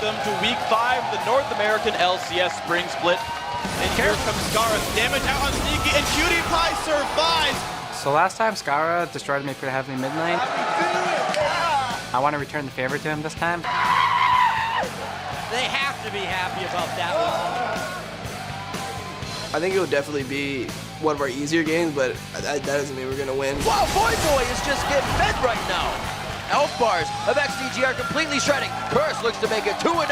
Welcome to Week 5, the North American LCS Spring Split. And here comes Scarra. Damage out on Sneaky, and Cutie Pie survives. So last time, Scarra destroyed me pretty heavily mid lane. I want to return the favor to him this time. They have to be happy about that one. I think it will definitely be one of our easier games, but that doesn't mean we're going to win. Wow, Boy is just getting fed right now. Elf bars of XDG are completely shredding. Curse looks to make it 2-0.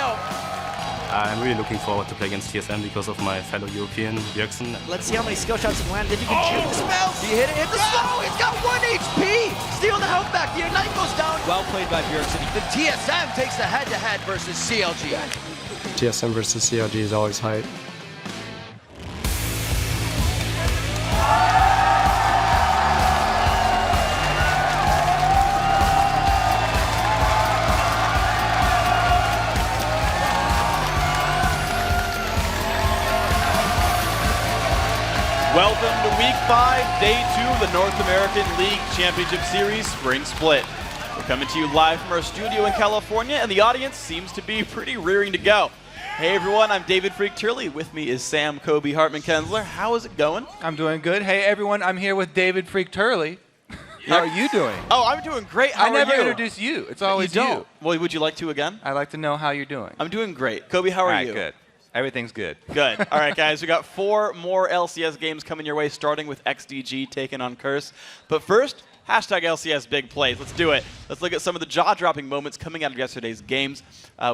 I'm really looking forward to play against TSM because of my fellow European, Bjergsen. Let's see how many skill shots he can land. If you can shoot the spells. He hit the slow. He's got 1 HP. Steal the health back. The Ignite goes down. Well played by Bjergsen. The TSM takes the head-to-head versus CLG. TSM versus CLG is always hype. Welcome to Week 5, Day 2 of the North American League Championship Series Spring Split. We're coming to you live from our studio in California, and the audience seems to be pretty rearing to go. Hey everyone, I'm David Freak Turley. With me is Sam Kobe Hartman Kensler. How is it going? I'm doing good. Hey everyone, I'm here with David Freak Turley. How are you doing? Oh, I'm doing great. How I never are you? introduce you. It's always you. Well, would you like to again? I'd like to know how you're doing. I'm doing great. Kobe, how are you? Good. Everything's good. Good. All right, guys, we got 4 more LCS games coming your way, starting with XDG taking on Curse. But first, hashtag LCS Big Plays. Let's do it. Let's look at some of the jaw-dropping moments coming out of yesterday's games.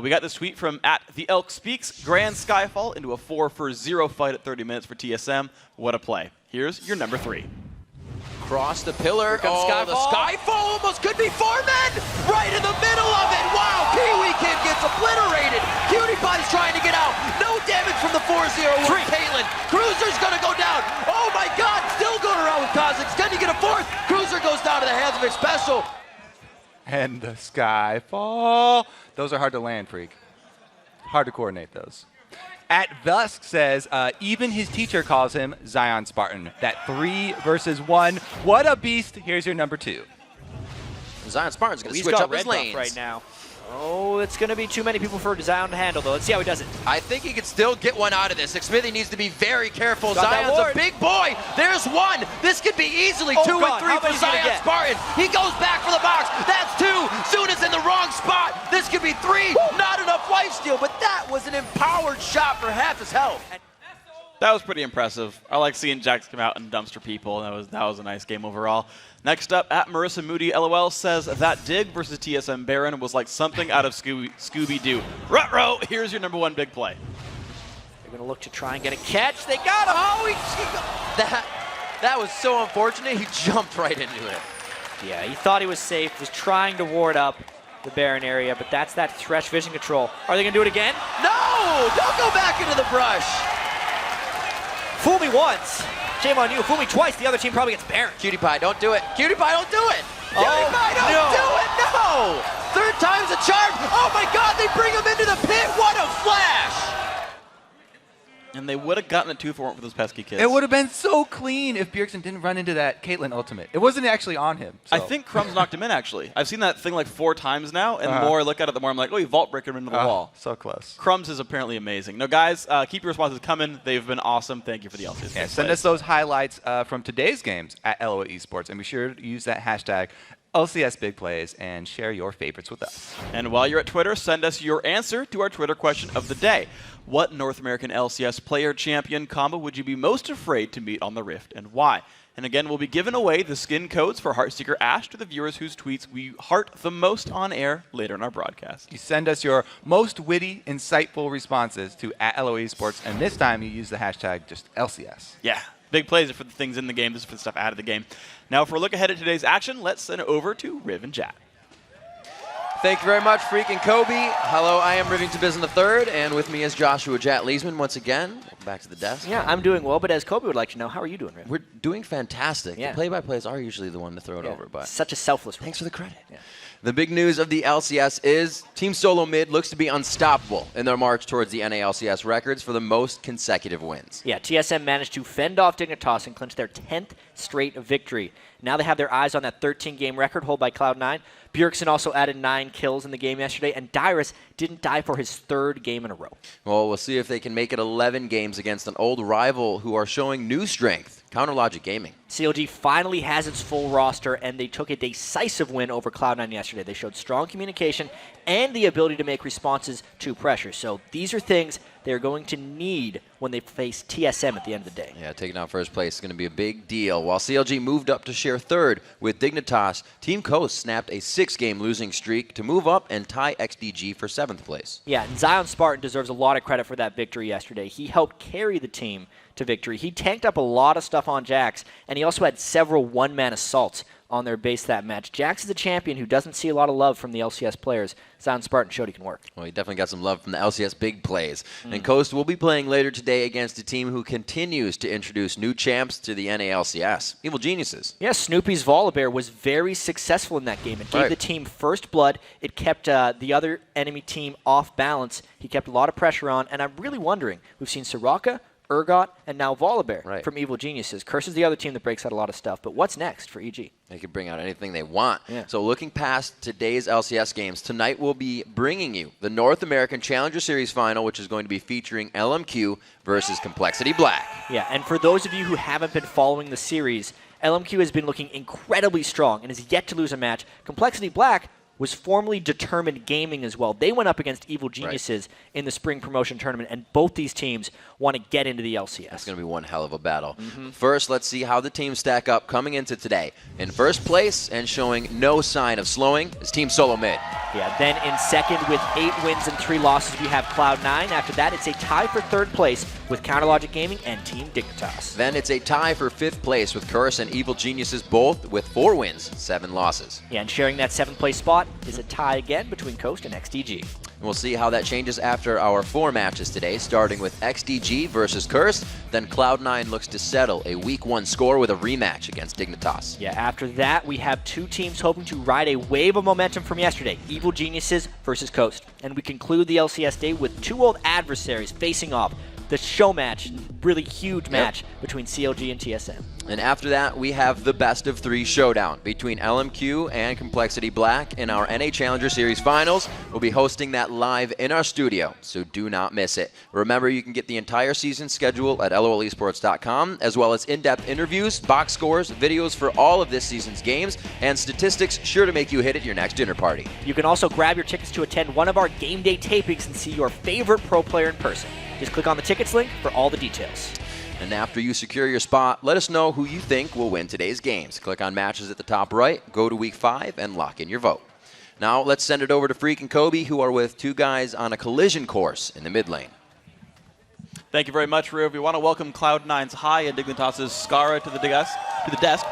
We got this tweet from @TheElkSpeaks. Grand Skyfall into a 4-for-0 fight at 30 minutes for TSM. What a play. Here's your number 3. Cross the pillar. Here comes Skyfall. The Skyfall almost could be 4 men. Right in the middle of it. Wow, Pee-wee Kid gets obliterated. Cutie Pie's trying to get out. No damage from the 4-0 with Caitlyn. Cruiser's going to go down. Oh my God, still going around with Kha'Zix. Can he get a 4th? Cruiser goes down to the hands of Vic Special. And the Skyfall. Those are hard to land, Freak. Hard to coordinate those. @Vusk says, even his teacher calls him Zion Spartan. That 3 versus 1. What a beast. Here's your number 2. Zion Spartan's going to He's switch got up his red buff lanes. right now. Oh, it's going to be too many people for Zion to handle, though. Let's see how he does it. I think he could still get one out of this. Smithy needs to be very careful. Got that Zion's a ward. big boy. There's 1. This could be easily 2 God, and 3 how for many is he gonna Zion get? Spartan. He goes back for the box. That's 2. Soon is in the wrong spot. This could be 3. Not enough lifesteal, but that was an empowered shot for half his health. That was pretty impressive. I like seeing Jax come out and dumpster people. That was a nice game overall. Next up, @Marissa Moody LOL says that dig versus TSM Baron was like something out of Scooby-Doo. Ruh-roh, here's your number 1 big play. They're going to look to try and get a catch. They got him. Oh, that was so unfortunate. He jumped right into it. Yeah, he thought he was safe, was trying to ward up the Baron area, but that's that Thresh vision control. Are they going to do it again? No! Don't go back into the brush. Fool me once. Shame on you. Fool me twice. The other team probably gets Baron. Cutie Pie, don't do it. Cutie Pie, don't do it. Cutie Pie, don't do it. No! 3rd time's a charm. Oh my God, they bring him into the pit. What a flash! And they would have gotten a 2 if it weren't for those pesky kids. It would have been so clean if Bjergsen didn't run into that Caitlyn ultimate. It wasn't actually on him. So. I think Crumbs knocked him in, actually. I've seen that thing like 4 times now, and the more I look at it, the more I'm like, oh, you vault breaker him into the wall. So close. Crumbs is apparently amazing. No, guys, keep your responses coming. They've been awesome. Thank you for the LCS. Yeah, send us those highlights from today's games at LOA Esports, and be sure to use that hashtag LCS Big Plays and share your favorites with us. And while you're at Twitter, send us your answer to our Twitter question of the day. What North American LCS player champion combo would you be most afraid to meet on the Rift, and why? And again, we'll be giving away the skin codes for Heartseeker Ash to the viewers whose tweets we heart the most on air later in our broadcast. You send us your most witty, insightful responses to @LOA Esports, and this time you use the hashtag just LCS. Yeah. Big plays are for the things in the game. This is for the stuff out of the game. Now, for a look ahead at today's action, let's send it over to Riv and Jat. Thank you very much, Freak and Kobe. Hello, I am Rivington Biz in the 3rd, and with me is Joshua Jat Leesman once again. Welcome back to the desk. Yeah, I'm doing well, but as Kobe would like to know, how are you doing, Riv? We're doing fantastic. Yeah. The play-by-plays are usually the one to throw it over, but such a selfless role. thanks for the credit. Yeah. The big news of the LCS is Team Solo Mid looks to be unstoppable in their march towards the NALCS records for the most consecutive wins. Yeah, TSM managed to fend off Dignitas and clinch their 10th straight victory. Now they have their eyes on that 13-game record held by Cloud9. Bjergsen also added 9 kills in the game yesterday, and Dyrus didn't die for his 3rd game in a row. Well, we'll see if they can make it 11 games against an old rival who are showing new strength, Counterlogic Gaming. CLG finally has its full roster, and they took a decisive win over Cloud9 yesterday. They showed strong communication and the ability to make responses to pressure. So these are things they're going to need when they face TSM at the end of the day. Yeah, taking out first place is going to be a big deal. While CLG moved up to share 3rd with Dignitas, Team Coast snapped a 6-game losing streak to move up and tie XDG for 7th place. Yeah, and Zion Spartan deserves a lot of credit for that victory yesterday. He helped carry the team to victory. He tanked up a lot of stuff on Jax, and he also had several one-man assaults on their base that match. Jax is a champion who doesn't see a lot of love from the LCS players. Zion Spartan showed he can work. Well, he definitely got some love from the LCS Big Plays. And Coast will be playing later today against a team who continues to introduce new champs to the NALCS, Evil Geniuses. Yeah, Snoopy's Volibear was very successful in that game. It gave the team first blood. It kept the other enemy team off balance. He kept a lot of pressure on, and I'm really wondering, we've seen Soraka, Urgot, and now Volibear from Evil Geniuses. Curse is the other team that breaks out a lot of stuff, but what's next for EG? They can bring out anything they want. Yeah. So looking past today's LCS games, tonight we'll be bringing you the North American Challenger Series Final, which is going to be featuring LMQ versus Complexity Black. Yeah, and for those of you who haven't been following the series, LMQ has been looking incredibly strong and has yet to lose a match. Complexity Black was formerly Determined Gaming as well. They went up against Evil Geniuses in the spring promotion tournament, and both these teams want to get into the LCS. It's going to be one hell of a battle. First, let's see how the teams stack up coming into today. In first place and showing no sign of slowing is Team Solo Mid. Yeah, then in second with 8 wins and 3 losses, we have Cloud9. After that, it's a tie for 3rd place with Counterlogic Gaming and Team Dignitas. Then it's a tie for 5th place with Curse and Evil Geniuses, both with 4 wins, 7 losses. Yeah, and sharing that 7th place spot is a tie again between Coast and XDG. And we'll see how that changes after our 4 matches today, starting with XDG versus Curse. Then Cloud9 looks to settle a Week 1 score with a rematch against Dignitas. Yeah, after that, we have 2 teams hoping to ride a wave of momentum from yesterday, Evil Geniuses versus Coast. And we conclude the LCS day with 2 old adversaries facing off. The show match, really huge match between CLG and TSM. And after that, we have the best of 3 showdown between LMQ and Complexity Black in our NA Challenger Series Finals. We'll be hosting that live in our studio, so do not miss it. Remember, you can get the entire season schedule at lolesports.com, as well as in-depth interviews, box scores, videos for all of this season's games, and statistics sure to make you hit at your next dinner party. You can also grab your tickets to attend one of our game day tapings and see your favorite pro player in person. Just click on the tickets link for all the details. And after you secure your spot, let us know who you think will win today's games. Click on matches at the top right, go to Week 5, and lock in your vote. Now let's send it over to Freak and Kobe, who are with 2 guys on a collision course in the mid lane. Thank you very much, Rue. We want to welcome Cloud9's High and Dignitas' Skara to the desk.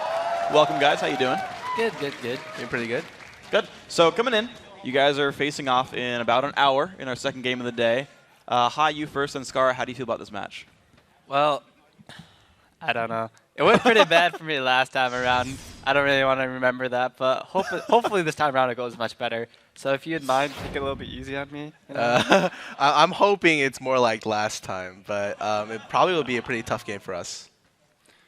Welcome, guys. How you doing? Good. Doing pretty good. Good. So coming in, you guys are facing off in about an hour in our second game of the day. High, you first, and Skara, how do you feel about this match? Well, I don't know. It went pretty bad for me last time around. I don't really want to remember that, but hopefully this time around it goes much better. So if you'd mind, take it a little bit easy on me. You know? I'm hoping it's more like last time, but it probably will be a pretty tough game for us.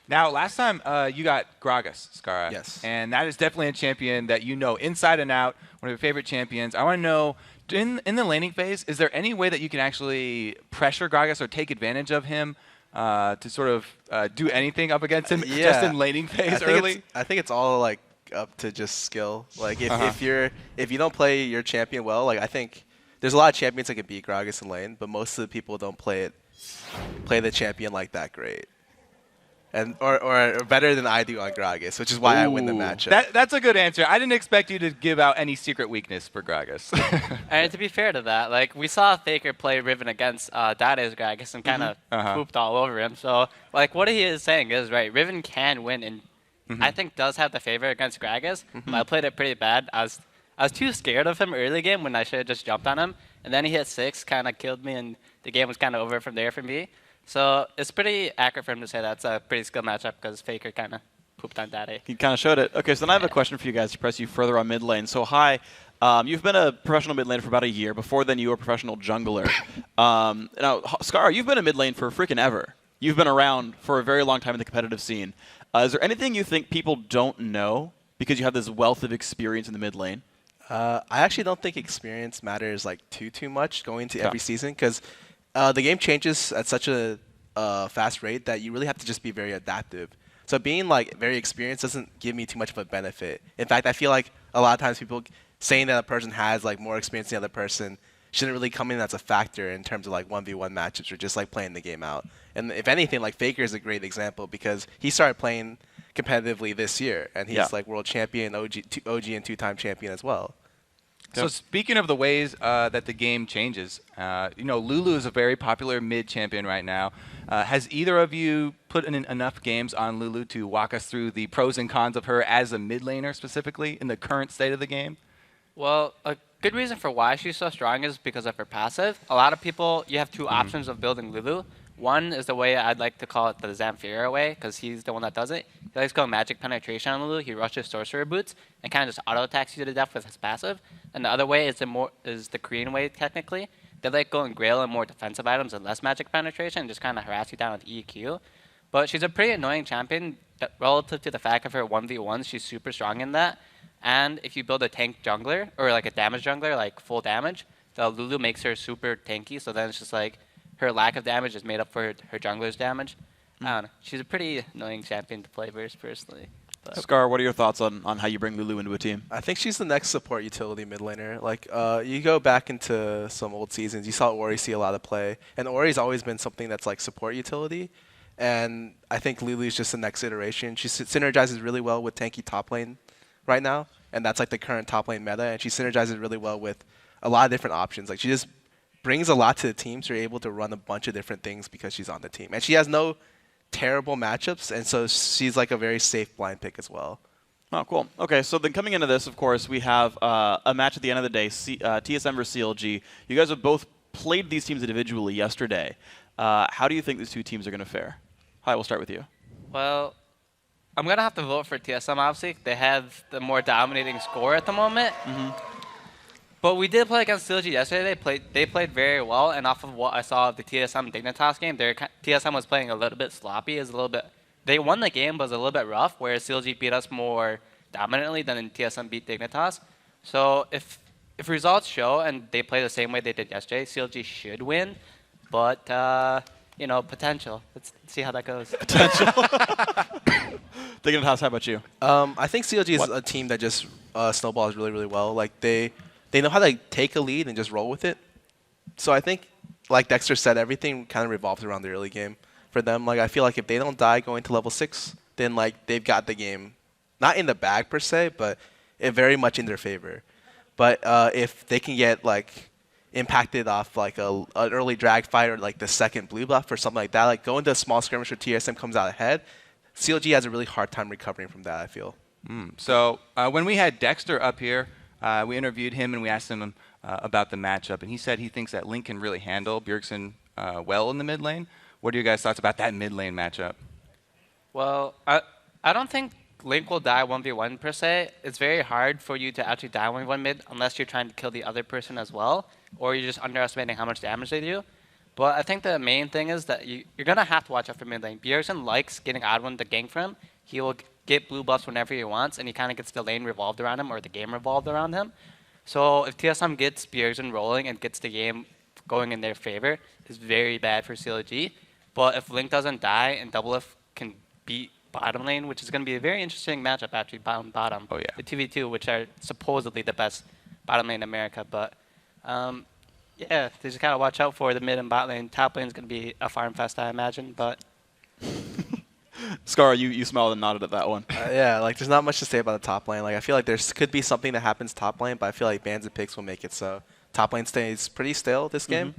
Now, last time you got Gragas, Skara. Yes. And that is definitely a champion that you know inside and out, one of your favorite champions. I want to know, in the laning phase, is there any way that you can actually pressure Gragas or take advantage of him to sort of do anything up against him just in laning phase early? I think it's all like up to just skill. Like if you don't play your champion well, like I think there's a lot of champions that can beat Gragas in lane, but most of the people don't play the champion like that great. And or better than I do on Gragas, which is why I win the matchup. That's a good answer. I didn't expect you to give out any secret weakness for Gragas. And to be fair to that, like we saw Faker play Riven against Dada's Gragas and kind of pooped all over him. So like what he is saying is right. Riven can win, and I think does have the favor against Gragas. But I played it pretty bad. I was too scared of him early game when I should have just jumped on him, and then he hit 6, kind of killed me, and the game was kind of over from there for me. So it's pretty accurate for him to say that's a pretty skilled matchup because Faker kind of pooped on Daddy. He kind of showed it. Okay, so then I have a question for you guys to press you further on mid lane. So High, you've been a professional mid laner for about a year. Before then, you were a professional jungler. Now, Skara, you've been a mid lane for freaking ever. You've been around for a very long time in the competitive scene. Is there anything you think people don't know because you have this wealth of experience in the mid lane? I actually don't think experience matters like too much going into every season because the game changes at such a fast rate that you really have to just be very adaptive. So being like very experienced doesn't give me too much of a benefit. In fact, I feel like a lot of times people saying that a person has like more experience than the other person shouldn't really come in as a factor in terms of like 1v1 matchups or just like playing the game out. And if anything, like Faker is a great example because he started playing competitively this year and he's like world champion, OG and 2-time champion as well. So speaking of the ways that the game changes, Lulu is a very popular mid champion right now. Has either of you put in enough games on Lulu to walk us through the pros and cons of her as a mid laner specifically in the current state of the game? Well, a good reason for why she's so strong is because of her passive. A lot of people, you have two options of building Lulu. One is the way I'd like to call it the Zamfira way, because he's the one that does it. He likes to go magic penetration on Lulu. He rushes sorcerer boots and kind of just auto attacks you to death with his passive. And the other way is the Korean way technically. They like going Grail and more defensive items and less magic penetration and just kind of harass you down with EQ. But she's a pretty annoying champion relative to the fact of her 1v1s. She's super strong in that. And if you build a tank jungler or like a damage jungler, like full damage, the Lulu makes her super tanky. So then it's just like her lack of damage is made up for her jungler's damage. I don't know. She's a pretty annoying champion to play versus personally. But. Scar, what are your thoughts on how you bring Lulu into a team? I think she's the next support utility mid laner. Like, you go back into some old seasons, you saw Ori see a lot of play, and Ori's always been something that's like support utility. And I think Lulu's just the next iteration. She synergizes really well with tanky top lane right now, and that's like the current top lane meta. And she synergizes really well with a lot of different options. Like, she just brings a lot to the team, so you're able to run a bunch of different things because she's on the team. And she has no terrible matchups, and so she's like a very safe blind pick as well. Oh, cool. Okay, so then coming into this, of course, we have a match at the end of the day, TSM versus CLG. You guys have both played these teams individually yesterday. How do you think these two teams are going to fare? Hi, we'll start with you. Well, I'm going to have to vote for TSM, obviously. They have the more dominating score at the moment. But we did play against CLG yesterday. They played very well, and off of what I saw of the TSM Dignitas game, TSM was playing a little bit sloppy. They won the game, but it was a little bit rough, whereas CLG beat us more dominantly than TSM beat Dignitas. So if results show and they play the same way they did yesterday, CLG should win. But potential. Let's see how that goes. Potential. Dignitas, how about you? I think CLG is a team that just snowballs really, really well. Like they know how to take a lead and just roll with it. So I think, like Dexter said, everything kind of revolves around the early game for them. Like, I feel like if they don't die going to level 6, then like they've got the game, not in the bag per se, but very much in their favor. But if they can get like impacted off like an early drag fight or like the second blue buff or something like that, like going to a small skirmish where TSM comes out ahead, CLG has a really hard time recovering from that, I feel. So when we had Dexter up here, we interviewed him and we asked him about the matchup, and he said he thinks that Link can really handle Bjergsen well in the mid lane. What are your guys' thoughts about that mid lane matchup? Well, I don't think Link will die 1v1 per se. It's very hard for you to actually die 1v1 mid unless you're trying to kill the other person as well, or you're just underestimating how much damage they do. But I think the main thing is that you're going to have to watch out for mid lane. Bjergsen likes getting Adwin to gank from him. He will get blue buffs whenever he wants, and he kind of gets the lane revolved around him or the game revolved around him. So if TSM gets Bjergsen rolling and gets the game going in their favor, it's very bad for CLG. But if Link doesn't die and Double F can beat bottom lane, which is going to be a very interesting matchup actually, bottom. Oh, yeah. The 2v2, which are supposedly the best bottom lane in America. But yeah, they just got to watch out for the mid and bot lane. Top lane is going to be a farm fest, I imagine. But Scar, you smiled and nodded at that one. Yeah, like there's not much to say about the top lane. Like I feel like there could be something that happens top lane, but I feel like bans and picks will make it so top lane stays pretty stale this game.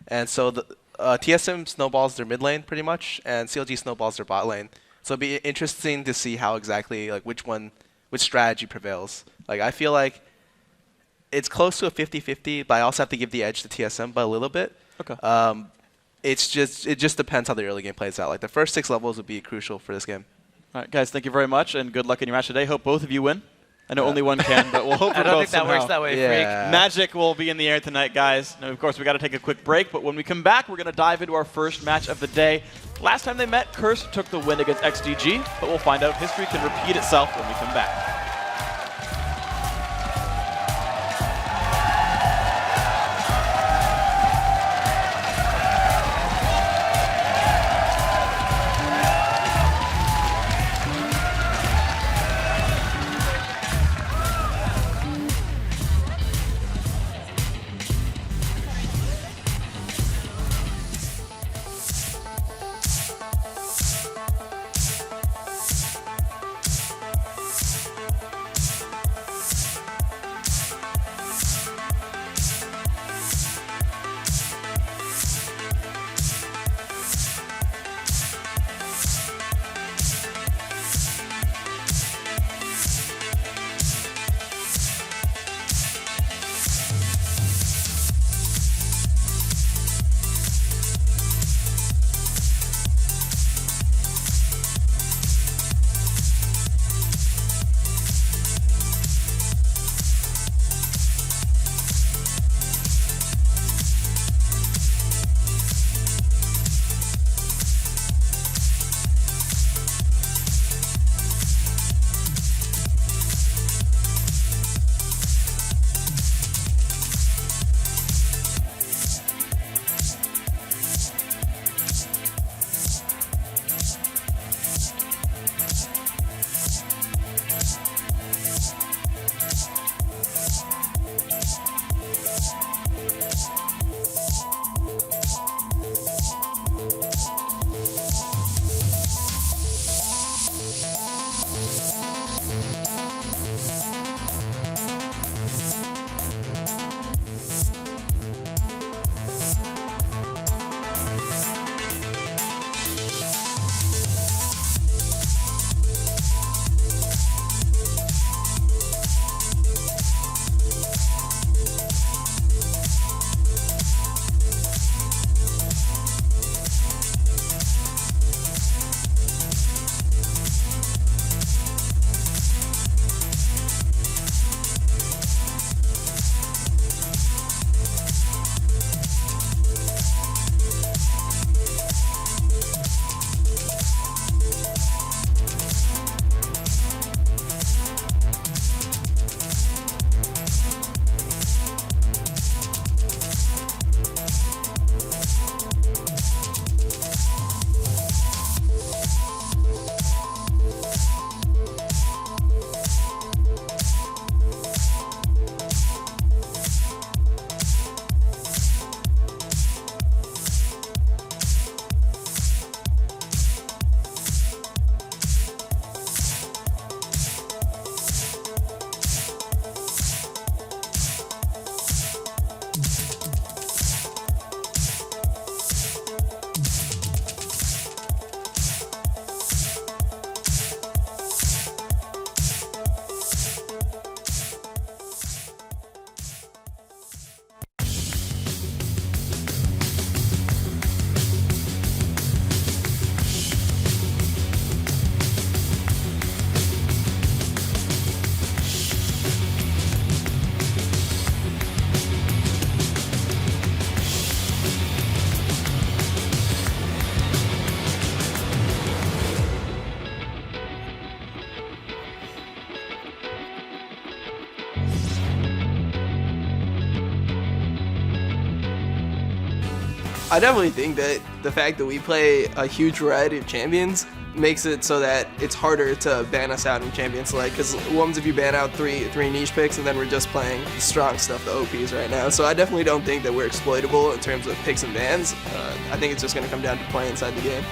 And so the TSM snowballs their mid lane pretty much, and CLG snowballs their bot lane. So it'd be interesting to see how exactly like which strategy prevails. Like I feel like it's close to a 50-50, but I also have to give the edge to TSM by a little bit. Okay. It just depends how the early game plays out. Like the first 6 levels would be crucial for this game. All right, guys, thank you very much, and good luck in your match today. Hope both of you win. I know only one can, but we'll hope for I don't both think that somehow. works that way, Yeah. Magic will be in the air tonight, guys. Now, of course, we got to take a quick break, but when we come back, we're going to dive into our first match of the day. Last time they met, Curse took the win against XDG, but we'll find out history can repeat itself when we come back. I definitely think that the fact that we play a huge variety of champions makes it so that it's harder to ban us out in Champion Select, because what happens if you ban out three niche picks and then we're just playing the strong stuff, the OPs right now. So I definitely don't think that we're exploitable in terms of picks and bans. I think it's just going to come down to play inside the game.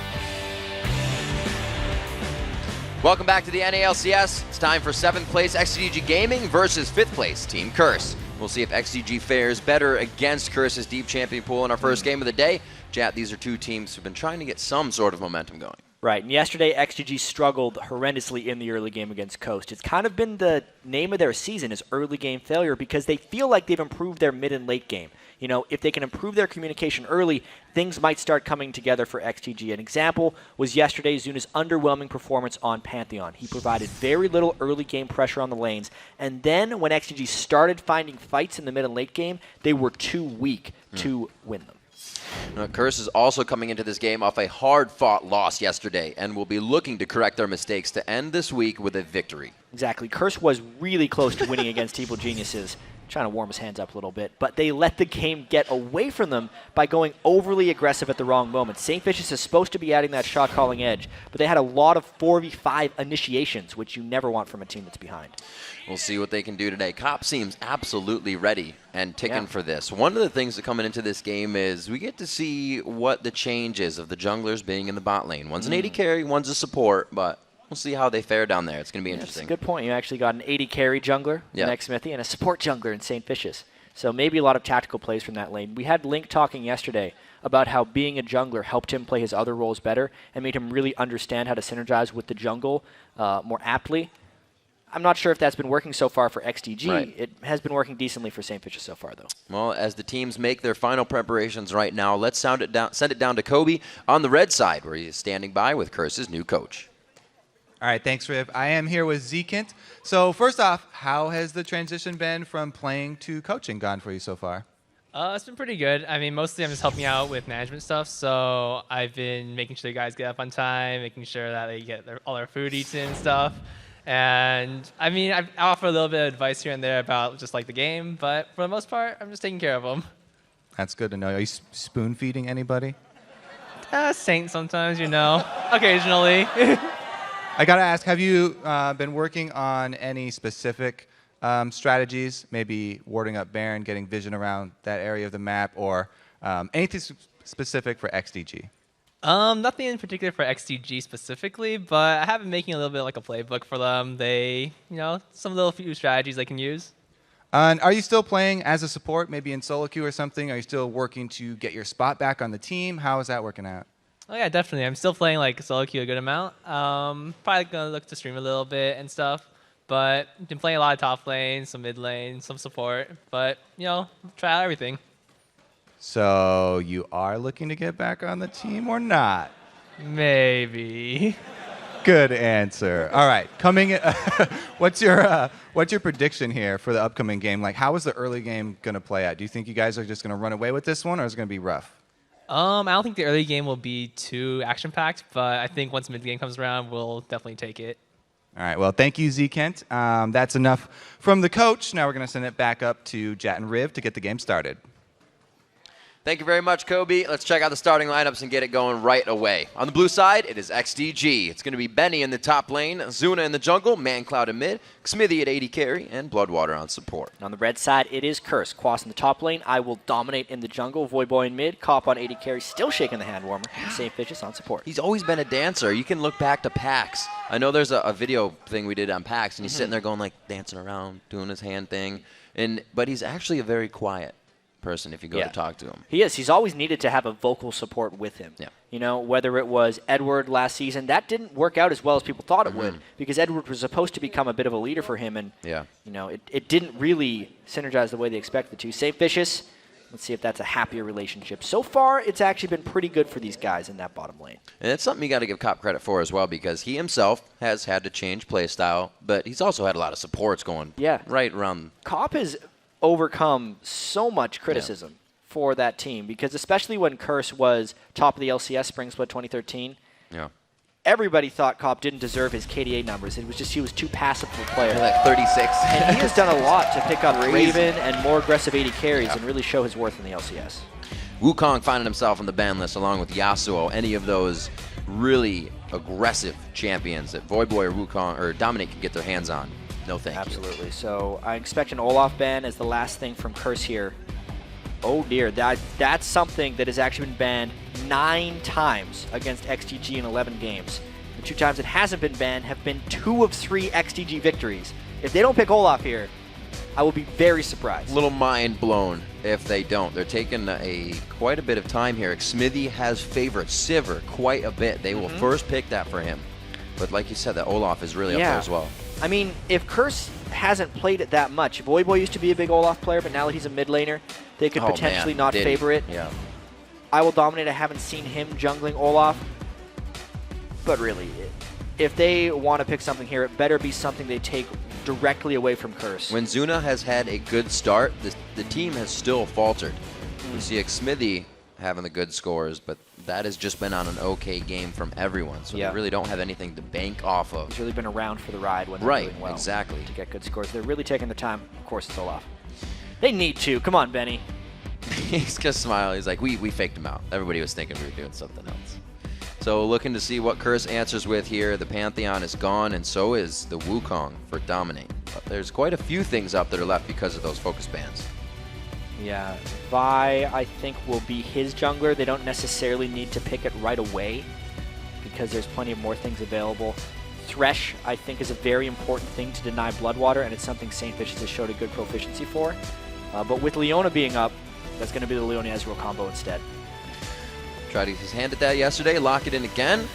Welcome back to the NALCS. It's time for 7th place XDG Gaming versus 5th place Team Curse. We'll see if XDG fares better against Curse's deep champion pool in our first game of the day. Jat, these are two teams who've been trying to get some sort of momentum going. Right, and yesterday XGG struggled horrendously in the early game against Coast. It's kind of been the name of their season is early game failure because they feel like they've improved their mid and late game. You know, if they can improve their communication early, things might start coming together for XGG. An example was yesterday Zuna's underwhelming performance on Pantheon. He provided very little early game pressure on the lanes, and then when XGG started finding fights in the mid and late game, they were too weak to win them. Curse is also coming into this game off a hard-fought loss yesterday and will be looking to correct their mistakes to end this week with a victory. Exactly. Curse was really close to winning against Evil Geniuses, trying to warm his hands up a little bit, but they let the game get away from them by going overly aggressive at the wrong moment. St. Vicious is supposed to be adding that shot-calling edge, but they had a lot of 4v5 initiations, which you never want from a team that's behind. We'll see what they can do today. Cop seems absolutely ready and ticking for this. One of the things that coming into this game is we get to see what the change is of the junglers being in the bot lane. One's an AD carry, one's a support, but we'll see how they fare down there. It's going to be interesting. That's a good point. You actually got an AD carry jungler in Next Smithy and a support jungler in St. Vicious. So maybe a lot of tactical plays from that lane. We had Link talking yesterday about how being a jungler helped him play his other roles better and made him really understand how to synergize with the jungle more aptly. I'm not sure if that's been working so far for XDG. Right. It has been working decently for St. Vicious so far, though. Well, as the teams make their final preparations right now, let's send it down to Kobe on the red side, where he is standing by with Curse's new coach. All right, thanks, Riv. I am here with Zekint. So first off, how has the transition been from playing to coaching gone for you so far? It's been pretty good. I mean, mostly I'm just helping out with management stuff. So I've been making sure the guys get up on time, making sure that they get all their food eaten and stuff. And I mean, I offer a little bit of advice here and there about just like the game, but for the most part, I'm just taking care of them. That's good to know. Are you spoon feeding anybody? Saint sometimes, you know, occasionally. I gotta ask, have you been working on any specific strategies? Maybe warding up Baron, getting vision around that area of the map, or anything specific for XDG? Nothing in particular for XDG specifically, but I have been making a little bit like a playbook for them. They, you know, some little few strategies they can use. And are you still playing as a support, maybe in solo queue or something? Are you still working to get your spot back on the team? How is that working out? Oh yeah, definitely. I'm still playing like solo queue a good amount. Probably gonna look to stream a little bit and stuff, but been playing a lot of top lane, some mid lane, some support. But you know, try out everything. So you are looking to get back on the team or not? Maybe. Good answer. All right, what's your prediction here for the upcoming game? Like, how is the early game gonna play out? Do you think you guys are just gonna run away with this one, or is it gonna be rough? I don't think the early game will be too action-packed, but I think once mid game comes around, we'll definitely take it. All right, well, thank you, Zekent. That's enough from the coach. Now we're gonna send it back up to Jat and Riv to get the game started. Thank you very much, Kobe. Let's check out the starting lineups and get it going right away. On the blue side, it is XDG. It's going to be Benny in the top lane, Zuna in the jungle, ManCloud in mid, Smithy at AD carry, and Bloodwater on support. On the red side, it is Curse. Quas in the top lane. I will dominate in the jungle. Voyboy in mid. Cop on AD carry, still shaking the hand warmer. And St. Vicious on support. He's always been a dancer. You can look back to PAX. I know there's a video thing we did on PAX, and he's sitting there going like dancing around, doing his hand thing. But he's actually a very quiet person if you go to talk to him. He is. He's always needed to have a vocal support with him. Yeah. You know, whether it was Edward last season, that didn't work out as well as people thought it would because Edward was supposed to become a bit of a leader for him, and you know, it didn't really synergize the way they expected to. St. Vicious, let's see if that's a happier relationship. So far, it's actually been pretty good for these guys in that bottom lane. And it's something you got to give Cop credit for as well because he himself has had to change play style, but he's also had a lot of supports going right around. Cop has overcome so much criticism for that team because especially when Curse was top of the LCS Spring Split 2013, everybody thought Cop didn't deserve his KDA numbers. It was just he was too passive of a player. Like 36. And he has done a lot to pick up Raven and more aggressive AD carries and really show his worth in the LCS. Wukong finding himself on the ban list along with Yasuo, any of those really aggressive champions that Voyboy or Wukong or Dominic can get their hands on. No thank you. Absolutely. So I expect an Olaf ban as the last thing from Curse here. Oh dear, that's something that has actually been banned 9 times against XTG in 11 games. The 2 times it hasn't been banned have been 2 of 3 XTG victories. If they don't pick Olaf here, I will be very surprised. Little mind blown if they don't. They're taking quite a bit of time here. Smithy has favored Sivir quite a bit. They will first pick that for him. But like you said, that Olaf is really up there as well. I mean, if Curse hasn't played it that much, Voyboy used to be a big Olaf player, but now that he's a mid laner, they could potentially not favor it. Yeah. I Will Dominate, I haven't seen him jungling Olaf. But really, if they want to pick something here, it better be something they take directly away from Curse. When Zuna has had a good start, the team has still faltered. We see Smithy having the good scores, but that has just been on an okay game from everyone, so they really don't have anything to bank off of. He's really been around for the ride when they're doing well. Exactly. To get good scores. They're really taking the time. Of course, it's Olaf. They need to. Come on, Benny. He's just smiling. He's like, we faked him out. Everybody was thinking we were doing something else. So looking to see what Curse answers with here. The Pantheon is gone, and so is the Wukong for Dominate. But there's quite a few things up that are left because of those focus bans. Yeah, Vi, I think, will be his jungler. They don't necessarily need to pick it right away because there's plenty of more things available. Thresh, I think, is a very important thing to deny Bloodwater, and it's something St. Vicious has showed a good proficiency for. But with Leona being up, that's going to be the Leona Ezreal combo instead. Tried his hand at that yesterday, lock it in again.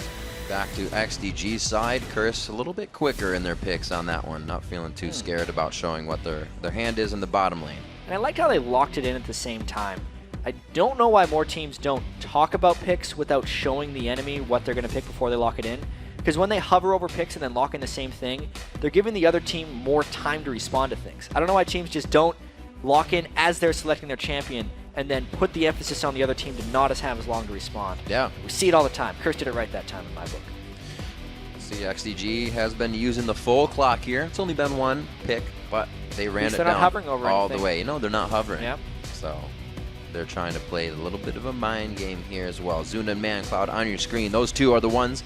Back to XDG's side. Curse a little bit quicker in their picks on that one. Not feeling too scared about showing what their hand is in the bottom lane. And I like how they locked it in at the same time. I don't know why more teams don't talk about picks without showing the enemy what they're going to pick before they lock it in. Because when they hover over picks and then lock in the same thing, they're giving the other team more time to respond to things. I don't know why teams just don't lock in as they're selecting their champion and then put the emphasis on the other team to not have as long to respond. Yeah. We see it all the time. Curse did it right that time in my book. See, XDG has been using the full clock here. It's only been one pick, but they ran it they're not down hovering over all anything. the way. You know, they're not hovering. Yep. So they're trying to play a little bit of a mind game here as well. Zuna and ManCloud on your screen. Those two are the ones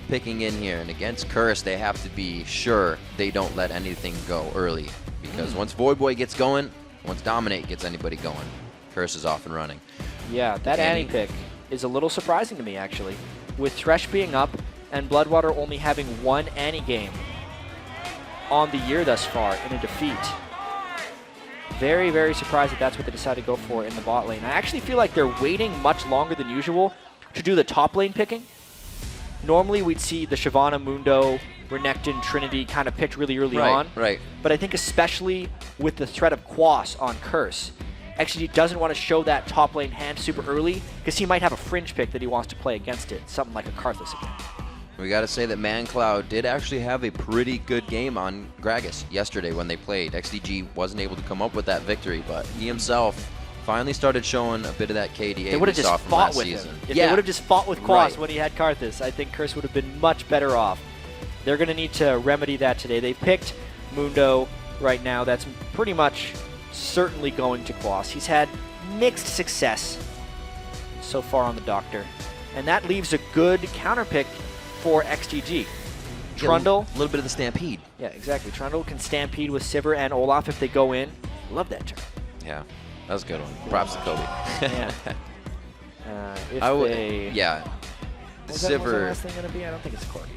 picking in here. And against Curse, they have to be sure they don't let anything go early. Because once Voyboy gets going, once Dominate gets anybody going, Curse is off and running. Yeah, that Annie pick is a little surprising to me, actually. With Thresh being up and Bloodwater only having one Annie game on the year thus far in a defeat. Very, very surprised that that's what they decided to go for in the bot lane. I actually feel like they're waiting much longer than usual to do the top lane picking. Normally we'd see the Shyvana, Mundo, Renekton, Trinity kind of picked really early on. Right. But I think especially with the threat of Quas on Curse, XG doesn't want to show that top lane hand super early because he might have a fringe pick that he wants to play against it, something like a Karthus again. We got to say that ManCloud did actually have a pretty good game on Gragas yesterday when they played. XDG wasn't able to come up with that victory, but he himself finally started showing a bit of that KDA they would have just fought with season. him. If they would have just fought with Quas when he had Karthus, I think Curse would have been much better off. They're going to need to remedy that today. They picked Mundo right now. That's pretty much certainly going to Quas. He's had mixed success so far on the Doctor, and that leaves a good counter pick for XGG. Trundle. A little bit of the Stampede. Yeah, exactly. Trundle can Stampede with Sivir and Olaf if they go in. Love that turn. Yeah, that was a good one. Props to Kobe. Yeah. Yeah. The What's the Sivir. last thing going to be? I don't think it's Corgi.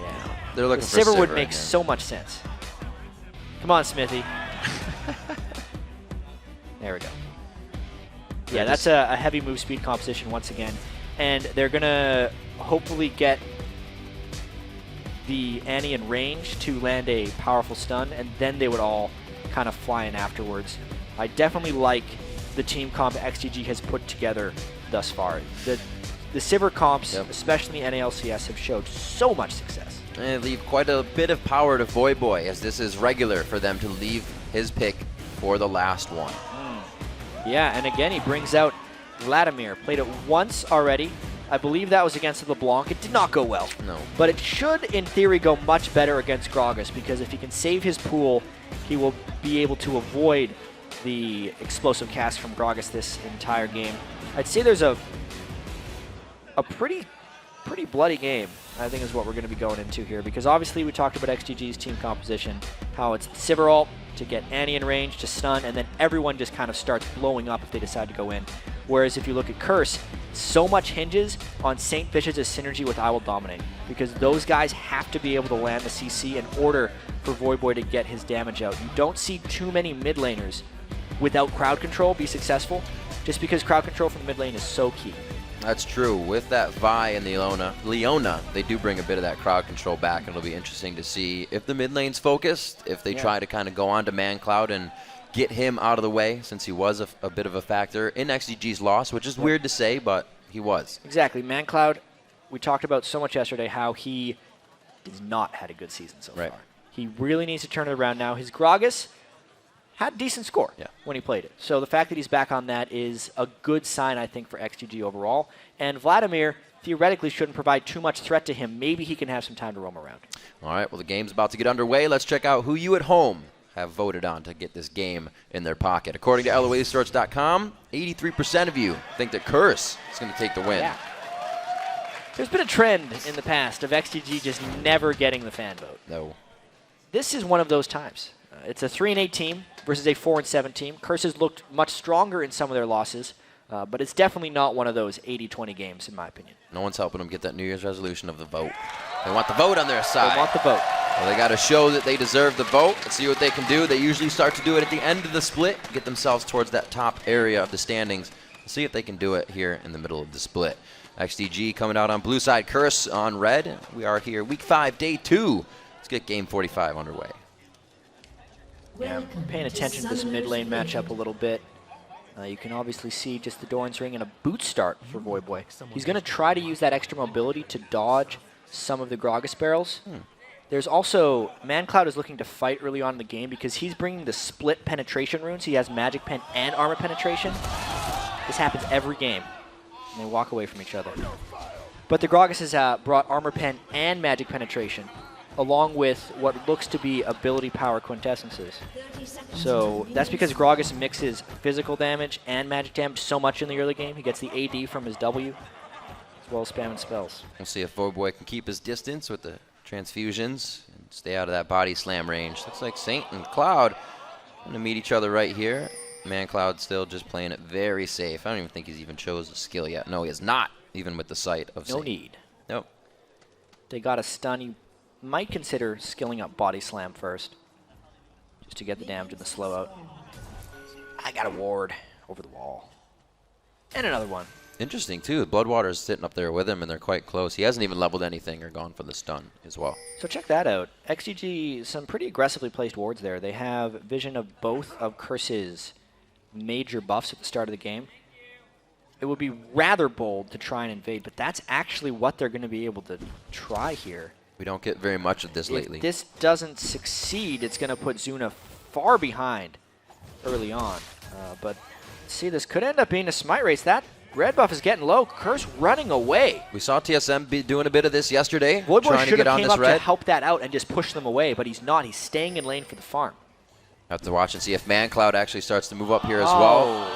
Yeah. They're looking The for Sivir would right make here. so much sense. Come on, Smithy. There we go. Yeah, that's a heavy move speed composition once again. And they're going to hopefully get the Annie in range to land a powerful stun, and then they would all kind of fly in afterwards. I definitely like the team comp XGG has put together thus far. The Sivir comps, especially in the NALCS, have showed so much success. And leave quite a bit of power to Voyboy, as this is regular for them to leave his pick for the last one. Yeah, and again, he brings out Vladimir. Played it once already. I believe that was against LeBlanc. It did not go well. No. But it should, in theory, go much better against Gragas, because if he can save his pool, he will be able to avoid the explosive cast from Gragas this entire game. I'd say there's a pretty bloody game, I think, is what we're going to be going into here, because obviously we talked about XGG's team composition, how it's Sivir ult to get Annie in range, to stun, and then everyone just kind of starts blowing up if they decide to go in. Whereas if you look at Curse, so much hinges on St. Vicious' synergy with I Will Dominate, because those guys have to be able to land the CC in order for Voyboy to get his damage out. You don't see too many mid laners without crowd control be successful, just because crowd control from the mid lane is so key. That's true. With that Vi and the Leona, they do bring a bit of that crowd control back, and it'll be interesting to see if the mid lane's focused, if they try to kind of go on to ManCloud and get him out of the way, since he was a bit of a factor in XDG's loss, which is weird to say, but he was. Exactly. ManCloud, we talked about so much yesterday how he has not had a good season so far. He really needs to turn it around now. His Gragas had a decent score when he played it. So the fact that he's back on that is a good sign, I think, for XGG overall. And Vladimir theoretically shouldn't provide too much threat to him. Maybe he can have some time to roam around. All right, well, the game's about to get underway. Let's check out who you at home have voted on to get this game in their pocket. According to LOASports.com, 83% of you think that Curse is going to take the win. Yeah. There's been a trend in the past of XGG just never getting the fan vote. No. This is one of those times. It's a 3-8 team versus a 4-7 team. Curse has looked much stronger in some of their losses, but it's definitely not one of those 80-20 games, in my opinion. No one's helping them get that New Year's resolution of the vote. They want the vote on their side. They want the vote. Well, they got to show that they deserve the vote and see what they can do. They usually start to do it at the end of the split, get themselves towards that top area of the standings. See if they can do it here in the middle of the split. XDG coming out on blue side, Curse on red. We are here, week 5, day 2. Let's get game 45 underway. Yeah, I'm paying attention to this mid lane matchup a little bit. You can obviously see just the Doran's Ring and a boot start for Voyboy. He's going to try to use that extra mobility to dodge some of the Gragas barrels. There's also, ManCloud is looking to fight early on in the game because he's bringing the split penetration runes. He has Magic Pen and Armor Penetration. This happens every game, and they walk away from each other. But the Gragas has brought Armor Pen and Magic Penetration, along with what looks to be ability power quintessences. So that's because Gragas mixes physical damage and magic damage so much in the early game. He gets the AD from his W, as well as spamming spells. We'll see if Voyboy can keep his distance with the transfusions and stay out of that body slam range. Looks like Saint and Cloud going to meet each other right here. ManCloud still just playing it very safe. I don't even think he's even chose a skill yet. No, he has not, even with the sight of Saint. No need. Nope. They got a stun. You might consider skilling up body slam first, just to get the damage and the slow out. I got a ward over the wall. And another one. Interesting, too. Bloodwater's sitting up there with him, and they're quite close. He hasn't even leveled anything or gone for the stun as well. So check that out. XGG, some pretty aggressively placed wards there. They have vision of both of Curse's major buffs at the start of the game. It would be rather bold to try and invade, but that's actually what they're going to be able to try here. We don't get very much of this lately. If this doesn't succeed, it's going to put Zuna far behind early on. But see, this could end up being a smite race. That red buff is getting low. Curse running away. We saw TSM be doing a bit of this yesterday. Voyboy should have came up red. to help that out and just push them away, but he's not. He's staying in lane for the farm. Have to watch and see if ManCloud actually starts to move up here as well.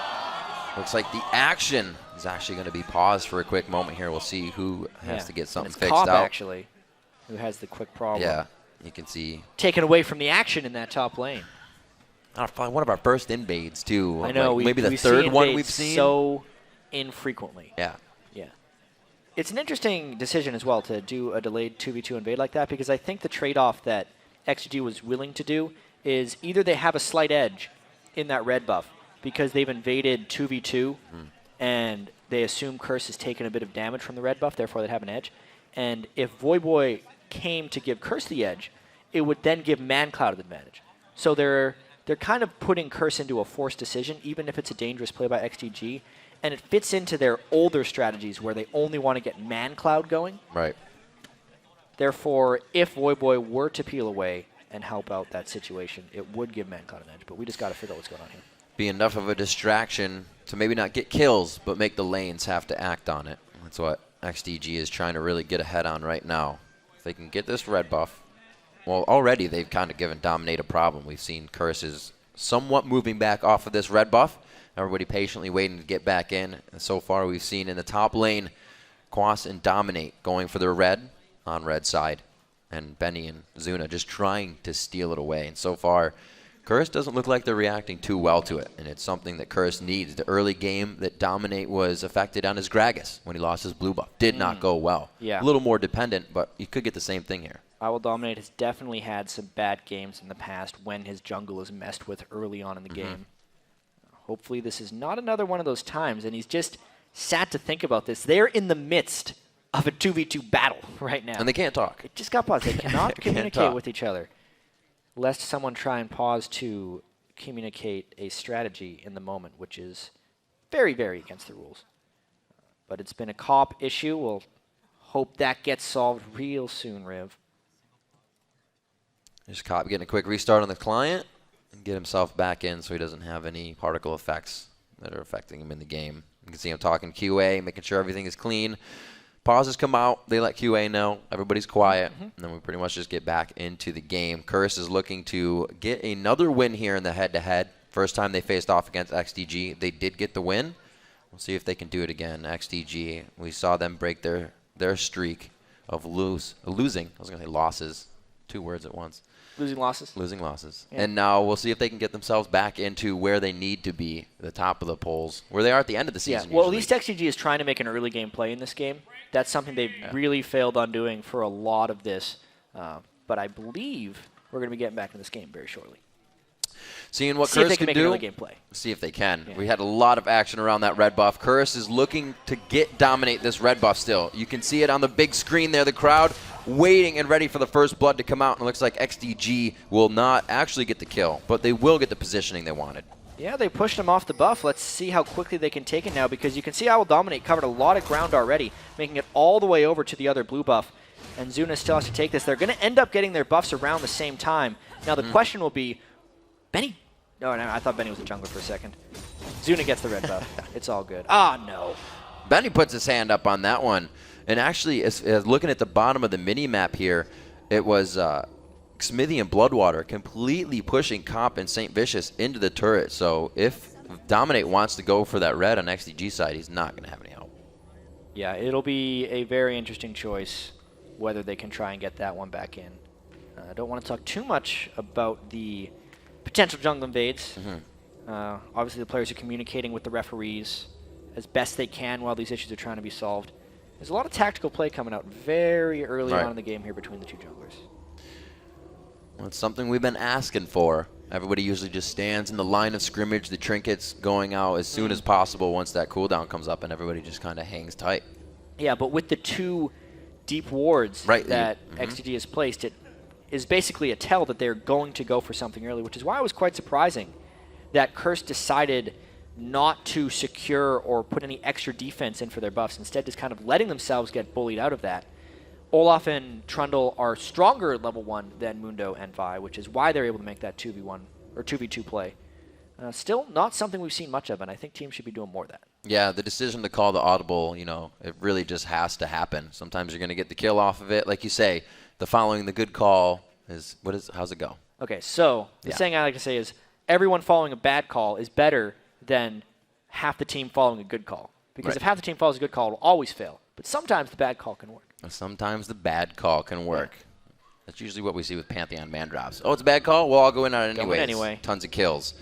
Looks like the action is actually going to be paused for a quick moment here. We'll see who has to get something fixed Cobb, out. Actually, who has the quick problem. Yeah, you can see. Taken away from the action in that top lane. One of our first invades, too. I know. Like maybe the third one we've seen. So infrequently. Yeah. Yeah. It's an interesting decision as well to do a delayed 2v2 invade like that, because I think the trade-off that XG was willing to do is either they have a slight edge in that red buff because they've invaded 2v2 and they assume Curse has taken a bit of damage from the red buff, therefore they'd have an edge. And if Voyboy came to give Curse the edge, it would then give ManCloud the advantage. So they're kind of putting Curse into a forced decision, even if it's a dangerous play by XGG. And it fits into their older strategies where they only want to get ManCloud going. Right. Therefore, if Voyboy were to peel away and help out that situation, it would give ManCloud an edge. But we just got to figure out what's going on here. Be enough of a distraction to maybe not get kills, but make the lanes have to act on it. That's what XDG is trying to really get ahead on right now. If they can get this red buff, well, already they've kind of given Dominate a problem. We've seen Curses somewhat moving back off of this red buff. Everybody patiently waiting to get back in. And so far we've seen in the top lane, Quas and Dominate going for their red on red side. And Benny and Zuna just trying to steal it away. And so far, Curse doesn't look like they're reacting too well to it, and it's something that Curse needs. The early game that Dominate was affected on his Gragas when he lost his blue buff. Did not go well. Yeah. A little more dependent, but you could get the same thing here. I Will Dominate has definitely had some bad games in the past when his jungle is messed with early on in the game. Hopefully this is not another one of those times, and he's just sad to think about this. They're in the midst of a 2v2 battle right now. And they can't talk. It just got paused. They cannot communicate talk. with each other, lest someone try and pause to communicate a strategy in the moment, which is very, very against the rules. But it's been a cop issue. We'll hope that gets solved real soon, Riv. Just Cop getting a quick restart on the client and get himself back in so he doesn't have any particle effects that are affecting him in the game. You can see him talking QA, making sure everything is clean. Pauses come out. They let QA know. Everybody's quiet. And then we pretty much just get back into the game. Curse is looking to get another win here in the head-to-head. First time they faced off against XDG, they did get the win. We'll see if they can do it again. XDG, we saw them break their streak of losing. I was going to say losses. 2 words at once. Losing losses? Losing losses. Yeah. And now we'll see if they can get themselves back into where they need to be, the top of the polls, where they are at the end of the season. Yeah. Well, usually. at least XGG is trying to make an early game play in this game. That's something they've really failed on doing for a lot of this. But I believe we're going to be getting back into this game very shortly. Seeing what See if Curse they can make do. an early game play. See if they can. Yeah. We had a lot of action around that red buff. Curse is looking to dominate this red buff still. You can see it on the big screen there. The crowd waiting and ready for the first blood to come out. And it looks like XDG will not actually get the kill, but they will get the positioning they wanted. Yeah, they pushed him off the buff. Let's see how quickly they can take it now, because you can see I Will Dominate covered a lot of ground already, making it all the way over to the other blue buff. And Zuna still has to take this. They're going to end up getting their buffs around the same time. Now the question will be, Benny... No, I thought Benny was a jungler for a second. Zuna gets the red buff. It's all good. Ah, no. Benny puts his hand up on that one. And actually, as looking at the bottom of the mini-map here, it was Smithy and Bloodwater completely pushing Comp and St. Vicious into the turret. So if Dominate wants to go for that red on XDG side, he's not going to have any help. Yeah, it'll be a very interesting choice whether they can try and get that one back in. I don't want to talk too much about the potential jungle invades. Obviously, the players are communicating with the referees as best they can while these issues are trying to be solved. There's a lot of tactical play coming out very early on in the game here between the two junglers. Well, it's something we've been asking for. Everybody usually just stands in the line of scrimmage, the trinkets going out as soon as possible once that cooldown comes up, and everybody just kind of hangs tight. Yeah, but with the 2 deep wards that XDG has placed, it is basically a tell that they're going to go for something early, which is why it was quite surprising that Curse decided not to secure or put any extra defense in for their buffs, instead just kind of letting themselves get bullied out of that. Olaf and Trundle are stronger at level 1 than Mundo and Vi, which is why they're able to make that 2v1 or 2v2 play. Still not something we've seen much of, and I think teams should be doing more of that. Yeah, the decision to call the audible, it really just has to happen. Sometimes you're going to get the kill off of it. Like you say, the following the good call is, how's it go? Okay, so the saying I like to say is everyone following a bad call is better than half the team following a good call. Because if half the team follows a good call, it will always fail. But sometimes the bad call can work. Sometimes the bad call can work. That's usually what we see with Pantheon man drops. Oh, it's a bad call? We'll all go in on it anyway. Tons of kills.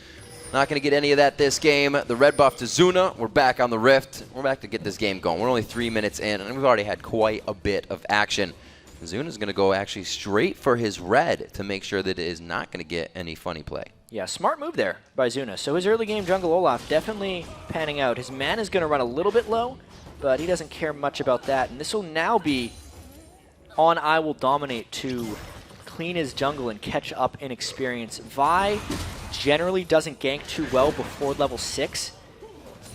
Not going to get any of that this game. The red buff to Zuna. We're back on the Rift. We're back to get this game going. We're only 3 minutes in, and we've already had quite a bit of action. Zuna's going to go actually straight for his red to make sure that it is not going to get any funny play. Yeah, smart move there by Zuna. So his early game jungle Olaf definitely panning out. His mana is going to run a little bit low, but he doesn't care much about that. And this will now be on I Will Dominate to clean his jungle and catch up in experience. Vi generally doesn't gank too well before level 6,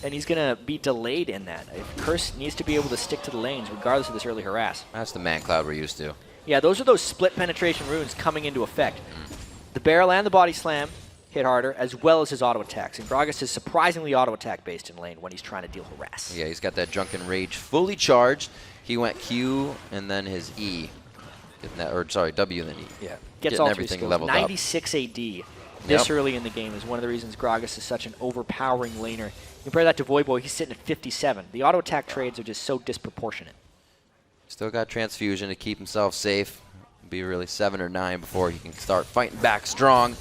and he's going to be delayed in that. Curse needs to be able to stick to the lanes regardless of this early harass. That's the man cloud we're used to. Yeah, those are those split penetration runes coming into effect. The barrel and the body slam hit harder, as well as his auto attacks. And Gragas is surprisingly auto attack based in lane when he's trying to deal harass. Yeah, he's got that Drunken Rage fully charged. He went Q and then his E. W and then E. Yeah, gets all everything leveled 96 AD this early in the game is one of the reasons Gragas is such an overpowering laner. Compare that to Voyboy, he's sitting at 57. The auto attack trades are just so disproportionate. Still got Transfusion to keep himself safe. Be really 7 or 9 before he can start fighting back strong.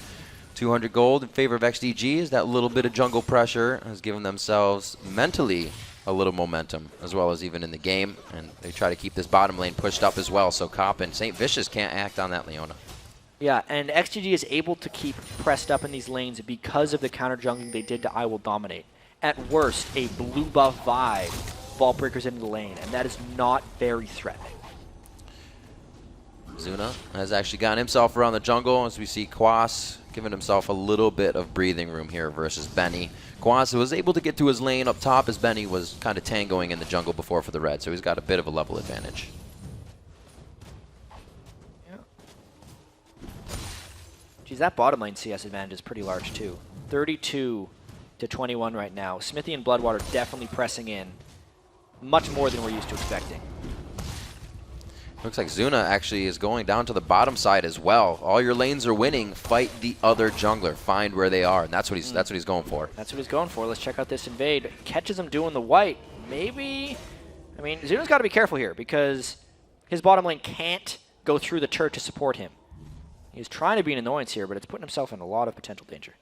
200 gold in favor of XDG. That little bit of jungle pressure has given themselves mentally a little momentum, as well as even in the game. And they try to keep this bottom lane pushed up as well, so Cop and St. Vicious can't act on that Leona. Yeah, and XGG is able to keep pressed up in these lanes because of the counter jungling they did to I Will Dominate. At worst, a blue buff vibe ball breakers into the lane, and that is not very threatening. Zuna has actually gotten himself around the jungle, as we see Quas giving himself a little bit of breathing room here versus Benny. Quas was able to get to his lane up top as Benny was kind of tangoing in the jungle before for the red, so he's got a bit of a level advantage. Geez, that bottom lane CS advantage is pretty large too. 32 to 21 right now. Smithy and Bloodwater definitely pressing in. Much more than we're used to expecting. Looks like Zuna actually is going down to the bottom side as well. All your lanes are winning. Fight the other jungler. Find where they are, and that's what he's going for. That's what he's going for. Let's check out this invade. Catches him doing the white. Maybe. I mean, Zuna's got to be careful here because his bottom lane can't go through the turret to support him. He's trying to be an annoyance here, but it's putting himself in a lot of potential danger.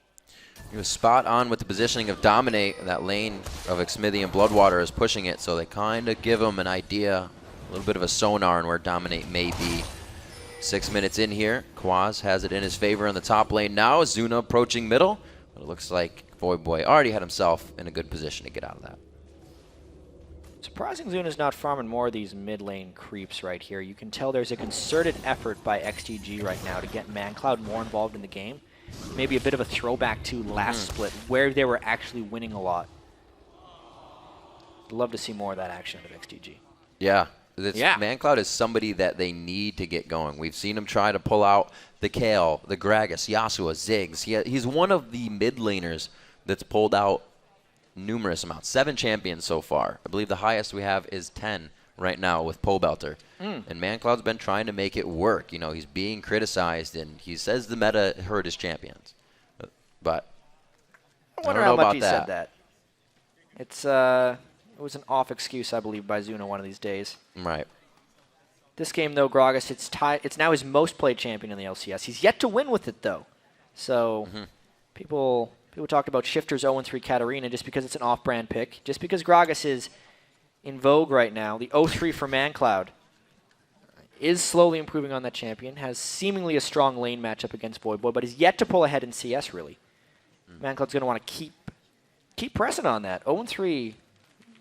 He was spot on with the positioning of Dominate. That lane of Xmithy and Bloodwater is pushing it, so they kind of give him an idea, a little bit of a sonar on where Dominate may be. 6 minutes in here. Quaz has it in his favor in the top lane now. Zuna approaching middle, but it looks like Boy already had himself in a good position to get out of that. Surprising Zuna's not farming more of these mid lane creeps right here. You can tell there's a concerted effort by XTG right now to get ManCloud more involved in the game. Maybe a bit of a throwback to last split where they were actually winning a lot. I'd love to see more of that action out of XTG. Yeah. ManCloud is somebody that they need to get going. We've seen him try to pull out the Kale, the Gragas, Yasuo, Ziggs. He's one of the mid laners that's pulled out numerous amounts. 7 champions so far. I believe the highest we have is 10 right now with Pole Belter. And ManCloud's been trying to make it work. You know, he's being criticized, and he says the meta hurt his champions. But I wonder how much he said that. It's it was an off excuse, I believe, by Zuna one of these days. Right. This game, though, Gragas, it's now his most played champion in the LCS. He's yet to win with it, though. So people talked about Shifter's 0-3 Katarina just because it's an off-brand pick. Just because Gragas is in vogue right now, the 0-3 for ManCloud is slowly improving on that champion, has seemingly a strong lane matchup against Boy, but is yet to pull ahead in CS, really. ManCloud's going to want to keep pressing on that. 0-3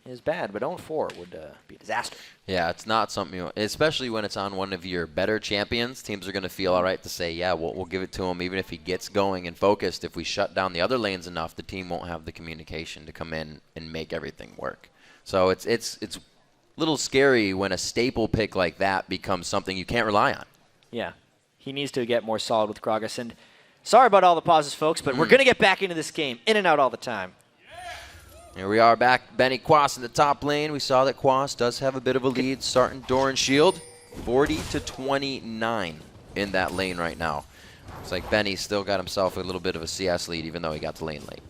is bad, but 0-4 would be a disaster. Yeah, it's not something, especially when it's on one of your better champions. Teams are going to feel all right to say, yeah, we'll give it to him even if he gets going and focused. If we shut down the other lanes enough, the team won't have the communication to come in and make everything work. So it's a little scary when a staple pick like that becomes something you can't rely on. Yeah, he needs to get more solid with Gragas. And sorry about all the pauses, folks, but we're going to get back into this game, in and out all the time. Here we are back. Benny Quas in the top lane. We saw that Quas does have a bit of a lead starting Doran Shield. 40-29 in that lane right now. Looks like Benny still got himself a little bit of a CS lead even though he got the lane late.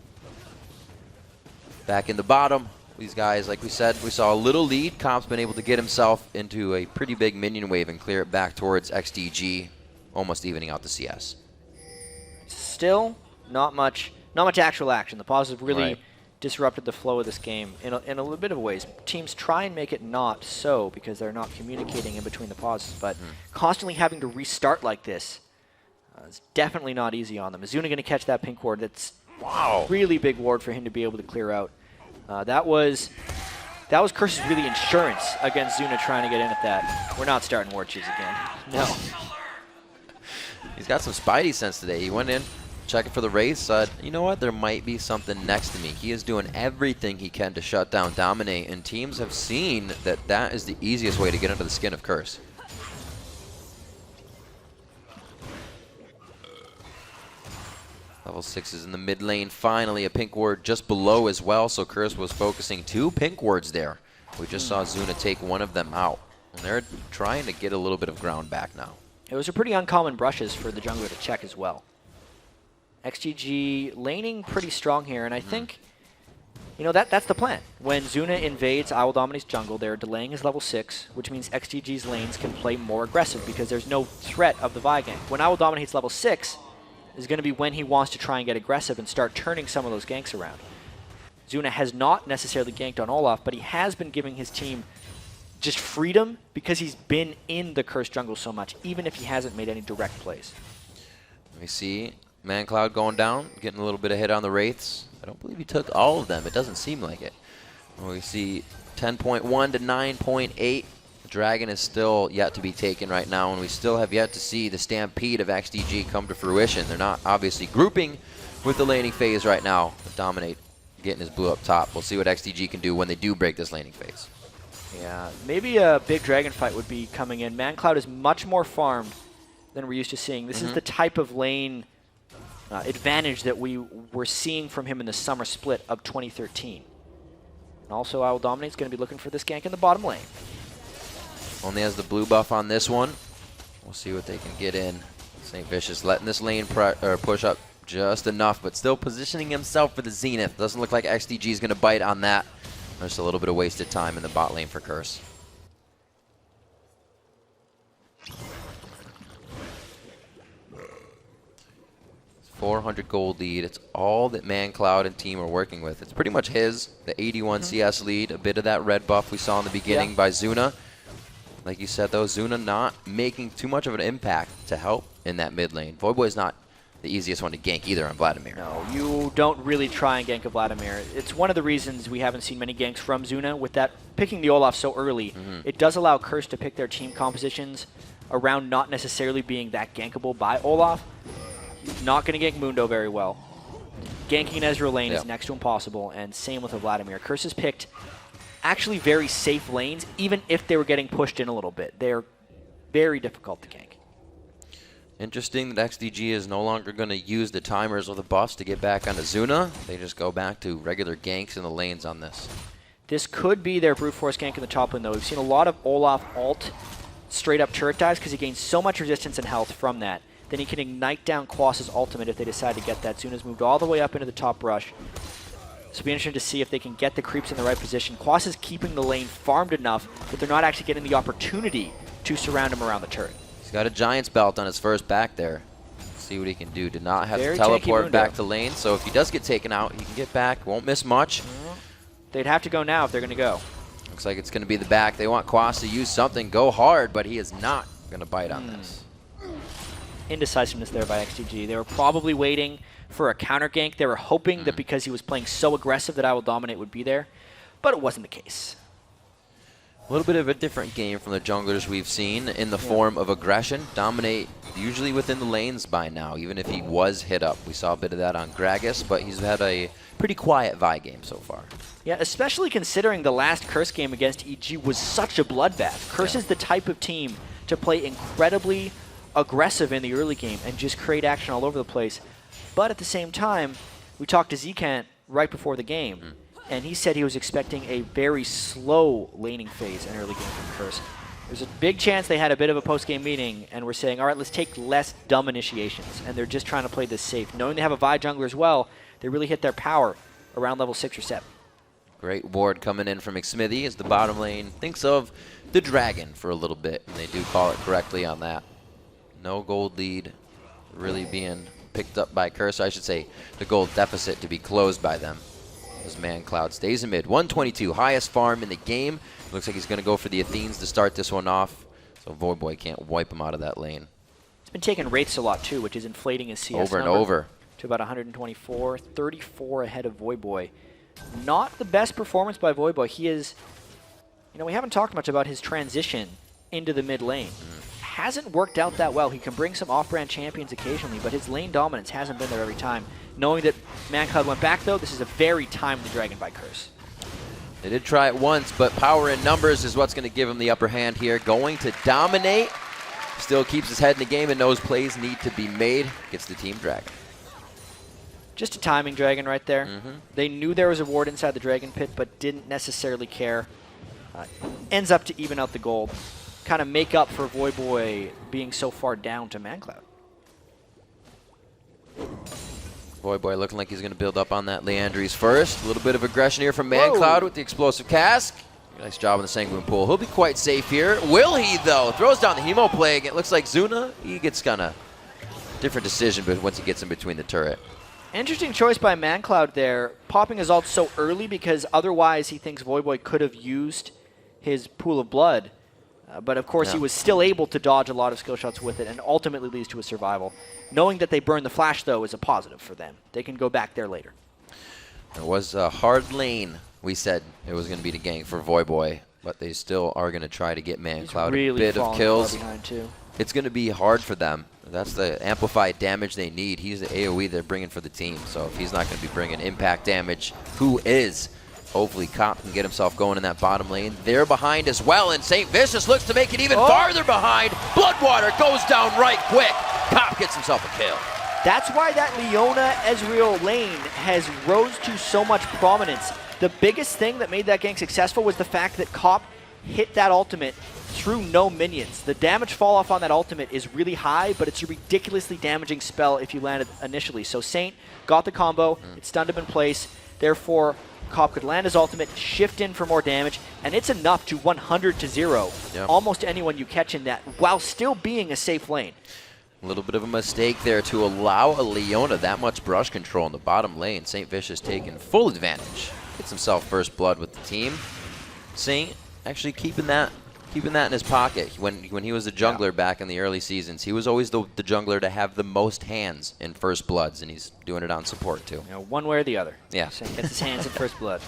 Back in the bottom, these guys, like we said, we saw a little lead. Comp's been able to get himself into a pretty big minion wave and clear it back towards XDG, almost evening out the CS. Still not much actual action. The pause have really disrupted the flow of this game in a little bit of ways. Teams try and make it not so because they're not communicating in between the pauses, but constantly having to restart like this is definitely not easy on them. Is Zuna going to catch that pink ward? That's really big ward for him to be able to clear out. That was Curse's really insurance against Zuna trying to get in at that. We're not starting ward cheese again. No. He's got some spidey sense today. He went in, checking for the race, said, you know what, there might be something next to me. He is doing everything he can to shut down Dominate, and teams have seen that that is the easiest way to get under the skin of Curse. Level 6 is in the mid lane. Finally, a pink ward just below as well, so Curse was focusing 2 pink wards there. We just saw Zuna take one of them out, and they're trying to get a little bit of ground back now. Those are pretty uncommon brushes for the jungler to check as well. XGG laning pretty strong here, and I think, you know, that's the plan. When Zuna invades I Will Dominate's jungle, they're delaying his level 6, which means XGG's lanes can play more aggressive because there's no threat of the Vi gank. When I Will Dominate's level 6, is going to be when he wants to try and get aggressive and start turning some of those ganks around. Zuna has not necessarily ganked on Olaf, but he has been giving his team just freedom because he's been in the Curse jungle so much, even if he hasn't made any direct plays. We see ManCloud going down, getting a little bit of hit on the Wraiths. I don't believe he took all of them. It doesn't seem like it. We see 10.1 to 9.8. The Dragon is still yet to be taken right now, and we still have yet to see the stampede of XDG come to fruition. They're not obviously grouping with the laning phase right now. Dominate getting his blue up top. We'll see what XDG can do when they do break this laning phase. Yeah, maybe a big dragon fight would be coming in. ManCloud is much more farmed than we're used to seeing. This is the type of lane advantage that we were seeing from him in the summer split of 2013. And also, Owl Dominate's going to be looking for this gank in the bottom lane. Only has the blue buff on this one. We'll see what they can get in. St. Vicious letting this lane push up just enough, but still positioning himself for the Zenith. Doesn't look like XDG is going to bite on that. There's a little bit of wasted time in the bot lane for Curse. 400 gold lead. It's all that ManCloud and team are working with. It's pretty much his, the 81 CS lead, a bit of that red buff we saw in the beginning by Zuna. Like you said, though, Zuna not making too much of an impact to help in that mid lane. Voidboy's not the easiest one to gank either on Vladimir. No, you don't really try and gank a Vladimir. It's one of the reasons we haven't seen many ganks from Zuna. With that picking the Olaf so early, it does allow Curse to pick their team compositions around not necessarily being that gankable by Olaf. Not going to gank Mundo very well. Ganking an Ezreal lane is next to impossible, and same with a Vladimir. Curse has picked actually very safe lanes, even if they were getting pushed in a little bit. They're very difficult to gank. Interesting that XDG is no longer going to use the timers or the buffs to get back onto Zuna. They just go back to regular ganks in the lanes on this. This could be their brute force gank in the top lane, though. We've seen a lot of Olaf ult straight up turret dives because he gains so much resistance and health from that. Then he can ignite down Quas's ultimate if they decide to get that. Zuna's moved all the way up into the top brush. So it'll be interesting to see if they can get the creeps in the right position. Quas is keeping the lane farmed enough that they're not actually getting the opportunity to surround him around the turret. He's got a Giant's Belt on his first back there. See what he can do. Did not have Very to teleport back to lane, so if he does get taken out, he can get back. Won't miss much. They'd have to go now if they're going to go. Looks like it's going to be the back. They want Quas to use something, go hard, but he is not going to bite on this. Indecisiveness there by XDG. They were probably waiting for a counter gank. They were hoping that because he was playing so aggressive that I Will Dominate would be there, but it wasn't the case. A little bit of a different game from the junglers we've seen in the form of aggression. Dominate usually within the lanes by now, even if he was hit up. We saw a bit of that on Gragas, but he's had a pretty quiet Vi game so far. Yeah, especially considering the last Curse game against EG was such a bloodbath. Curse is the type of team to play incredibly aggressive in the early game and just create action all over the place. But at the same time, we talked to Zekant right before the game, and he said he was expecting a very slow laning phase in early game from Curse. There's a big chance they had a bit of a post-game meeting and were saying, all right, let's take less dumb initiations, and they're just trying to play this safe. Knowing they have a Vi jungler as well, they really hit their power around level 6 or 7. Great ward coming in from McSmithy as the bottom lane thinks of the Dragon for a little bit, and they do call it correctly on that. No gold lead really being picked up by Curse. I should say the gold deficit to be closed by them. As ManCloud stays in mid. 122, highest farm in the game. Looks like he's going to go for the Athenes to start this one off. So Voidboy can't wipe him out of that lane. He's been taking Wraiths a lot too, which is inflating his CS over and number over to about 124, 34 ahead of Voidboy. Not the best performance by Voidboy. He is, we haven't talked much about his transition into the mid lane. Hasn't worked out that well. He can bring some off-brand champions occasionally, but his lane dominance hasn't been there every time. Knowing that ManCloud went back, though, this is a very timely Dragon by Curse. They did try it once, but power in numbers is what's going to give him the upper hand here. Going to dominate. Still keeps his head in the game and knows plays need to be made. Gets the team Dragon. Just a timing Dragon right there. They knew there was a ward inside the Dragon Pit, but didn't necessarily care. Ends up to even out the gold. Kind of make up for Voidboy being so far down to ManCloud. Voidboy looking like he's going to build up on that Leandries first. A little bit of aggression here from ManCloud with the explosive cask. Nice job on the Sanguine Pool. He'll be quite safe here. Will he, though? Throws down the Hemo Plague. It looks like Zuna, he gets kind of different decision, but once he gets in between the turret. Interesting choice by ManCloud there, popping his ult so early because otherwise he thinks Voyboy could have used his pool of blood. But of course he was still able to dodge a lot of skill shots with it and ultimately leads to a survival. Knowing that they burn the flash though is a positive for them. They can go back there later. It was a hard lane. We said it was going to be the gank for Voyboy, but they still are going to try to get ManCloud really a bit of kills. Behind too. It's going to be hard for them. That's the amplified damage they need. He's the AoE they're bringing for the team. So if he's not going to be bringing impact damage, who is? Hopefully Cop can get himself going in that bottom lane. They're behind as well, and St. Vicious looks to make it even farther behind. Bloodwater goes down right quick. Cop gets himself a kill. That's why that Leona Ezreal lane has rose to so much prominence. The biggest thing that made that gank successful was the fact that Cop hit that ultimate through no minions. The damage fall off on that ultimate is really high, but it's a ridiculously damaging spell if you land it initially. So Saint got the combo, it stunned him in place, therefore Cop could land his ultimate, shift in for more damage, and it's enough to 100-0 almost anyone you catch in that, while still being a safe lane. A little bit of a mistake there to allow a Leona that much brush control in the bottom lane. St. Vicious taking full advantage. Gets himself first blood with the team. Saint actually keeping that in his pocket. When he was the jungler back in the early seasons, he was always the jungler to have the most hands in first bloods, and he's doing it on support too. You know, one way or the other. Yeah. Saint gets his hands in first blood.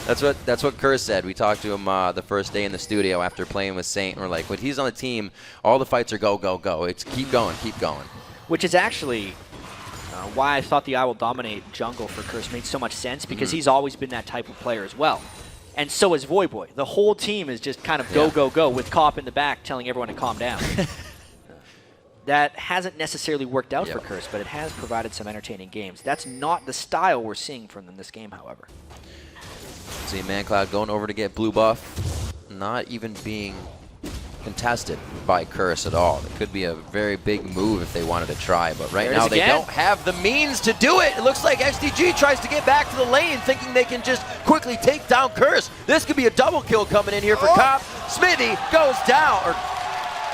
That's what Curse said. We talked to him the first day in the studio after playing with Saint, and we're like, when he's on the team, all the fights are go, go, go. It's keep going, keep going. Which is actually why I thought the I Will Dominate jungle for Curse made so much sense, because he's always been that type of player as well. And so is Voyboy. The whole team is just kind of go, go, go, with Cop in the back telling everyone to calm down. That hasn't necessarily worked out for Curse, but it has provided some entertaining games. That's not the style we're seeing from them this game, however. See ManCloud going over to get blue buff, not even being contested by Curse at all. It could be a very big move if they wanted to try, but right now they don't have the means to do it. It looks like XDG tries to get back to the lane, thinking they can just quickly take down Curse. This could be a double kill coming in here for Cop. Smithy goes down, or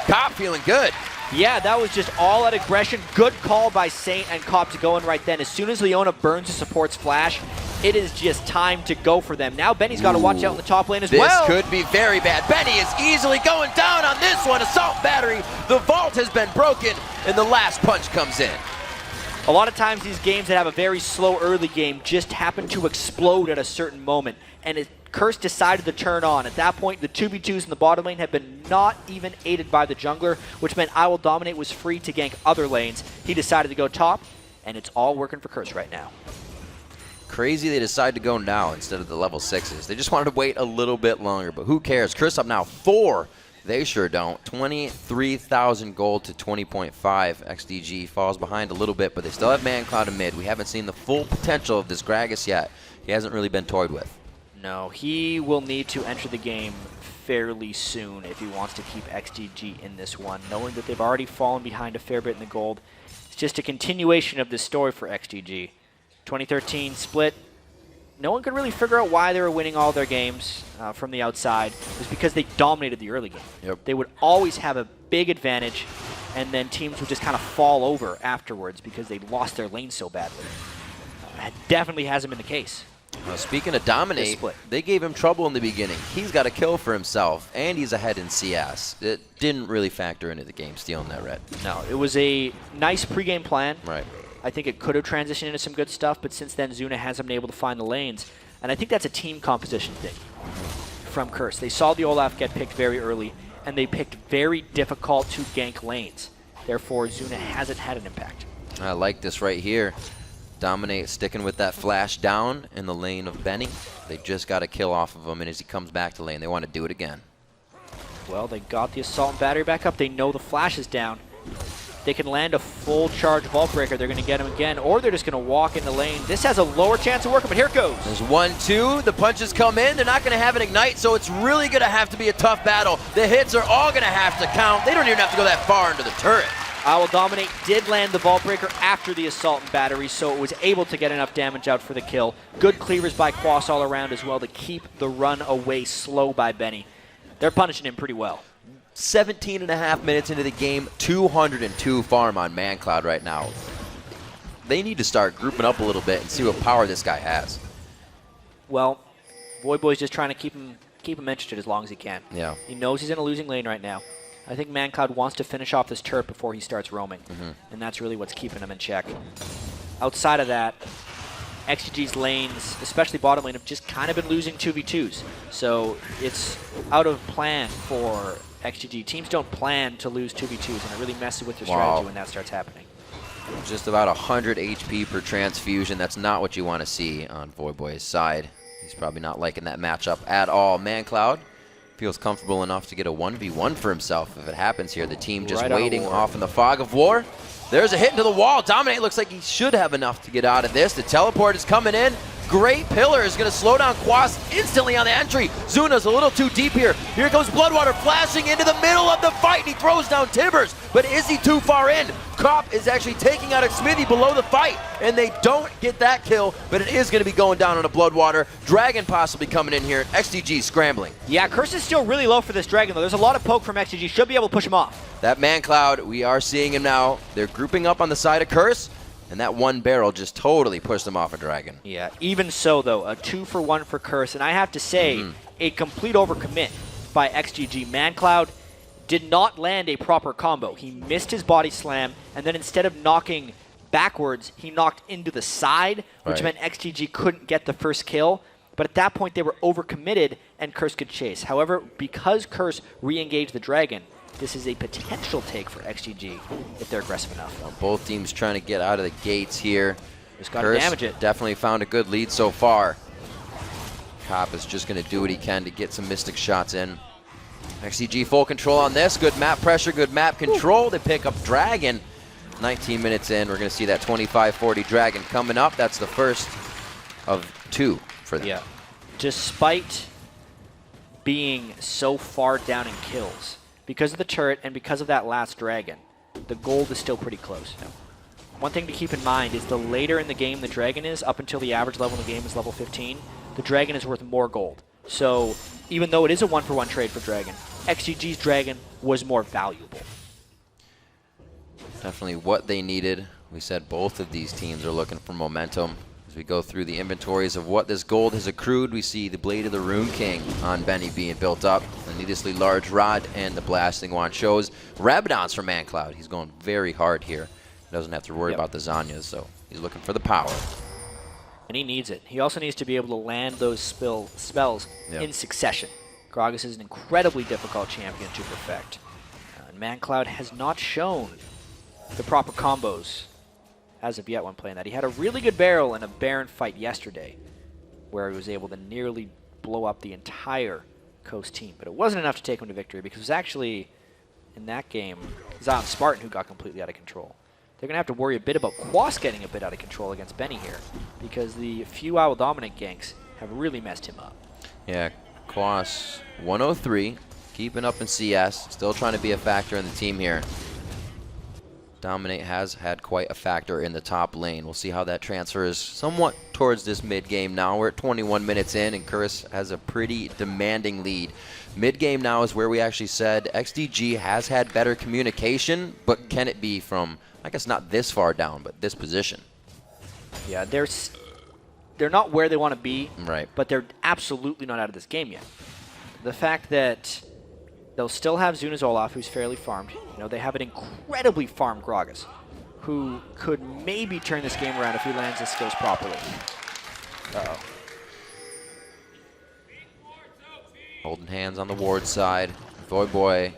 Cop feeling good. Yeah, that was just all out aggression. Good call by Saint and Cop to go in right then. As soon as Leona burns the support's flash, it is just time to go for them. Now Benny's got to watch out in the top lane as well. This could be very bad. Benny is easily going down on this one. Assault battery. The vault has been broken, and the last punch comes in. A lot of times these games that have a very slow early game just happen to explode at a certain moment, and Curse decided to turn on. At that point, the 2v2s in the bottom lane have been not even aided by the jungler, which meant I Will Dominate was free to gank other lanes. He decided to go top, and it's all working for Curse right now. Crazy they decided to go now instead of the level 6s. They just wanted to wait a little bit longer, but who cares? Curse up now 4. They sure don't. 23,000 gold to 20.5. XDG falls behind a little bit, but they still have ManCloud in mid. We haven't seen the full potential of this Gragas yet. He hasn't really been toyed with. No, he will need to enter the game fairly soon if he wants to keep XDG in this one, knowing that they've already fallen behind a fair bit in the gold. It's just a continuation of this story for XDG. 2013 split. No one could really figure out why they were winning all their games from the outside. It was because they dominated the early game. They would always have a big advantage, and then teams would just kind of fall over afterwards because they lost their lane so badly. That definitely hasn't been the case. Speaking of dominate, they gave him trouble in the beginning. He's got a kill for himself, and he's ahead in CS. It didn't really factor into the game, stealing that red. No, it was a nice pregame plan. Right. I think it could have transitioned into some good stuff, but since then, Zuna hasn't been able to find the lanes. And I think that's a team composition thing from Curse. They saw the Olaf get picked very early, and they picked very difficult to gank lanes. Therefore, Zuna hasn't had an impact. I like this right here. Dominate sticking with that flash down in the lane of Benny. They just got a kill off of him, and as he comes back to lane, they want to do it again. Well, they got the assault and battery back up. They know the flash is down. They can land a full charge vault breaker. They're going to get him again, or they're just going to walk in the lane. This has a lower chance of working, but here it goes. There's 1-2. The punches come in. They're not going to have an ignite, so it's really going to have to be a tough battle. The hits are all going to have to count. They don't even have to go that far into the turret. I Will Dominate did land the vault breaker after the assault and battery, so it was able to get enough damage out for the kill. Good cleavers by Quas all around as well to keep the run away slow by Benny. They're punishing him pretty well. 17 and a half minutes into the game, 202 farm on ManCloud right now. They need to start grouping up a little bit and see what power this guy has. Well, Voyboy's just trying to keep him interested as long as he can. Yeah. He knows he's in a losing lane right now. I think ManCloud wants to finish off this turret before he starts roaming, and that's really what's keeping him in check. Outside of that, XGG's lanes, especially bottom lane, have just kind of been losing 2v2s. So it's out of plan for XGG. Teams don't plan to lose 2v2s, and it really messes with your strategy when that starts happening. Just about 100 HP per transfusion. That's not what you want to see on Voyboy's side. He's probably not liking that matchup at all. ManCloud feels comfortable enough to get a 1v1 for himself if it happens here. The team just waiting off in the fog of war. There's a hit into the wall. Dominate looks like he should have enough to get out of this. The teleport is coming in. Great pillar is going to slow down Quas instantly on the entry. Zuna's a little too deep here. Here comes Bloodwater flashing into the middle of the fight. He throws down Tibbers, but is he too far in? Cop is actually taking out a Smithy below the fight, and they don't get that kill, but it is going to be going down on a Bloodwater. Dragon possibly coming in here. XDG scrambling. Yeah, Curse is still really low for this Dragon, though. There's a lot of poke from XDG. Should be able to push him off. That ManCloud, we are seeing him now. They're grouping up on the side of Curse, and that one barrel just totally pushed them off a Dragon. Yeah, even so, though, a 2-for-1 for Curse, and I have to say, a complete overcommit by XGG. ManCloud did not land a proper combo. He missed his body slam, and then instead of knocking backwards, he knocked into the side, which meant XGG couldn't get the first kill. But at that point, they were overcommitted, and Curse could chase. However, because Curse re-engaged the Dragon, this is a potential take for XGG if they're aggressive enough. Well, both teams trying to get out of the gates here. Just got to damage it. Definitely found a good lead so far. Cop is just going to do what he can to get some Mystic shots in. XGG full control on this. Good map pressure, good map control. They pick up Dragon. 19 minutes in, we're going to see that 25-40 Dragon coming up. That's the first of 2 for them. Yeah. Despite being so far down in kills, because of the turret and because of that last Dragon, the gold is still pretty close. One thing to keep in mind is the later in the game the Dragon is, up until the average level in the game is level 15, the Dragon is worth more gold. So even though it is a 1-for-1 trade for Dragon, XGG's Dragon was more valuable. Definitely what they needed. We said both of these teams are looking for momentum. As we go through the inventories of what this gold has accrued, we see the Blade of the Rune King on Benny being built up. A needlessly large rod and the Blasting Wand shows. Rabadon's from ManCloud. He's going very hard here. He doesn't have to worry about the Zanyas, so he's looking for the power. And he needs it. He also needs to be able to land those spells in succession. Gragas is an incredibly difficult champion to perfect. And ManCloud has not shown the proper combos as of yet when playing that. He had a really good barrel in a Baron fight yesterday where he was able to nearly blow up the entire Coast team. But it wasn't enough to take him to victory because it was actually, in that game, Zion Spartan who got completely out of control. They're going to have to worry a bit about Quas getting a bit out of control against Benny here because the few Owl Dominant ganks have really messed him up. Yeah, Quas 103, keeping up in CS, still trying to be a factor in the team here. Dominate has had quite a factor in the top lane. We'll see how that transfers somewhat towards this mid-game now. We're at 21 minutes in, and Curse has a pretty demanding lead. Mid-game now is where we actually said XDG has had better communication, but can it be from, I guess not this far down, but this position? Yeah, they're not where they want to be, but they're absolutely not out of this game yet. The fact that they'll still have Zuna's Olaf, who's fairly farmed. You know, they have an incredibly farmed Gragas, who could maybe turn this game around if he lands his skills properly. Uh-oh. Holding hands on the ward side. Voyboy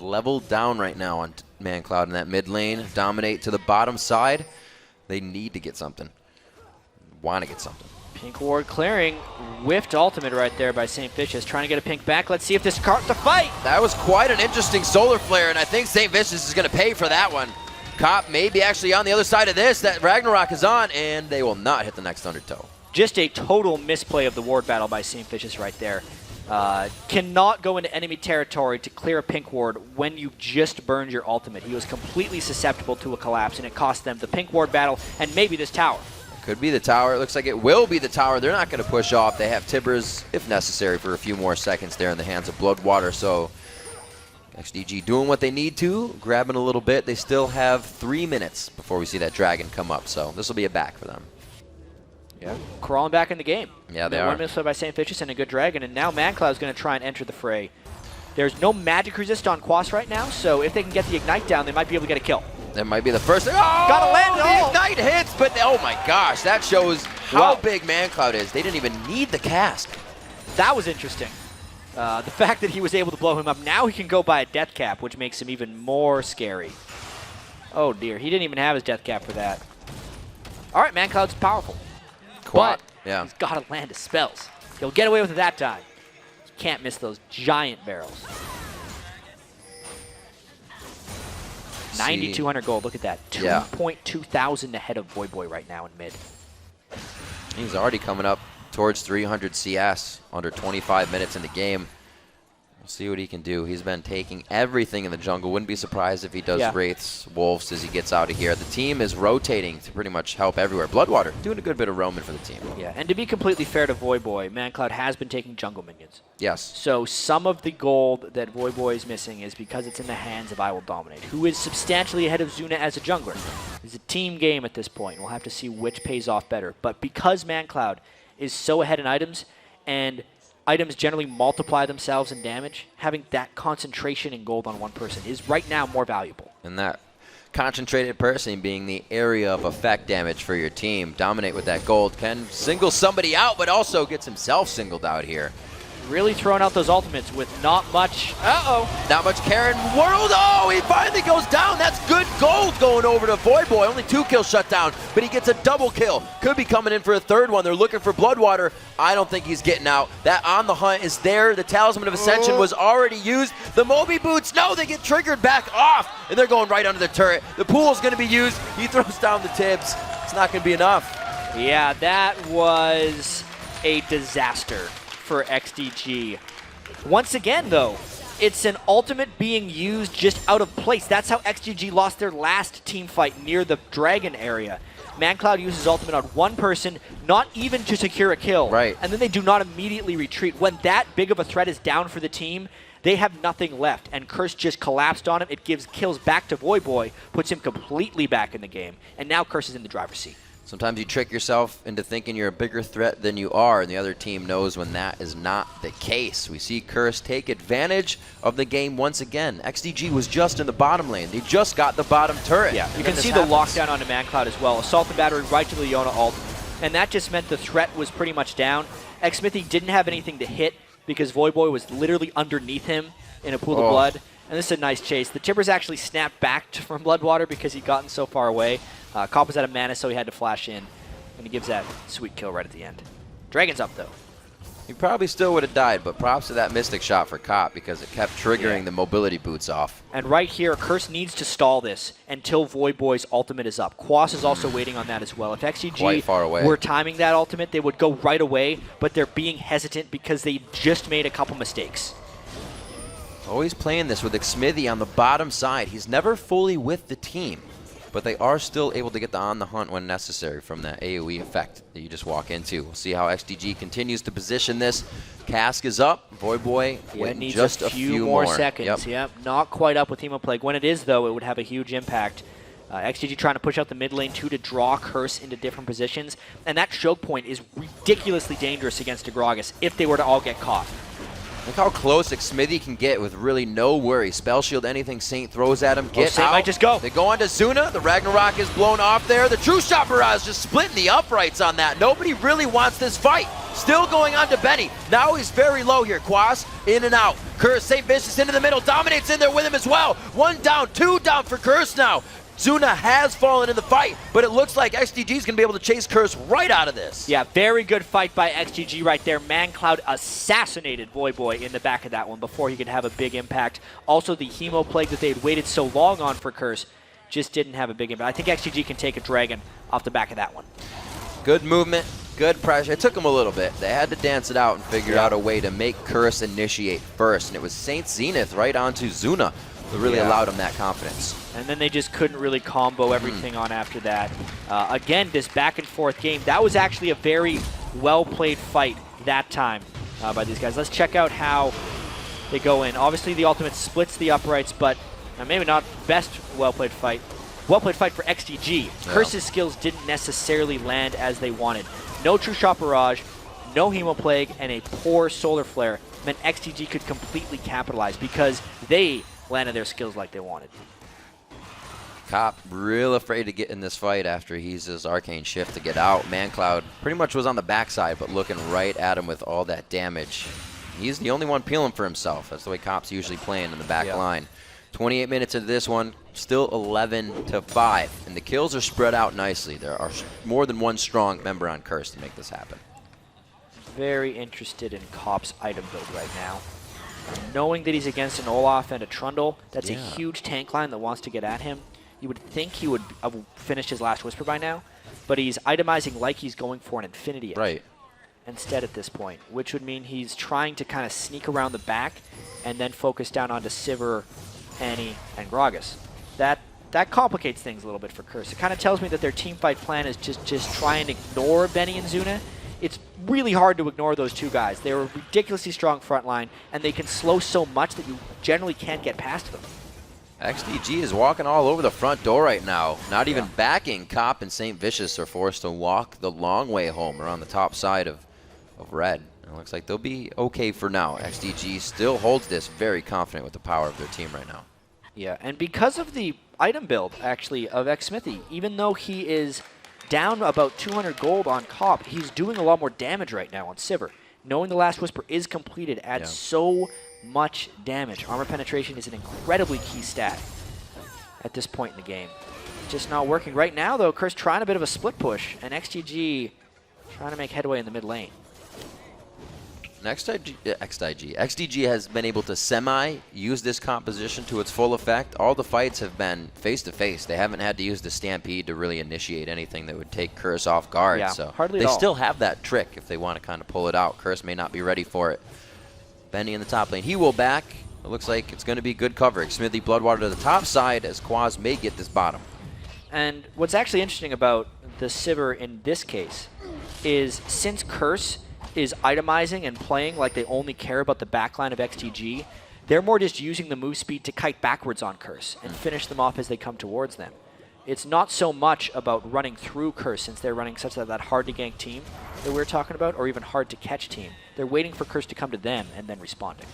leveled down right now on ManCloud in that mid lane. Dominate to the bottom side. They need to get something. Want to get something. Pink ward clearing. Whiffed ultimate right there by St. Vicious. Trying to get a pink back. Let's see if this starts the fight. That was quite an interesting solar flare, and I think St. Vicious is going to pay for that one. Cop may be actually on the other side of this. That Ragnarok is on, and they will not hit the next undertow. Just a total misplay of the ward battle by St. Vicious right there. Cannot go into enemy territory to clear a pink ward when you just burned your ultimate. He was completely susceptible to a collapse, and it cost them the pink ward battle and maybe this tower. Could be the tower. It looks like it will be the tower. They're not going to push off. They have Tibbers, if necessary, for a few more seconds there in the hands of Bloodwater. So XDG doing what they need to, grabbing a little bit. They still have 3 minutes before we see that dragon come up, so this will be a back for them. Yeah, crawling back in the game. Yeah, they are. 1 minute by St. Vicious and a good dragon, and now ManCloud's going to try and enter the fray. There's no magic resist on Quas right now, so if they can get the Ignite down, they might be able to get a kill. That might be the first. Oh, gotta land it all. The Ignite hits, but oh my gosh, that shows how big ManCloud is. They didn't even need the cast. That was interesting. The fact that he was able to blow him up, now he can go by a death cap, which makes him even more scary. Oh dear, he didn't even have his death cap for that. All right, ManCloud's powerful. But he's got to land his spells. He'll get away with it that time. You can't miss those giant barrels. 9,200 gold, look at that. 2.2 thousand ahead of Voyboy right now in mid. He's already coming up towards 300 CS, under 25 minutes in the game. We'll see what he can do. He's been taking everything in the jungle. Wouldn't be surprised if he does Wraiths, Wolves as he gets out of here. The team is rotating to pretty much help everywhere. Bloodwater doing a good bit of roaming for the team. Yeah, and to be completely fair to Voyboy, ManCloud has been taking jungle minions. Yes. So some of the gold that Voyboy is missing is because it's in the hands of I Will Dominate, who is substantially ahead of Zuna as a jungler. It's a team game at this point. We'll have to see which pays off better. But because ManCloud is so ahead in items, and items generally multiply themselves in damage, having that concentration in gold on one person is right now more valuable. And that concentrated person being the area of effect damage for your team. Dominate with that gold can single somebody out, but also gets himself singled out here. Really throwing out those ultimates with not much. Not much care in world. Oh, he finally goes down. That's good gold going over to Voyboy. Only 2 kills shut down, but he gets a double kill. Could be coming in for a third one. They're looking for Bloodwater. I don't think he's getting out. That On the Hunt is there. The Talisman of Ascension was already used. The Moby Boots, no, they get triggered back off, and they're going right under the turret. The pool's going to be used. He throws down the Tibbs. It's not going to be enough. Yeah, that was a disaster for XDG. Once again, though, it's an ultimate being used just out of place. That's how XDG lost their last team fight near the dragon area. ManCloud uses ultimate on one person, not even to secure a kill. Right. And then they do not immediately retreat. When that big of a threat is down for the team, they have nothing left, and Curse just collapsed on him. It gives kills back to Voyboy, puts him completely back in the game, and now Curse is in the driver's seat. Sometimes you trick yourself into thinking you're a bigger threat than you are, and the other team knows when that is not the case. We see Curse take advantage of the game once again. XDG was just in the bottom lane. They just got the bottom turret. Yeah, you can see the lockdown onto ManCloud as well. Assault and Battery right to the Leona ult, and that just meant the threat was pretty much down. Xmithy didn't have anything to hit because Voyboy was literally underneath him in a pool of blood. And this is a nice chase. The Tibbers actually snapped back from Bloodwater because he'd gotten so far away. Cop was out of mana, so he had to flash in. And he gives that sweet kill right at the end. Dragon's up, though. He probably still would have died, but props to that Mystic shot for Cop because it kept triggering the mobility boots off. And right here, Curse needs to stall this until Voyboy's ultimate is up. Quas is also waiting on that as well. If XGG were timing that ultimate, they would go right away, but they're being hesitant because they just made a couple mistakes. Always playing this with Xmithy on the bottom side. He's never fully with the team, but they are still able to get the On the Hunt when necessary from that AoE effect that you just walk into. We'll see how XDG continues to position this. Cask is up. Voyboy waiting just a few more seconds. Yep, not quite up with Hemoplague. When it is, though, it would have a huge impact. XGG trying to push out the mid lane, too, to draw Curse into different positions. And that choke point is ridiculously dangerous against Agragas if they were to all get caught. Look how close Xmithy can get with really no worry. Spell Shield, anything Saint throws at him, get out. Might just go. They go on to Zuna. The Ragnarok is blown off there. The True Shot Barrage just splitting the uprights on that. Nobody really wants this fight. Still going on to Benny. Now he's very low here. Quas in and out. Curse, St. Vicious into the middle. Dominates in there with him as well. 1 down, 2 down for Curse now. Zuna has fallen in the fight, but it looks like XDG is going to be able to chase Curse right out of this. Yeah, very good fight by XGG right there. ManCloud assassinated Voyboy in the back of that one before he could have a big impact. Also, the Hemoplague that they had waited so long on for Curse just didn't have a big impact. I think XGG can take a Dragon off the back of that one. Good movement, good pressure. It took them a little bit. They had to dance it out and figure out a way to make Curse initiate first, and it was Saint Zenith right onto Zuna that really allowed him that confidence. And then they just couldn't really combo everything on after that. Again, this back and forth game, that was actually a very well-played fight that time by these guys. Let's check out how they go in. Obviously, the ultimate splits the uprights, but maybe not best well-played fight. Well-played fight for XDG. Yeah. Curse's skills didn't necessarily land as they wanted. No True Shot Barrage, no Hemoplague, and a poor Solar Flare meant XDG could completely capitalize because they landed their skills like they wanted. Cop real afraid to get in this fight after he uses Arcane Shift to get out. ManCloud pretty much was on the backside, but looking right at him with all that damage. He's the only one peeling for himself. That's the way Cop's usually playing in the back line. 28 minutes into this one, still 11-5, and the kills are spread out nicely. There are more than one strong member on Curse to make this happen. Very interested in Cop's item build right now. Knowing that he's against an Olaf and a Trundle, that's a huge tank line that wants to get at him. You would think he would have finished his last Whisper by now, but he's itemizing like he's going for an Infinity Edge. Right. Instead at this point, which would mean he's trying to kind of sneak around the back and then focus down onto Sivir, Annie, and Gragas. That complicates things a little bit for Curse. It kind of tells me that their teamfight plan is just try and ignore Benny and Zuna. It's really hard to ignore those two guys. They're a ridiculously strong front line, and they can slow so much that you generally can't get past them. XDG is walking all over the front door right now. Not even backing. Cop and St. Vicious are forced to walk the long way home around the top side of red. It looks like they'll be okay for now. XDG still holds this, very confident with the power of their team right now. Yeah, and because of the item build, actually, of Xsmithy, even though he is down about 200 gold on Cop, he's doing a lot more damage right now on Sivir. Knowing the Last Whisper is completed adds so much damage. Armor penetration is an incredibly key stat at this point in the game. Just not working. Right now, though, Curse trying a bit of a split push, and XDG trying to make headway in the mid lane. XDG has been able to semi-use this composition to its full effect. All the fights have been face-to-face. They haven't had to use the Stampede to really initiate anything that would take Curse off guard. Yeah, so hardly they at all. still have that trick if they want to kind of pull it out. Curse may not be ready for it. Benny in the top lane. He will back. It looks like it's going to be good coverage. Smithy Bloodwater to the top side as Quaz may get this bottom. And what's actually interesting about the Sivir in this case is since Curse is itemizing and playing like they only care about the backline of XTG, they're more just using the move speed to kite backwards on Curse and finish them off as they come towards them. It's not so much about running through Curse since they're running such that hard-to-gank team that we're talking about, or even hard-to-catch team. They're waiting for Curse to come to them and then responding.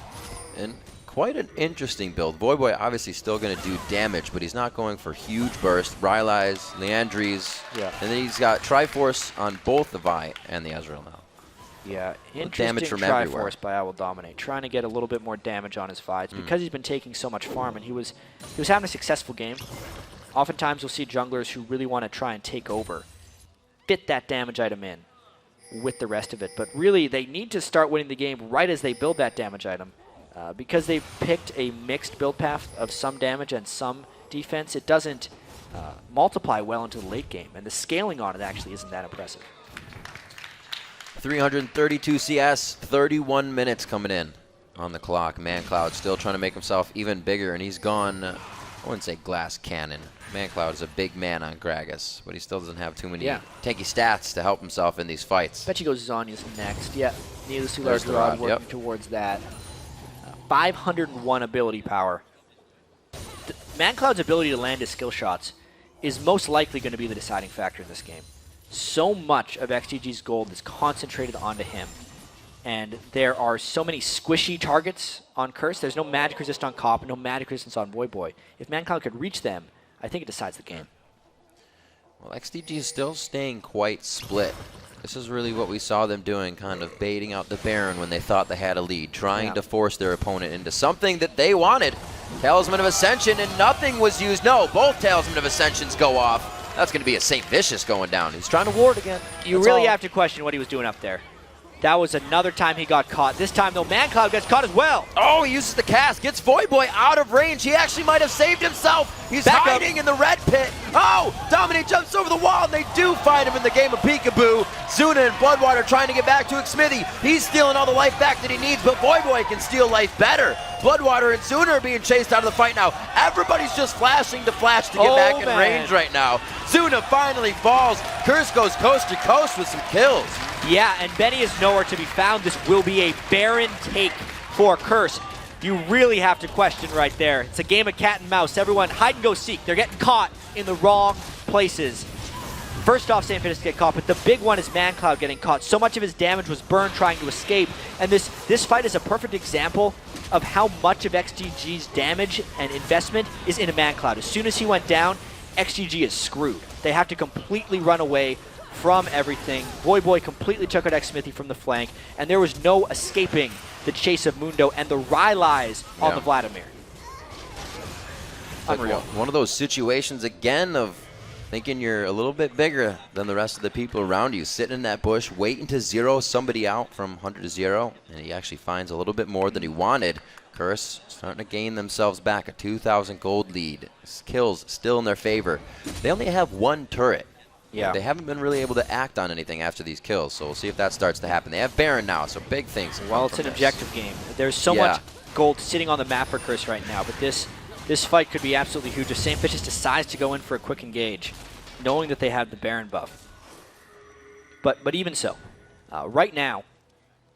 And quite an interesting build. Voyboy obviously still going to do damage, but he's not going for huge burst. Rylai's, Leandri's, and then he's got Triforce on both the Vi and the Ezreal now. Yeah, interesting damage from Triforce everywhere. by I Will Dominate, trying to get a little bit more damage on his fights because he's been taking so much farm, and he was having a successful game. Oftentimes you'll see junglers who really want to try and take over, fit that damage item in with the rest of it, but really they need to start winning the game right as they build that damage item. Because they've picked a mixed build path of some damage and some defense, it doesn't multiply well into the late game, and the scaling on it actually isn't that impressive. 332 CS, 31 minutes coming in on the clock. ManCloud still trying to make himself even bigger, and he's gone, I wouldn't say glass cannon. ManCloud is a big man on Gragas, but he still doesn't have too many tanky stats to help himself in these fights. Bet you go Zonya's next. Yeah, needless to large Rod working towards that. 501 ability power. ManCloud's ability to land his skill shots is most likely going to be the deciding factor in this game. So much of XTG's gold is concentrated onto him, and there are so many squishy targets on Curse. There's no magic resist on Cop and no magic resistance on Voyboy. If ManCloud could reach them, I think it decides the game. Well, XTG is still staying quite split. This is really what we saw them doing, kind of baiting out the Baron when they thought they had a lead, trying to force their opponent into something that they wanted. Talisman of Ascension, and nothing was used. No, both Talisman of Ascensions go off. That's going to be a St. Vicious going down. He's trying to ward again. You really have to question what he was doing up there. That was another time he got caught. This time, though, ManCloud gets caught as well. Oh, he uses the cast, gets Voyboy out of range. He actually might have saved himself. He's hiding in the red pit. Oh, Dominate jumps over the wall, and they do find him in the game of peekaboo. Zuna and Bloodwater trying to get back to Xmithy. He's stealing all the life back that he needs, but Voyboy can steal life better. Bloodwater and Zuna are being chased out of the fight now. Everybody's just flashing to flash to get back in range right now. Zuna finally falls. Curse goes coast to coast with some kills. Yeah, and Benny is nowhere to be found. This will be a Baron take for Curse. you really have to question right there. It's a game of cat and mouse. Everyone hide and go seek. They're getting caught in the wrong places. First off, St. Vitus get caught, but the big one is ManCloud getting caught. So much of his damage was burned trying to escape, and this fight is a perfect example of how much of XGG's damage and investment is into ManCloud. As soon as he went down, XGG is screwed. They have to completely run away from everything. Voyboy completely took out Xsmithy from the flank, and there was no escaping the chase of Mundo and the Rylai's on the Vladimir. Unreal. One of those situations again of thinking you're a little bit bigger than the rest of the people around you, sitting in that bush, waiting to zero somebody out from 100 to 0, and he actually finds a little bit more than he wanted. Curse starting to gain themselves back a 2,000 gold lead. Kills still in their favor. They only have one turret. Yeah. They haven't been really able to act on anything after these kills, so we'll see if that starts to happen. They have Baron now, so big things. Well, it's an objective game. There's so much gold sitting on the map for Curse right now, but this fight could be absolutely huge if St. Vitus decides to go in for a quick engage, knowing that they have the Baron buff. But even so, right now,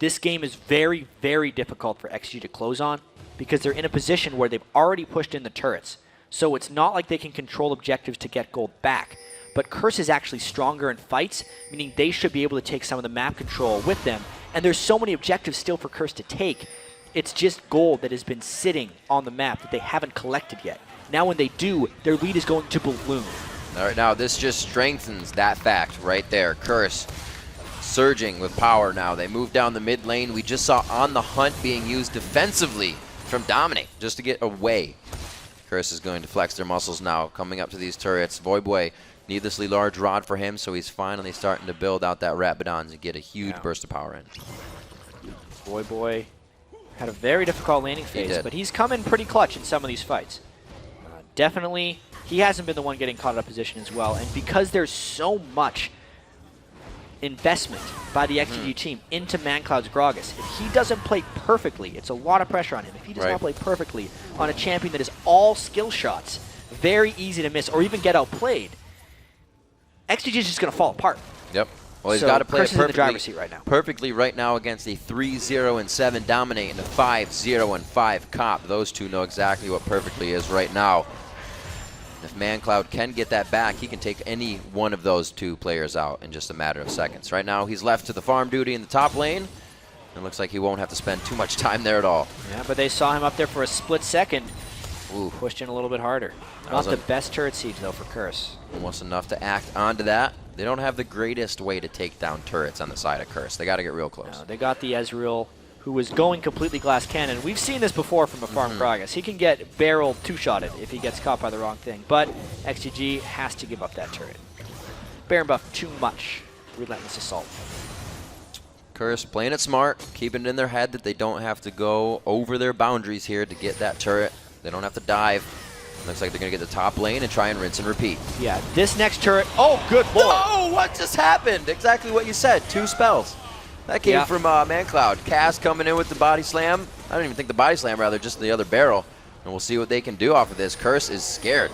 this game is very, very difficult for XG to close on because they're in a position where they've already pushed in the turrets. So it's not like they can control objectives to get gold back. But Curse is actually stronger in fights, meaning they should be able to take some of the map control with them. And there's so many objectives still for Curse to take. It's just gold that has been sitting on the map that they haven't collected yet. Now when they do, their lead is going to balloon. All right, now this just strengthens that fact right there. Curse surging with power now. They move down the mid lane. We just saw On the Hunt being used defensively from Dominate just to get away. Curse is going to flex their muscles now, coming up to these turrets. Voyboy, needlessly large rod for him, so he's finally starting to build out that Rapidons and get a huge burst of power in. Voyboy had a very difficult landing phase, but he's come in pretty clutch in some of these fights. Definitely, he hasn't been the one getting caught out of position as well, and because there's so much investment by the XGG team into ManCloud's Gragas, if he doesn't play perfectly, it's a lot of pressure on him. If he does not play perfectly on a champion that is all skill shots, very easy to miss or even get outplayed, XGG is just going to fall apart. Yep. Well, he's got to play in the driver's seat right now. Perfectly right now against a 3-0-7 Dominate and a 5-0-5 Cop. Those two know exactly what perfectly is right now. If ManCloud can get that back, he can take any one of those two players out in just a matter of seconds. Right now, he's left to the farm duty in the top lane. It looks like he won't have to spend too much time there at all. Yeah, but they saw him up there for a split second. Ooh, pushed in a little bit harder. Not the best turret siege, though, for Curse. Almost enough to act onto that. They don't have the greatest way to take down turrets on the side of Curse. They got to get real close. No, they got the Ezreal, who was going completely glass cannon. We've seen this before from a farm Gragas. He can get barreled two-shotted if he gets caught by the wrong thing, but XGG has to give up that turret. Baron buff too much. Relentless Assault. Curse playing it smart, keeping it in their head that they don't have to go over their boundaries here to get that turret. They don't have to dive. Looks like they're going to get the top lane and try and rinse and repeat. Yeah, this next turret. Oh, good lord. Oh, what just happened? Exactly what you said. 2 spells. That came from ManCloud. Cass coming in with the body slam. I don't even think the body slam, rather, just the other barrel. And we'll see what they can do off of this. Curse is scared.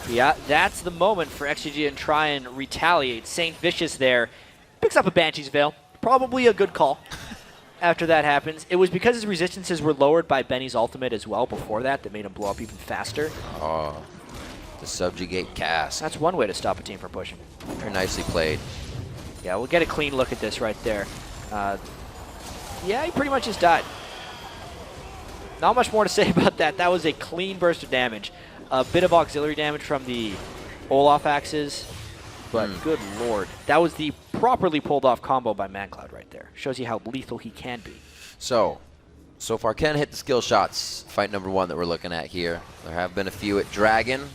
Yeah, that's the moment for XGG and try and retaliate. St. Vicious there picks up a Banshee's Veil. Probably a good call. After that happens, it was because his resistances were lowered by Benny's ultimate as well before that made him blow up even faster. Oh, to subjugate Cass. That's one way to stop a team from pushing. Very nicely played. Yeah, we'll get a clean look at this right there. Yeah, he pretty much just died. Not much more to say about that. That was a clean burst of damage. A bit of auxiliary damage from the Olaf axes, but good lord. That was the properly pulled off combo by ManCloud right there. Shows you how lethal he can be. So far can hit the skill shots. Fight number 1 that we're looking at here. There have been a few at Dragon.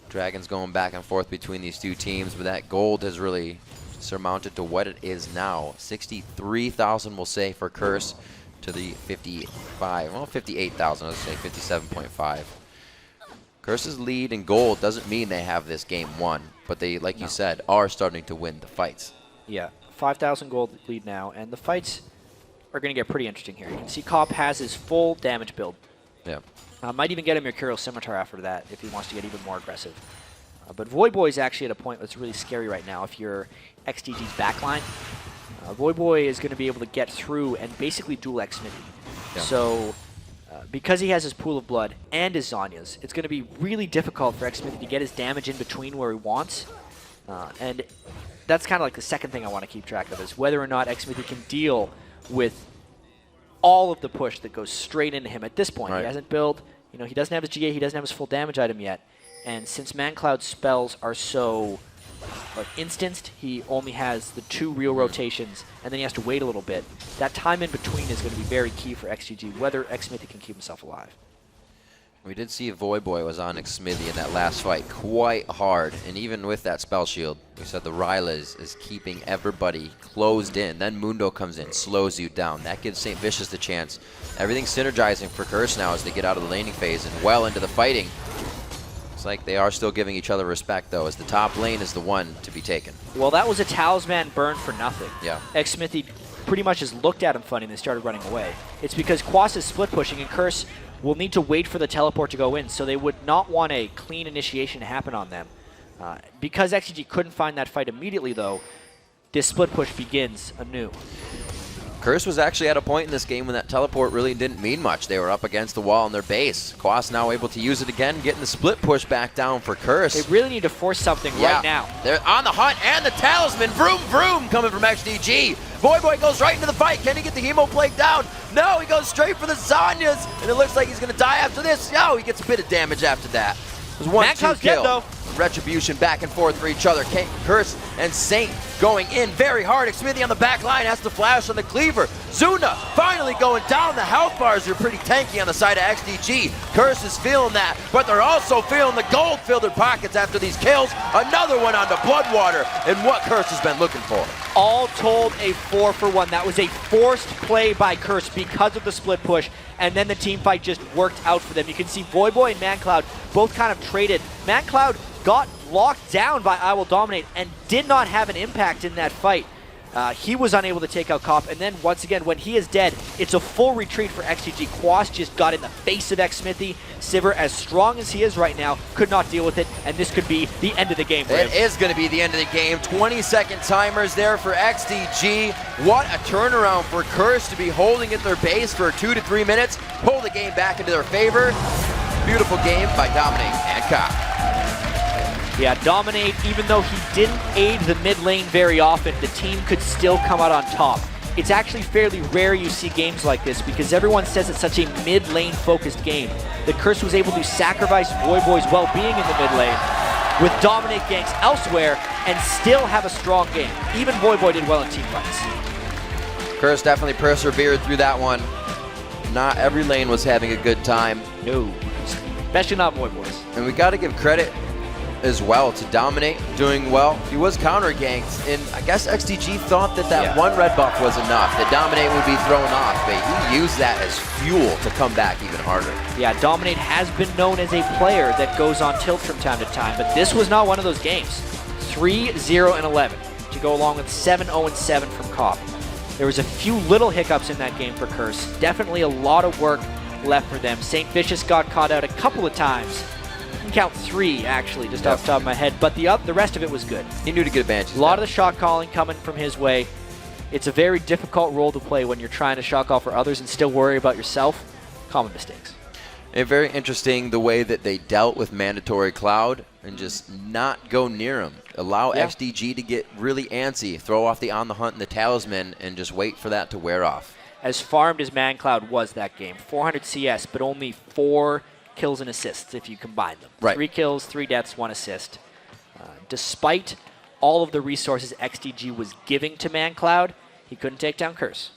Dragon's going back and forth between these two teams, but that gold has really surmounted to what it is now. 63,000 we'll say for Curse to the 58,000, let's say 57.5. Curse's lead in gold doesn't mean they have this game won, but they, like you said, are starting to win the fights. Yeah, 5,000 gold lead now, and the fights are going to get pretty interesting here. You can see Cop has his full damage build. Yeah. Might even get a Mercurial Scimitar after that if he wants to get even more aggressive. But Voyboy is actually at a point that's really scary right now if you're XDG's backline. Voyboy is going to be able to get through and basically dual Xsmithy. Yeah. So because he has his Pool of Blood and his Zhonya's, it's going to be really difficult for xMithy to get his damage in between where he wants. And that's kind of like the second thing I want to keep track of, is whether or not xMithy can deal with all of the push that goes straight into him at this point. Right. He hasn't built, he doesn't have his GA, he doesn't have his full damage item yet. And since ManCloud's spells are so instanced, he only has the 2 real rotations, and then he has to wait a little bit. That time in between is going to be very key for XGG, whether xMithy can keep himself alive. We did see Voyboy was on xMithy in that last fight quite hard, and even with that spell shield, we said the Ryla is keeping everybody closed in. Then Mundo comes in, slows you down. That gives St. Vicious the chance. Everything's synergizing for Curse now as they get out of the laning phase and well into the fighting. It's like they are still giving each other respect, though, as the top lane is the one to be taken. Well, that was a talisman burn for nothing. Yeah. xMithy pretty much just looked at him funny and they started running away. It's because Quas is split pushing and Curse will need to wait for the teleport to go in, so they would not want a clean initiation to happen on them. Because XGG couldn't find that fight immediately, though, this split push begins anew. Curse was actually at a point in this game when that teleport really didn't mean much. They were up against the wall in their base. Quas now able to use it again, getting the split push back down for Curse. They really need to force something right now. They're on the hunt, and the talisman, vroom, vroom, coming from XDG. Voyboy goes right into the fight. Can he get the Hemo Plague down? No, he goes straight for the Zhonya's, and it looks like he's going to die after this. No, he gets a bit of damage after that. It was 1-2 kill. Dead, though. Retribution back and forth for each other. Curse and Saint going in very hard. xMithy on the back line has to flash on the cleaver. Zuna finally going down. The health bars are pretty tanky on the side of XDG. Curse is feeling that, but they're also feeling the gold-filled pockets after these kills. Another one onto Bloodwater, and what Curse has been looking for. All told, a 4-for-1. That was a forced play by Curse because of the split push, and then the team fight just worked out for them. You can see Voyboy and ManCloud both kind of traded. ManCloud got locked down by I Will Dominate and did not have an impact in that fight. He was unable to take out Cop, and then once again, when he is dead, it's a full retreat for XGG. Quas just got in the face of xMithy. Sivir, as strong as he is right now, could not deal with it, and this could be the end of the game for him. It is going to be the end of the game. 20-second timers there for XDG. What a turnaround for Curse to be holding at their base for 2 to 3 minutes, pull the game back into their favor. Beautiful game by Dominate and Cop. Yeah, Dominate, even though he didn't aid the mid lane very often, the team could still come out on top. It's actually fairly rare you see games like this because everyone says it's such a mid lane focused game. The Curse was able to sacrifice Voyboy's well-being in the mid lane with Dominate ganks elsewhere and still have a strong game. Even Voyboy did well in team fights. Curse definitely persevered through that one. Not every lane was having a good time. No, especially not Voyboy's. And we got to give credit as well to Dominate, doing well. He was counter-ganked, and I guess XDG thought that one red buff was enough, that Dominate would be thrown off, but he used that as fuel to come back even harder. Yeah, Dominate has been known as a player that goes on tilt from time to time, but this was not one of those games. 3-0-11 to go along with 7-0-7 from Cop. There was a few little hiccups in that game for Curse. Definitely a lot of work left for them. St. Vicious got caught out a couple of times. I can count 3 actually, just off the top of my head, but the rest of it was good. He knew to get advantage. A lot of the shot calling coming from his way. It's a very difficult role to play when you're trying to shot call for others and still worry about yourself. Common mistakes. And very interesting the way that they dealt with Mandatory Cloud and just not go near him. Allow XDG to get really antsy, throw off the On the Hunt and the Talisman, and just wait for that to wear off. As farmed as ManCloud was that game, 400 CS, but only 4 kills and assists if you combine them. Right. 3 kills, 3 deaths, 1 assist. Despite all of the resources XDG was giving to ManCloud, he couldn't take down Curse.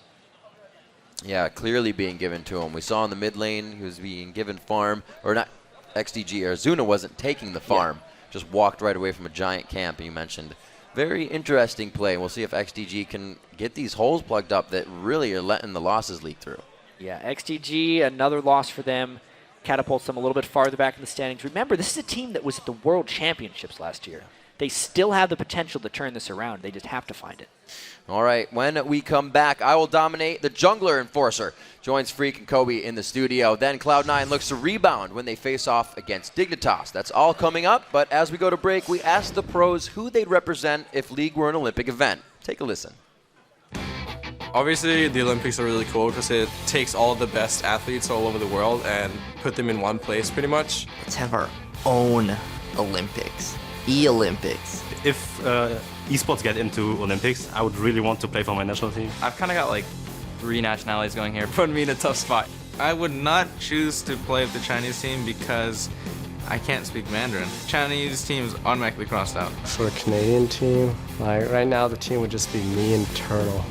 Yeah, clearly being given to him. We saw in the mid lane he was being given farm, or not XDG, or Zuna wasn't taking the farm. Just walked right away from a giant camp, you mentioned. Very interesting play. We'll see if XDG can get these holes plugged up that really are letting the losses leak through. Yeah, XDG, another loss for them. Catapults them a little bit farther back in the standings. Remember, this is a team that was at the World Championships last year. They still have the potential to turn this around. They just have to find it. All right, when we come back, I Will Dominate. The Jungler Enforcer joins Freak and Kobe in the studio. Then Cloud9 looks to rebound when they face off against Dignitas. That's all coming up, but as we go to break, we ask the pros who they'd represent if League were an Olympic event. Take a listen. Obviously, the Olympics are really cool because it takes all the best athletes all over the world and put them in one place pretty much. Let's have our own Olympics. E-Olympics. If esports get into Olympics, I would really want to play for my national team. I've kind of got like 3 nationalities going here, putting me in a tough spot. I would not choose to play with the Chinese team because I can't speak Mandarin. Chinese team is automatically crossed out. For a Canadian team, like right now the team would just be me and Turtle.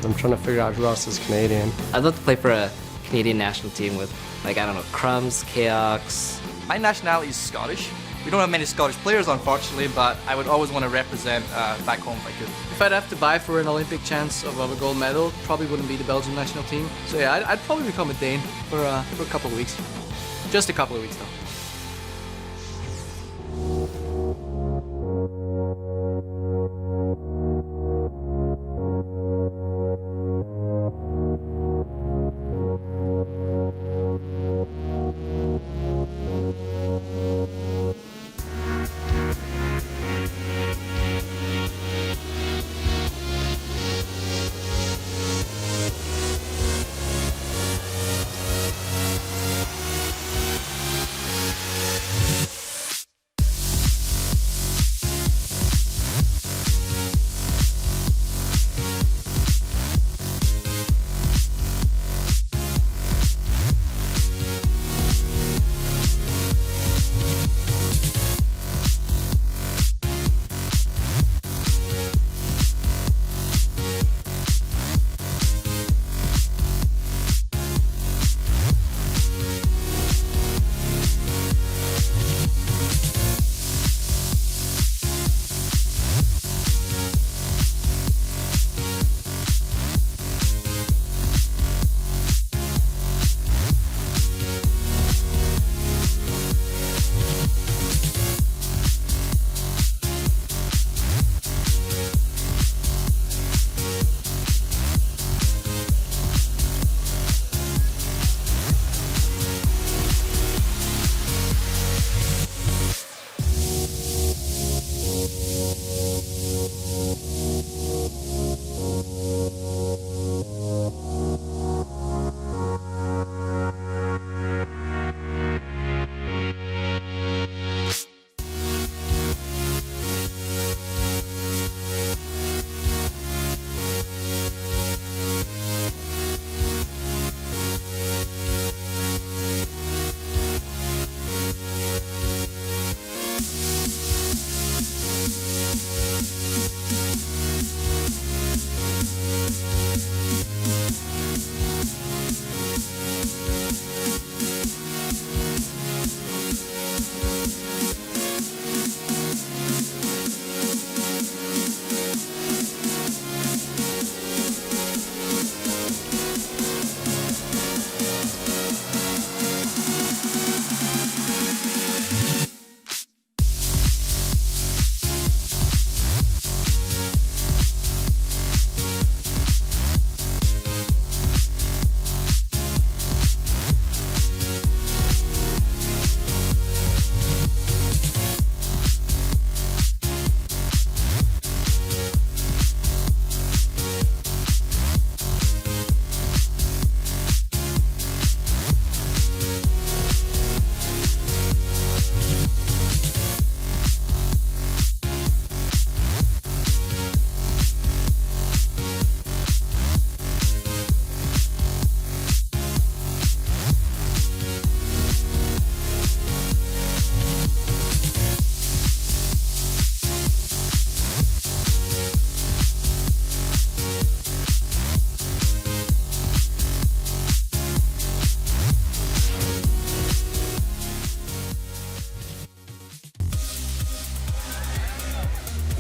I'm trying to figure out who else is Canadian. I'd love to play for a Canadian national team with, like, I don't know, Crumbs, Chaox. My nationality is Scottish. We don't have many Scottish players, unfortunately, but I would always want to represent back home if I could. If I'd have to buy for an Olympic chance of a gold medal, probably wouldn't be the Belgian national team. So yeah, I'd probably become a Dane for a couple of weeks. Just a couple of weeks, though.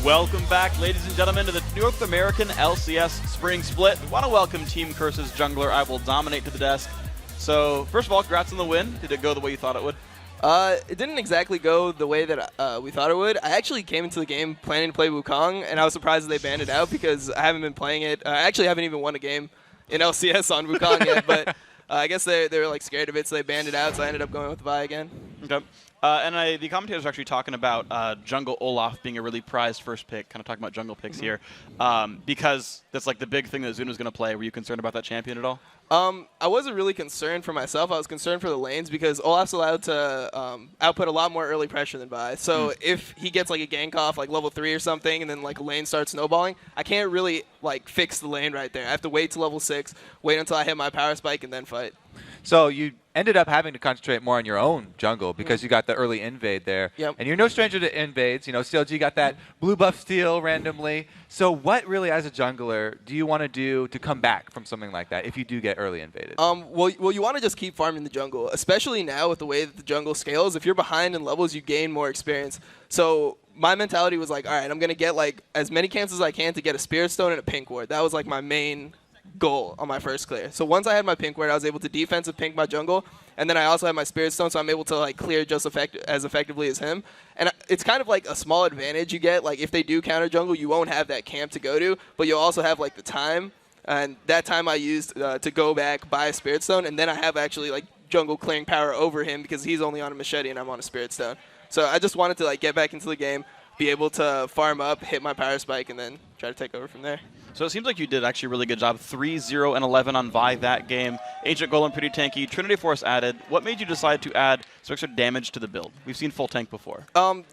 Welcome back, ladies and gentlemen, to the North American LCS Spring Split. We want to welcome Team Curse's jungler, I Will Dominate, to the desk. So, first of all, congrats on the win. Did it go the way you thought it would? It didn't exactly go the way that we thought it would. I actually came into the game planning to play Wukong, and I was surprised that they banned it out because I haven't been playing it. I actually haven't even won a game in LCS on Wukong yet, but I guess they were like scared of it, so they banned it out, so I ended up going with Vi again. Okay. And the commentators are actually talking about Jungle Olaf being a really prized first pick, kind of talking about jungle picks here, because that's like the big thing that Zuna's going to play. Were you concerned about that champion at all? I wasn't really concerned for myself. I was concerned for the lanes because Olaf's allowed to output a lot more early pressure than Vi. So if he gets like a gank off like level 3 or something, and then like a lane starts snowballing, I can't really like fix the lane right there. I have to wait to level 6, wait until I hit my power spike, and then fight. So you ended up having to concentrate more on your own jungle because you got the early invade there. Yep. And you're no stranger to invades. You know, CLG got that blue buff steal randomly. So what really, as a jungler, do you want to do to come back from something like that if you do get early invaded? Well, you want to just keep farming the jungle, especially now with the way that the jungle scales. If you're behind in levels, you gain more experience. So my mentality was like, all right, I'm going to get like as many camps as I can to get a Spirit Stone and a Pink Ward. That was like my main goal on my first clear. So once I had my Pink Ward, I was able to defensive pink my jungle, and then I also had my Spirit Stone, so I'm able to like clear just as effectively as him. And it's kind of like a small advantage you get. Like if they do counter jungle, you won't have that camp to go to, but you'll also have like the time. And that time I used to go back, buy a Spirit Stone, and then I have actually like jungle clearing power over him because he's only on a machete and I'm on a Spirit Stone. So I just wanted to like get back into the game, be able to farm up, hit my power spike, and then try to take over from there. So it seems like you did actually a really good job. 3-0 and 11 on Vi that game. Ancient Golem pretty tanky. Trinity Force added. What made you decide to add some extra damage to the build? We've seen full tank before.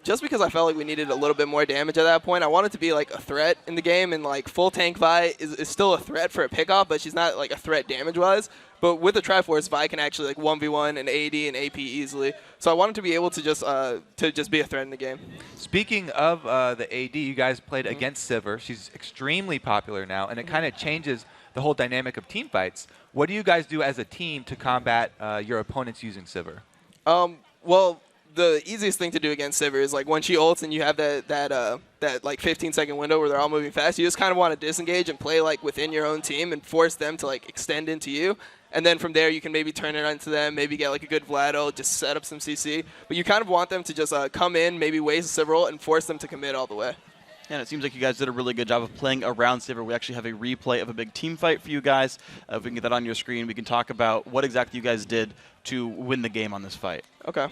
Just because I felt like we needed a little bit more damage at that point. I wanted to be like a threat in the game, and like full tank Vi is still a threat for a pickoff, but she's not like a threat damage-wise. But with the Triforce, Vi can actually like 1v1 an AD and AP easily. So I wanted to be able to just be a threat in the game. Speaking of the AD, you guys played against Sivir. She's extremely popular now, and it kind of changes the whole dynamic of team fights. What do you guys do as a team to combat your opponents using Sivir? Well, the easiest thing to do against Sivir is like when she ults and you have that like 15-second window where they're all moving fast, you just kind of want to disengage and play like within your own team and force them to like extend into you. And then from there, you can maybe turn it onto them, maybe get like a good Vlad ult, just set up some CC. But you kind of want them to just come in, maybe waste a Sivir ult, and force them to commit all the way. And it seems like you guys did a really good job of playing around Sivir. We actually have a replay of a big team fight for you guys. If we can get that on your screen, we can talk about what exactly you guys did to win the game on this fight. Okay.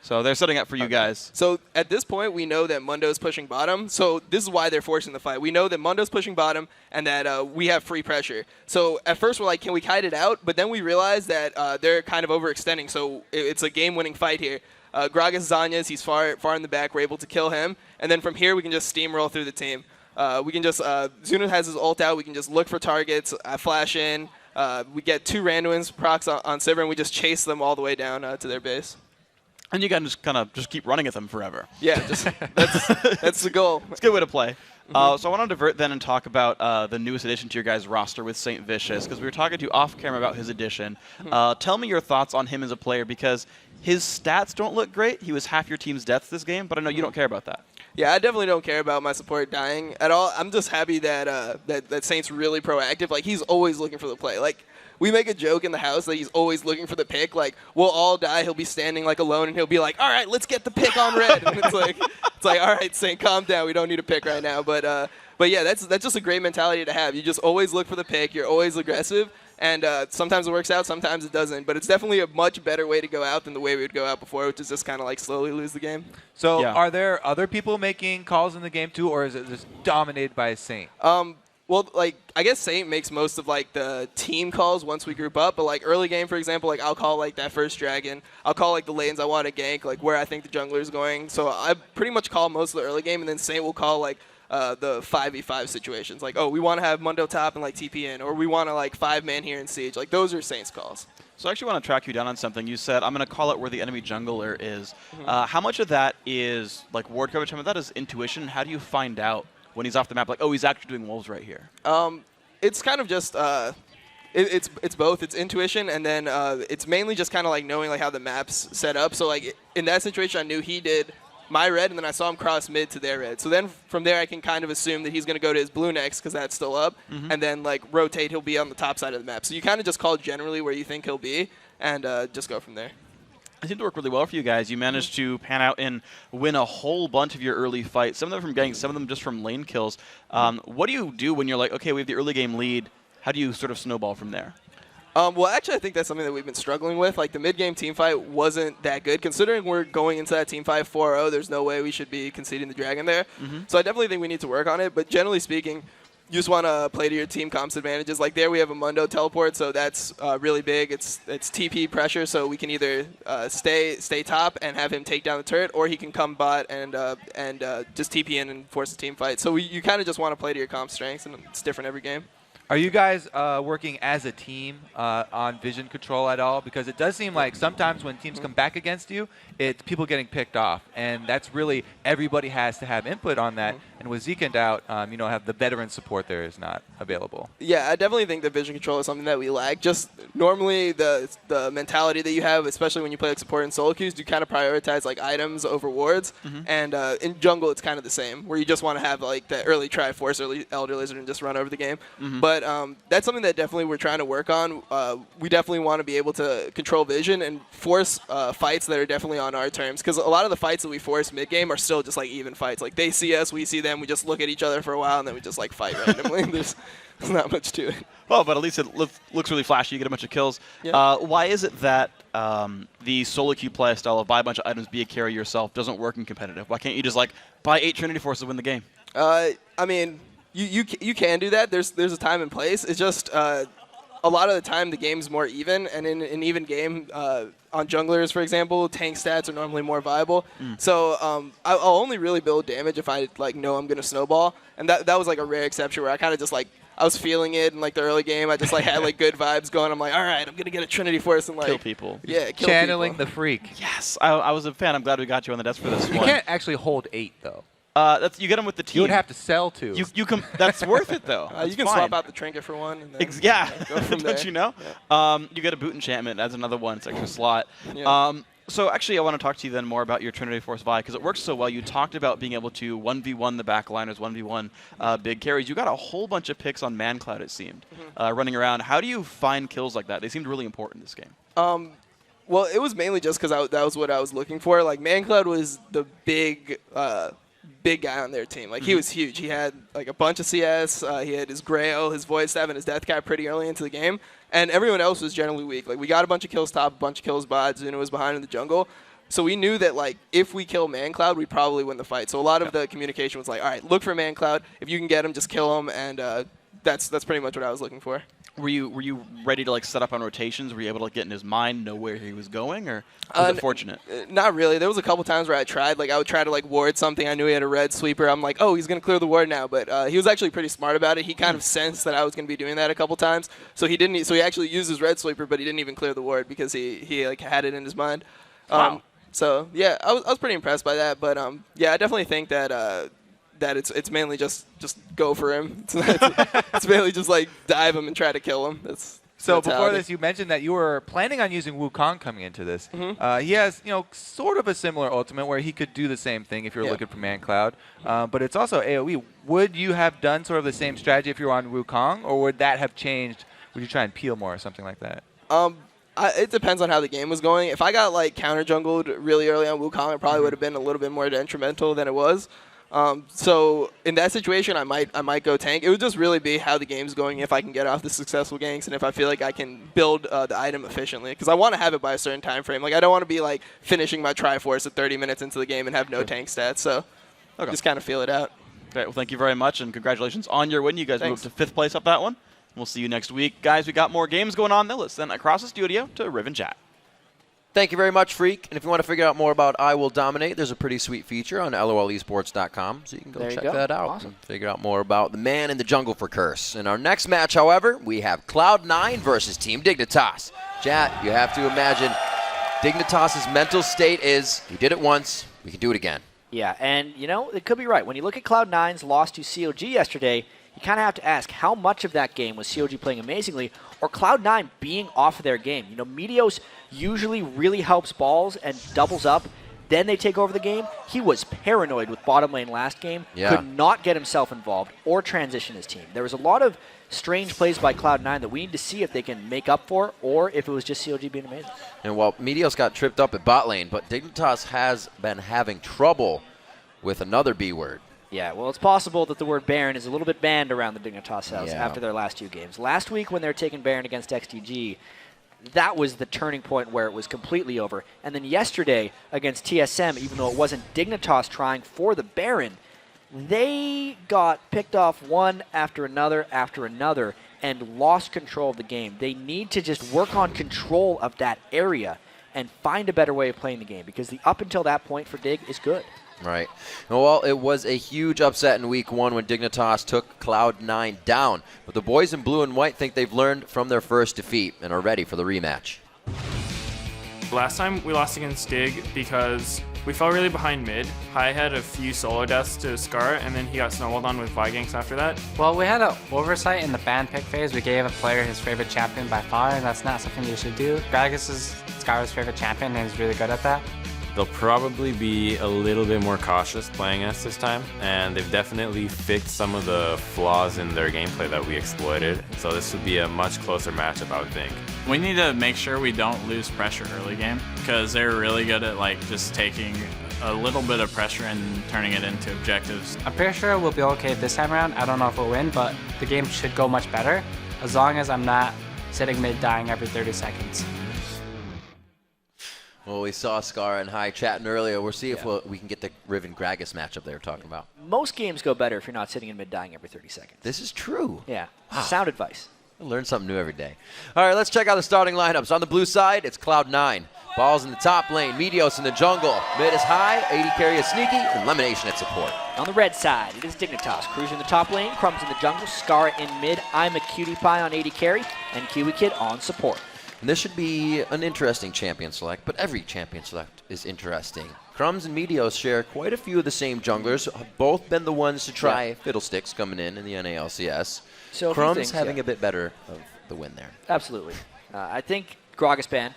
So they're setting up for you guys. So at this point, we know that Mundo's pushing bottom. So this is why they're forcing the fight. We know that Mundo's pushing bottom and that we have free pressure. So at first, we're like, can we kite it out? But then we realize that they're kind of overextending. So it's a game-winning fight here. Gragas Zanya's, he's far in the back. We're able to kill him. And then from here, we can just steamroll through the team. We can just, Zuna has his ult out. We can just look for targets. I flash in. We get 2 randoms procs on Sivir, and we just chase them all the way down to their base. And you can just kind of just keep running at them forever. Yeah, that's the goal. It's a good way to play. So I want to divert then and talk about the newest addition to your guys' roster with St. Vicious, because we were talking to you off camera about his addition. Tell me your thoughts on him as a player, because his stats don't look great. He was half your team's deaths this game, but I know you don't care about that. Yeah, I definitely don't care about my support dying at all. I'm just happy that that Saint's really proactive. Like, he's always looking for the play. Like, we make a joke in the house that he's always looking for the pick. Like, we'll all die. He'll be standing like alone, and he'll be like, "All right, let's get the pick on red." And it's like, all right, Saint, calm down. We don't need a pick right now. But yeah, that's just a great mentality to have. You just always look for the pick. You're always aggressive, and sometimes it works out, sometimes it doesn't. But it's definitely a much better way to go out than the way we would go out before, which is just kind of like slowly lose the game. So are there other people making calls in the game too, or is it just dominated by Saint? Well, like, I guess Saint makes most of, like, the team calls once we group up. But, like, early game, for example, like, I'll call, like, that first dragon. I'll call, like, the lanes I want to gank, like, where I think the jungler is going. So I pretty much call most of the early game, and then Saint will call, like, the 5v5 situations. Like, oh, we want to have Mundo top and, like, TP in. Or we want to, like, 5-man here in Siege. Like, those are Saint's calls. So I actually want to track you down on something. You said, I'm going to call it where the enemy jungler is. How much of that is, like, ward coverage? How much of that is intuition? How do you find out when he's off the map, like, oh, he's actually doing wolves right here? It's kind of just it's both. It's intuition, and then it's mainly just kind of like knowing like how the map's set up. So like in that situation, I knew he did my red, and then I saw him cross mid to their red. So then from there, I can kind of assume that he's going to go to his blue next because that's still up, and then like rotate. He'll be on the top side of the map. So you kind of just call generally where you think he'll be, and just go from there. It seemed to work really well for you guys. You managed to pan out and win a whole bunch of your early fights, some of them from ganks, some of them just from lane kills. What do you do when you're like, okay, we have the early game lead? How do you sort of snowball from there? Well, actually, I think that's something that we've been struggling with. Like, the mid-game team fight wasn't that good. Considering we're going into that team fight 4-0, there's no way we should be conceding the Dragon there. So I definitely think we need to work on it. But generally speaking, you just want to play to your team comp's advantages. Like, there we have a Mundo teleport, so that's really big. It's TP pressure, so we can either stay top and have him take down the turret, or he can come bot and just TP in and force a team fight. So you kind of just want to play to your comp's strengths, and it's different every game. Are you guys working as a team on vision control at all? Because it does seem like sometimes when teams come back against you, it's people getting picked off. And that's really, everybody has to have input on that. And with Zeekend out, have the veteran support there is not available. Yeah, I definitely think that vision control is something that we lack. Just normally the mentality that you have, especially when you play like support and solo queues, you kind of prioritize like items over wards. And in jungle, it's kind of the same, where you just want to have like the early Triforce, early Elder Lizard, and just run over the game. But that's something that definitely we're trying to work on. We definitely want to be able to control vision and force fights that are definitely on our terms. Because a lot of the fights that we force mid-game are still just like even fights. Like they see us, we see them, we just look at each other for a while, and then we just like fight randomly. There's not much to it. Well, but at least it looks really flashy. You get a bunch of kills. Yeah. Why is it that the solo queue play style of buy a bunch of items, be a carry yourself, doesn't work in competitive? Why can't you just like buy 8 Trinity Forces to win the game? I mean, you can do that. There's a time and place. It's just a lot of the time the game's more even, and in an even game on junglers, for example, tank stats are normally more viable. So I'll only really build damage if I like know I'm gonna snowball, and that was like a rare exception where I kind of just like I was feeling it in like the early game. I just like had like good vibes going. I'm like, all right, I'm gonna get a Trinity Force and like kill people. Yeah, kill channeling people. the freak. Yes, I was a fan. I'm glad we got you on the desk for this You one. can't actually hold 8 though. You get them with the team. You would have to sell 2. That's worth it though. You can swap out the trinket for one. And then, yeah, go from there. don't you know? Yeah. You get a boot enchantment as another one. It's extra slot. Yeah. So actually, I want to talk to you then more about your Trinity Force Vi, because it works so well. You talked about being able to 1v1 the backliners, 1v1 big carries. You got a whole bunch of picks on ManCloud, it seemed, running around. How do you find kills like that? They seemed really important this game. Well, it was mainly just because that was what I was looking for. Like, ManCloud was the big guy on their team. Like, he was huge. He had, like, a bunch of CS. He had his Grail, his Void Staff, and his Death Cap pretty early into the game. And everyone else was generally weak. Like, we got a bunch of kills top, a bunch of kills bot. Zuna was behind in the jungle. So we knew that, like, if we kill ManCloud, we'd probably win the fight. So a lot of the communication was like, all right, look for ManCloud. If you can get him, just kill him. And that's pretty much what I was looking for. Were you ready to like set up on rotations? Were you able to get in his mind, know where he was going, or was it fortunate? Not really. There was a couple times where I tried. Like, I would try to like ward something. I knew he had a red sweeper. I'm like, oh, he's gonna clear the ward now. But he was actually pretty smart about it. He kind of sensed that I was gonna be doing that a couple times. So he didn't. So he actually used his red sweeper, but he didn't even clear the ward because he like had it in his mind. Wow. So yeah, I was pretty impressed by that. But yeah, I definitely think that that it's mainly just go for him. It's mainly just like dive him and try to kill him. So before this, you mentioned that you were planning on using Wukong coming into this. He has, sort of a similar ultimate where he could do the same thing if you're looking for ManCloud. But it's also AoE. Would you have done sort of the same strategy if you were on Wukong, or would that have changed? Would you try and peel more or something like that? It depends on how the game was going. If I got like counter jungled really early on Wukong, it probably would have been a little bit more detrimental than it was. So in that situation, I might go tank. It would just really be how the game's going, if I can get off the successful ganks, and if I feel like I can build the item efficiently. Because I want to have it by a certain time frame. Like, I don't want to be like finishing my Triforce at 30 minutes into the game and have no tank stats. So just kind of feel it out. Great. Well, thank you very much, and congratulations on your win. You guys moved to 5th place up that one. We'll see you next week. Guys, we got more games going on. Now let's send across the studio to Riven Chat. Thank you very much, Freak. And if you want to figure out more about I Will Dominate, there's a pretty sweet feature on LOLesports.com, so you can go check that out. Awesome. And figure out more about the man in the jungle for Curse. In our next match, however, we have Cloud9 versus Team Dignitas. Chat, you have to imagine Dignitas' mental state is, we did it once, we can do it again. Yeah, and, it could be right. When you look at Cloud9's loss to COG yesterday, you kind of have to ask how much of that game was COG playing amazingly or Cloud9 being off of their game. Meteos usually really helps balls and doubles up. Then they take over the game. He was paranoid with bottom lane last game. Yeah. Could not get himself involved or transition his team. There was a lot of strange plays by Cloud9 that we need to see if they can make up for or if it was just COG being amazing. And while Meteos got tripped up at bot lane, but Dignitas has been having trouble with another B word. Yeah, well, it's possible that the word Baron is a little bit banned around the Dignitas house after their last 2 games. Last week when they were taking Baron against XDG, that was the turning point where it was completely over. And then yesterday against TSM, even though it wasn't Dignitas trying for the Baron, they got picked off one after another and lost control of the game. They need to just work on control of that area and find a better way of playing the game, because the up until that point for Dig is good. Right. Well, it was a huge upset in Week 1 when Dignitas took Cloud9 down. But the boys in blue and white think they've learned from their first defeat and are ready for the rematch. Last time we lost against Dig because we fell really behind mid. High had a few solo deaths to Scar, and then he got snowballed on with Viganks after that. Well, we had an oversight in the ban pick phase. We gave a player his favorite champion by far, and that's not something you should do. Gragas is Scar's favorite champion, and he's really good at that. They'll probably be a little bit more cautious playing us this time, and they've definitely fixed some of the flaws in their gameplay that we exploited. So this would be a much closer matchup, I would think. We need to make sure we don't lose pressure early game, because they're really good at like just taking a little bit of pressure and turning it into objectives. I'm pretty sure we'll be okay this time around. I don't know if we'll win, but the game should go much better as long as I'm not sitting mid dying every 30 seconds. Well, we saw Scar and High chatting earlier. We'll see if we can get the Riven Gragas matchup they were talking about. Most games go better if you're not sitting in mid dying every 30 seconds. This is true. Yeah. Sound advice. I learn something new every day. All right, let's check out the starting lineups. On the blue side, it's Cloud9. Balls in the top lane, Meteos in the jungle. Mid is High, AD carry is Sneaky, and Lemonation at support. On the red side, it is Dignitas. Cruiser in the top lane, Crumbs in the jungle, Scar in mid, I'm a Cutie Pie on AD carry, and Kiwi Kid on support. And this should be an interesting champion select, but every champion select is interesting. Crumbs and Meteos share quite a few of the same junglers, have both been the ones to try Fiddlesticks coming in the NALCS. So Crumbs having a bit better of the win there. Absolutely. I think Gragas ban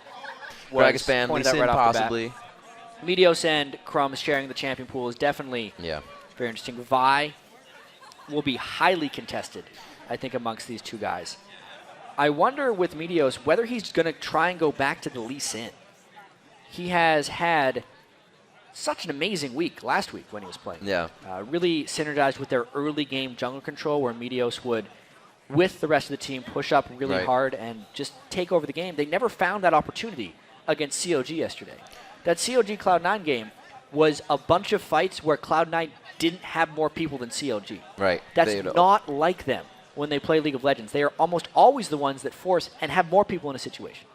was pointed out right off the bat. Meteos and Crumbs sharing the champion pool is definitely very interesting. Vi will be highly contested, I think, amongst these two guys. I wonder with Meteos whether he's going to try and go back to the Lee Sin. He has had such an amazing week last week when he was playing. Yeah. Really synergized with their early game jungle control where Meteos would, with the rest of the team, push up really hard and just take over the game. They never found that opportunity against COG yesterday. That COG Cloud9 game was a bunch of fights where Cloud9 didn't have more people than COG. Right. That's not like them. When they play League of Legends, they are almost always the ones that force and have more people in a situation.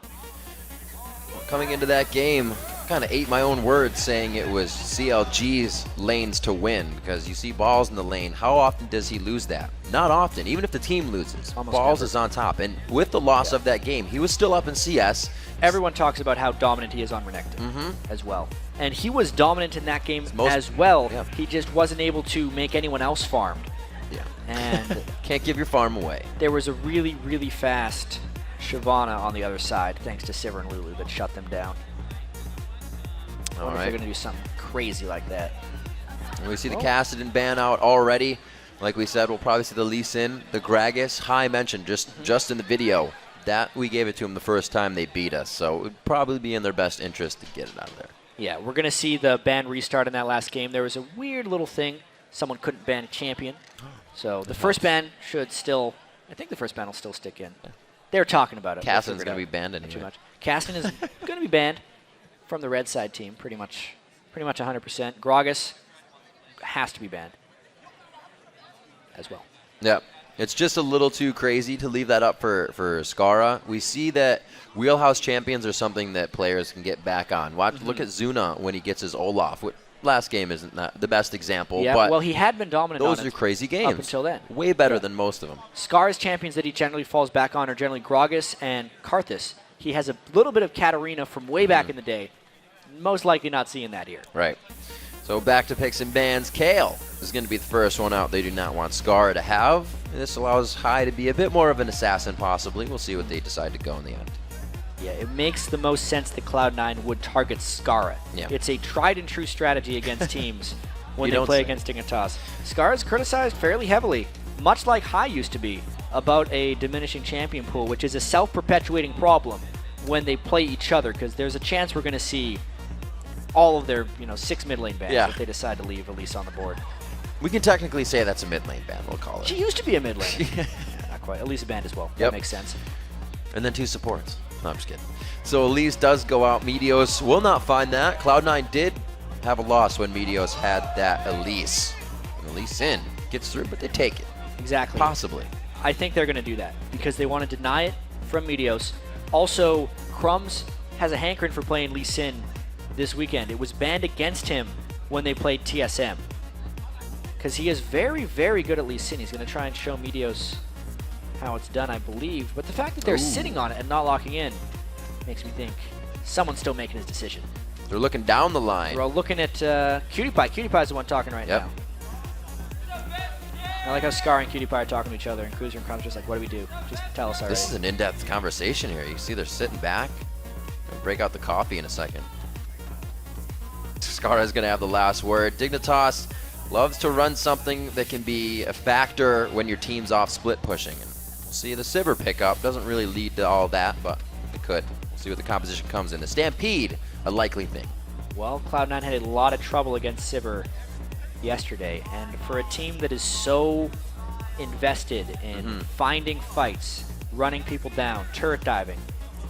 Well, coming into that game, kind of ate my own words saying it was CLG's lanes to win, because you see Balls in the lane. How often does he lose that? Not often. Even if the team loses, Balls is on top. And with the loss of that game, he was still up in CS. Everyone talks about how dominant he is on Renekton as well. And he was dominant in that game as well. Yeah. He just wasn't able to make anyone else farmed. Yeah. And can't give your farm away. There was a really, really fast Shyvana on the other side, thanks to Sivir and Lulu, that shut them down. I wonder if they're going to do something crazy like that. And we see the Kassadin ban out already. Like we said, we'll probably see the Lee Sin, the Gragas. High mentioned just in the video that we gave it to them the first time they beat us. So it would probably be in their best interest to get it out of there. Yeah, we're going to see the ban restart in that last game. There was a weird little thing. Someone couldn't ban a champion. So the first ban should still, I think the first ban will still stick in. They're talking about it. Kassadin's going to be banned anyway. Too much. Kassadin is going to be banned from the red side team, pretty much 100%. Gragas has to be banned as well. Yeah, it's just a little too crazy to leave that up for Skara. We see that wheelhouse champions are something that players can get back on. Look at Zuna when he gets his Olaf. Last game isn't the best example, but well, he had been dominant those are crazy games. Up until then. Way better than most of them. Scar's champions that he generally falls back on are generally Gragas and Karthus. He has a little bit of Katarina from way back in the day. Most likely not seeing that here. Right. So back to picks and bans. Kale is going to be the first one out they do not want Scar to have. This allows High to be a bit more of an assassin, possibly. We'll see what they decide to go in the end. Yeah, it makes the most sense that Cloud9 would target Skara. Yeah. It's a tried-and-true strategy against teams when they play against Dignitas. Skara is criticized fairly heavily, much like High used to be, about a diminishing champion pool, which is a self-perpetuating problem when they play each other, because there's a chance we're going to see all of their 6 mid lane bans if they decide to leave Elise on the board. We can technically say that's a mid lane ban, we'll call it. She used to be a mid lane. Yeah, not quite. Elise banned as well. Yep. That makes sense. And then 2 supports. No, I'm just kidding. So Elise does go out. Meteos will not find that. Cloud9 did have a loss when Meteos had that Elise. And Elise in gets through, but they take it. Exactly. Possibly. I think they're going to do that because they want to deny it from Meteos. Also, Crumbs has a hankering for playing Lee Sin this weekend. It was banned against him when they played TSM because he is very, very good at Lee Sin. He's going to try and show Meteos how it's done, I believe. But the fact that they're sitting on it and not locking in makes me think someone's still making his decision. They're looking down the line. We're all looking at Cutie Pie. Cutie Pie's the one talking right now. I like how Scar and Cutie Pie are talking to each other, and Cruiser and Crumb's just like, what do we do? Just tell us already. This is an in-depth conversation here. You see they're sitting back. Gonna break out the coffee in a second. Scar's going to have the last word. Dignitas loves to run something that can be a factor when your team's off split pushing. And we'll see the Sivir pickup. Doesn't really lead to all that, but it could. We'll see what the composition comes in. The Stampede, a likely thing. Well, Cloud9 had a lot of trouble against Sivir yesterday, and for a team that is so invested in finding fights, running people down, turret diving,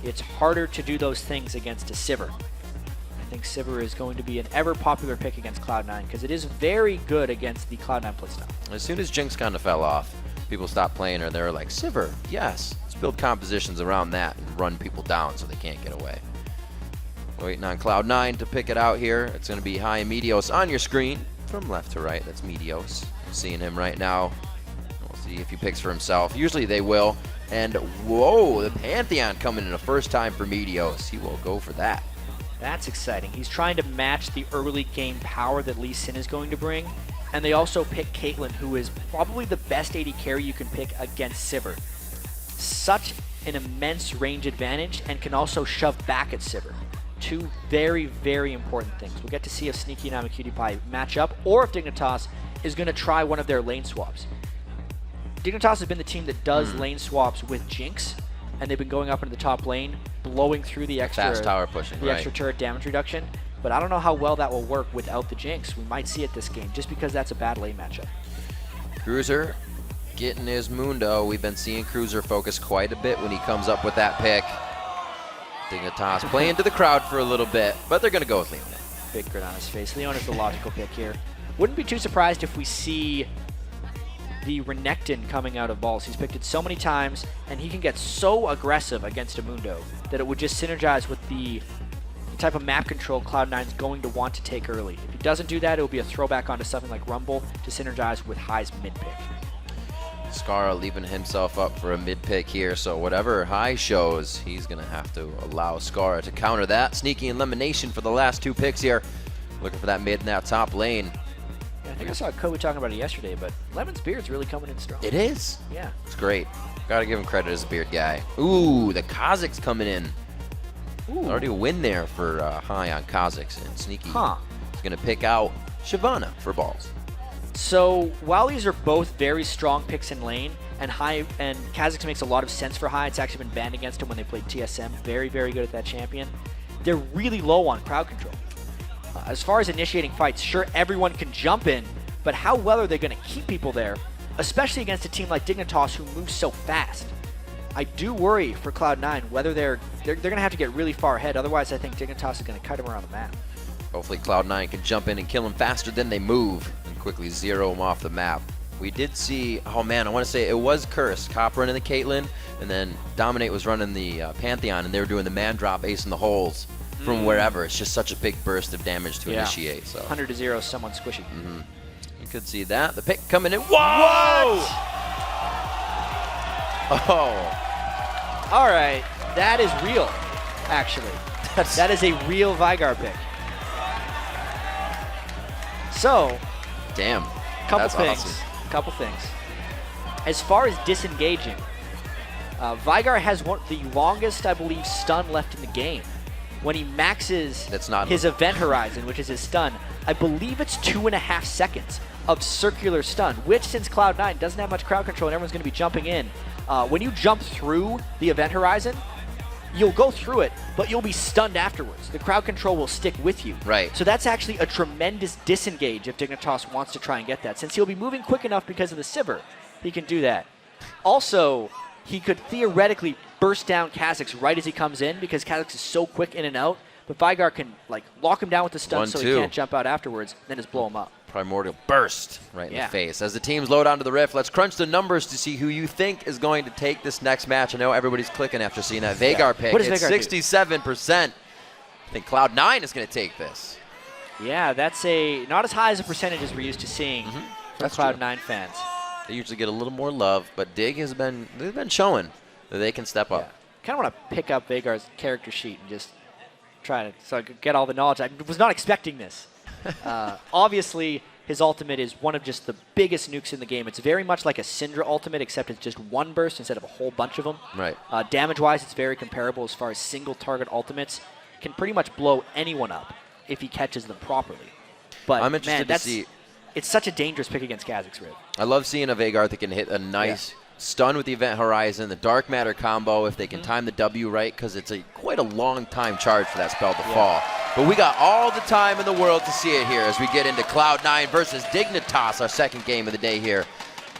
it's harder to do those things against a Sivir. I think Sivir is going to be an ever popular pick against Cloud9 because it is very good against the Cloud9 playstyle. As soon as Jinx kind of fell off, people stopped playing her. They were like, Sivir, yes. Let's build compositions around that and run people down so they can't get away. Waiting on Cloud9 to pick it out here. It's going to be High and Meteos on your screen from left to right. That's Meteos. I'm seeing him right now. We'll see if he picks for himself. Usually they will. And whoa, the Pantheon coming in the first time for Meteos. He will go for that. That's exciting. He's trying to match the early game power that Lee Sin is going to bring. And they also pick Caitlyn, who is probably the best AD carry you can pick against Sivir. Such an immense range advantage and can also shove back at Sivir. Two very, very important things. We'll get to see if Sneaky and Cutie Pie match up or if Dignitas is going to try one of their lane swaps. Dignitas has been the team that does lane swaps with Jinx, and they've been going up into the top lane, blowing through the extra fast tower pushing, extra turret damage reduction. But I don't know how well that will work without the Jinx. We might see it this game, just because that's a bad lane matchup. Cruiser getting his Mundo. We've been seeing Cruiser focus quite a bit when he comes up with that pick. Dignitas playing to the crowd for a little bit, but they're going to go with Leon. Big grin on his face. Leon is the logical pick here. Wouldn't be too surprised if we see the Renekton coming out of balls. He's picked it so many times, and he can get so aggressive against a Mundo that it would just synergize with the type of map control Cloud9 is going to want to take early. If he doesn't do that, it will be a throwback onto something like Rumble to synergize with High's mid pick. Scara leaving himself up for a mid pick here, so whatever High shows, he's going to have to allow Scara to counter that. Sneaky elimination for the last 2 picks here. Looking for that mid in that top lane. Yeah, I think I saw Kobe talking about it yesterday, but Lemon's beard's really coming in strong. It is? Yeah. It's great. Got to give him credit as a beard guy. Ooh, the Kazakhs coming in. Ooh. Already a win there for High on Kazakhs, and Sneaky is going to pick out Shyvana for balls. So while these are both very strong picks in lane, and High and Kazakhs makes a lot of sense for High, it's actually been banned against him when they played TSM. Very, very good at that champion. They're really low on crowd control. As far as initiating fights, sure, everyone can jump in, but how well are they going to keep people there, especially against a team like Dignitas who moves so fast? I do worry for Cloud9 whether they're going to have to get really far ahead. Otherwise, I think Dignitas is going to cut him around the map. Hopefully Cloud9 can jump in and kill him faster than they move and quickly zero him off the map. We did see, oh man, I want to say it was Curse, Cop running the Caitlyn, and then Dominate was running the Pantheon, and they were doing the man drop ace in the holes from wherever. It's just such a big burst of damage to initiate. So 100 to 0, someone squishy. You could see that. The pick coming in. Whoa! Oh. All right, that is real, actually. That is a real Vygar pick. So, damn, couple things. As far as disengaging, Vygar has the longest, I believe, stun left in the game. When he maxes his event horizon, which is his stun, I believe it's 2.5 seconds of circular stun, which since Cloud9 doesn't have much crowd control and everyone's going to be jumping in, when you jump through the event horizon, you'll go through it, but you'll be stunned afterwards. The crowd control will stick with you. Right. So that's actually a tremendous disengage if Dignitas wants to try and get that. Since he'll be moving quick enough because of the Sivir, he can do that. Also, he could theoretically burst down Kha'Zix right as he comes in because Kha'Zix is so quick in and out. But Vigar can like lock him down with the stun so he can't jump out afterwards, then just blow him up. Primordial burst right in the face. As the teams load onto the Rift, let's crunch the numbers to see who you think is going to take this next match. I know everybody's clicking after seeing that Veigar pick. What does It's Veigar do? 67%. I think Cloud9 is going to take this. Yeah, that's not as high as a percentage as we're used to seeing from Cloud9 fans. They usually get a little more love, but Dig they've been showing that they can step up. Kind of want to pick up Veigar's character sheet and just try to so I could get all the knowledge. I was not expecting this. Obviously, his ultimate is one of just the biggest nukes in the game. It's very much like a Syndra ultimate, except it's just one burst instead of a whole bunch of them. Right. Damage-wise, it's very comparable as far as single-target ultimates. Can pretty much blow anyone up if he catches them properly. But I'm interested to see. It's such a dangerous pick against Kha'Zix, Riv. I love seeing a Veigar that can hit a nice stun with the Event Horizon, the Dark Matter combo, if they can time the W right, because it's quite a long time charge for that spell to fall. But we got all the time in the world to see it here as we get into Cloud9 versus Dignitas, our second game of the day here.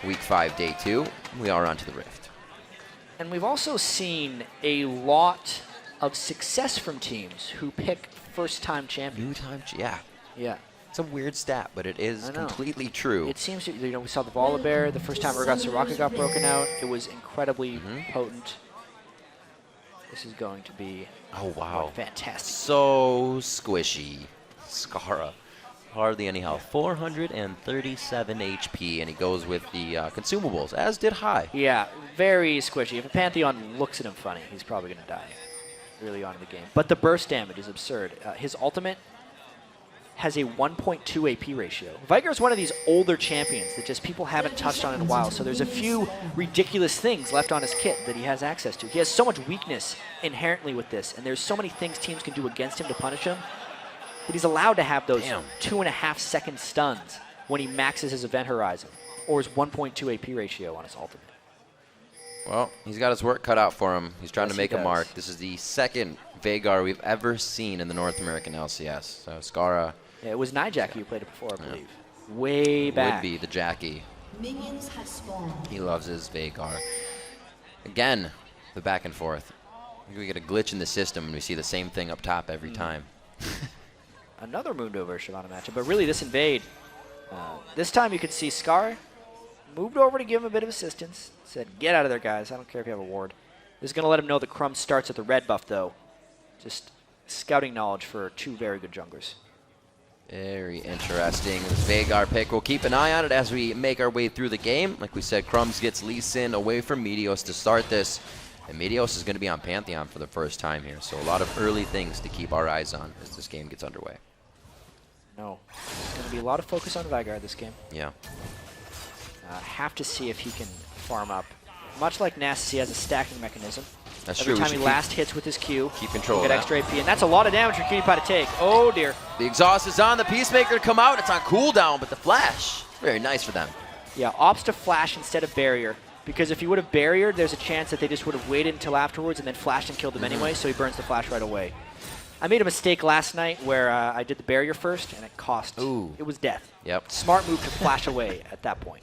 Week 5, day 2. We are on to the Rift. And we've also seen a lot of success from teams who pick first-time champions. Yeah. It's a weird stat, but it is completely true. It seems to, we saw the Volibear the first time Urgot Soraka got broken out. It was incredibly potent. This is going to be fantastic. So squishy. Skara. Hardly any health. 437 HP, and he goes with the consumables, as did High. Yeah, very squishy. If a Pantheon looks at him funny, he's probably going to die early on in the game. But the burst damage is absurd. His ultimate has a 1.2 AP ratio. Vigar's one of these older champions that just people haven't touched on in a while, so there's a few ridiculous things left on his kit that he has access to. He has so much weakness inherently with this, and there's so many things teams can do against him to punish him, that he's allowed to have those 2.5-second stuns when he maxes his Event Horizon, or his 1.2 AP ratio on his ultimate. Well, he's got his work cut out for him. He's trying to make a mark. This is the second Veigar we've ever seen in the North American LCS. So Skara. Yeah, it was Nijaki who played it before, I believe. Way back. Would be the Jackie. Minions have spawned. He loves his Veigar. Again, the back and forth. We get a glitch in the system and we see the same thing up top every time. Another Mundo version on a matchup, but really this invade. This time you could see Scar moved over to give him a bit of assistance. Said, get out of there, guys. I don't care if you have a ward. This is going to let him know the Crumb starts at the red buff, though. Just scouting knowledge for two very good junglers. Very interesting. This Veigar pick. We'll keep an eye on it as we make our way through the game. Like we said, Crumbs gets Lee Sin away from Meteos to start this. And Meteos is going to be on Pantheon for the first time here. So a lot of early things to keep our eyes on as this game gets underway. No. There's going to be a lot of focus on Veigar this game. Yeah. Have to see if he can farm up. Much like NACS, he has a stacking mechanism. That's Every true. time he last hits with his Q, keep control he'll get extra AP, and that's a lot of damage for Cutie Pie to take. Oh dear. The exhaust is on. The Peacemaker to come out. It's on cooldown, but the flash, very nice for them. Yeah, opts to flash instead of barrier, because if he would have barriered, there's a chance that they just would have waited until afterwards and then flashed and killed him anyway, so he burns the flash right away. I made a mistake last night where I did the barrier first, and it cost. Ooh. It was death. Yep. Smart move to flash away at that point.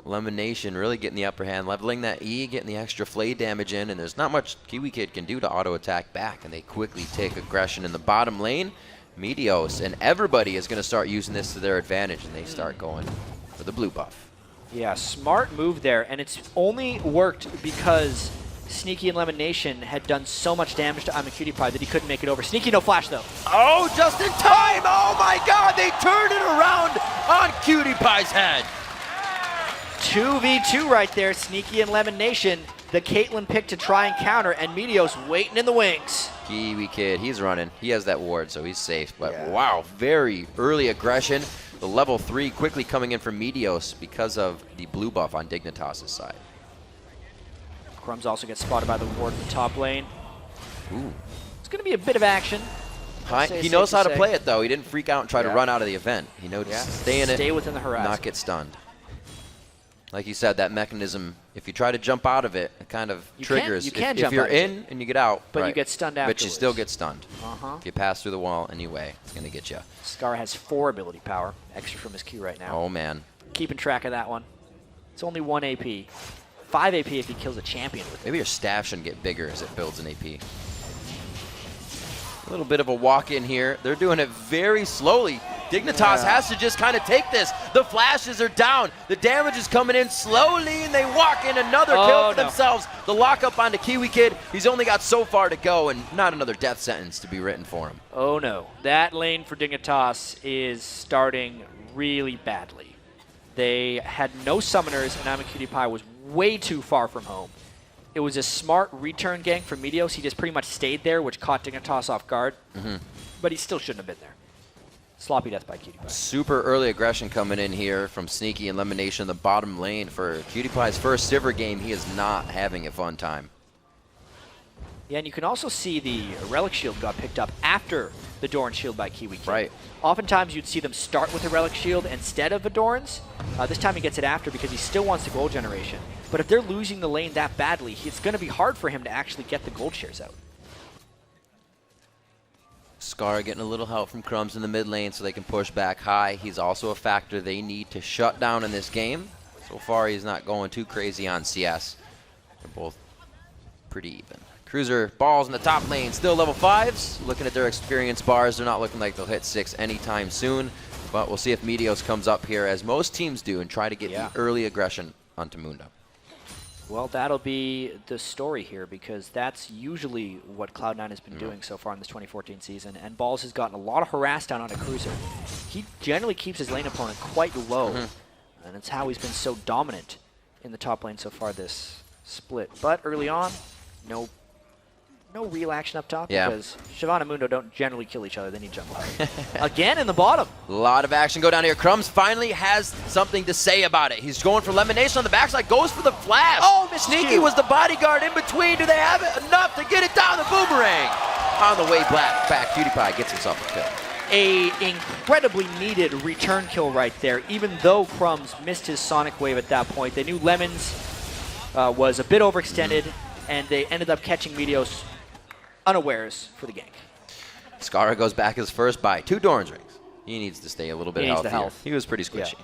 Lemon Nation really getting the upper hand, leveling that E, getting the extra flay damage in, and there's not much Kiwi Kid can do to auto-attack back, and they quickly take aggression in the bottom lane. Meteos and everybody is going to start using this to their advantage, and they start going for the blue buff. Yeah, smart move there, and it's only worked because Sneaky and Lemon Nation had done so much damage to Cutie Pie that he couldn't make it over. Sneaky, no flash, though. Oh, just in time! Oh my god, they turned it around on Cutie Pie's head! 2v2 right there, Sneaky and Lemon Nation. The Caitlyn pick to try and counter, and Meteos waiting in the wings. Kiwi Kid, he's running. He has that ward, so he's safe. But wow, very early aggression. The level 3 quickly coming in from Meteos because of the blue buff on Dignitas' side. Crumbs also gets spotted by the ward in the top lane. Ooh. It's going to be a bit of action. He knows how to play it, though. He didn't freak out and try to run out of the event. He knows to stay in it, stay within the horizon. not get stunned. Like you said, that mechanism, if you try to jump out of it, it kind of triggers. You can if jump you're out of it. in and you get out, But you right. get stunned But you afterwards. still get stunned. Uh-huh. If you pass through the wall anyway, it's going to get you. Scar has 4 ability power, extra from his Q right now. Oh, man. Keeping track of that one. It's only 1 AP. 5 AP if he kills a champion with it. Maybe your staff shouldn't get bigger as it builds an AP. A little bit of a walk-in here. They're doing it very slowly. Dignitas has to just kind of take this. The flashes are down. The damage is coming in slowly, and they walk in another kill for themselves. The lockup onto Kiwi Kid. He's only got so far to go, and not another death sentence to be written for him. Oh no. That lane for Dignitas is starting really badly. They had no summoners, and Cutie was way too far from home. It was a smart return gank from Meteos. He just pretty much stayed there, which caught Dignitas off guard. But he still shouldn't have been there. Sloppy death by Cutie Pie. Super early aggression coming in here from Sneaky and Lemonation in the bottom lane. For Cutie Pie's first Sivir game, he is not having a fun time. Yeah, and you can also see the Relic Shield got picked up after the Doran Shield by Kiwi Kid. Right. Oftentimes you'd see them start with the Relic Shield instead of a Doran's. This time he gets it after because he still wants the gold generation. But if they're losing the lane that badly, it's going to be hard for him to actually get the gold shares out. Scar getting a little help from Crumbs in the mid lane so they can push back high. He's also a factor they need to shut down in this game. So far, he's not going too crazy on CS. They're both pretty even. Cruiser balls in the top lane, still level 5s. Looking at their experience bars, they're not looking like they'll hit 6 anytime soon. But we'll see if Meteos comes up here, as most teams do, and try to get the early aggression onto Mundo. Well, that'll be the story here, because that's usually what Cloud9 has been doing so far in this 2014 season. And Balls has gotten a lot of harass down on a Cruiser. He generally keeps his lane opponent quite low, and it's how he's been so dominant in the top lane so far this split. But early on, no real action up top, because Siobhan and Mundo don't generally kill each other. They need jump out. Again in the bottom. A lot of action go down here. Crumbs finally has something to say about it. He's going for Lemonation on the backside, goes for the flash. Oh, Sneaky was the bodyguard in between. Do they have it enough to get it down the boomerang? On the way back, Cutie Pie gets himself a kill. A incredibly needed return kill right there, even though Crumbs missed his Sonic Wave at that point. They knew Lemons was a bit overextended, and they ended up catching Meteos unawares for the gank. Skara goes back his first by 2 Doran's rings. He needs to stay a little bit healthier. He was pretty squishy.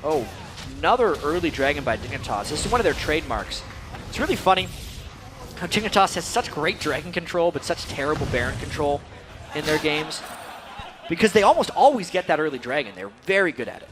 Oh, another early dragon by Dignitas. This is one of their trademarks. It's really funny how Dignitas has such great dragon control, but such terrible Baron control in their games, because they almost always get that early dragon. They're very good at it.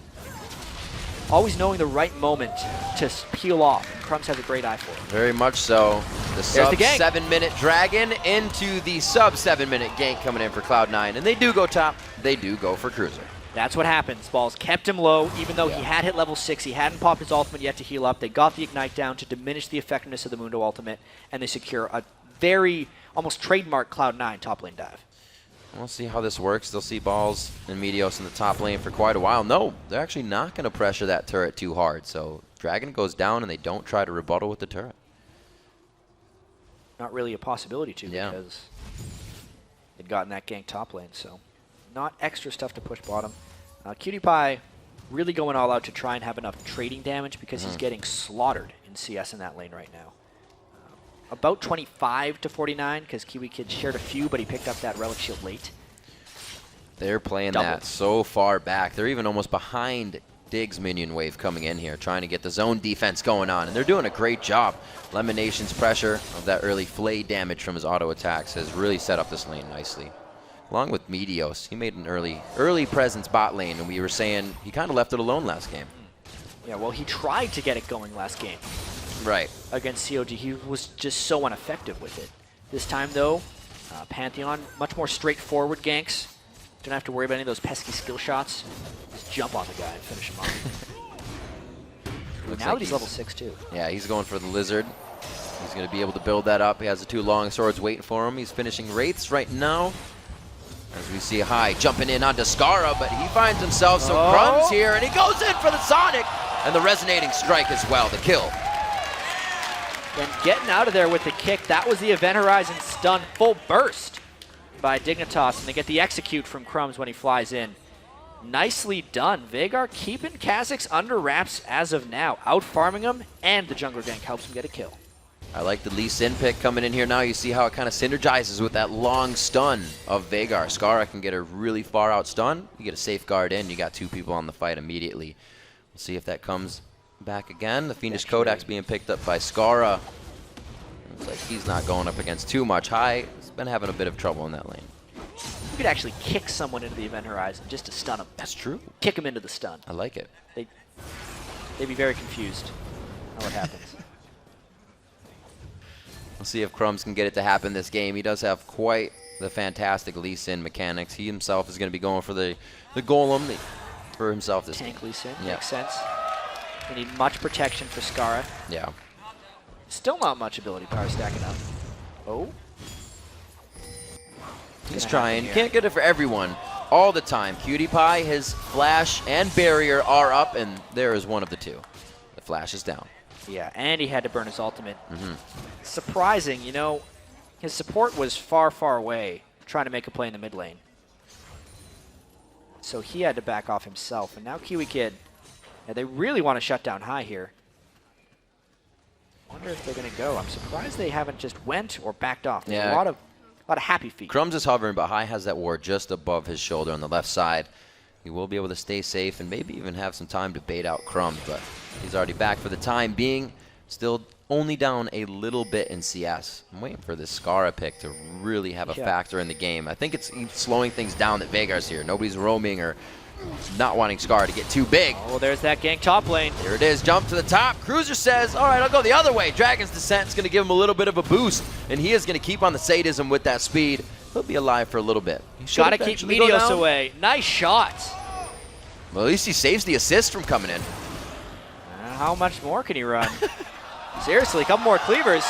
Always knowing the right moment to peel off. Crumbs has a great eye for it. Very much so. The sub 7-minute dragon into the sub 7-minute gank coming in for Cloud9. And they do go top. They do go for Cruiser. That's what happens. Balls kept him low, even though he had hit level 6. He hadn't popped his ultimate yet to heal up. They got the Ignite down to diminish the effectiveness of the Mundo ultimate, and they secure a very, almost trademark Cloud9 top lane dive. We'll see how this works. They'll see Balls and Meteos in the top lane for quite a while. No, they're actually not going to pressure that turret too hard. So Dragon goes down, and they don't try to rebuttal with the turret. Not really a possibility to, because they'd gotten that gank top lane. So not extra stuff to push bottom. Cutie Pie really going all out to try and have enough trading damage, because he's getting slaughtered in CS in that lane right now. About 25 to 49, because Kiwi Kid shared a few, but he picked up that Relic Shield late. They're playing that so far back. They're even almost behind Dig's minion wave coming in here, trying to get the zone defense going on, and they're doing a great job. Lemonation's pressure of that early flay damage from his auto attacks has really set up this lane nicely. Along with Meteos, he made an early presence bot lane, and we were saying he kind of left it alone last game. Yeah, well, he tried to get it going last game. Right. Against COG, he was just so ineffective with it. This time, though, Pantheon, much more straightforward ganks. Don't have to worry about any of those pesky skill shots. Just jump on the guy and finish him off. Now that he's level 6, too. Yeah, he's going for the Lizard. He's going to be able to build that up. He has the 2 long swords waiting for him. He's finishing Wraiths right now. As we see High jumping in onto Skara, but he finds himself some crumbs here, and he goes in for the Sonic! And the resonating strike as well, the kill. And getting out of there with the kick, that was the Event Horizon stun full burst by Dignitas, and they get the execute from Crumbs when he flies in. Nicely done. Veigar keeping Kha'Zix under wraps as of now, out-farming him, and the jungler gank helps him get a kill. I like the Lee Sin pick coming in here now. You see how it kind of synergizes with that long stun of Veigar. Skara can get a really far out stun. You get a safeguard in, you got 2 people on the fight immediately. We'll see if that comes back again. The Fiendish Kodak's being picked up by Skara. Looks like he's not going up against too much. High has been having a bit of trouble in that lane. You could actually kick someone into the event horizon just to stun them. That's true. Kick them into the stun. I like it. They'd be very confused how it happens. We'll see if Crumbs can get it to happen this game. He does have quite the fantastic Lee Sin mechanics. He himself is going to be going for the golem for himself this Tank game. Lee Sin, Yeah. makes sense. We need much protection for Skara. Yeah. Still not much ability power stacking up. Oh. He's trying. Can't get it for everyone all the time. Cutie Pie, his flash and barrier are up, and there is one of the 2. The flash is down. Yeah, and he had to burn his ultimate. Mm-hmm. Surprising, you know, his support was far, far away trying to make a play in the mid lane. So he had to back off himself. And now Kiwi Kid, yeah, they really want to shut down High here. Wonder if they're going to go. I'm surprised they haven't just went or backed off. There's Yeah. a lot of happy feet. Crumbs is hovering, but High has that ward just above his shoulder on the left side. He will be able to stay safe and maybe even have some time to bait out Crumbs, but he's already back for the time being. Still only down a little bit in CS. I'm waiting for this Skara pick to really have a factor in the game. I think it's slowing things down that Veigar's here. Nobody's roaming or not wanting Skara to get too big. Oh, there's that gank top lane. Here it is, jump to the top. Cruiser says, all right, I'll go the other way. Dragon's Descent is going to give him a little bit of a boost, and he is going to keep on the sadism with that speed. He'll be alive for a little bit. Got to keep Meteos away. Nice shot. Well, at least he saves the assist from coming in. How much more can he run? Seriously, a couple more cleavers.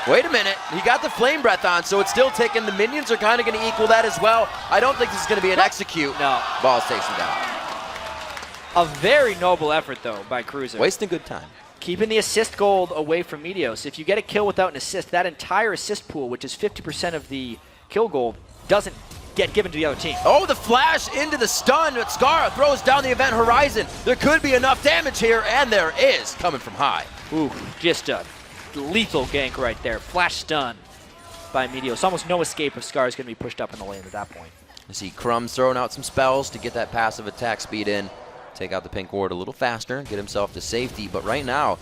Wait a minute. He got the Flame Breath on, so it's still ticking. The minions are kind of going to equal that as well. I don't think this is going to be an execute. No. Balls takes him down. A very noble effort, though, by Cruiser. Wasting good time. Keeping the assist gold away from Meteos. If you get a kill without an assist, that entire assist pool, which is 50% of the kill gold, doesn't get given to the other team. Oh, the flash into the stun, but Skara throws down the event horizon. There could be enough damage here, and there is, coming from High. Ooh, just a lethal gank right there. Flash stun by Meteos. Almost no escape if Skara is going to be pushed up in the lane at that point. You see Crumbs throwing out some spells to get that passive attack speed in. Take out the pink ward a little faster, get himself to safety. But right now,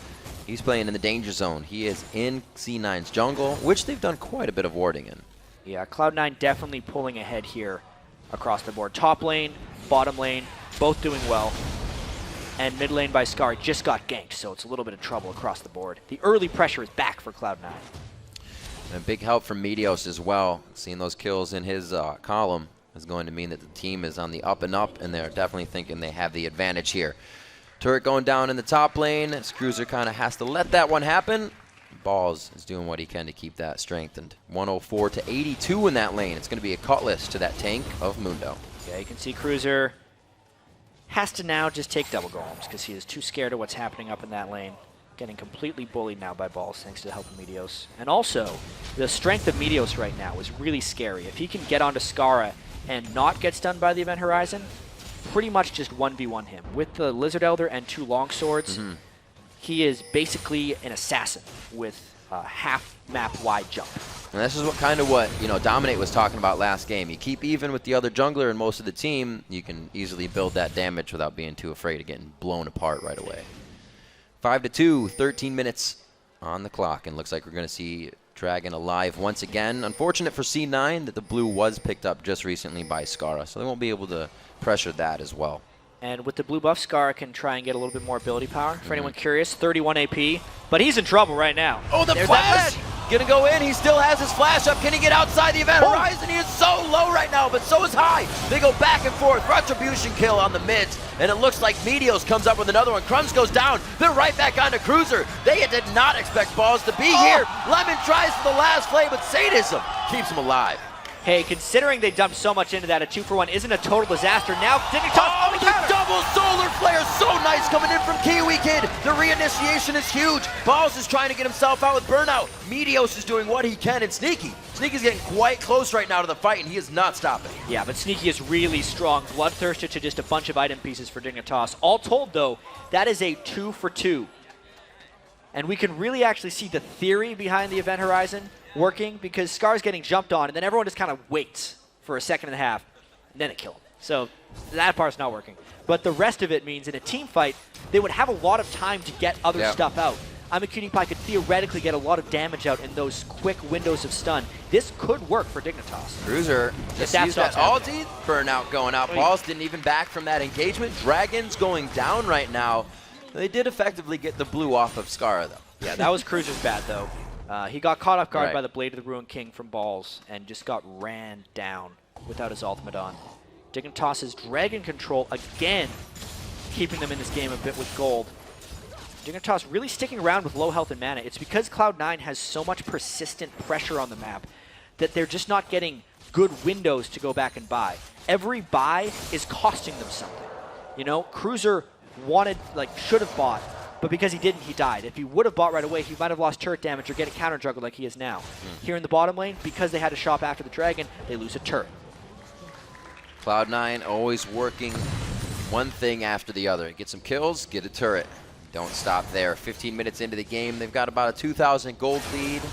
he's playing in the danger zone. He is in C9's jungle, which they've done quite a bit of warding in. Yeah, Cloud9 definitely pulling ahead here across the board. Top lane, bottom lane, both doing well. And mid lane by Skara just got ganked, so it's a little bit of trouble across the board. The early pressure is back for Cloud9. And a big help from Meteos as well. Seeing those kills in his column is going to mean that the team is on the up and up, and they're definitely thinking they have the advantage here. Turret going down in the top lane. This Cruiser kind of has to let that one happen. Balls is doing what he can to keep that strengthened. 104 to 82 in that lane. It's going to be a cutlass to that tank of Mundo. Yeah, you can see Cruiser has to now just take double golems because he is too scared of what's happening up in that lane. Getting completely bullied now by Balls thanks to the help of Meteos. And also, the strength of Meteos right now is really scary. If he can get onto Skara and not get stunned by the event horizon, pretty much just 1v1 him. With the Lizard Elder and 2 longswords, he is basically an assassin with a half map wide jump. And this is what Dominate was talking about last game. You keep even with the other jungler and most of the team, you can easily build that damage without being too afraid of getting blown apart right away. 5-2, 13 minutes on the clock, and looks like we're going to see Dragon alive once again. Unfortunate for C9 that the blue was picked up just recently by Skara, so they won't be able to pressure that as well. And with the blue buff, Skara can try and get a little bit more ability power. For anyone curious, 31 AP, but he's in trouble right now. Oh, the flash! Gonna go in, he still has his flash up. Can he get outside the event horizon? He is so low right now, but so is High. They go back and forth. Retribution kill on the mids, and it looks like Meteos comes up with another one. Crumbs goes down. They're right back onto Cruiser. They did not expect Balls to be here. Lemon tries for the last play, but sadism keeps him alive. Hey, considering they dumped so much into that, a 2-for-1 isn't a total disaster. Now, Dignitas, the Double solar flare, so nice coming in from Kiwi Kid. The reinitiation is huge. Balls is trying to get himself out with burnout. Meteos is doing what he can, and Sneaky. Sneaky's getting quite close right now to the fight, and he is not stopping. Yeah, but Sneaky is really strong. Bloodthirsted to just a bunch of item pieces for Dignitas. All told, though, that is a 2 for 2. And we can really actually see the theory behind the Event Horizon working, because Scar's getting jumped on, and then everyone just kind of waits for a second and a half, and then it kills him. So that part's not working. But the rest of it means in a team fight, they would have a lot of time to get other stuff out. I'm a Cutie Pie could theoretically get a lot of damage out in those quick windows of stun. This could work for Dignitas. Cruiser just used that ulti, burnout going out. Balls didn't even back from that engagement. Dragon's going down right now. They did effectively get the blue off of Scar, though. Yeah, that was Cruiser's bad, though. He got caught off guard by the Blade of the Ruined King from Balls and just got ran down without his ultimate on. Dignitas' Dragon control again, keeping them in this game a bit with gold. Dignitas really sticking around with low health and mana. It's because Cloud9 has so much persistent pressure on the map that they're just not getting good windows to go back and buy. Every buy is costing them something. You know, Cruiser should have bought, but because he didn't, he died. If he would have bought right away, he might have lost turret damage or get it counter juggled like he is now. Here in the bottom lane, because they had to shop after the dragon, they lose a turret. Cloud9 always working one thing after the other. Get some kills, get a turret. Don't stop there. 15 minutes into the game, they've got about a 2,000 gold lead.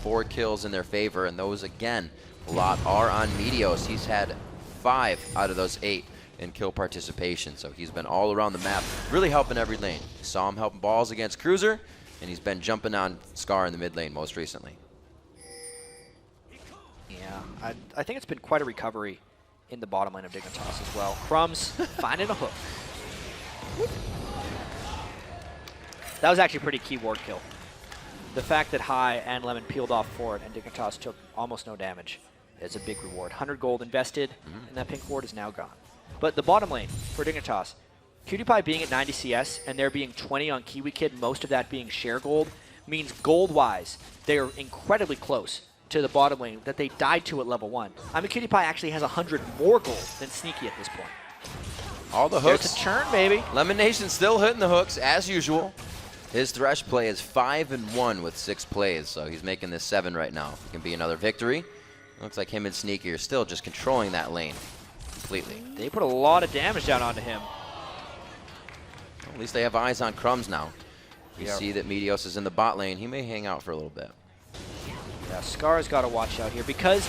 4 kills in their favor, and those, again, a lot are on Meteos. He's had 5 out of those 8 in kill participation, so he's been all around the map, really helping every lane. Saw him helping Balls against Cruiser, and he's been jumping on Scar in the mid lane most recently. Yeah, I think it's been quite a recovery in the bottom lane of Dignitas as well. Crumbs finding a hook. That was actually a pretty key ward kill. The fact that High and Lemon peeled off for it and Dignitas took almost no damage is a big reward. 100 gold invested, and that pink ward is now gone. But the bottom lane for Dignitas, Cutie Pie being at 90 CS and there being 20 on Kiwi Kid, most of that being share gold, means gold-wise, they're incredibly close to the bottom lane that they died to at level 1. I'm a Cutie Pie actually has 100 more gold than Sneaky at this point. All the hooks. There's a churn, baby. Lemon Nation still hitting the hooks, as usual. His Thresh play is 5-1 with 6 plays, so he's making this 7 right now. It can be another victory. Looks like him and Sneaky are still just controlling that lane completely. They put a lot of damage down onto him. Well, at least they have eyes on Crumbs now. We see that Meteos is in the bot lane. He may hang out for a little bit. Yeah, Scar's got to watch out here because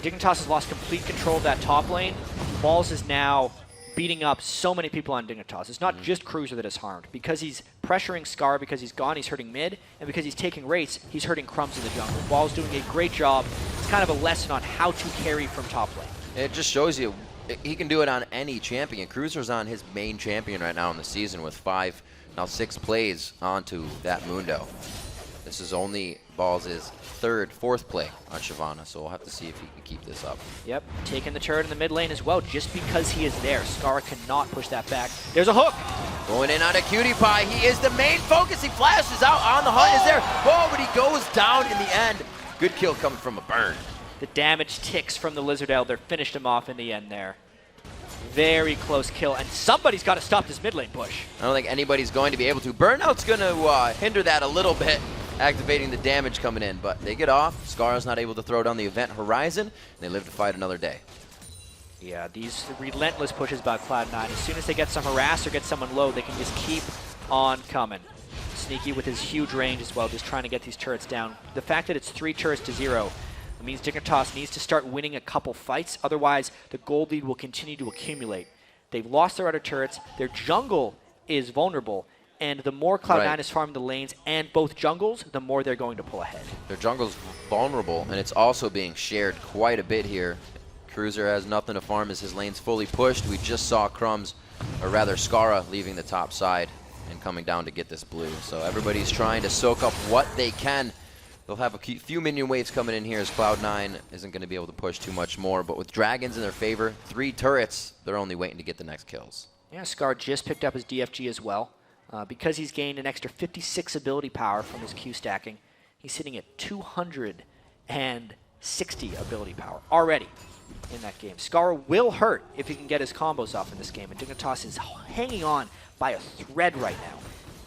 Dignitas has lost complete control of that top lane. Balls is now beating up so many people on Dignitas. It's not just Cruiser that is harmed. Because he's pressuring Scar, because he's gone, he's hurting mid, and because he's taking rates, he's hurting Crumbs in the jungle. Ball's doing a great job. It's kind of a lesson on how to carry from top lane. It just shows you he can do it on any champion. Cruiser's on his main champion right now in the season with 6 plays onto that Mundo. This is only Balls' fourth play on Shyvana, so we'll have to see if he can keep this up. Yep, taking the turret in the mid lane as well, just because he is there. Scar cannot push that back. There's a hook! Going in on a Cutie Pie. He is the main focus. He flashes out on the hunt. Is there? Oh, but he goes down in the end. Good kill coming from a burn. The damage ticks from the Lizard Elder. Finished him off in the end there. Very close kill, and somebody's got to stop this mid lane push. I don't think anybody's going to be able to. Burnout's going to hinder that a little bit, activating the damage coming in, but they get off. Scar's not able to throw down the Event Horizon, and they live to fight another day. Yeah, these relentless pushes by Cloud9. As soon as they get some harass or get someone low, they can just keep on coming. Sneaky with his huge range as well, just trying to get these turrets down. The fact that it's 3 turrets to 0 means Dignitas needs to start winning a couple fights, otherwise the gold lead will continue to accumulate. They've lost their other turrets, their jungle is vulnerable, and the more Cloud9 is farming the lanes and both jungles, the more they're going to pull ahead. Their jungle's vulnerable, and it's also being shared quite a bit here. Cruiser has nothing to farm as his lane's fully pushed. We just saw Crumbs, or rather Scara, leaving the top side and coming down to get this blue. So everybody's trying to soak up what they can. They'll have a few minion waves coming in here as Cloud9 isn't going to be able to push too much more. But with Dragons in their favor, 3 turrets, they're only waiting to get the next kills. Yeah, Scar just picked up his DFG as well. Because he's gained an extra 56 ability power from his Q stacking, he's sitting at 260 ability power already. in that game. Scar will hurt if he can get his combos off in this game, and Dignitas is hanging on by a thread right now.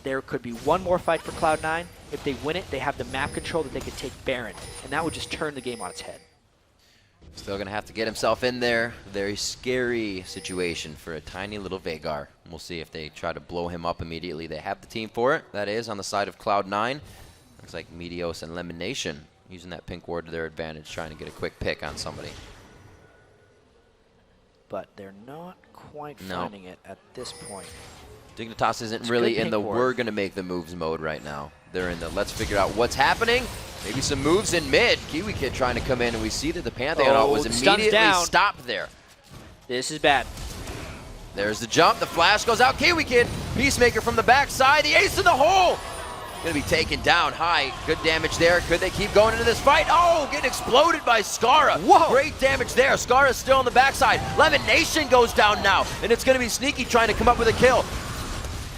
There could be one more fight for Cloud9. If they win it, they have the map control that they could take Baron, and that would just turn the game on its head. Still going to have to get himself in there. Very scary situation for a tiny little Veigar. We'll see if they try to blow him up immediately. They have the team for it. That is on the side of Cloud9. Looks like Meteos and Lemonation using that pink ward to their advantage, trying to get a quick pick on somebody. But they're not quite finding it at this point. Dignitas isn't really in the we're going to make the moves mode right now. They're in the let's figure out what's happening. Maybe some moves in mid. Kiwi Kid trying to come in, and we see that the Pantheon was immediately stopped there. This is bad. There's the jump. The flash goes out. Kiwi Kid, Peacemaker from the backside. The ace in the hole. Going to be taken down high. Good damage there. Could they keep going into this fight? Oh, getting exploded by Skara. Whoa. Great damage there. Skara's still on the backside. Lemonation goes down now, and it's going to be Sneaky trying to come up with a kill.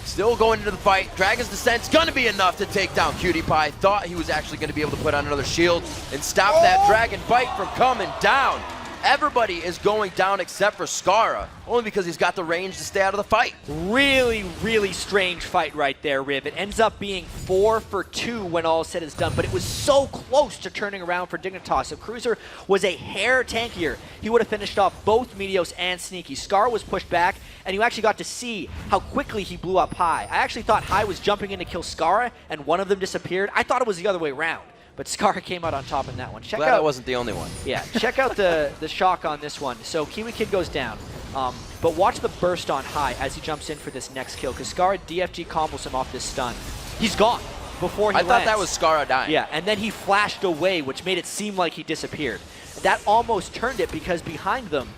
Still going into the fight. Dragon's Descent's going to be enough to take down Cutie Pie. Thought he was actually going to be able to put on another shield and stop that Dragon Bite from coming down. Everybody is going down except for Skara, only because he's got the range to stay out of the fight. Really, really strange fight right there, Riv. It ends up being 4 for 2 when all is said is done, but it was so close to turning around for Dignitas. If Cruiser was a hair tankier, he would have finished off both Meteos and Sneaky. Scar was pushed back, and you actually got to see how quickly he blew up High. I actually thought High was jumping in to kill Skara, and one of them disappeared. I thought it was the other way around. But Scar came out on top in that one. Glad I wasn't the only one. Yeah, check out the shock on this one. So Kiwi Kid goes down, but watch the burst on High as he jumps in for this next kill, because Scar DFG combos him off this stun. He's gone before he lands. I thought that was Skara dying. Yeah, and then he flashed away, which made it seem like he disappeared. That almost turned it, because behind them,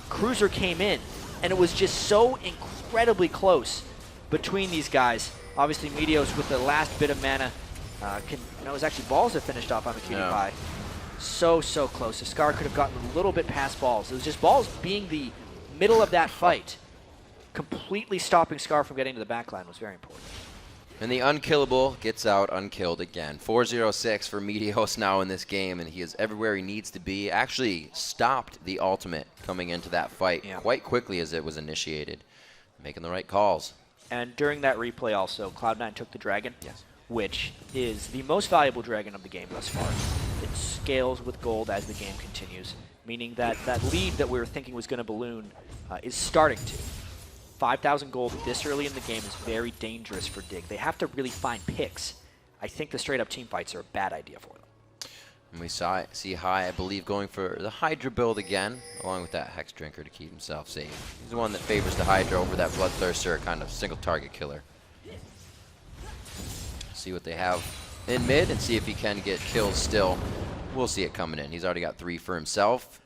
Cruiser came in, and it was just so incredibly close between these guys. Obviously, Meteos with the last bit of mana. It was actually Balls that finished off on the Cutie Pie. So close. If Scar could have gotten a little bit past Balls. It was just Balls being the middle of that fight. Completely stopping Scar from getting to the backline was very important. And the unkillable gets out unkilled again. 4-0-6 for Meteos now in this game, and he is everywhere he needs to be. Actually stopped the ultimate coming into that fight quite quickly as it was initiated. Making the right calls. And during that replay also, Cloud9 took the Dragon. Yes. Which is the most valuable dragon of the game thus far. It scales with gold as the game continues, meaning that that lead that we were thinking was going to balloon is starting to. 5,000 gold this early in the game is very dangerous for Dig. They have to really find picks. I think the straight-up team fights are a bad idea for them. And we see High, I believe, going for the Hydra build again, along with that Hex Drinker to keep himself safe. He's the one that favors the Hydra over that Bloodthirster, kind of single-target killer. See what they have in mid and see if he can get kills still. We'll see it coming in. He's already got 3 for himself.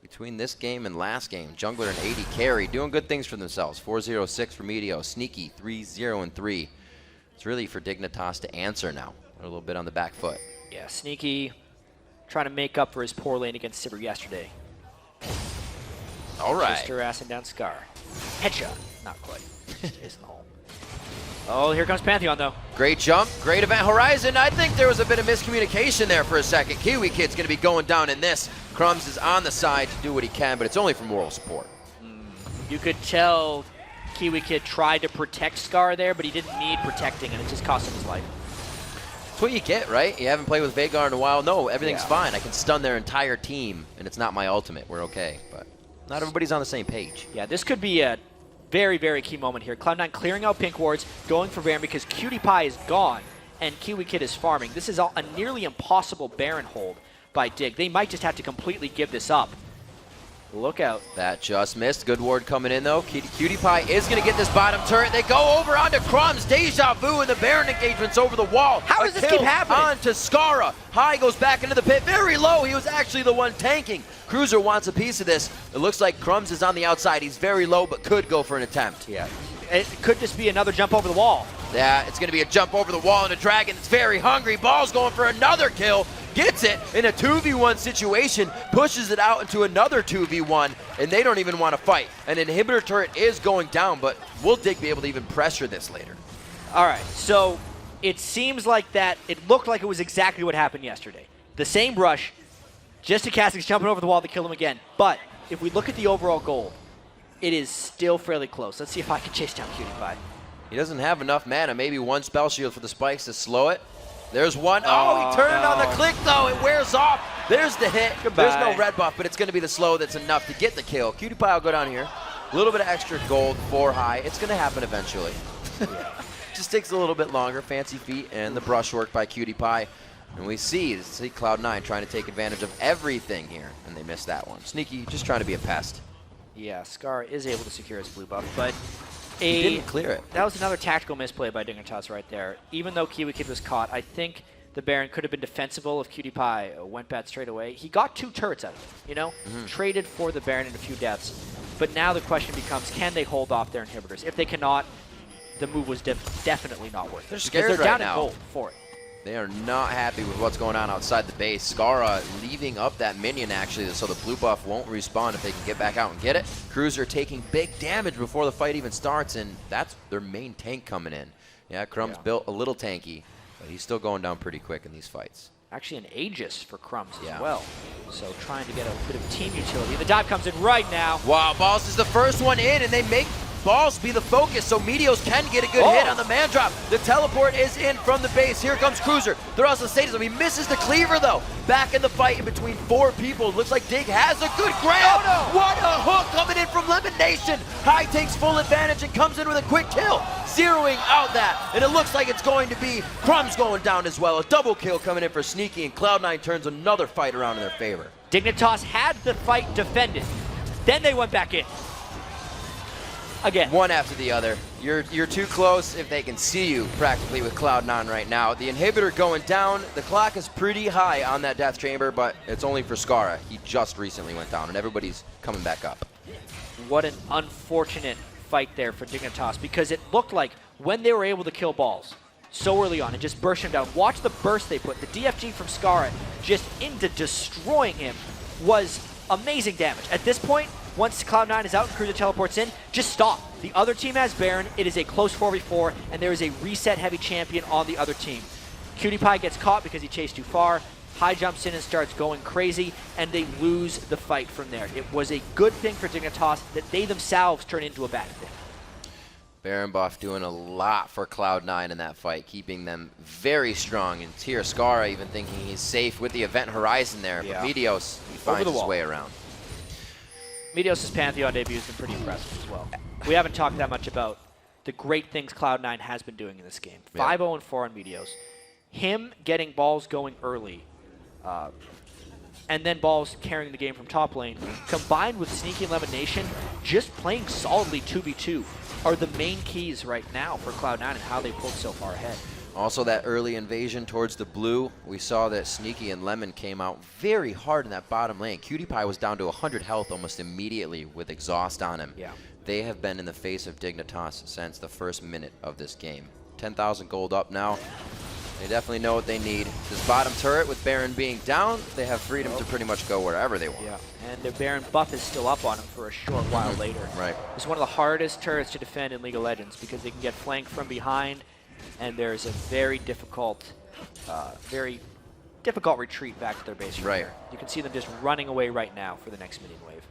Between this game and last game, Jungler and 80 carry, doing good things for themselves. 4-0-6 for Meteos, Sneaky 3-0-3. It's really for Dignitas to answer now. A little bit on the back foot. Yeah, Sneaky trying to make up for his poor lane against Sivir yesterday. All right. Just harassing down Scar. Headshot. Not quite. Just in the hole. Oh, here comes Pantheon, though. Great jump, great Event Horizon. I think there was a bit of miscommunication there for a second. Kiwi Kid's going to be going down in this. Crumbs is on the side to do what he can, but it's only for moral support. You could tell Kiwi Kid tried to protect Scar there, but he didn't need protecting, and it just cost him his life. That's what you get, right? You haven't played with Veigar in a while. No, everything's fine. I can stun their entire team, and it's not my ultimate. We're okay, but not everybody's on the same page. Yeah, this could be a very, very key moment here. Cloud9 clearing out pink wards, going for Baron because Cutie Pie is gone and Kiwi Kid is farming. This is a nearly impossible Baron hold by Dig. They might just have to completely give this up. Look out. That just missed. Good ward coming in, though. Cutie Pie is going to get this bottom turret. They go over onto Crumbs. Deja Vu, and the Baron engagement's over the wall. How does this keep happening? On to Skara. High goes back into the pit. Very low. He was actually the one tanking. Cruiser wants a piece of this. It looks like Crumbs is on the outside. He's very low, but could go for an attempt. Yeah. It could just be another jump over the wall. Yeah, it's going to be a jump over the wall, and a Dragon that's very hungry. Ball's going for another kill. Gets it in a 2v1 situation, pushes it out into another 2v1, and they don't even want to fight. An inhibitor turret is going down, but will Dig be able to even pressure this later? All right, so it seems like that, it looked like it was exactly what happened yesterday. The same brush, Jessicastics jumping over the wall to kill him again. But if we look at the overall goal, it is still fairly close. Let's see if I can chase down PewDiePie. He doesn't have enough mana. Maybe one spell shield for the spikes to slow it. There's one. Oh, he turned on the click, though. It wears off. There's the hit. Goodbye. There's no red buff, but it's going to be the slow that's enough to get the kill. PewDiePie will go down here. A little bit of extra gold, 4 high. It's going to happen eventually. Just takes a little bit longer. Fancy feet and the brush work by PewDiePie. And we see Cloud9 trying to take advantage of everything here, and they missed that one. Sneaky just trying to be a pest. Yeah, Scar is able to secure his blue buff, but he didn't clear it. That was another tactical misplay by Dignitas right there. Even though Kiwi Kid was caught, I think the Baron could have been defensible if PewDiePie went bad straight away. He got 2 turrets out of it, you know? Traded for the Baron and a few deaths. But now the question becomes, can they hold off their inhibitors? If they cannot, the move was definitely not worth it. They're scared they're right down now. in gold for it. They are not happy with what's going on outside the base. Skara leaving up that minion, actually, so the blue buff won't respawn if they can get back out and get it. Cruiser taking big damage before the fight even starts, and that's their main tank coming in. Yeah, Crumb's built a little tanky, but he's still going down pretty quick in these fights. Actually an Aegis for Crumbs as well. So trying to get a bit of team utility. The dive comes in right now. Wow, Balls is the first one in, and they make Balls be the focus, so Meteos can get a good hit on the man drop. The teleport is in from the base. Here comes Cruiser. They're also stages. He misses the cleaver, though. Back in the fight in between 4 people. Looks like Dig has a good grab. Oh, no. What a hook coming in from Lemon Nation. High takes full advantage and comes in with a quick kill. Zeroing out that, and it looks like it's going to be Crumbs going down as well. A double kill coming in for Sneaky, and Cloud9 turns another fight around in their favor. Dignitas had the fight defended. Then they went back in. Again. One after the other. You're too close if they can see you practically with Cloud9 right now. The inhibitor going down. The clock is pretty high on that death chamber, but it's only for Skara. He just recently went down, and everybody's coming back up. What an unfortunate fight there for Dignitas, because it looked like when they were able to kill Balls so early on and just burst him down, watch the burst they put. The DFG from Skara just into destroying him was amazing damage. At this point, once Cloud9 is out and Cruiser teleports in, just stop. The other team has Baron. It is a close 4v4, and there is a reset heavy champion on the other team. PewDiePie gets caught because he chased too far. High jumps in and starts going crazy, and they lose the fight from there. It was a good thing for Dignitas that they themselves turn into a bad thing. Baron buff doing a lot for Cloud9 in that fight, keeping them very strong. And here, Skara even thinking he's safe with the event horizon there, but Meteos, he finds his way around. Meteos' Pantheon debut has been pretty impressive as well. We haven't talked that much about the great things Cloud9 has been doing in this game. 5-0-4 on Meteos. Him getting Balls going early, and then Balls carrying the game from top lane, combined with Sneaky and Lemon Nation, just playing solidly 2v2 are the main keys right now for Cloud9 and how they pulled so far ahead. Also, that early invasion towards the blue, we saw that Sneaky and Lemon came out very hard in that bottom lane. PewDiePie was down to 100 health almost immediately with exhaust on him. Yeah. They have been in the face of Dignitas since the first minute of this game. 10,000 gold up now. They definitely know what they need. This bottom turret, with Baron being down, they have freedom to pretty much go wherever they want. Yeah, and the Baron buff is still up on him for a short while later. Right. It's one of the hardest turrets to defend in League of Legends because they can get flanked from behind, and there's a very difficult retreat back to their base. Right. There. You can see them just running away right now for the next minion wave.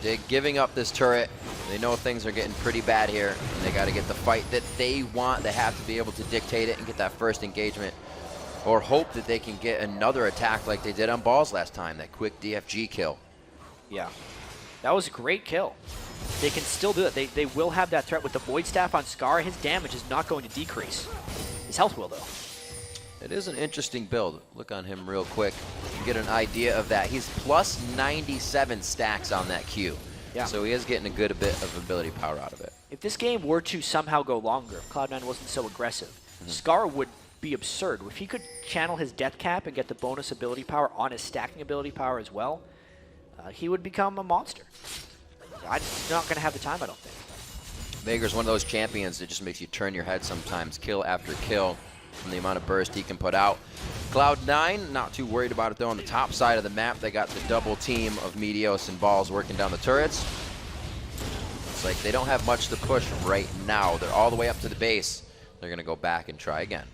Dig giving up this turret. They know things are getting pretty bad here, and they got to get the fight that they want. They have to be able to dictate it and get that first engagement, or hope that they can get another attack like they did on Balls last time, that quick DFG kill. Yeah, that was a great kill. They can still do it. They will have that threat with the Void Staff on Scar. His damage is not going to decrease. His health will, though. It is an interesting build. Look on him real quick. You get an idea of that. He's plus 97 stacks on that Q. Yeah. So he is getting a good bit of ability power out of it. If this game were to somehow go longer, if Cloud9 wasn't so aggressive, Scar would be absurd. If he could channel his death cap and get the bonus ability power on his stacking ability power as well, he would become a monster. I'm not going to have the time, I don't think. Vagr's one of those champions that just makes you turn your head sometimes, kill after kill, from the amount of burst he can put out. Cloud9, not too worried about it though. On the top side of the map, they got the double team of Meteos and Balls working down the turrets. It's like they don't have much to push right now. They're all the way up to the base. They're going to go back and try again.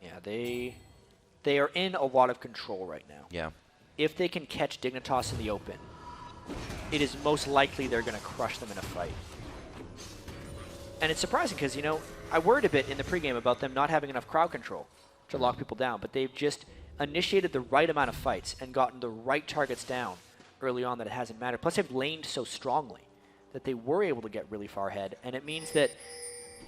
Yeah, they they are in a lot of control right now. Yeah. If they can catch Dignitas in the open, it is most likely they're going to crush them in a fight. And it's surprising because, you know, I worried a bit in the pregame about them not having enough crowd control to lock people down, but they've just initiated the right amount of fights and gotten the right targets down early on that it hasn't mattered. Plus, they've laned so strongly that they were able to get really far ahead, and it means that,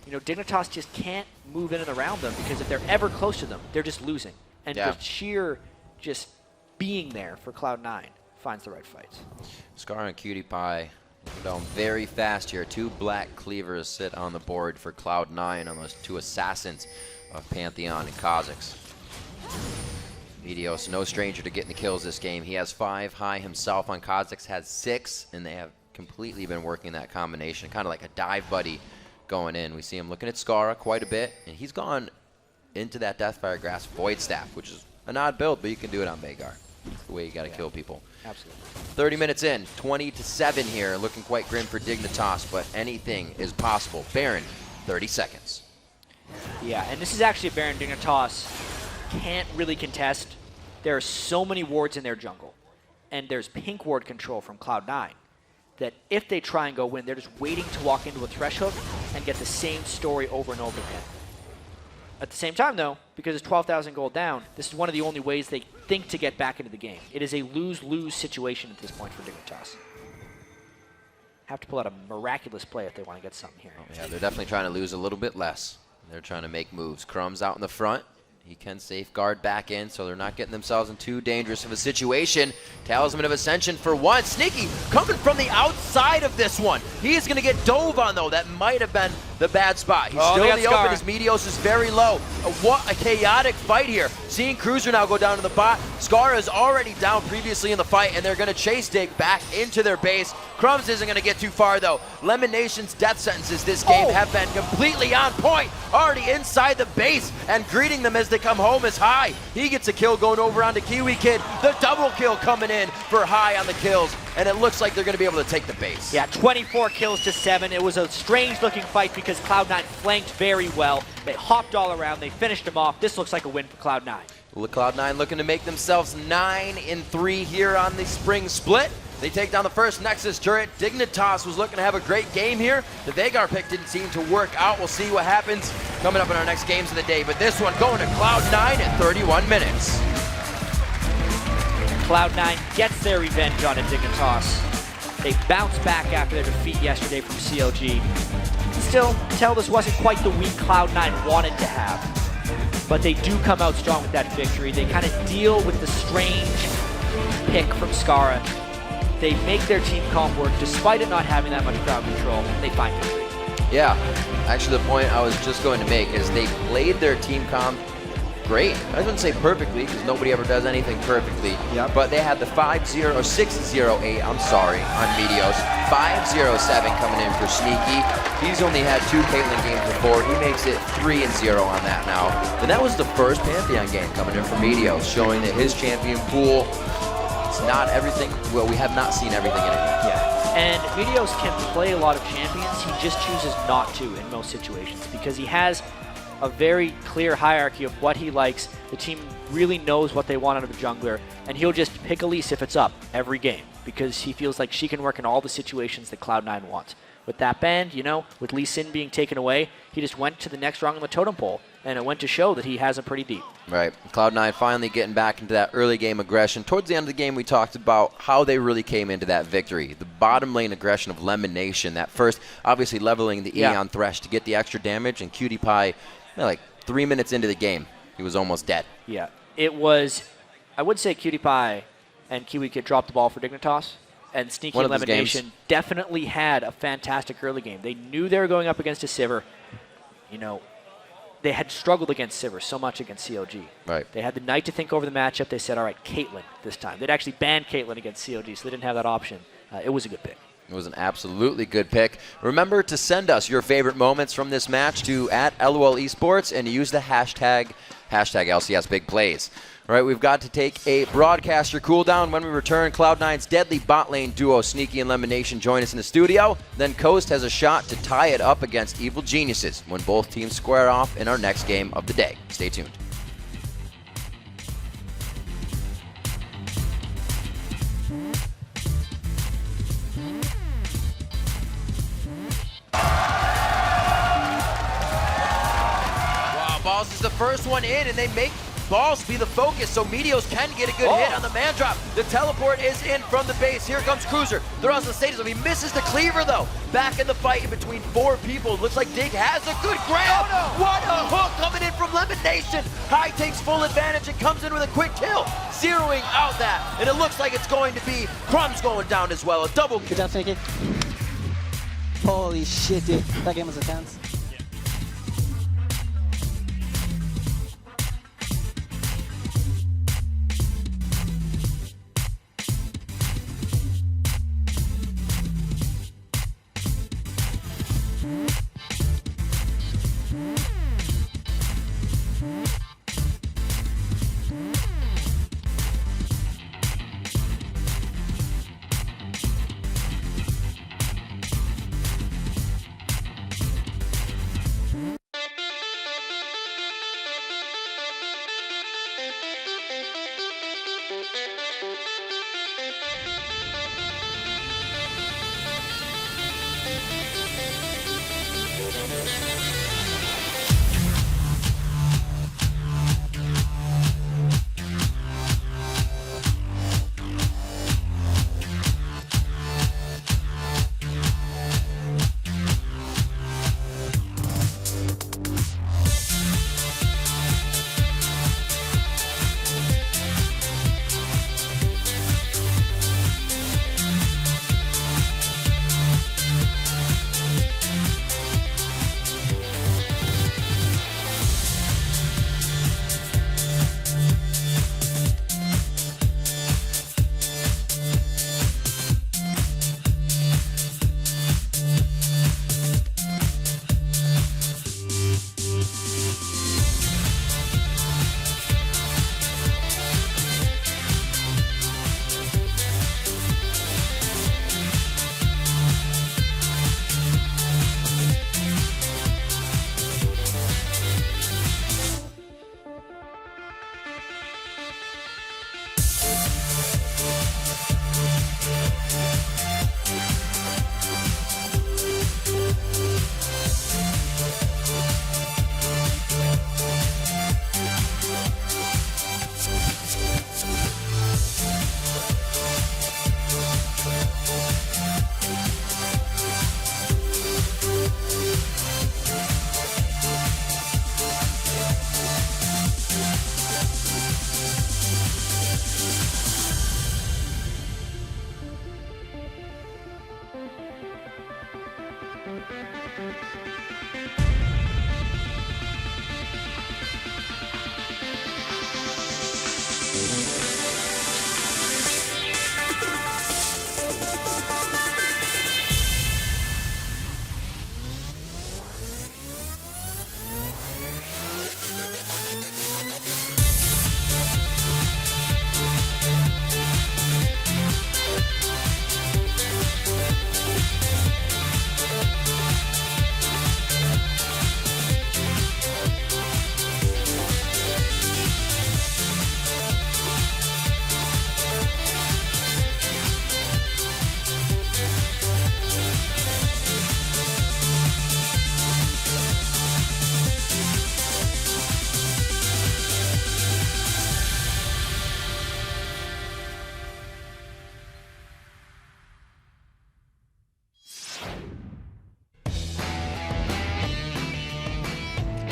you know, Dignitas just can't move in and around them because if they're ever close to them, they're just losing. And the sheer just being there for Cloud9 finds the right fights. Scar and Cutie Pie down very fast here. 2 black cleavers sit on the board for Cloud9 on those 2 assassins of Pantheon and Kha'Zix. Meteos, no stranger to getting the kills this game. He has 5 high himself on Kha'Zix, has 6, and they have completely been working that combination, kind of like a dive buddy going in. We see him looking at Skara quite a bit, and he's gone into that Deathfire Grasp Void Staff, which is an odd build, but you can do it on Veigar. That's the way you got to kill people. Absolutely. 30 minutes in, 20-7 here, looking quite grim for Dignitas, but anything is possible. Baron, 30 seconds. Yeah, and this is actually a Baron Dignitas can't really contest. There are so many wards in their jungle, and there's pink ward control from Cloud9 that if they try and go win, they're just waiting to walk into a thresh hook and get the same story over and over again. At the same time, though, because it's 12,000 gold down, this is one of the only ways they think to get back into the game. It is a lose-lose situation at this point for Dignitas. Have to pull out a miraculous play if they want to get something here. Oh, yeah, they're definitely trying to lose a little bit less. They're trying to make moves. Crumb's out in the front. He can safeguard back in, so they're not getting themselves in too dangerous of a situation. Talisman of Ascension for 1. Sneaky coming from the outside of this one. He is going to get dove on, though. That might have been the bad spot. He's still in the open. His Meteos is very low. What a chaotic fight here. Seeing Cruiser now go down to the bot. Scar is already down previously in the fight, and they're going to chase Dig back into their base. Crumbs isn't going to get too far, though. Lemon Nation's death sentences this game have been completely on point. Already inside the base, and greeting them as they come home is High. He gets a kill going over onto Kiwi Kid. The double kill coming in for High on the kills, and it looks like they're going to be able to take the base. Yeah, 24 kills to 7. It was a strange-looking fight because Cloud9 flanked very well. They hopped all around. They finished him off. This looks like a win for Cloud9. Well, Cloud9 looking to make themselves 9-3 here on the spring split. They take down the first Nexus turret. Dignitas was looking to have a great game here. The Veigar pick didn't seem to work out. We'll see what happens coming up in our next games of the day. But this one going to Cloud9 at 31 minutes. Cloud9 gets their revenge on Dignitas. They bounce back after their defeat yesterday from CLG. Still, tell this wasn't quite the week Cloud9 wanted to have. But they do come out strong with that victory. They kind of deal with the strange pick from Skara. They make their team comp work despite it not having that much crowd control. They find victory. Yeah, actually the point I was just going to make is they played their team comp great. I wouldn't say perfectly because nobody ever does anything perfectly. Yep. But they had the 5-0 or 6-0-8, I'm sorry, on Meteos. 5-0-7 coming in for Sneaky. He's only had 2 Caitlyn games before. He makes it 3-0 on that now. And that was the first Pantheon game coming in for Meteos, showing that his champion pool is not everything. Well, we have not seen everything in it. Yeah. And Meteos can play a lot of champions. He just chooses not to in most situations because he has a very clear hierarchy of what he likes. The team really knows what they want out of a jungler, and he'll just pick Elise if it's up every game because he feels like she can work in all the situations that Cloud9 wants. With that band, you know, with Lee Sin being taken away, he just went to the next rung on the totem pole, and it went to show that he has them pretty deep. Right. Cloud9 finally getting back into that early game aggression. Towards the end of the game, we talked about how they really came into that victory. The bottom lane aggression of Lemon Nation, that first, obviously leveling the E on Thresh to get the extra damage, and Cutie Pie, like 3 minutes into the game, he was almost dead. Yeah. It was, I would say Cutie Pie and Kiwi Kid dropped the ball for Dignitas. And Sneaky Lemon Nation definitely had a fantastic early game. They knew they were going up against a Sivir. You know, they had struggled against Sivir so much against CLG. Right. They had the night to think over the matchup. They said, all right, Caitlyn this time. They'd actually banned Caitlyn against CLG, so they didn't have that option. It was a good pick. It was an absolutely good pick. Remember to send us your favorite moments from this match to @LOL Esports and use the hashtag LCS Big Plays. All right, we've got to take a broadcaster cooldown. When we return, Cloud9's deadly bot lane duo, Sneaky and Lemon Nation, join us in the studio. Then Coast has a shot to tie it up against Evil Geniuses when both teams square off in our next game of the day. Stay tuned. Balls is the first one in, and they make Balls be the focus, so Meteos can get a good hit on the man drop. The teleport is in from the base. Here comes Cruiser. They're on the stage. He misses the cleaver, though. Back in the fight in between 4 people. Looks like Dig has a good grab. Oh, no. What a hook coming in from Lemon Nation. High takes full advantage and comes in with a quick kill, zeroing out that. And it looks like it's going to be Crumbs going down as well. A double kill. Good job, Fakey. Holy shit, dude. That game was intense.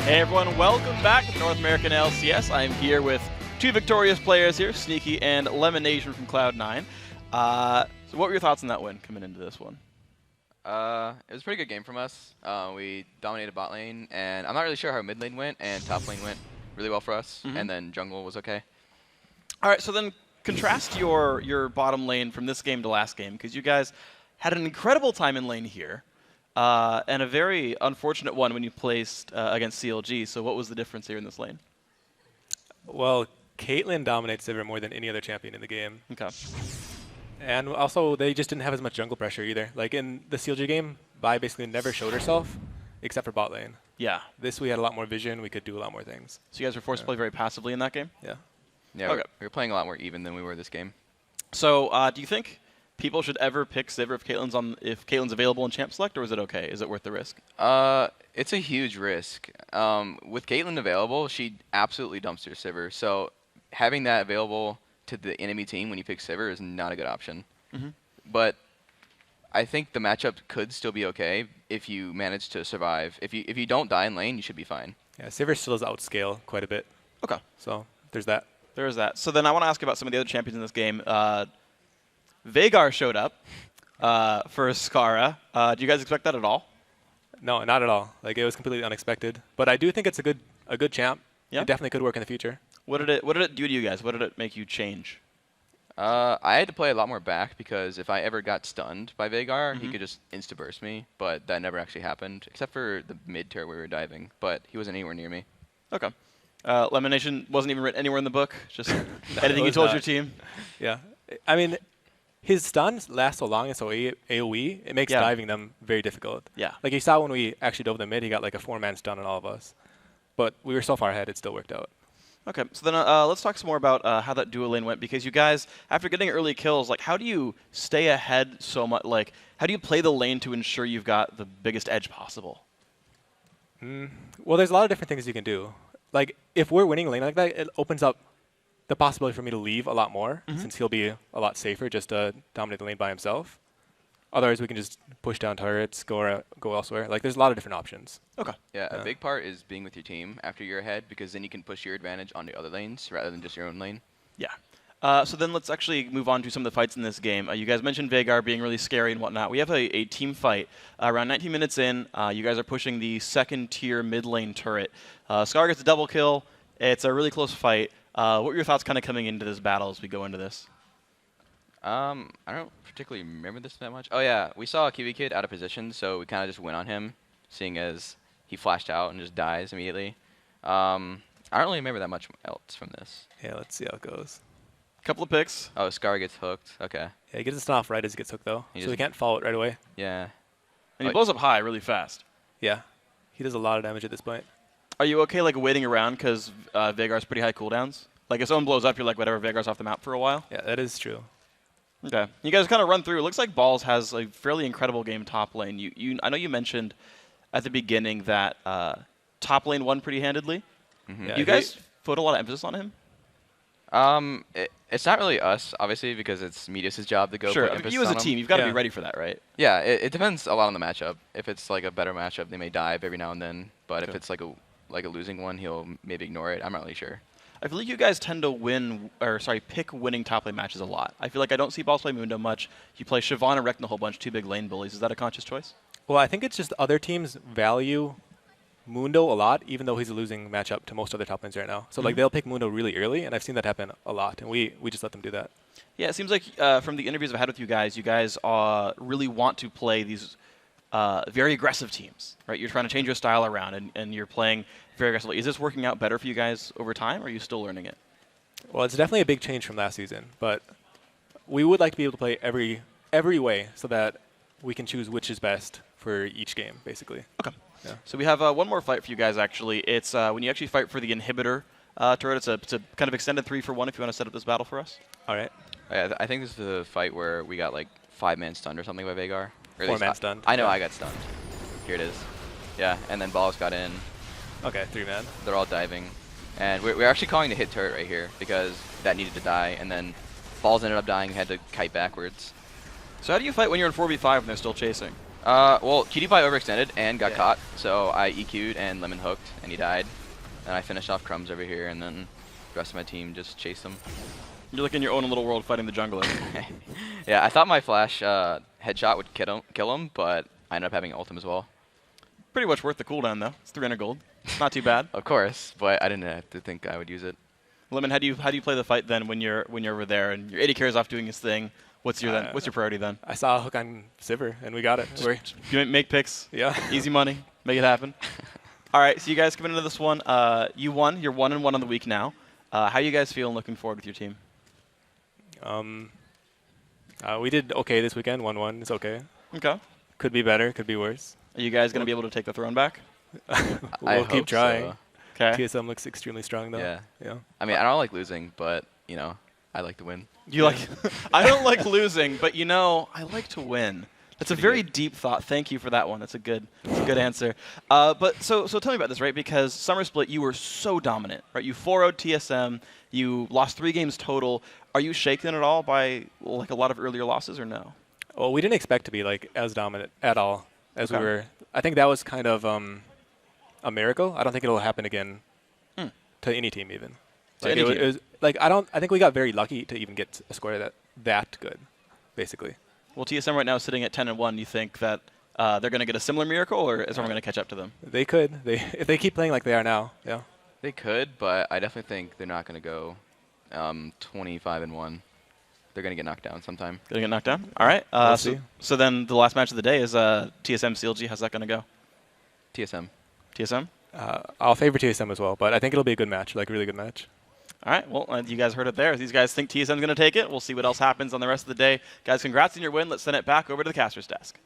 Hey everyone, welcome back to the North American LCS. I'm here with 2 victorious players here, Sneaky and Lemon Nation from Cloud9. So what were your thoughts on that win coming into this one? It was a pretty good game from us. We dominated bot lane, and I'm not really sure how mid lane went, and top lane went really well for us, and then jungle was okay. All right, so then contrast your bottom lane from this game to last game, because you guys had an incredible time in lane here. And a very unfortunate one when you placed against CLG. So what was the difference here in this lane? Well, Caitlyn dominates Sivir more than any other champion in the game. Okay. And also, they just didn't have as much jungle pressure either. Like in the CLG game, Vi basically never showed herself, except for bot lane. Yeah. This, we had a lot more vision. We could do a lot more things. So you guys were forced to play very passively in that game? Yeah. Yeah, okay. we were playing a lot more even than we were this game. So do you think people should ever pick Sivir if Caitlyn's available in Champ Select, or is it okay? Is it worth the risk? It's a huge risk. With Caitlyn available, she absolutely dumps your Sivir. So having that available to the enemy team when you pick Sivir is not a good option. But I think the matchup could still be okay if you manage to survive. If you don't die in lane, you should be fine. Yeah, Sivir still does outscale quite a bit. Okay. So there's that. There is that. So then I want to ask about some of the other champions in this game. Veigar showed up for Skara. Do you guys expect that at all? No, not at all. Like, it was completely unexpected. But I do think it's a good champ. Yeah. It definitely could work in the future. What did it do to you guys? What did it make you change? I had to play a lot more back because if I ever got stunned by Veigar, he could just insta-burst me, but that never actually happened, except for the mid-tier we were diving, but he wasn't anywhere near me. Okay. Lemonation wasn't even written anywhere in the book, just anything you told your team? Yeah. I mean, his stuns last so long and so AoE, it makes diving them very difficult. Yeah. Like, you saw when we actually dove the mid, he got like a 4-man stun on all of us. But we were so far ahead, it still worked out. Okay, so then let's talk some more about how that duo lane went, because you guys, after getting early kills, like, how do you stay ahead so much? Like, how do you play the lane to ensure you've got the biggest edge possible? Well, there's a lot of different things you can do. Like, if we're winning lane like that, it opens up the possibility for me to leave a lot more, since he'll be a lot safer just to dominate the lane by himself. Otherwise, we can just push down turrets, go elsewhere. Like, there's a lot of different options. Okay. Yeah, a big part is being with your team after you're ahead, because then you can push your advantage on the other lanes rather than just your own lane. Yeah. So then let's actually move on to some of the fights in this game. You guys mentioned Veigar being really scary and whatnot. We have a team fight. Around 19 minutes in, you guys are pushing the second-tier mid-lane turret. Scar gets a double kill. It's a really close fight. What were your thoughts kind of coming into this battle as we go into this? I don't particularly remember this that much. Oh yeah, we saw a Kiwi Kid out of position, so we kind of just went on him, seeing as he flashed out and just dies immediately. I don't really remember that much else from this. Yeah, let's see how it goes. Couple of picks. Oh, Scar gets hooked. Okay. Yeah, he gets his stun off right as he gets hooked, though, so he can't follow it right away. Yeah. And he blows up high really fast. Yeah. He does a lot of damage at this point. Are you okay, like, waiting around because Veigar's pretty high cooldowns? Like, if someone blows up, you're like, whatever, Veigar's off the map for a while? Yeah, that is true. Okay. You guys kind of run through. It looks like Balls has a fairly incredible game top lane. I know you mentioned at the beginning that top lane won pretty handedly. Yeah, you guys put a lot of emphasis on him? It's not really us, obviously, because it's Medius' job to go put emphasis you as a on team, him. you've got to be ready for that, right? Yeah, it depends a lot on the matchup. If it's like a better matchup, they may dive every now and then. But if it's like a losing one, he'll maybe ignore it. I'm not really sure. I feel like you guys tend to pick winning top lane matches a lot. I feel like I don't see Balls play Mundo much. You play Siobhan and Rekna a whole bunch, two big lane bullies. Is that a conscious choice? Well, I think it's just other teams value Mundo a lot, even though he's a losing matchup to most other top lanes right now. So like they'll pick Mundo really early, and I've seen that happen a lot, and we just let them do that. Yeah, it seems like from the interviews I've had with you guys really want to play these very aggressive teams, right? You're trying to change your style around, and you're playing very aggressively. Is this working out better for you guys over time, or are you still learning it? Well, it's definitely a big change from last season, but we would like to be able to play every way so that we can choose which is best for each game, basically. Okay. Yeah. So we have one more fight for you guys, actually. It's when you actually fight for the inhibitor turret. It's a kind of extended 3-for-1 if you want to set up this battle for us. All right. Yeah, I think this is the fight where we got like 5-man stunned or something by Veigar. 4-man stunned. I know I got stunned. Here it is. Yeah, and then Balls got in. Okay, 3-man. They're all diving. And we're actually calling the hit turret right here because that needed to die. And then Balls ended up dying and had to kite backwards. So how do you fight when you're in 4v5 and they're still chasing? Well, QDPie overextended and got caught. So I EQ'd and Lemon hooked and he died. And I finished off Crumbs over here and then the rest of my team just chased him. You're like in your own little world fighting the jungler. Yeah, I thought my flash headshot would kill him, but I ended up having ult him as well. Pretty much worth the cooldown, though. It's 300 gold. Not too bad. Of course, but I didn't have to think I would use it. Lemon, how do you play the fight then when you're over there and your AD carries off doing his thing? What's your priority then? I saw a hook on Sivir and we got it. You make picks. Yeah. Easy money. Make it happen. All right, so you guys coming into this one. You won. You're 1-1 on the week now. How you guys feeling looking forward with your team? We did okay this weekend. 1-1. It's okay. Okay. Could be better. Could be worse. Are you guys going to be able to take the throne back? We'll keep trying. Okay. TSM looks extremely strong, though. Yeah. Yeah. I mean, I don't like losing, but, you know, I like to win. You like? I don't like losing, but you know, I like to win. That's a very deep thought. Thank you for that one. That's a good answer. But so tell me about this, right? Because Summer Split, you were so dominant, right? You 4-0'd TSM. You lost 3 games total. Are you shaken at all by like a lot of earlier losses, or no? Well, we didn't expect to be like as dominant at all as we were. I think that was kind of a miracle. I don't think it'll happen again to any team even. Like it was like I think we got very lucky to even get a score that good, basically. Well, TSM right now is sitting at 10-1. Do you think that they're going to get a similar miracle, or is everyone going to catch up to them? They could. If they keep playing like they are now, yeah. They could, but I definitely think they're not going to go 25-1. They're going to get knocked down sometime. Going to get knocked down? All right. So then the last match of the day is TSM CLG. How's that going to go? TSM. TSM? I'll favor TSM as well, but I think it'll be a good match, like a really good match. All right. Well, you guys heard it there. If these guys think TSM's going to take it, we'll see what else happens on the rest of the day. Guys, congrats on your win. Let's send it back over to the caster's desk.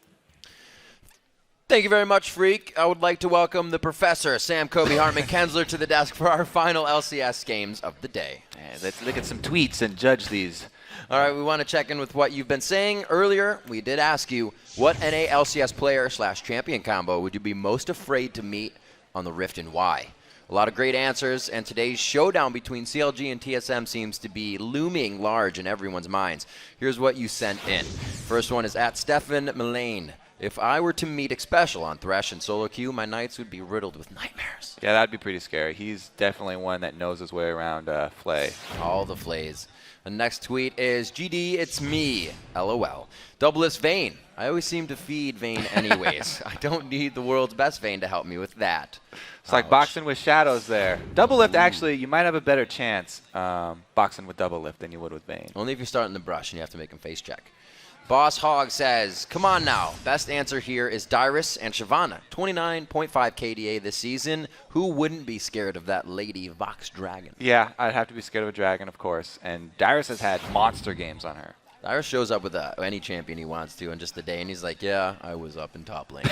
Thank you very much, Freak. I would like to welcome the professor, Sam Kobe Hartman Kensler, to the desk for our final LCS games of the day. And let's look at some tweets and judge these. All right, we want to check in with what you've been saying. Earlier, we did ask you, what NA LCS player/champion combo would you be most afraid to meet on the Rift, and why? A lot of great answers, and today's showdown between CLG and TSM seems to be looming large in everyone's minds. Here's what you sent in. First one is at Stefan Mullane. If I were to meet Xpecial on Thresh and solo queue, my nights would be riddled with nightmares. Yeah, that'd be pretty scary. He's definitely one that knows his way around Flay. All the Flays. The next tweet is, GD, it's me, LOL. Doubleless Vayne. I always seem to feed Vayne anyways. I don't need the world's best Vayne to help me with that. It's like boxing with shadows there. Double lift, actually, you might have a better chance boxing with double lift than you would with Vayne. Only if you start in the brush and you have to make him face check. Boss Hog says, come on now. Best answer here is Dyrus and Shyvana. 29.5 KDA this season. Who wouldn't be scared of that lady Vox Dragon? Yeah, I'd have to be scared of a dragon, of course. And Dyrus has had monster games on her. Dyrus shows up with any champion he wants to in just the day, and he's like, yeah, I was up in top lane.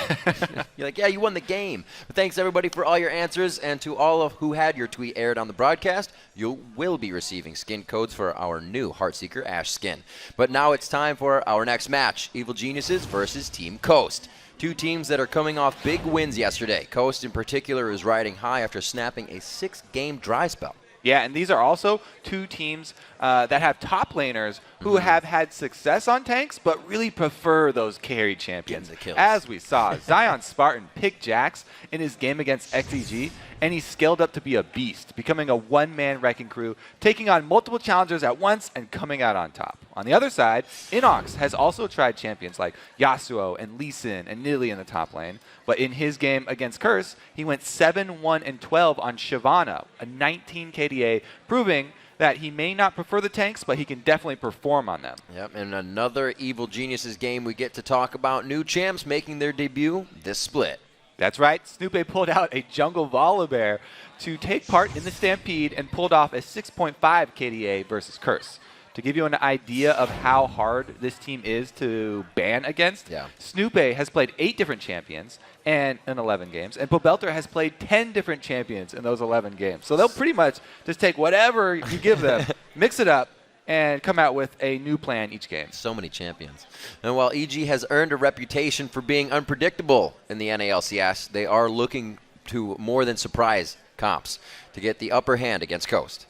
You're like, yeah, you won the game. But thanks, everybody, for all your answers, and to all of who had your tweet aired on the broadcast, you will be receiving skin codes for our new Heartseeker Ash skin. But now it's time for our next match, Evil Geniuses versus Team Coast. Two teams that are coming off big wins yesterday. Coast, in particular, is riding high after snapping a 6-game dry spell. Yeah, and these are also two teams that have top laners who have had success on tanks, but really prefer those carry champions. As we saw, Zion Spartan picked Jax in his game against XEG, and he scaled up to be a beast, becoming a one-man wrecking crew, taking on multiple challengers at once and coming out on top. On the other side, Inox has also tried champions like Yasuo and Lee Sin and Nidalee in the top lane, but in his game against Curse, he went 7-1-12 on Shyvana, a 19 KDA, proving that he may not prefer the tanks, but he can definitely perform on them. Yep, and another Evil Geniuses game we get to talk about. New champs making their debut this split. That's right. Snoopé pulled out a jungle Volibear to take part in the Stampede and pulled off a 6.5 KDA versus Curse. To give you an idea of how hard this team is to ban against, Snoopé has played 8 different champions in 11 games, and Pobelter has played 10 different champions in those 11 games. So they'll pretty much just take whatever you give them, mix it up, and come out with a new plan each game. So many champions. And while EG has earned a reputation for being unpredictable in the NALCS, they are looking to more than surprise comps to get the upper hand against Coast.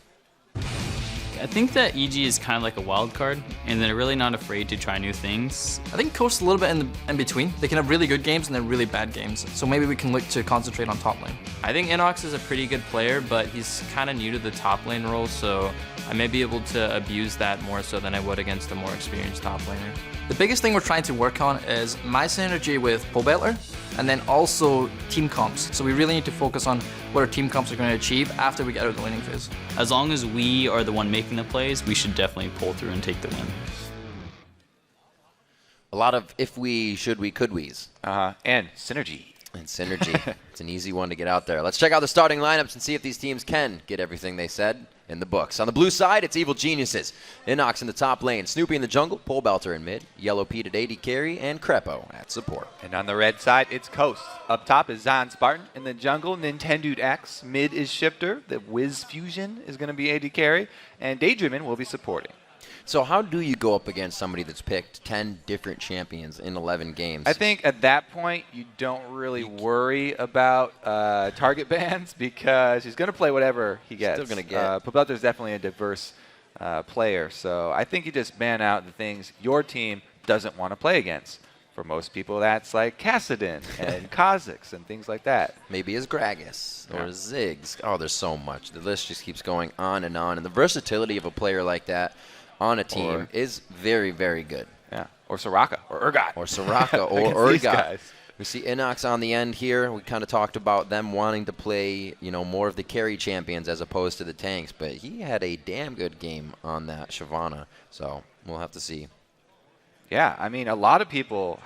I think that EG is kind of like a wild card, and they're really not afraid to try new things. I think Coast a little bit in between. They can have really good games and then really bad games. So maybe we can look to concentrate on top lane. I think Inox is a pretty good player, but he's kind of new to the top lane role, so I may be able to abuse that more so than I would against a more experienced top laner. The biggest thing we're trying to work on is my synergy with Pobelter, and then also team comps. So we really need to focus on what our team comps are going to achieve after we get out of the laning phase. As long as we are the one making the plays, we should definitely pull through and take the win. A lot of if we, should we, could we's. And synergy. And Synergy. It's an easy one to get out there. Let's check out the starting lineups and see if these teams can get everything they said in the books. On the blue side, it's Evil Geniuses. Inox in the top lane, Snoopy in the jungle, Pole Belter in mid, Yellow Pete at AD carry, and Crepo at support. And on the red side, it's Coast. Up top is Zion Spartan. In the jungle, Nintendo X. Mid is Shifter. The Wiz Fusion is going to be AD carry. And Daydreamin will be supporting. So how do you go up against somebody that's picked 10 different champions in 11 games? I think at that point, you don't really worry about target bans because he's going to play whatever he gets. Still going to get. Pobelter is definitely a diverse player. So I think you just ban out the things your team doesn't want to play against. For most people, that's like Kassadin and Kha'Zix and things like that. Maybe it's Gragas or Ziggs. Oh, there's so much. The list just keeps going on. And the versatility of a player like that on a team is very, very good. Yeah. Or Soraka or Urgot. Or Soraka or Urgot. We see Inox on the end here. We kind of talked about them wanting to play, more of the carry champions as opposed to the tanks. But he had a damn good game on that Shyvana. So we'll have to see. Yeah, I mean, a lot of people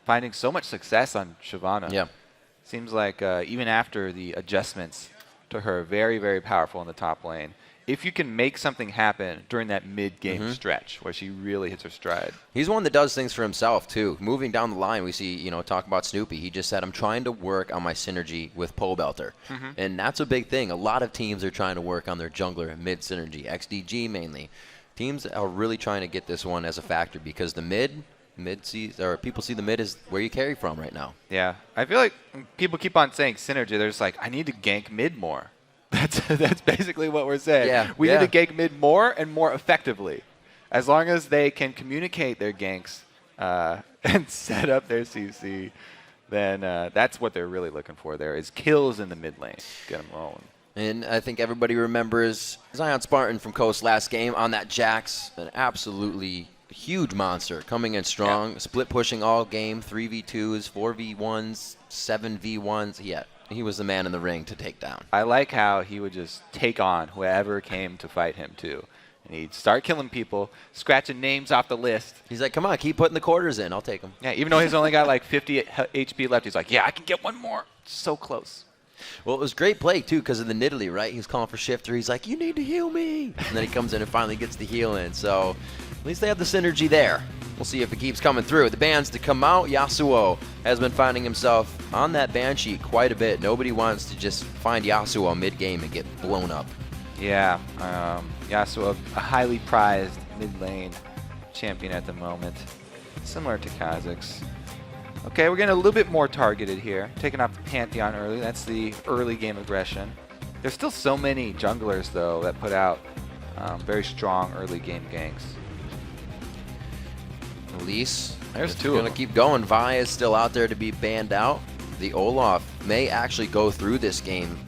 finding so much success on Shyvana. Yeah. Seems like even after the adjustments to her, very, very powerful in the top lane. If you can make something happen during that mid-game stretch where she really hits her stride. He's one that does things for himself, too. Moving down the line, we see, talk about Snoopy. He just said, I'm trying to work on my synergy with Pole Belter. And that's a big thing. A lot of teams are trying to work on their jungler mid-synergy, XDG mainly. Teams are really trying to get this one as a factor because the people see the mid as where you carry from right now. Yeah. I feel like people keep on saying synergy. They're just like, I need to gank mid more. That's basically what we're saying. Yeah, we need to gank mid more and more effectively. As long as they can communicate their ganks and set up their CC, then that's what they're really looking for there is kills in the mid lane. Get them rolling. And I think everybody remembers Zion Spartan from Coast last game on that Jax, an absolutely huge monster coming in strong, split pushing all game, 3v2s, 4v1s, 7v1s. Yeah. He was the man in the ring to take down. I like how he would just take on whoever came to fight him, too. And he'd start killing people, scratching names off the list. He's like, come on, keep putting the quarters in. I'll take them. Yeah, even though he's only got like 50 HP left, he's like, yeah, I can get one more. So close. Well, it was great play, too, because of the Nidalee, right? He was calling for Shifter. He's like, you need to heal me. And then he comes in and finally gets the heal in. So at least they have the synergy there. We'll see if it keeps coming through. The bans to come out. Yasuo has been finding himself on that ban sheet quite a bit. Nobody wants to just find Yasuo mid-game and get blown up. Yeah, Yasuo, a highly prized mid-lane champion at the moment. Similar to Kha'Zix. Okay, we're getting a little bit more targeted here. Taking off the Pantheon early. That's the early game aggression. There's still so many junglers, though, that put out very strong early game ganks. Elise, there's two going to keep going. Vi is still out there to be banned out. The Olaf may actually go through this game,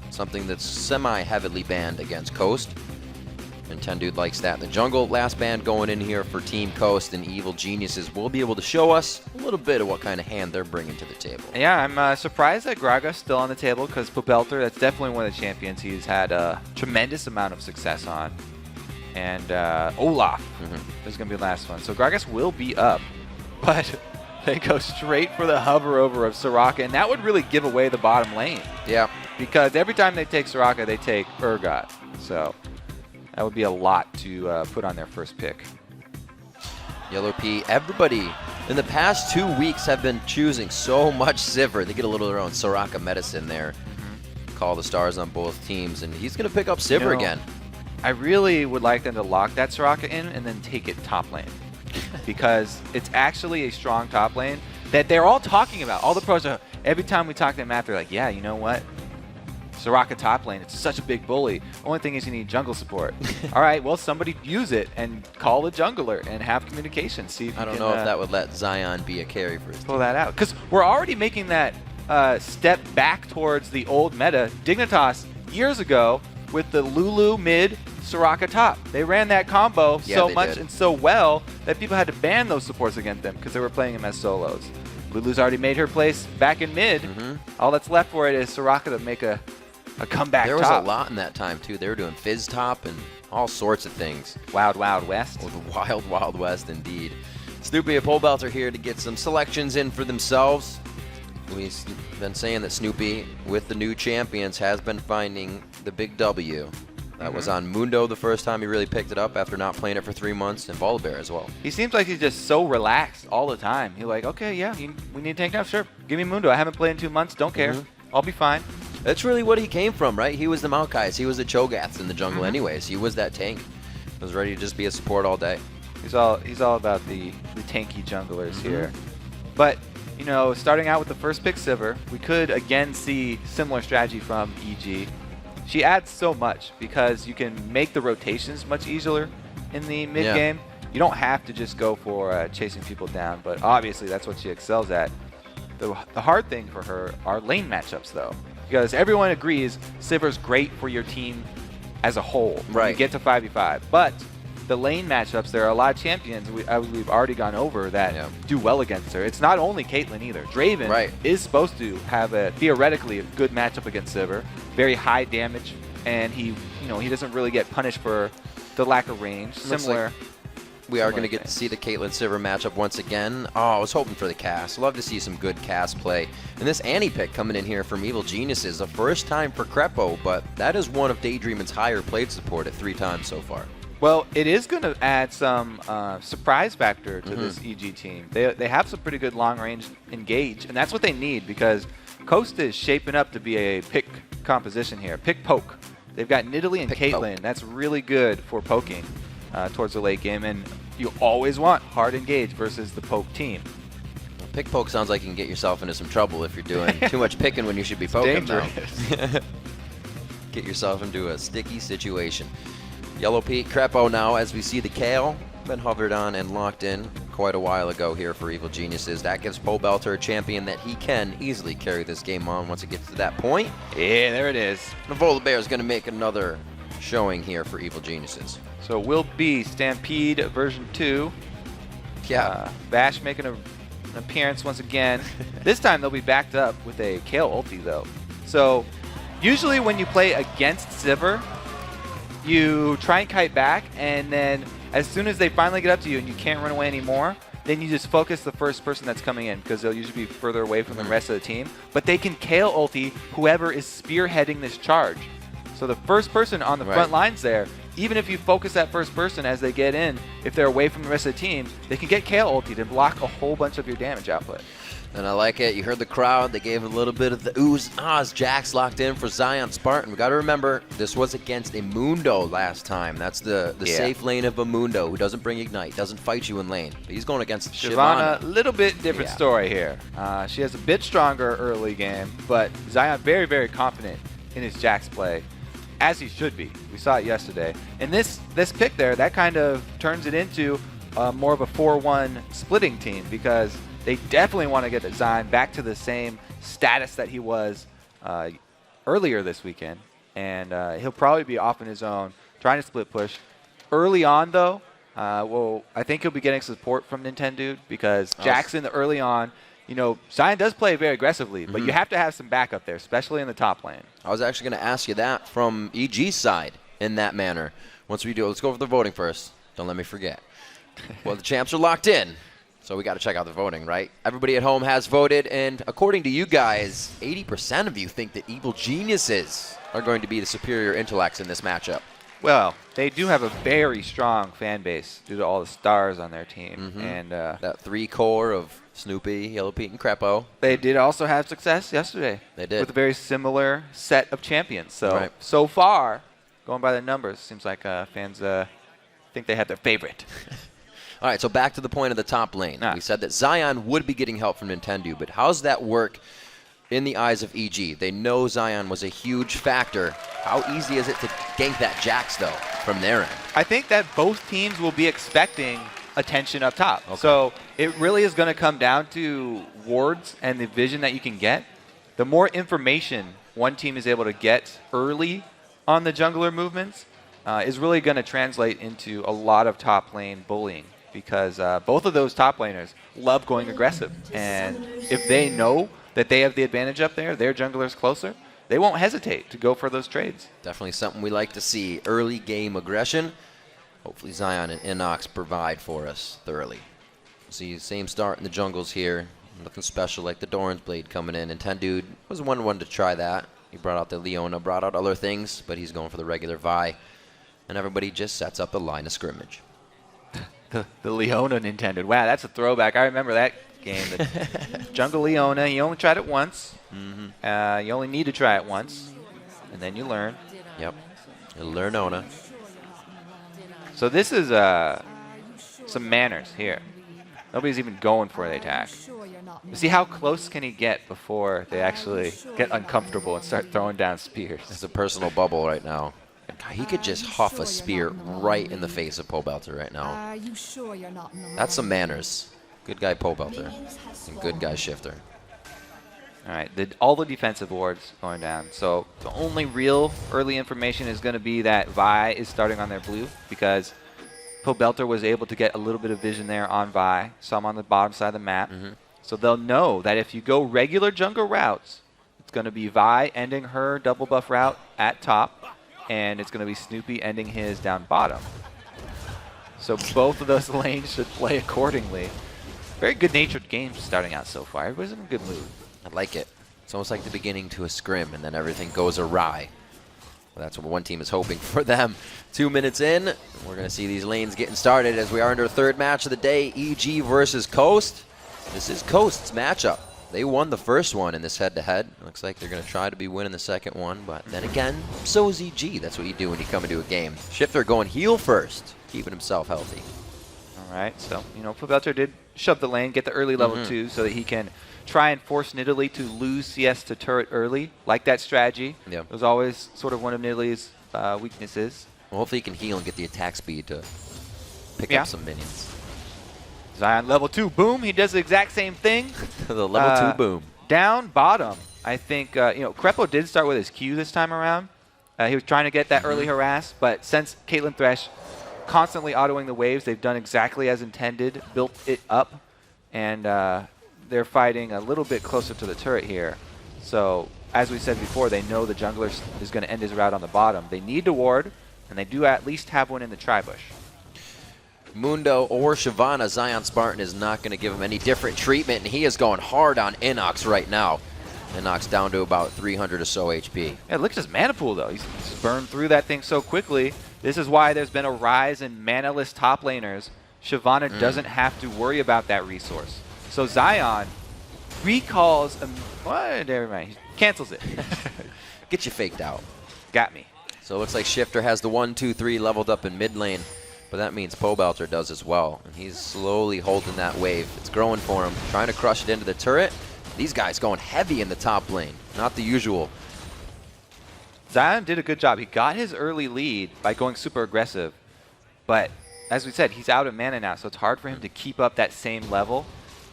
something that's semi-heavily banned against Coast. Nintendo likes that. The jungle last ban going in here for Team Coast, and Evil Geniuses will be able to show us a little bit of what kind of hand they're bringing to the table. Yeah, I'm surprised that Gragas still on the table because Pobelter, that's definitely one of the champions he's had a tremendous amount of success on. And Olaf is going to be the last one. So Gragas will be up, but they go straight for the hover over of Soraka, and that would really give away the bottom lane. Yeah. Because every time they take Soraka, they take Urgot. So that would be a lot to put on their first pick. Yellow P, everybody in the past 2 weeks have been choosing so much Sivir. They get a little of their own Soraka medicine there. Call the stars on both teams, and he's going to pick up Sivir again. I really would like them to lock that Soraka in and then take it top lane. Because it's actually a strong top lane that they're all talking about. All the pros are, every time we talk to them after, like, yeah, you know what? Soraka top lane, it's such a big bully. Only thing is you need jungle support. All right, well, somebody use it and call a jungler and have communication. See if I don't know if that would let Zion be a carry for his team. Pull that out. Because we're already making that step back towards the old meta. Dignitas, years ago, with the Lulu mid, Soraka top. They ran that combo so much and so well that people had to ban those supports against them because they were playing them as solos. Lulu's already made her place back in mid. All that's left for it is Soraka to make a comeback There top. was a lot in that time, too. They were doing Fizz top and all sorts of things. Wild, Wild West. Oh, the Wild, Wild West, indeed. Snoopy and Pole Belter here to get some selections in for themselves. We've been saying that Snoopy, with the new champions, has been finding the big W. That was on Mundo the first time he really picked it up after not playing it for 3 months, and Volibear as well. He seems like he's just so relaxed all the time. He's like, okay, yeah, we need to tank now. Sure, give me Mundo. I haven't played in 2 months. Don't care. I'll be fine. That's really what he came from, right? He was the Maokais. He was the Cho'Gaths in the jungle anyways. He was that tank. Was ready to just be a support all day. He's all about the tanky junglers here. But, you know, starting out with the first pick Sivir, we could again see similar strategy from EG. She adds so much because you can make the rotations much easier in the mid game. You don't have to just go for chasing people down, but obviously that's what she excels at. The hard thing for her are lane matchups, though, because everyone agrees Sivir's great for your team as a whole when you get to 5v5. But the lane matchups, there are a lot of champions we've already gone over that do well against her. It's not only Caitlyn either. Draven is supposed to have theoretically a good matchup against Sivir, very high damage, and he doesn't really get punished for the lack of range. Similar. We are going to get to see the Caitlyn Sivir matchup once again. Oh, I was hoping for the cast. Love to see some good cast play. And this Annie pick coming in here from Evil Geniuses, the first time for Crepo, but that is one of Daydreamin's higher played support at 3 times so far. Well, it is going to add some surprise factor to this EG team. They have some pretty good long-range engage, and that's what they need because Coast is shaping up to be a pick composition here. Pick poke. They've got Nidalee and Caitlyn. That's really good for poking towards the late game, and you always want hard engage versus the poke team. Well, pick poke sounds like you can get yourself into some trouble if you're doing too much picking when you should be poking. Get yourself into a sticky situation. Yellow Pete, Crepo now as we see the Kale. Been hovered on and locked in quite a while ago here for Evil Geniuses. That gives Pobelter a champion that he can easily carry this game on once it gets to that point. Yeah, there it is. Volibear is going to make another showing here for Evil Geniuses. So it will be Stampede version 2. Yeah. Bash making an appearance once again. This time they'll be backed up with a Kale ulti though. So usually when you play against Sivir, you try and kite back, and then as soon as they finally get up to you and you can't run away anymore, then you just focus the first person that's coming in because they'll usually be further away from the rest of the team. But they can Kale ulti whoever is spearheading this charge. So the first person on the front lines there, even if you focus that first person as they get in, if they're away from the rest of the team, they can get Kale ulti to block a whole bunch of your damage output. And I like it. You heard the crowd. They gave a little bit of the oohs, ahs. Jax locked in for Zion Spartan. We got to remember, this was against a Mundo last time. That's the safe lane of a Mundo who doesn't bring Ignite, doesn't fight you in lane. But he's going against Shyvana. A little bit different story here. She has a bit stronger early game, but Zion very, very confident in his Jax play, as he should be. We saw it yesterday. And this pick there, that kind of turns it into more of a 4-1 splitting team because they definitely want to get Zion back to the same status that he was earlier this weekend. And he'll probably be off on his own, trying to split push. Early on, though, I think he'll be getting support from Nintendo because Jackson early on, Zion does play very aggressively, but you have to have some backup there, especially in the top lane. I was actually going to ask you that from EG's side in that manner. Once we do it, let's go over the voting first. Don't let me forget. Well, the champs are locked in. So we got to check out the voting, right? Everybody at home has voted, and according to you guys, 80% of you think that Evil Geniuses are going to be the superior intellects in this matchup. Well, they do have a very strong fan base due to all the stars on their team. And that 3 core of Snoopy, Yellow Pete, and Crepo. They did also have success yesterday. They did. With a very similar set of champions. So, so far, going by the numbers, seems like fans think they have their favorite. All right, so back to the point of the top lane. We said that Zion would be getting help from Nintendo, but how's that work in the eyes of EG? They know Zion was a huge factor. How easy is it to gank that Jax, though, from their end? I think that both teams will be expecting attention up top. So it really is going to come down to wards and the vision that you can get. The more information one team is able to get early on the jungler movements is really going to translate into a lot of top lane bullying. Because both of those top laners love going aggressive. And if they know that they have the advantage up there, their jungler's closer, they won't hesitate to go for those trades. Definitely something we like to see. Early game aggression. Hopefully Zion and NACS provide for us thoroughly. See, same start in the jungles here. Nothing special like the Doran's Blade coming in. And Tendude was one to try that. He brought out the Leona, brought out other things, but he's going for the regular Vi. And everybody just sets up the line of scrimmage. The Leona Nintendo. Wow, that's a throwback. I remember that game. The Jungle Leona. You only tried it once. You only need to try it once, and then you learn. Yep. You learn Ona. So this is some manners here. Nobody's even going for the attack. See how close can he get before they actually get uncomfortable and start throwing down spears. It's a personal bubble right now. He could just huff a spear right in the face of Pobelter right now. That's some manners. Good guy Pobelter and good guy Shifter. All right, all the defensive wards going down. So the only real early information is going to be that Vi is starting on their blue because Pobelter was able to get a little bit of vision there on Vi, some on the bottom side of the map. So they'll know that if you go regular jungle routes, it's going to be Vi ending her double buff route at top, and it's going to be Snoopy ending his down bottom. So both of those lanes should play accordingly. Very good-natured game starting out so far. Everybody's in a good mood. I like it. It's almost like the beginning to a scrim, and then everything goes awry. Well, that's what one team is hoping for them. 2 minutes in, we're going to see these lanes getting started as we are into our third match of the day, EG versus Coast. This is Coast's matchup. They won the first one in this head-to-head. Looks like they're going to try to be winning the second one, but then again, so is EG. That's what you do when you come into a game. Shifter going heel first, keeping himself healthy. All right, so, you know, Pobelter did shove the lane, get the early level 2 so that he can try and force Nidalee to lose CS to turret early. Like that strategy. Yeah. It was always sort of one of Nidalee's weaknesses. Well, hopefully he can heal and get the attack speed to pick up some minions. Zion level 2, boom. He does the exact same thing. The level 2 boom. Down bottom, I think, you know, Krepo did start with his Q this time around. He was trying to get that early harass, but since Caitlyn Thresh constantly autoing the waves, they've done exactly as intended, built it up, and they're fighting a little bit closer to the turret here. So, as we said before, they know the jungler is going to end his route on the bottom. They need to ward, and they do at least have one in the tri-bush. Mundo or Shyvana, Zion Spartan is not going to give him any different treatment, and he is going hard on Inox right now. Inox down to about 300 or so HP. Yeah, look at his mana pool, though. He's burned through that thing so quickly. This is why there's been a rise in mana-less top laners. Shyvana doesn't have to worry about that resource. So Zion recalls, never mind, he cancels it. Get you faked out. Got me. So it looks like Shifter has the 1-2-3 leveled up in mid lane, but that means Pobelter does as well. And he's slowly holding that wave. It's growing for him, trying to crush it into the turret. These guys going heavy in the top lane, not the usual. Zion did a good job. He got his early lead by going super aggressive, but as we said, he's out of mana now, so it's hard for him to keep up that same level.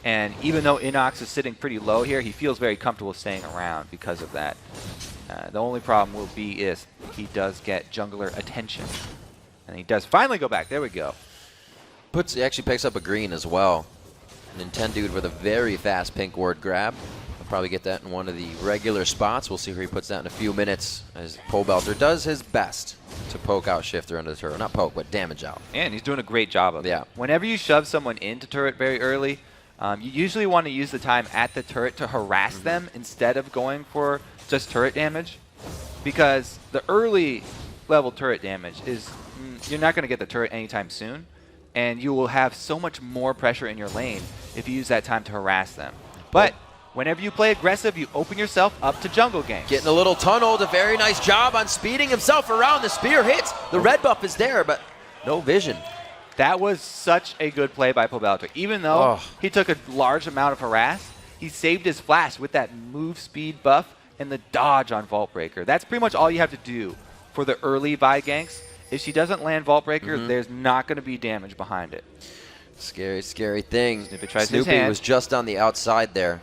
And even though Inox is sitting pretty low here, he feels very comfortable staying around because of that. The only problem will be is he does get jungler attention. And he does finally go back. There we go. He actually picks up a green as well. Nintendude with a very fast pink ward grab. He'll probably get that in one of the regular spots. We'll see where he puts that in a few minutes as Pobelter does his best to poke out Shifter under the turret. Not poke, but damage out. And he's doing a great job of it. Whenever you shove someone into turret very early, you usually want to use the time at the turret to harass them instead of going for just turret damage, because the early level turret damage is you're not going to get the turret anytime soon, and you will have so much more pressure in your lane if you use that time to harass them. But whenever you play aggressive, you open yourself up to jungle ganks. Getting a little tunneled, a very nice job on speeding himself around. The spear hits. The red buff is there, but no vision. That was such a good play by Pobelter. Even though he took a large amount of harass, he saved his flash with that move speed buff and the dodge on Vault Breaker. That's pretty much all you have to do for the early Vi ganks. If she doesn't land Vault Breaker, there's not going to be damage behind it. Scary, scary thing. Snoopy was just on the outside there.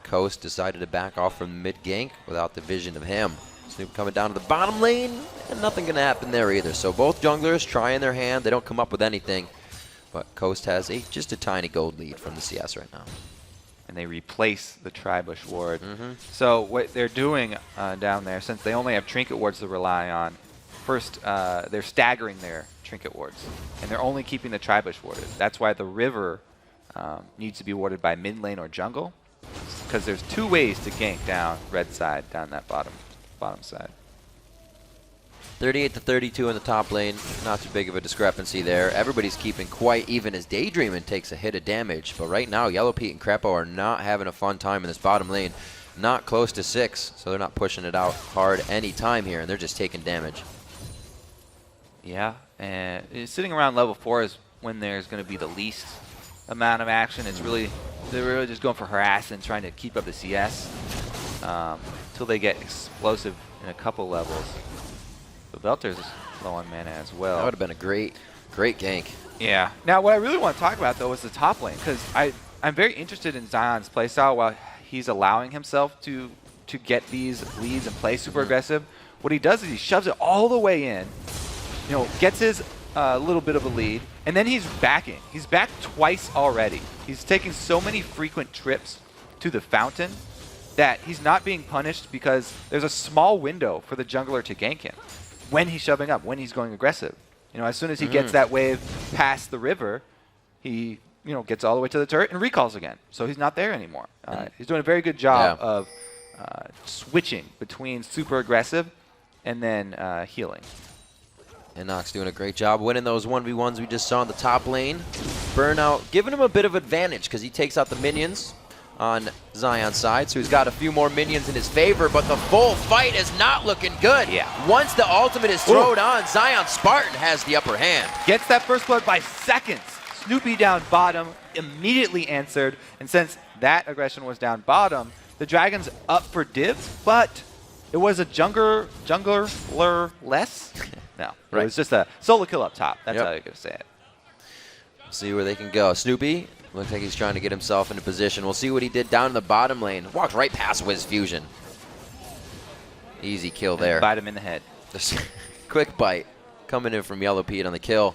Coast decided to back off from the mid gank without the vision of him. Snoop coming down to the bottom lane, and nothing going to happen there either. So both junglers trying their hand. They don't come up with anything. But Coast has just a tiny gold lead from the CS right now. And they replace the Tri-Bush ward. So what they're doing down there, since they only have trinket wards to rely on, first they're staggering their trinket wards. And they're only keeping the Tri-Bush warded. That's why the river needs to be awarded by mid lane or jungle, because there's 2 ways to gank down red side, down that bottom side. 38-32 in the top lane. Not too big of a discrepancy there. Everybody's keeping quite even as Daydreamin takes a hit of damage. But right now, Yellow Pete and Crepo are not having a fun time in this bottom lane. Not close to 6, so they're not pushing it out hard any time here, and they're just taking damage. Yeah, and sitting around level 4 is when there's going to be the least amount of action. They're really just going for harass and trying to keep up the CS until they get explosive in a couple levels. But Belter's low on mana as well. That would have been a great gank. Yeah. Now, what I really want to talk about, though, is the top lane, because I'm very interested in Zion's playstyle while he's allowing himself to get these leads and play super aggressive. What he does is he shoves it all the way in, gets his little bit of a lead, and then he's backing. He's backed twice already. He's taking so many frequent trips to the fountain that he's not being punished because there's a small window for the jungler to gank him when he's shoving up, when he's going aggressive. As soon as he gets that wave past the river, he gets all the way to the turret and recalls again. So he's not there anymore. He's doing a very good job of switching between super aggressive and then healing. And NACS doing a great job winning those 1v1s we just saw in the top lane. Burnout giving him a bit of advantage because he takes out the minions on Zion's side, so he's got a few more minions in his favor, but the full fight is not looking good. Yeah. Once the ultimate is thrown on, Zion Spartan has the upper hand. Gets that first blood by seconds. Snoopy down bottom, immediately answered, and since that aggression was down bottom, the Dragon's up for dibs, but it was a jungler-less? No, right. It was just a solo kill up top. That's how you're going to say it. See where they can go. Snoopy looks like he's trying to get himself into position. We'll see what he did down in the bottom lane. Walked right past Wiz Fusion. Easy kill there. Bite him in the head. Just quick bite coming in from Yellow Pete on the kill.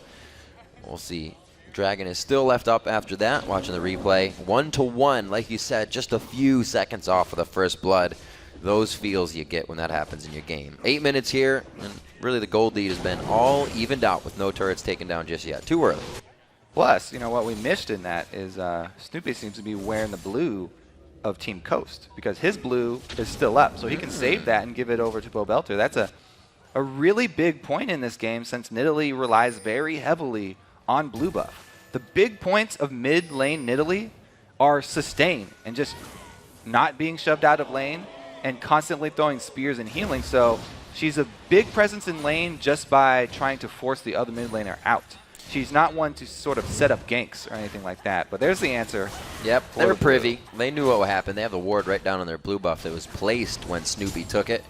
We'll see. Dragon is still left up after that. Watching the replay. 1-1, like you said, just a few seconds off of the first blood. Those feels you get when that happens in your game. 8 minutes here, and really the gold lead has been all evened out with no turrets taken down just yet. Too early. Plus, what we missed in that is Snoopy seems to be wearing the blue of Team Coast because his blue is still up. So he can save that and give it over to Bo Belter. That's a really big point in this game since Nidalee relies very heavily on blue buff. The big points of mid lane Nidalee are sustain and just not being shoved out of lane and constantly throwing spears and healing. So she's a big presence in lane just by trying to force the other mid laner out. She's not one to sort of set up ganks or anything like that. But there's the answer. Yep, they were privy. They knew what would happen. They have the ward right down on their blue buff that was placed when Snoopy took it.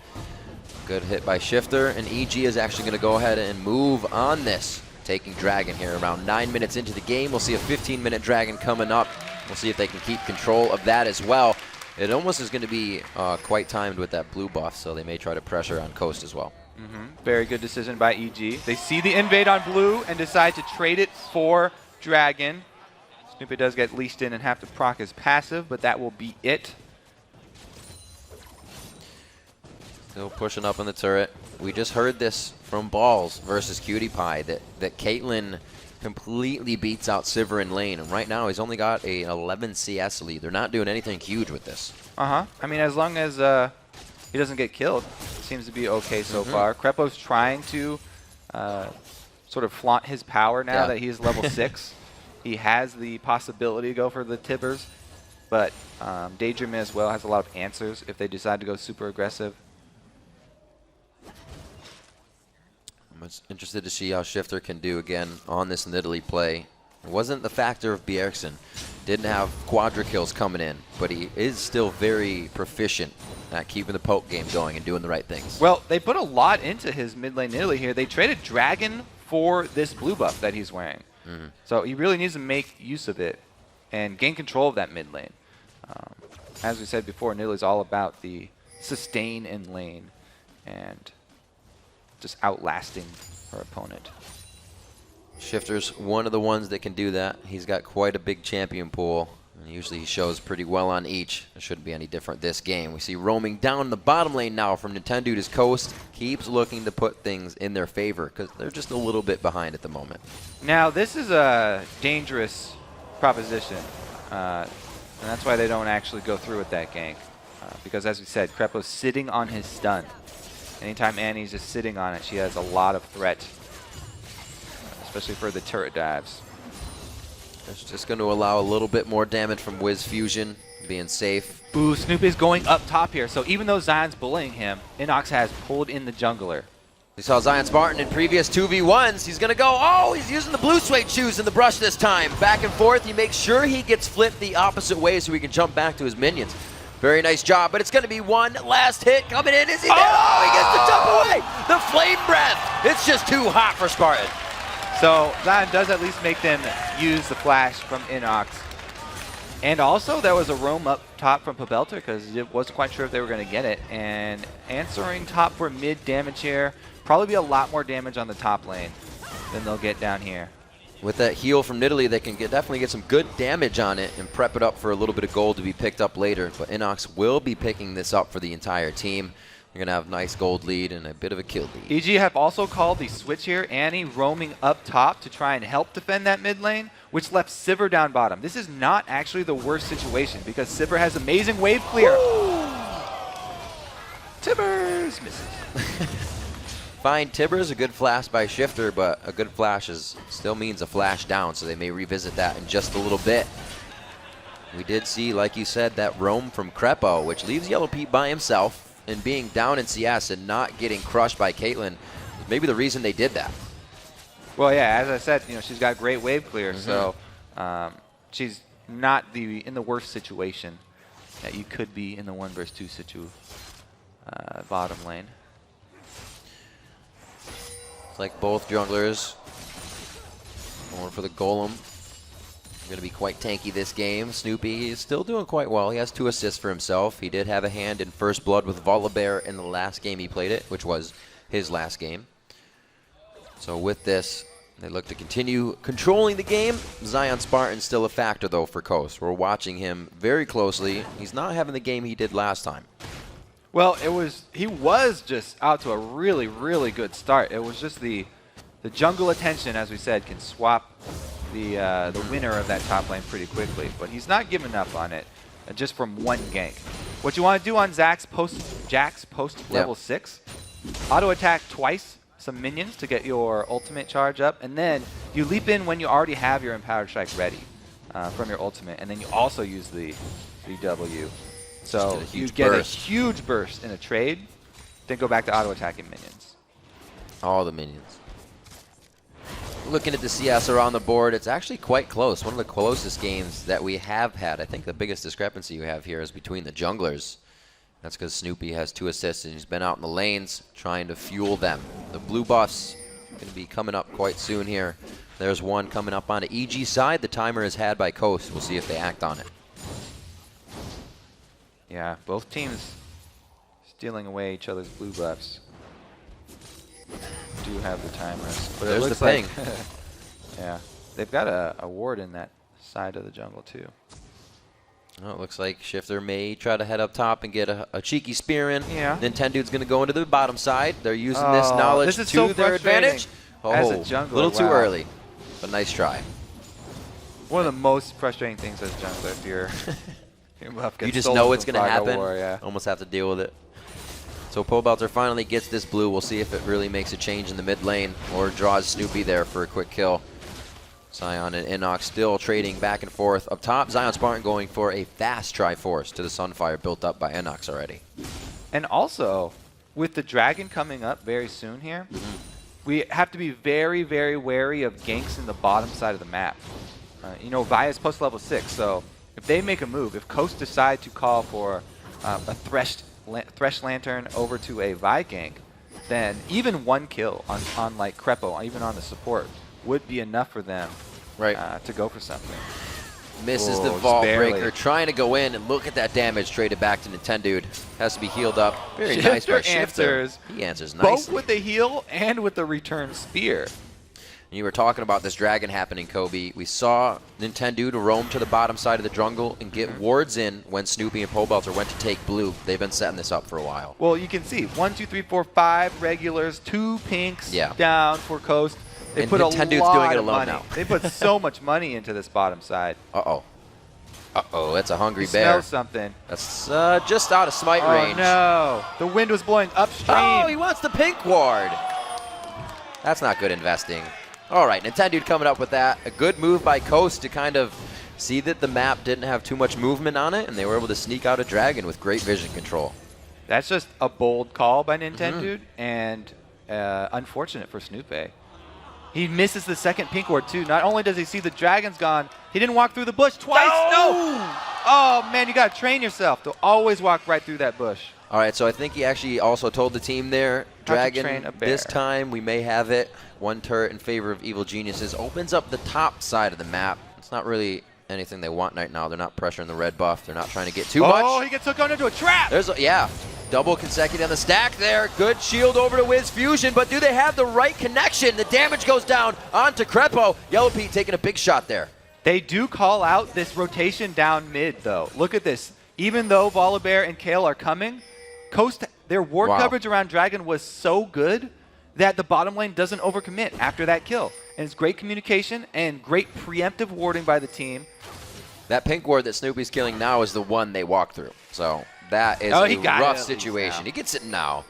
Good hit by Shifter, and EG is actually going to go ahead and move on this. Taking Dragon here around 9 minutes into the game. We'll see a 15-minute Dragon coming up. We'll see if they can keep control of that as well. It almost is going to be quite timed with that blue buff, so they may try to pressure on Coast as well. Very good decision by EG. They see the invade on blue and decide to trade it for Dragon. Snoopy does get leashed in and have to proc his passive, but that will be it. Still pushing up on the turret. We just heard this from Balls versus Cutie Pie that Caitlyn completely beats out Sivir in lane, and right now he's only got a 11 CS lead. They're not doing anything huge with this. I mean, as long as he doesn't get killed, it seems to be okay so far. Crepo's trying to sort of flaunt his power now that he's level 6. He has the possibility to go for the tippers, but Daydream as well has a lot of answers if they decide to go super aggressive. I'm interested to see how Shifter can do again on this Nidalee play. It wasn't the factor of Bjergsen. Didn't have quadra kills coming in, but he is still very proficient at keeping the poke game going and doing the right things. Well, they put a lot into his mid lane Nidalee here. They traded Dragon for this blue buff that he's wearing. So he really needs to make use of it and gain control of that mid lane. As we said before, Nidalee's all about the sustain in lane and just outlasting her opponent. Shifter's one of the ones that can do that. He's got quite a big champion pool, and usually he shows pretty well on each. It shouldn't be any different this game. We see roaming down the bottom lane now from Nintendo's Coast. Keeps looking to put things in their favor because they're just a little bit behind at the moment. Now, this is a dangerous proposition. And that's why they don't actually go through with that gank. Because as we said, Crepo's sitting on his stun. Anytime Annie's just sitting on it, she has a lot of threat. Especially for the turret dives. It's just going to allow a little bit more damage from Wiz Fusion, being safe. Ooh, Snoopy's going up top here. So even though Zion's bullying him, Inox has pulled in the jungler. We saw Zion Spartan in previous 2v1s. He's going to go, oh, he's using the blue suede shoes in the brush this time. Back and forth, he makes sure he gets flipped the opposite way so he can jump back to his minions. Very nice job, but it's going to be one last hit coming in. Is he dead? Oh, he gets the jump away. The flame breath. It's just too hot for Spartan. So Zion does at least make them use the flash from Inox. And also there was a roam up top from Pobelter because it wasn't quite sure if they were going to get it. And answering top for mid damage here. Probably be a lot more damage on the top lane than they'll get down here. With that heal from Nidalee, they can definitely get some good damage on it and prep it up for a little bit of gold to be picked up later. But Inox will be picking this up for the entire team. You're going to have a nice gold lead and a bit of a kill lead. EG have also called the switch here. Annie roaming up top to try and help defend that mid lane, which left Sivir down bottom. This is not actually the worst situation because Sivir has amazing wave clear. Tibbers misses. Fine, Tibbers, a good flash by Shifter, but a good flash still means a flash down, so they may revisit that in just a little bit. We did see, like you said, that roam from Crepo, which leaves Yellow Pete by himself. And being down in CS and not getting crushed by Caitlyn is maybe the reason they did that. Well, yeah, as I said, she's got great wave clear, so she's not in the worst situation that you could be in the 1 versus 2 bottom lane. It's like both junglers going for the golem. Going to be quite tanky this game. Snoopy is still doing quite well. He has 2 assists for himself. He did have a hand in first blood with Volibear in the last game he played it, which was his last game. So with this, they look to continue controlling the game. Zion Spartan's still a factor, though, for Coast. We're watching him very closely. He's not having the game he did last time. Well, he was just out to a really, really good start. It was just the jungle attention, as we said, can swap the winner of that top lane pretty quickly, but he's not giving up on it just from one gank. What you want to do on Jack's post level 6, auto attack twice some minions to get your ultimate charge up, and then you leap in when you already have your Empowered Strike ready from your ultimate, and then you also use the W. So you get a huge burst in a trade, then go back to auto attacking minions. All the minions. Looking at the CS around the board, it's actually quite close. One of the closest games that we have had. I think the biggest discrepancy you have here is between the junglers. That's because Snoopy has 2 assists and he's been out in the lanes trying to fuel them. The blue buffs going to be coming up quite soon here. There's one coming up on the EG side. The timer is had by Coast. We'll see if they act on it. Yeah, both teams stealing away each other's blue buffs. Do have the timers, but there's it looks the ping. Like yeah, they've got a ward in that side of the jungle too. Oh, it looks like Shifter may try to head up top and get a cheeky spear in. Yeah. Nintendo's going to go into the bottom side. They're using this knowledge to so their advantage. As a jungler, a little too early, but nice try. One of the most frustrating things as a jungler if your buff gets you just stolen know it's from going to Fog of happen. War, yeah. Almost have to deal with it. So Pobelter finally gets this blue. We'll see if it really makes a change in the mid lane or draws Snoopy there for a quick kill. Zion and Inox still trading back and forth. Up top, Zion Spartan going for a fast Triforce to the Sunfire built up by Inox already. And also, with the Dragon coming up very soon here, we have to be very, very wary of ganks in the bottom side of the map. Via's post level 6, so if they make a move, if Coast decide to call for a Thresh Lantern over to a Vi gank, then even 1 kill on like Crepo, even on the support, would be enough for them to go for something. Misses the Vault Breaker, trying to go in, and look at that damage traded back to Nintendude. Has to be healed up. Very nice by Shifter. He answers nicely. Both with the heal and with the return spear. You were talking about this dragon happening, Kobe. We saw Nintendude roam to the bottom side of the jungle and get wards in when Snoopy and Pobelter went to take blue. They've been setting this up for a while. Well, you can see 1, 2, 3, 4, 5 regulars, 2 pinks down for Coast. They And put a Nintendo's lot doing it of alone money. now. They put so much money into this bottom side. Uh-oh. Uh-oh, that's a hungry He bear. smells something. That's just out of smite range. Oh, no. The wind was blowing upstream. Oh, he wants the pink ward. That's not good investing. All right, Nintendo coming up with that. A good move by Coast to kind of see that the map didn't have too much movement on it, and they were able to sneak out a dragon with great vision control. That's just a bold call by Nintendo, and unfortunate for Snoopy. He misses the second pink ward, too. Not only does he see the dragon's gone, he didn't walk through the bush twice. No! Oh, man, you got to train yourself to always walk right through that bush. All right, so I think he actually also told the team there, train Dragon, a bear. this time we may have it. One turret in favor of Evil Geniuses. Opens up the top side of the map. It's not really anything they want right now. They're not pressuring the red buff. They're not trying to get too much. Oh, he gets hooked on into a trap. Yeah, double consecutive on the stack there. Good shield over to Wiz Fusion, but do they have the right connection? The damage goes down onto Crepo. Yellow Pete taking a big shot there. They do call out this rotation down mid, though. Look at this. Even though Volibear and Kale are coming, Coast, their ward coverage around Dragon was so good that the bottom lane doesn't overcommit after that kill. And it's great communication and great preemptive warding by the team. That pink ward that Snoopy's killing now is the one they walk through. So that is a rough situation. He gets it now.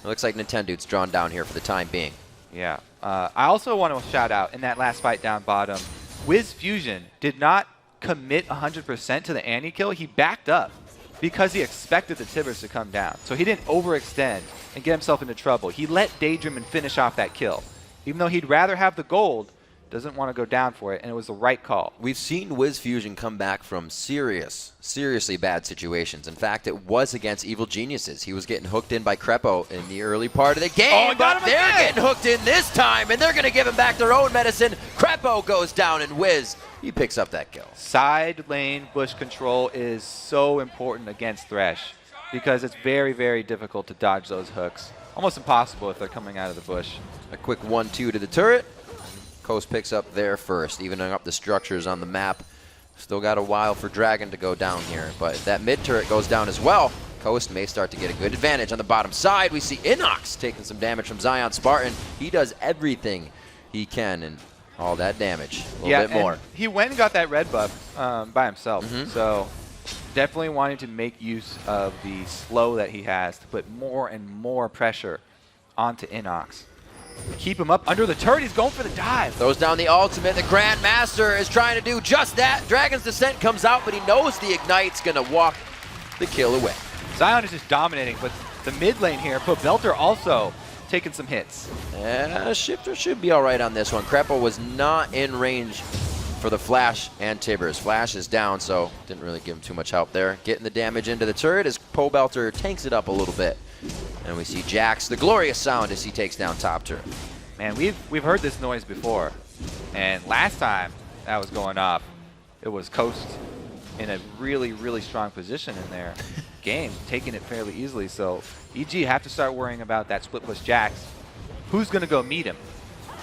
It looks like Nintendo's drawn down here for the time being. Yeah. I also want to shout out in that last fight down bottom, Wiz Fusion did not commit 100% to the Annie kill. He backed up because he expected the Tibbers to come down. So he didn't overextend and get himself into trouble. He let Daydream and finish off that kill. Even though he'd rather have the gold, doesn't want to go down for it, and it was the right call. We've seen Wiz Fusion come back from seriously bad situations. In fact, it was against Evil Geniuses. He was getting hooked in by Crepo in the early part of the game, but they're getting hooked in this time, and they're going to give him back their own medicine. Crepo goes down, and Wiz, he picks up that kill. Side lane bush control is so important against Thresh because it's very, very difficult to dodge those hooks. Almost impossible if they're coming out of the bush. A quick 1-2 to the turret. Coast picks up there first, evening up the structures on the map. Still got a while for Dragon to go down here, but if that mid turret goes down as well, Coast may start to get a good advantage. On the bottom side, we see NACS taking some damage from Zion Spartan. He does everything he can, and all that damage, a little bit more. He went and got that red buff by himself, so definitely wanting to make use of the slow that he has to put more and more pressure onto NACS. Keep him up under the turret. He's going for the dive. Throws down the ultimate. The Grandmaster is trying to do just that. Dragon's Descent comes out, but he knows the Ignite's going to walk the kill away. Zion is just dominating, but the mid lane here, Belter also taking some hits. Yeah, Shifter should be all right on this one. Crepo was not in range for the Flash and Tibbers. Flash is down, so didn't really give him too much help there. Getting the damage into the turret as Belter tanks it up a little bit. And we see Jax, the glorious sound as he takes down top turret. Man, we've heard this noise before. And last time that was going off, it was Coast in a really, really strong position in their game, taking it fairly easily. So EG have to start worrying about that split push Jax. Who's going to go meet him?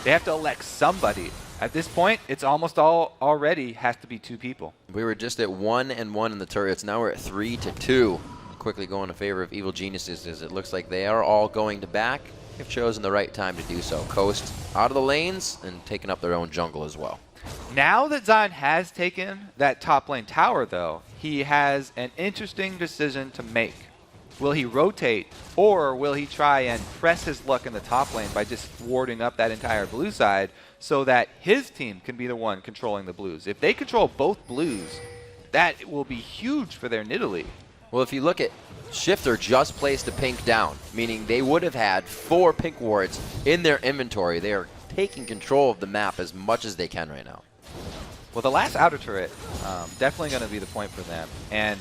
They have to elect somebody. At this point, it's almost already has to be two people. We were just at 1-1 in the turrets. Now we're at 3-2. Quickly going in favor of Evil Geniuses as it looks like they are all going to back. They've chosen the right time to do so. Coast out of the lanes and taking up their own jungle as well. Now that Zion has taken that top lane tower, though, he has an interesting decision to make. Will he rotate, or will he try and press his luck in the top lane by just warding up that entire blue side so that his team can be the one controlling the blues? If they control both blues, that will be huge for their Nidalee. Well, if you look at Shifter just placed a pink down, meaning they would have had 4 pink wards in their inventory. They are taking control of the map as much as they can right now. Well, the last outer turret, definitely going to be the point for them. And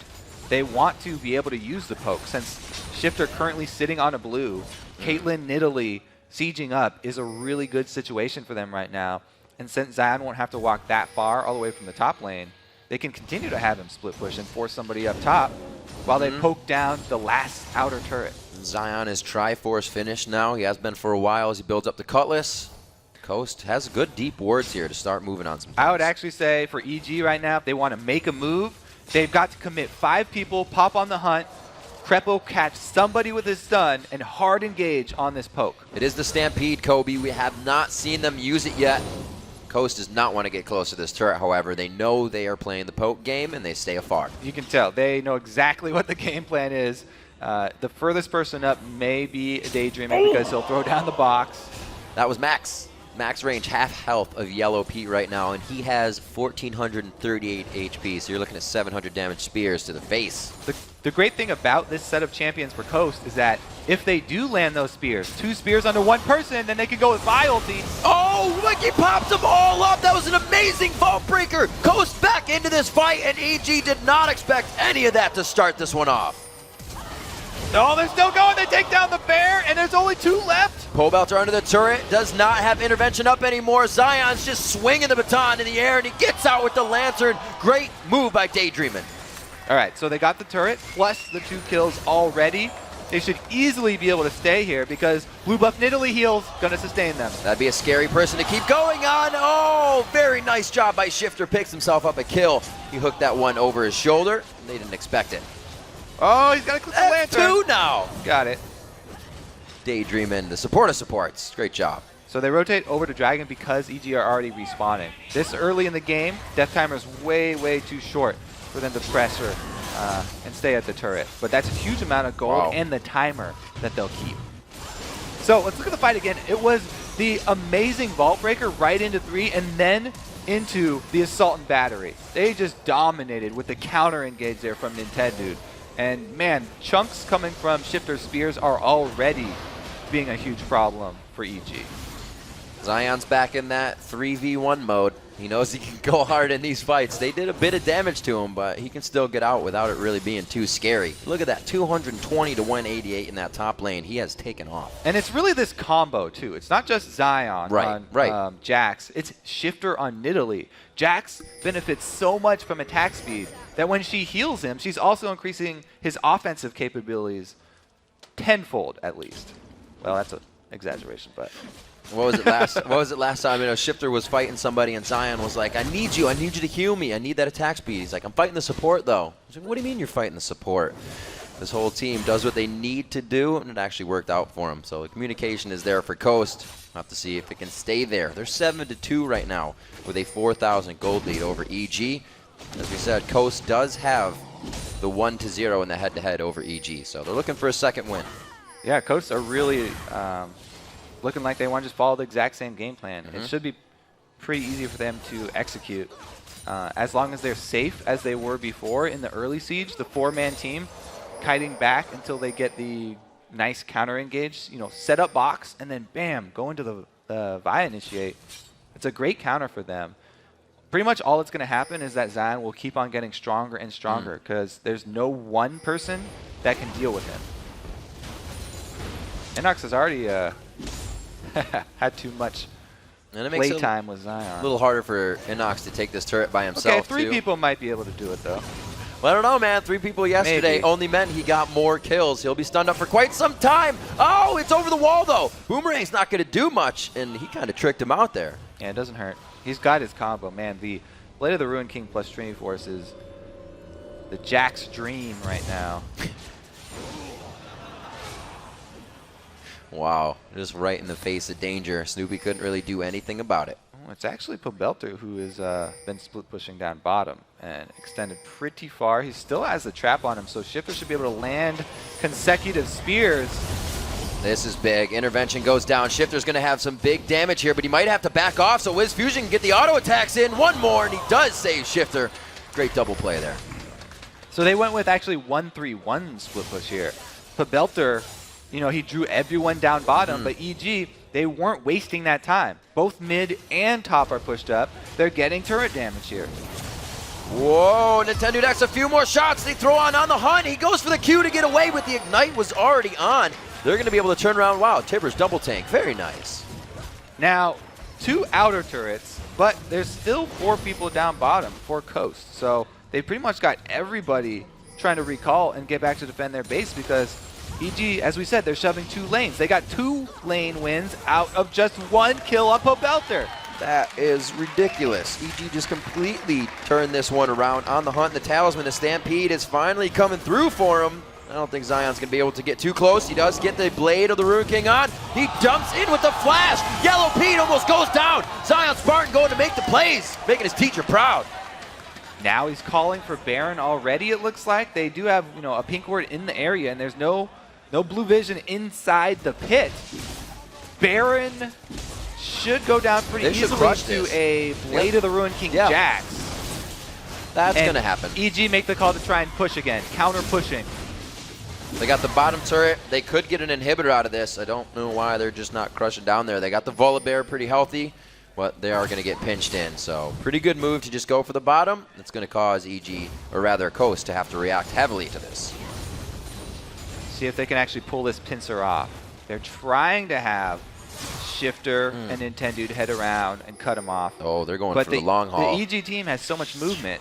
they want to be able to use the poke. Since Shifter currently sitting on a blue, Caitlyn Nidalee sieging up is a really good situation for them right now. And since Zion won't have to walk that far all the way from the top lane, they can continue to have him split push and force somebody up top while they poke down the last outer turret. Zion is Triforce finished now. He has been for a while as he builds up the Cutlass. Coast has good deep wards here to start moving on some things. I would actually say for EG right now, if they want to make a move, they've got to commit 5 people, pop on the hunt, Krepo catch somebody with his stun and hard engage on this poke. It is the Stampede, Kobe. We have not seen them use it yet. Coast does not want to get close to this turret, however. They know they are playing the poke game, and they stay afar. You can tell. They know exactly what the game plan is. The furthest person up may be Daydreaming because he'll throw down the box. That was Max. Max range, half health of Yellow Pete right now, and he has 1,438 HP, so you're looking at 700 damage spears to the face. The great thing about this set of champions for Coast is that if they do land those spears, 2 spears under 1 person, then they can go with Vi ulti. Oh, like he popped them all up. That was an amazing vault breaker. Coast back into this fight, and EG did not expect any of that to start this one off. Oh, they're still going. They take down the bear, and there's only 2 left. Pobelter under the turret, does not have intervention up anymore. Zion's just swinging the baton in the air, and he gets out with the lantern. Great move by Daydreamin'. All right, so they got the turret, plus the 2 kills already. They should easily be able to stay here because Blue Buff Nidalee heals going to sustain them. That'd be a scary person to keep going on. Oh, very nice job by Shifter. Picks himself up a kill. He hooked that one over his shoulder. They didn't expect it. Oh, he's got to click the lantern. 2 now. Got it. Daydreamin', the support of supports. Great job. So they rotate over to Dragon because EG are already respawning. This early in the game, death timer's way, way too short for them to pressure and stay at the turret. But that's a huge amount of gold and the timer that they'll keep. So let's look at the fight again. It was the amazing Vault Breaker right into 3 and then into the Assault and Battery. They just dominated with the counter engage there from Nintendo. And man, chunks coming from Shifter's spears are already being a huge problem for EG. Zion's back in that 3v1 mode. He knows he can go hard in these fights. They did a bit of damage to him, but he can still get out without it really being too scary. Look at that, 220 to 188 in that top lane. He has taken off. And it's really this combo, too. It's not just Zion on Jax. It's Shifter on Nidalee. Jax benefits so much from attack speed that when she heals him, she's also increasing his offensive capabilities tenfold, at least. Well, that's an exaggeration, but... What was it last time? You know, Shifter was fighting somebody and Zion was like, I need you to heal me. I need that attack speed. He's like, I'm fighting the support though. I was like, what do you mean you're fighting the support? This whole team does what they need to do, and it actually worked out for them. So the communication is there for Coast. We'll have to see if it can stay there. They're 7-2 right now with a 4,000 gold lead over EG. As we said, Coast does have the 1-0 in the head-to-head over EG. So they're looking for a second win. Yeah, Coast are really looking like they want to just follow the exact same game plan. It should be pretty easy for them to execute. As long as they're safe as they were before in the early siege, the 4-man team kiting back until they get the nice counter engage, you know, set up box and then bam, go into the Vi initiate. It's a great counter for them. Pretty much all that's going to happen is that Zion will keep on getting stronger and stronger because there's no one person that can deal with him. NACS has already had too much playtime with Zion. A little harder for NACS to take this turret by himself. Okay, 3 people might be able to do it though. Well, I don't know, man. 3 people yesterday only meant he got more kills. He'll be stunned up for quite some time. Oh, it's over the wall though. Boomerang's not going to do much, and he kind of tricked him out there. Yeah, it doesn't hurt. He's got his combo, man. The Blade of the Ruined King plus Trinity Force is the Jack's dream right now. Wow, just right in the face of danger. Snoopy couldn't really do anything about it. Oh, it's actually Pobelter who has been split pushing down bottom and extended pretty far. He still has the trap on him, so Shifter should be able to land consecutive spears. This is big. Intervention goes down. Shifter's going to have some big damage here, but he might have to back off, so Wiz Fusion can get the auto attacks in. One more, and he does save Shifter. Great double play there. So they went with actually 1-3-1 split push here. Pobelter, you know, he drew everyone down bottom, but EG, they weren't wasting that time. Both mid and top are pushed up. They're getting turret damage here. Whoa, Nintendo NACS a few more shots. They throw on the hunt. He goes for the Q to get away with the Ignite was already on. They're going to be able to turn around. Wow, Tibbers double tank. Very nice. Now, 2 outer turrets, but there's still 4 people down bottom for Coast. So they pretty much got everybody trying to recall and get back to defend their base because EG, as we said, they're shoving 2 lanes. They got 2 lane wins out of just 1 kill on Pobelter. That is ridiculous. EG just completely turned this one around on the hunt. The Talisman, the Stampede is finally coming through for him. I don't think Zion's going to be able to get too close. He does get the blade of the Rune King on. He dumps in with the flash. Yellow Pete almost goes down. Zion Spartan going to make the plays, making his teacher proud. Now he's calling for Baron already, it looks like. They do have, a pink ward in the area, and there's no blue vision inside the pit. Baron should go down pretty easily to a Blade of the Ruin King Jax. That's going to happen. EG make the call to try and push again, counter pushing. They got the bottom turret. They could get an inhibitor out of this. I don't know why they're just not crushing down there. They got the Volibear pretty healthy, but they are going to get pinched in. So pretty good move to just go for the bottom. It's going to cause EG, or rather Coast, to have to react heavily to this. See if they can actually pull this pincer off. They're trying to have Shifter and Nintendo head around and cut him off. Oh, they're going for the long haul. The EG team has so much movement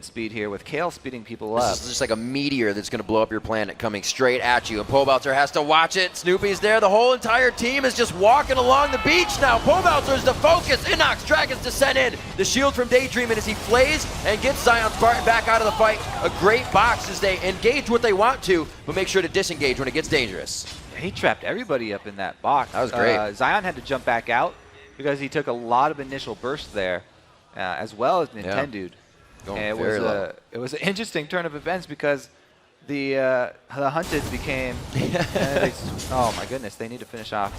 speed here with Kale speeding people up. This is just like a meteor that's going to blow up your planet coming straight at you. And Pobelter has to watch it. Snoopy's there. The whole entire team is just walking along the beach now. Pobelter's the focus. Inox Dragons descend in. The shield from Daydreaming as he flays and gets Zion Spartan back out of the fight. A great box as they engage what they want to, but make sure to disengage when it gets dangerous. He trapped everybody up in that box. That was great. Zion had to jump back out because he took a lot of initial bursts there, as well as Nintendo. And it was an interesting turn of events because the Hunted became. Oh my goodness! They need to finish off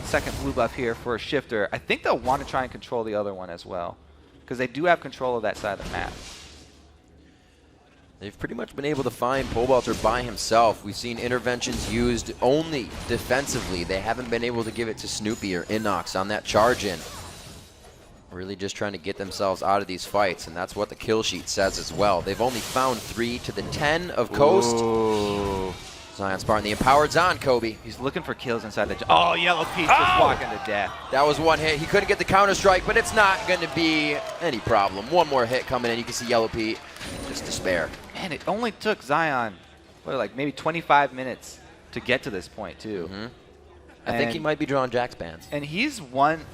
second blue buff here for a Shifter. I think they'll want to try and control the other one as well, because they do have control of that side of the map. They've pretty much been able to find Pobelter by himself. We've seen interventions used only defensively. They haven't been able to give it to Snoopy or Inox on that charge in. Really just trying to get themselves out of these fights, and that's what the kill sheet says as well. They've only found 3 to the 10 of Coast. Ooh. Zion Spartan, the empowered's on, Kobe. He's looking for kills inside the... Oh, Yellow Pete just walking to death. That was one hit. He couldn't get the counter strike, but it's not going to be any problem. One more hit coming in. You can see Yellow Pete just despair. Man, it only took Zion, like maybe 25 minutes to get to this point, too. I think he might be drawing Jax bans. And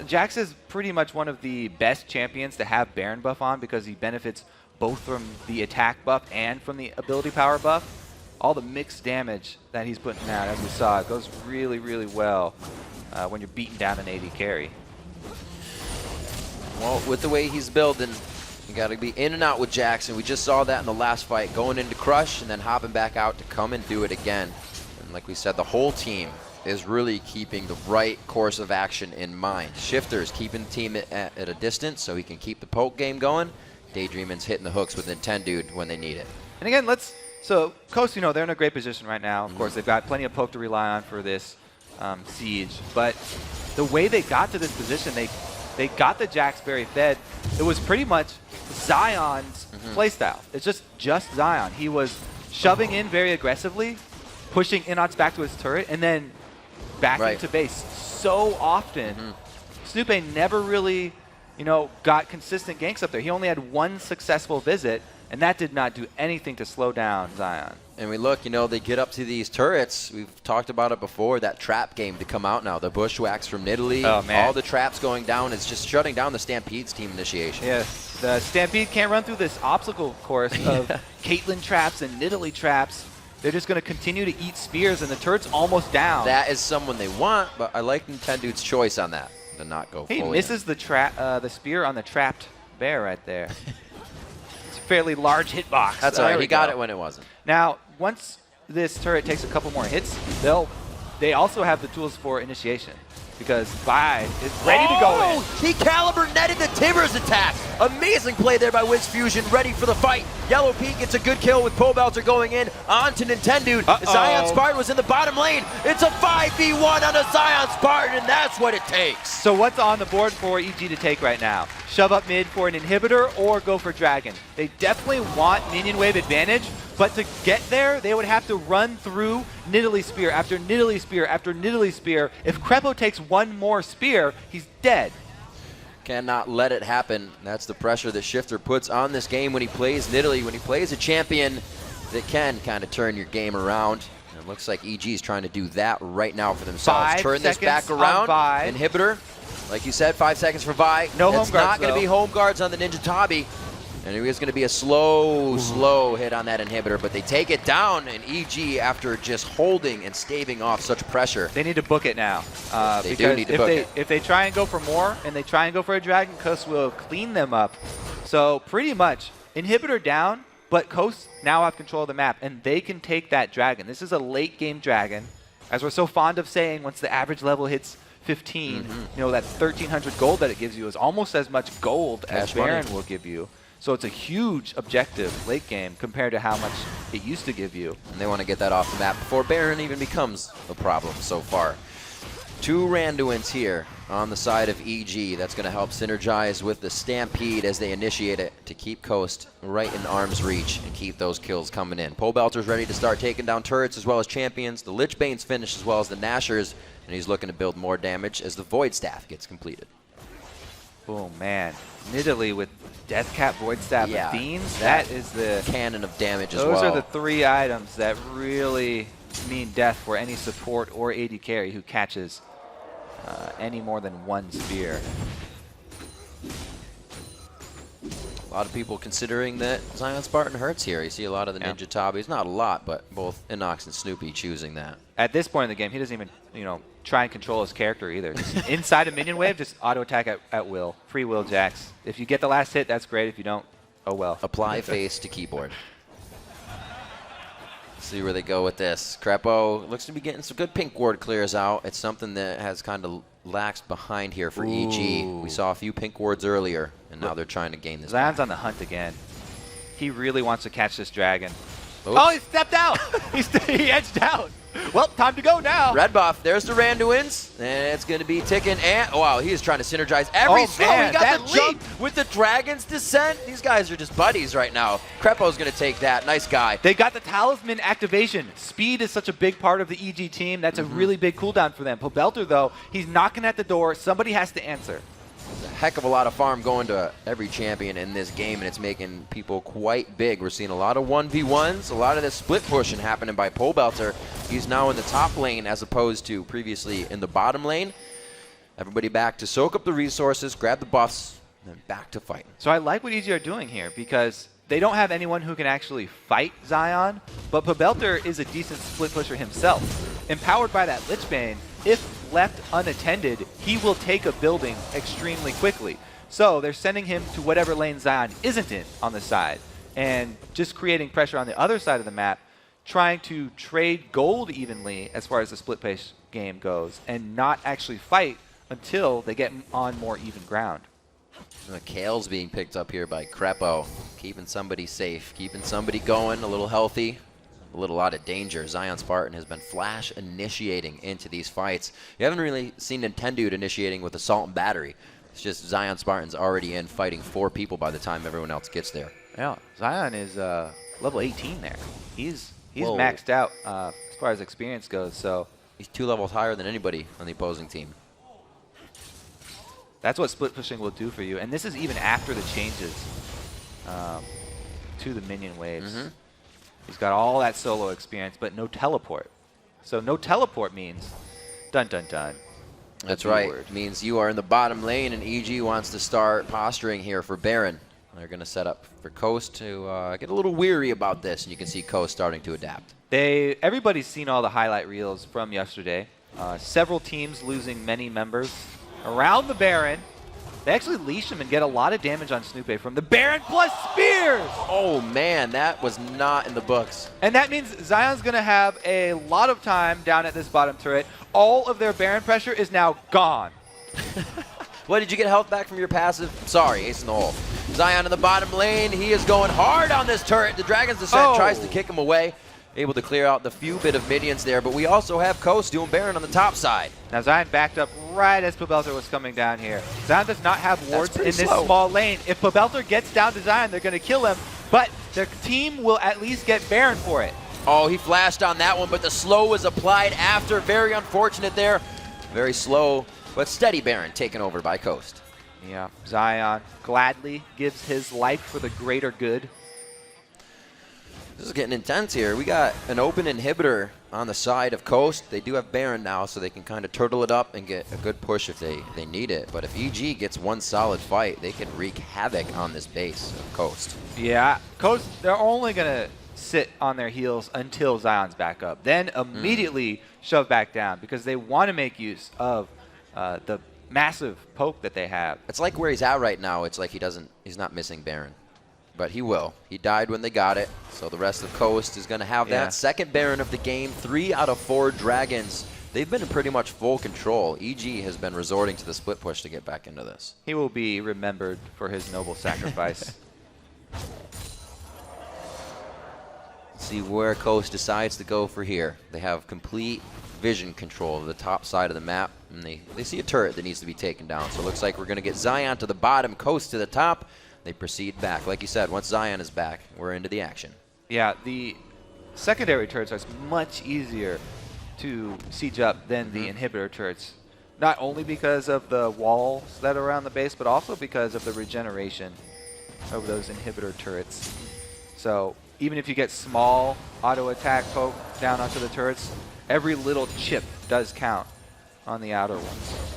Jax is pretty much one of the best champions to have Baron buff on because he benefits both from the attack buff and from the ability power buff. All the mixed damage that he's putting out, as we saw, it goes really, really well when you're beating down an AD carry. Well, with the way he's building, you got to be in and out with Jackson. We just saw that in the last fight, going into Crush and then hopping back out to come and do it again. And like we said, the whole team is really keeping the right course of action in mind. Shifter's keeping the team at a distance so he can keep the poke game going. Daydreaming's hitting the hooks with Nintendo when they need it. And again, so Coast, they're in a great position right now. Of course, they've got plenty of poke to rely on for this siege. But the way they got to this position, they got the Jax berry fed. It was pretty much Zion's playstyle. It's just Zion. He was shoving in very aggressively, pushing Inox back to his turret, and then back into base so often. Snoopy never really, got consistent ganks up there. He only had one successful visit, and that did not do anything to slow down Zion. And we look, they get up to these turrets. We've talked about it before, that trap game to come out now. The Bushwhacks from Nidalee, all the traps going down. It's just shutting down the Stampede's team initiation. Yeah, the Stampede can't run through this obstacle course of Caitlyn traps and Nidalee traps. They're just going to continue to eat spears, and the turret's almost down. That is someone they want, but I like Nintendo's choice on that, to not go He fully misses the spear on the trapped bear right there. It's a fairly large hitbox. That's all right. He got it when it wasn't. Now, once this turret takes a couple more hits, they also have the tools for initiation, because Vi is ready to go in. He caliber netted the Timbers attack. Amazing play there by Wiz Fusion, ready for the fight. Yellow Pete gets a good kill with Pobelter going in onto Nintendo. Zion Spartan was in the bottom lane. It's a 5v1 on a Zion Spartan, and that's what it takes. So what's on the board for EG to take right now? Shove up mid for an inhibitor or go for Dragon. They definitely want minion wave advantage, but to get there, they would have to run through Nidalee Spear after Nidalee Spear after Nidalee Spear. If Crepo takes one more spear, he's dead. Cannot let it happen. That's the pressure that Shifter puts on this game when he plays Nidalee, when he plays a champion that can kind of turn your game around. And it looks like EG is trying to do that right now for themselves. Turn this back around. Inhibitor. Like you said, 5 seconds for Vi. No home guards, It's not going to be home guards on the Ninja Tabi. And it was going to be a slow hit on that inhibitor, but they take it down, and EG, after just holding and staving off such pressure. They need to book it now. They do need to book it. If they try and go for more, and they try and go for a dragon, Coast will clean them up. So pretty much, inhibitor down, but Coast now have control of the map, and they can take that dragon. This is a late game dragon. As we're so fond of saying, once the average level hits 15, you know, that 1,300 gold that it gives you is almost as much gold as Baron will give you. So it's a huge objective late game compared to how much it used to give you. And they want to get that off the map before Baron even becomes a problem so far. 2 Randuins here on the side of EG. That's going to help synergize with the Stampede as they initiate it to keep Coast right in arm's reach and keep those kills coming in. Pole Belter's ready to start taking down turrets as well as champions. The Lich Bane's finished as well as the Nashers, and he's looking to build more damage as the Void Staff gets completed. Oh man, Nidalee with Deathcap, Void Staff, and Fiends, that is the cannon of damage as well. Those are the 3 items that really mean death for any support or AD carry who catches any more than 1 spear. A lot of people considering that Zion Spartan hurts here. You see a lot of the Ninja Tabis, not a lot, but both Inox and Snoopy choosing that. At this point in the game, he doesn't even, you know, try and control his character either. Just inside a minion wave, just auto attack at will. Free will jacks. If you get the last hit, that's great. If you don't, oh well. Apply face to keyboard. See where they go with this. Crepo looks to be getting some good pink ward clears out. It's something that has kind of laxed behind here for EG. We saw a few pink wards earlier, and now they're trying to gain this. Zion's on the hunt again. He really wants to catch this dragon. Oops. Oh, he stepped out! he edged out. Well, time to go now. Red buff. There's the Randuins, and it's going to be ticking. And wow, he is trying to synergize every skill. He got the jump with the Dragon's Descent. These guys are just buddies right now. Crepo's going to take that. Nice guy. They got the Talisman activation. Speed is such a big part of the EG team. That's a really big cooldown for them. Pobelter, though, he's knocking at the door. Somebody has to answer. There's a heck of a lot of farm going to every champion in this game, and it's making people quite big. We're seeing a lot of 1v1s, a lot of this split pushing happening by Pobelter. He's now in the top lane as opposed to previously in the bottom lane. Everybody back to soak up the resources, grab the buffs, and then back to fighting. So I like what EG are doing here because they don't have anyone who can actually fight Zion, but Pobelter is a decent split pusher himself. Empowered by that Lich Bane, if left unattended, he will take a building extremely quickly. So they're sending him to whatever lane Zion isn't in on the side, and just creating pressure on the other side of the map, trying to trade gold evenly as far as the split pace game goes, and not actually fight until they get on more even ground. Kale's being picked up here by Crepo, keeping somebody safe, keeping somebody going, a little healthy, a little out of danger. Zion Spartan has been flash initiating into these fights. You haven't really seen Nintendude initiating with Assault and Battery. It's just Zion Spartan's already in fighting 4 people by the time everyone else gets there. Yeah, Zion is level 18 there. He's maxed out as far as experience goes. So he's 2 levels higher than anybody on the opposing team. That's what split pushing will do for you. And this is even after the changes to the minion waves. He's got all that solo experience, but no teleport. So no teleport means dun dun dun. That's right. It means you are in the bottom lane, and EG wants to start posturing here for Baron. They're going to set up for Coast to get a little weary about this, and you can see Coast starting to adapt. Everybody's seen all the highlight reels from yesterday. Several teams losing many members around the Baron. They actually leash him and get a lot of damage on Snoopy from the Baron plus spears. Oh man, that was not in the books. And that means Zion's going to have a lot of time down at this bottom turret. All of their Baron pressure is now gone. What, did you get health back from your passive? Sorry, ace in the hole. Zion in the bottom lane. He is going hard on this turret. The Dragon's Descent tries to kick him away. Able to clear out the few bit of minions there, but we also have Coast doing Baron on the top side. Now Zion backed up right as Pobelter was coming down here. Zion does not have wards in this small lane. If Pobelter gets down to Zion, they're going to kill him, but their team will at least get Baron for it. Oh, he flashed on that one, but the slow was applied after. Very unfortunate there. Very slow, but steady Baron taken over by Coast. Yeah, Zion gladly gives his life for the greater good. This is getting intense here. We got an open inhibitor on the side of Coast. They do have Baron now, so they can kind of turtle it up and get a good push if they need it. But if EG gets one solid fight, they can wreak havoc on this base of Coast. Yeah, Coast, they're only going to sit on their heels until Zion's back up. Then immediately shove back down because they want to make use of the massive poke that they have. It's like where he's at right now. It's like he's not missing Baron. But he will. He died when they got it, so the rest of Coast is going to have that second Baron of the game. 3 out of 4 Dragons. They've been in pretty much full control. EG has been resorting to the split push to get back into this. He will be remembered for his noble sacrifice. Let's see where Coast decides to go for here. They have complete vision control of the top side of the map, and they see a turret that needs to be taken down. So it looks like we're going to get Zion to the bottom, Coast to the top. They proceed back. Like you said, once Zion is back, we're into the action. Yeah, the secondary turrets are much easier to siege up than the inhibitor turrets. Not only because of the walls that are around the base, but also because of the regeneration of those inhibitor turrets. So even if you get small auto attack poke down onto the turrets, every little chip does count on the outer ones.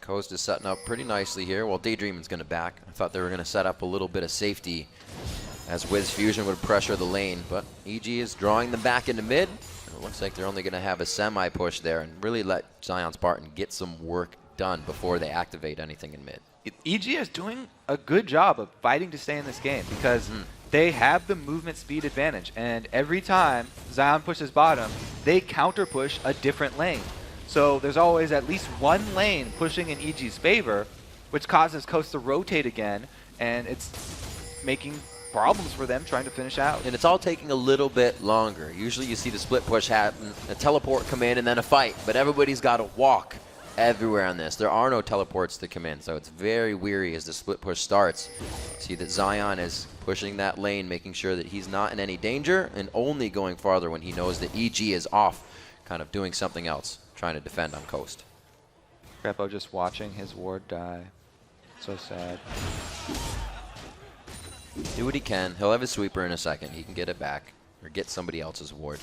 Coast is setting up pretty nicely here. Well, Daydreaming's going to back. I thought they were going to set up a little bit of safety as Wiz Fusion would pressure the lane, but EG is drawing them back into mid. It looks like they're only going to have a semi-push there and really let Zion Spartan get some work done before they activate anything in mid. EG is doing a good job of fighting to stay in this game because they have the movement speed advantage, and every time Zion pushes bottom, they counter push a different lane. So there's always at least one lane pushing in EG's favor, which causes Coast to rotate again, and it's making problems for them trying to finish out. And it's all taking a little bit longer. Usually you see the split push happen, a teleport come in, and then a fight, but everybody's got to walk everywhere on this. There are no teleports to come in, so it's very weary as the split push starts. See that Zion is pushing that lane, making sure that he's not in any danger, and only going farther when he knows that EG is off, kind of doing something else, trying to defend on Coast. Crepo just watching his ward die. So sad. Do what he can. He'll have his sweeper in a second. He can get it back or get somebody else's ward.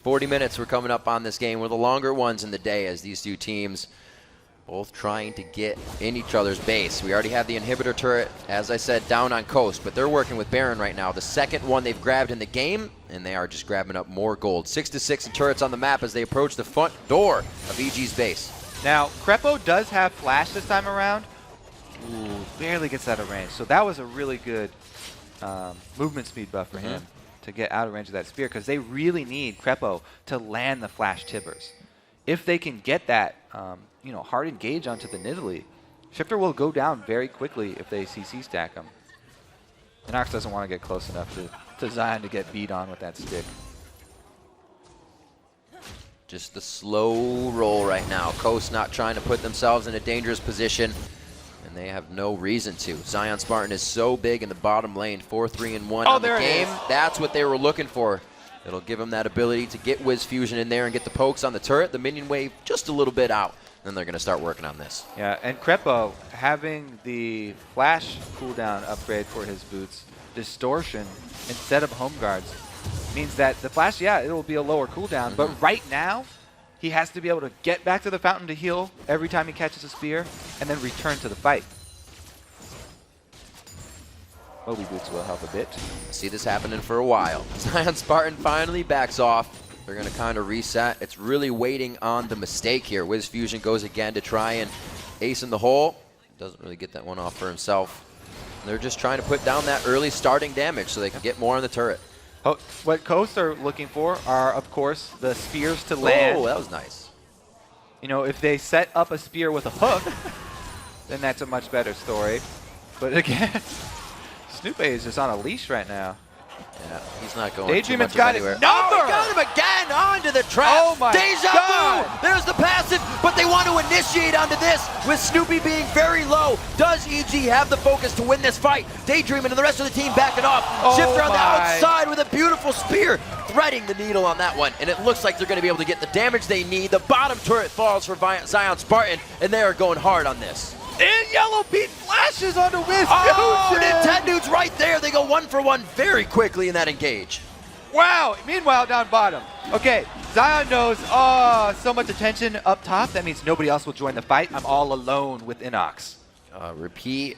40 minutes we're coming up on this game. We're the longer ones in the day as these two teams both trying to get in each other's base. We already have the inhibitor turret, as I said, down on Coast, but they're working with Baron right now. The second one they've grabbed in the game, and they are just grabbing up more gold. 6-6 in turrets on the map as they approach the front door of EG's base. Now, Crepo does have flash this time around. Ooh, barely gets out of range. So that was a really good movement speed buff for him to get out of range of that spear, because they really need Crepo to land the flash tibbers. If they can get that hard engage onto the Nidalee, Shifter will go down very quickly if they CC stack him. And NACS doesn't want to get close enough to Zion to get beat on with that stick. Just the slow roll right now. Coast not trying to put themselves in a dangerous position, and they have no reason to. Zion Spartan is so big in the bottom lane, 4-3-1 on the game. That's what they were looking for. It'll give them that ability to get Wiz Fusion in there and get the pokes on the turret. The minion wave just a little bit out. Then they're going to start working on this. Yeah, and Crepo having the flash cooldown upgrade for his boots, distortion instead of home guards, means that the flash, it will be a lower cooldown, but right now he has to be able to get back to the fountain to heal every time he catches a spear and then return to the fight. Moby boots will help a bit. See this happening for a while. Zion Spartan finally backs off. They're going to kind of reset. It's really waiting on the mistake here. Wiz Fusion goes again to try and ace in the hole. Doesn't really get that one off for himself. And they're just trying to put down that early starting damage so they can get more on the turret. Oh, what Coast are looking for are, of course, the spears to land. Oh, that was nice. You know, if they set up a spear with a hook, then that's a much better story. But again, Snoop is just on a leash right now. Yeah, he's not going Daydreaming's got anywhere. his number! Oh, he got him again onto the trap! Oh my Deja God! vu! There's the passive, but they want to initiate onto this with Snoopy being very low. Does EG have the focus to win this fight? Daydreaming and the rest of the team backing off. Oh Shifter on the my. outside with a beautiful spear, threading the needle on that one. And it looks like they're going to be able to get the damage they need. The bottom turret falls for Zion Spartan, and they are going hard on this. in yellow beat flashes onto Wisconsin. Oh, Nintendo's right there. They go 1 for 1 very quickly in that engage. Wow. Meanwhile, down bottom. Okay, Zion knows, so much attention up top. That means nobody else will join the fight. I'm all alone with Inox. Repeat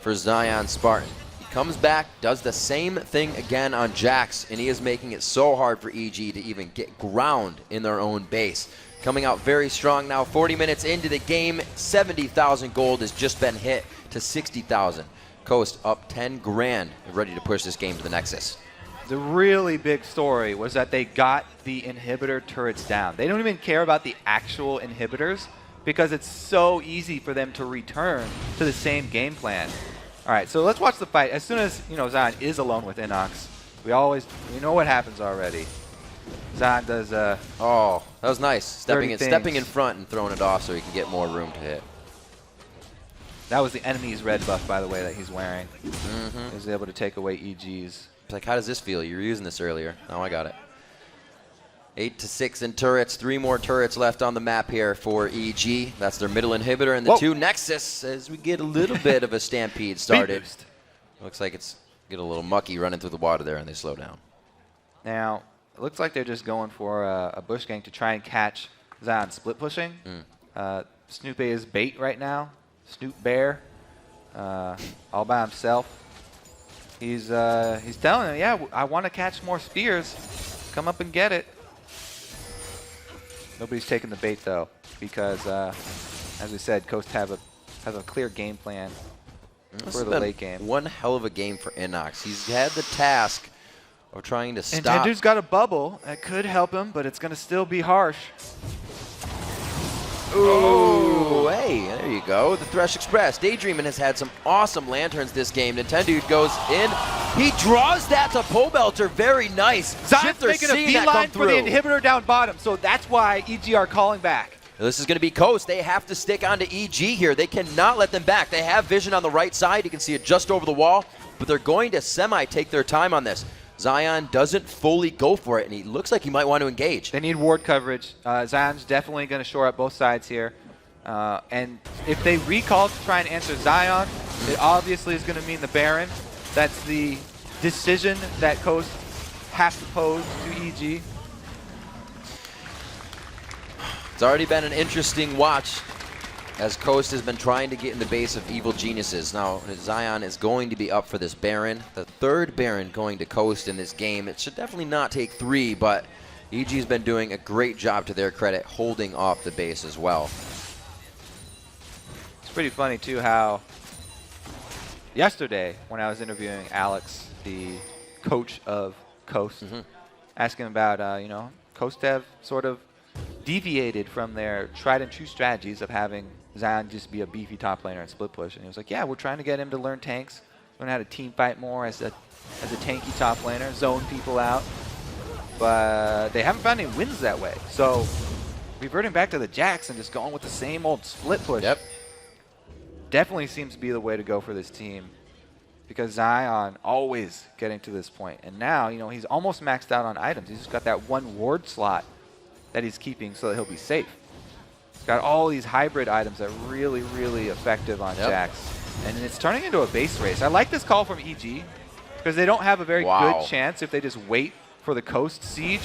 for Zion Spartan. He comes back, does the same thing again on Jax, and he is making it so hard for EG to even get ground in their own base. Coming out very strong now, 40 minutes into the game, 70,000 gold has just been hit to 60,000. Coast up 10 grand, ready to push this game to the Nexus. The really big story was that they got the inhibitor turrets down. They don't even care about the actual inhibitors because it's so easy for them to return to the same game plan. All right, so let's watch the fight. As soon as Zion is alone with Inox, we know what happens already. Zion does oh, that was nice. Stepping in front and throwing it off so he can get more room to hit. That was the enemy's red buff, by the way, that he's wearing. He was able to take away EG's. It's like, how does this feel? You were using this earlier. Oh, I got it. 8 to 6 in turrets. 3 more turrets left on the map here for EG. That's their middle inhibitor and the 2 Nexus as we get a little bit of a stampede started. Looks like it's get a little mucky running through the water there and they slow down. Now, it looks like they're just going for a bush gang to try and catch Zion split pushing. Snoop is bait right now. Snoop Bear, all by himself. He's telling him, yeah, I want to catch more spears. Come up and get it. Nobody's taking the bait though, because as we said, Coast has a clear game plan for the late game. One hell of a game for Inox. He's had the task of trying to stop. Nintendo's got a bubble that could help him, but it's going to still be harsh. Ooh, hey, there you go. The Thresh Express. Daydreamin' has had some awesome lanterns this game. Nintendo goes in. He draws that to Pobelter. Very nice. Zion's making a beeline for the inhibitor down bottom, so that's why EG are calling back. This is going to be Coast. They have to stick onto EG here. They cannot let them back. They have vision on the right side. You can see it just over the wall, but they're going to semi-take their time on this. Zion doesn't fully go for it, and he looks like he might want to engage. They need ward coverage. Zion's definitely going to shore up both sides here. And if they recall to try and answer Zion, it obviously is going to mean the Baron. That's the decision that Coast has to pose to EG. It's already been an interesting watch as Coast has been trying to get in the base of Evil Geniuses. Now, Zion is going to be up for this Baron. The 3rd Baron going to Coast in this game. It should definitely not take 3, but EG's been doing a great job, to their credit, holding off the base as well. It's pretty funny, too, how yesterday when I was interviewing Alex, the coach of Coast, asking about, Coast have sort of deviated from their tried and true strategies of having Zion just be a beefy top laner and split push. And he was like, yeah, we're trying to get him to learn tanks, learn how to team fight more as a tanky top laner, zone people out. But they haven't found any wins that way. So reverting back to the Jax and just going with the same old split push definitely seems to be the way to go for this team, because Zion always getting to this point. And now, he's almost maxed out on items. He's just got that 1 ward slot that he's keeping so that he'll be safe. He's got all these hybrid items that are really, really effective on Jax. And it's turning into a base race. I like this call from EG, because they don't have a very good chance if they just wait for the Coast siege.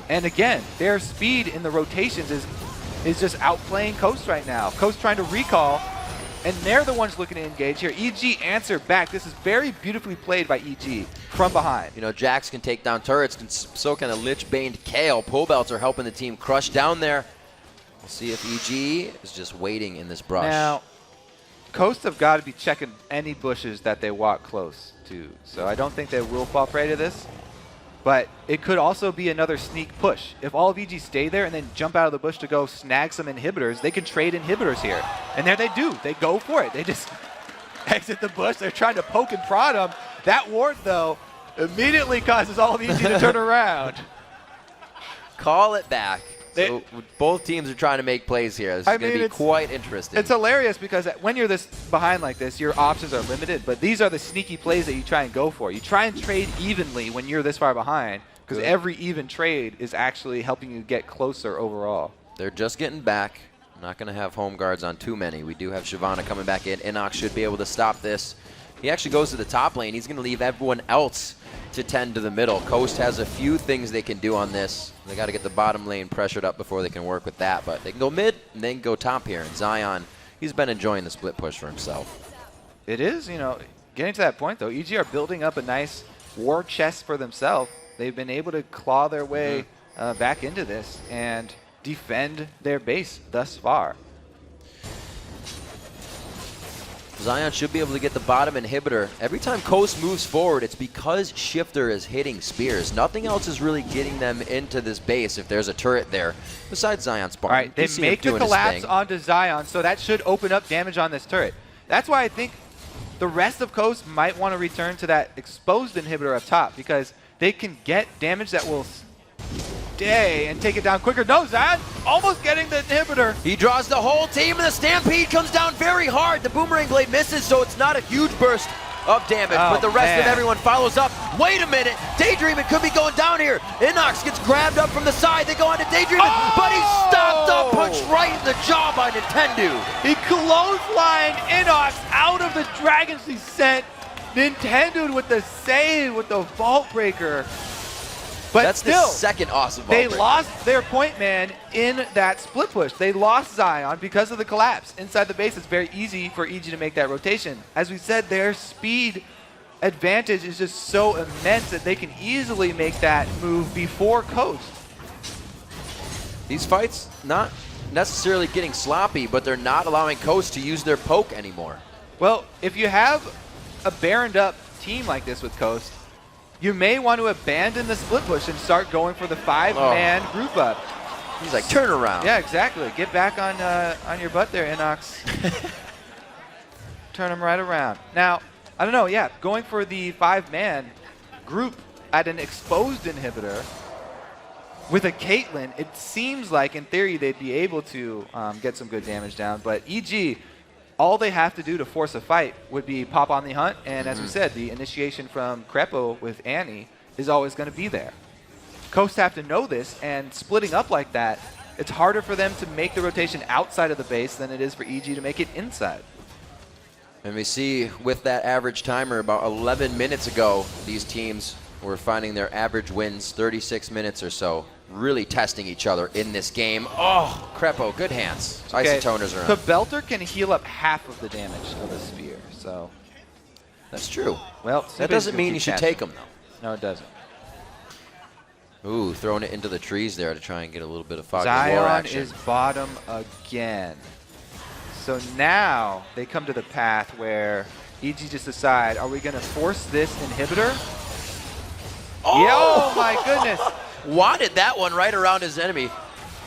And again, their speed in the rotations is just outplaying Coast right now. Coast trying to recall, and they're the ones looking to engage here. EG answer back. This is very beautifully played by EG from behind. Jax can take down turrets, and so can a Lich-Baned Kale. Pobelter helping the team crush down there. We'll see if EG is just waiting in this brush. Now, Coast have got to be checking any bushes that they walk close to. So I don't think they will fall prey to this. But it could also be another sneak push. If all of EG stay there and then jump out of the bush to go snag some inhibitors, they can trade inhibitors here. And there they do. They go for it. They just exit the bush. They're trying to poke and prod them. That ward, though, immediately causes all of EG to turn around. Call it back. So both teams are trying to make plays here. This is going to be quite interesting. It's hilarious because when you're this behind like this, your options are limited, but these are the sneaky plays that you try and go for. You try and trade evenly when you're this far behind, because every even trade is actually helping you get closer overall. They're just getting back. Not going to have home guards on too many. We do have Shyvana coming back in. NACS should be able to stop this. He actually goes to the top lane. He's going to leave everyone else to tend to the middle. Coast has a few things they can do on this. They got to get the bottom lane pressured up before they can work with that. But they can go mid and they can go top here. And Zion, he's been enjoying the split push for himself. It is, you know, getting to that point, though. EG are building up a nice war chest for themselves. They've been able to claw their way back into this and defend their base thus far. Zion should be able to get the bottom inhibitor. Every time Coast moves forward, it's because Shifter is hitting spears. Nothing else is really getting them into this base if there's a turret there, besides Zion's Spartan. All right, they make the collapse onto Zion, so that should open up damage on this turret. That's why I think the rest of Coast might want to return to that exposed inhibitor up top, because they can get damage that will stay and take it down quicker. No, Zion almost getting the inhibitor. He draws the whole team, and the Stampede comes down very hard. The Boomerang Blade misses, so it's not a huge burst of damage, but the rest of everyone follows up. Wait a minute, Daydreaming could be going down here. NACS gets grabbed up from the side. They go on to Daydreaming, but he's stopped up, punched right in the jaw by Nintendo. He clotheslined NACS out of the Dragon's Descent. Nintendo with the save, with the Vault Breaker. But that's still, the second awesome Vault they Breaker. lost their point man in that split push. They lost Zion because of the collapse. Inside the base, it's very easy for EG to make that rotation. As we said, their speed advantage is just so immense that they can easily make that move before Coast. These fights, not necessarily getting sloppy, but they're not allowing Coast to use their poke anymore. Well, if you have a baroned up team like this with Coast, you may want to abandon the split push and start going for the 5-man group up. He's like, turn around. Yeah, exactly. Get back on your butt there, NACS. Turn them right around. Now, I don't know, yeah, going for the 5-man group at an exposed inhibitor with a Caitlyn, it seems like in theory they'd be able to get some good damage down, but EG, all they have to do to force a fight would be pop on the hunt, and as we said, the initiation from Crepo with Annie is always going to be there. Coast have to know this, and splitting up like that, it's harder for them to make the rotation outside of the base than it is for EG to make it inside. And we see with that average timer about 11 minutes ago, these teams were finding their average wins 36 minutes or so, really testing each other in this game. Oh, Crepo, good hands. Okay. Isotoners are on. The Belter can heal up half of the damage of a spear, so. That's true. Well, that doesn't mean you should take them, though. No, it doesn't. Ooh, throwing it into the trees there to try and get a little bit of fog war Zion action. is bottom again. So now they come to the path where EG just decide, are we going to force this inhibitor? Oh my goodness. Wadded that one right around his enemy.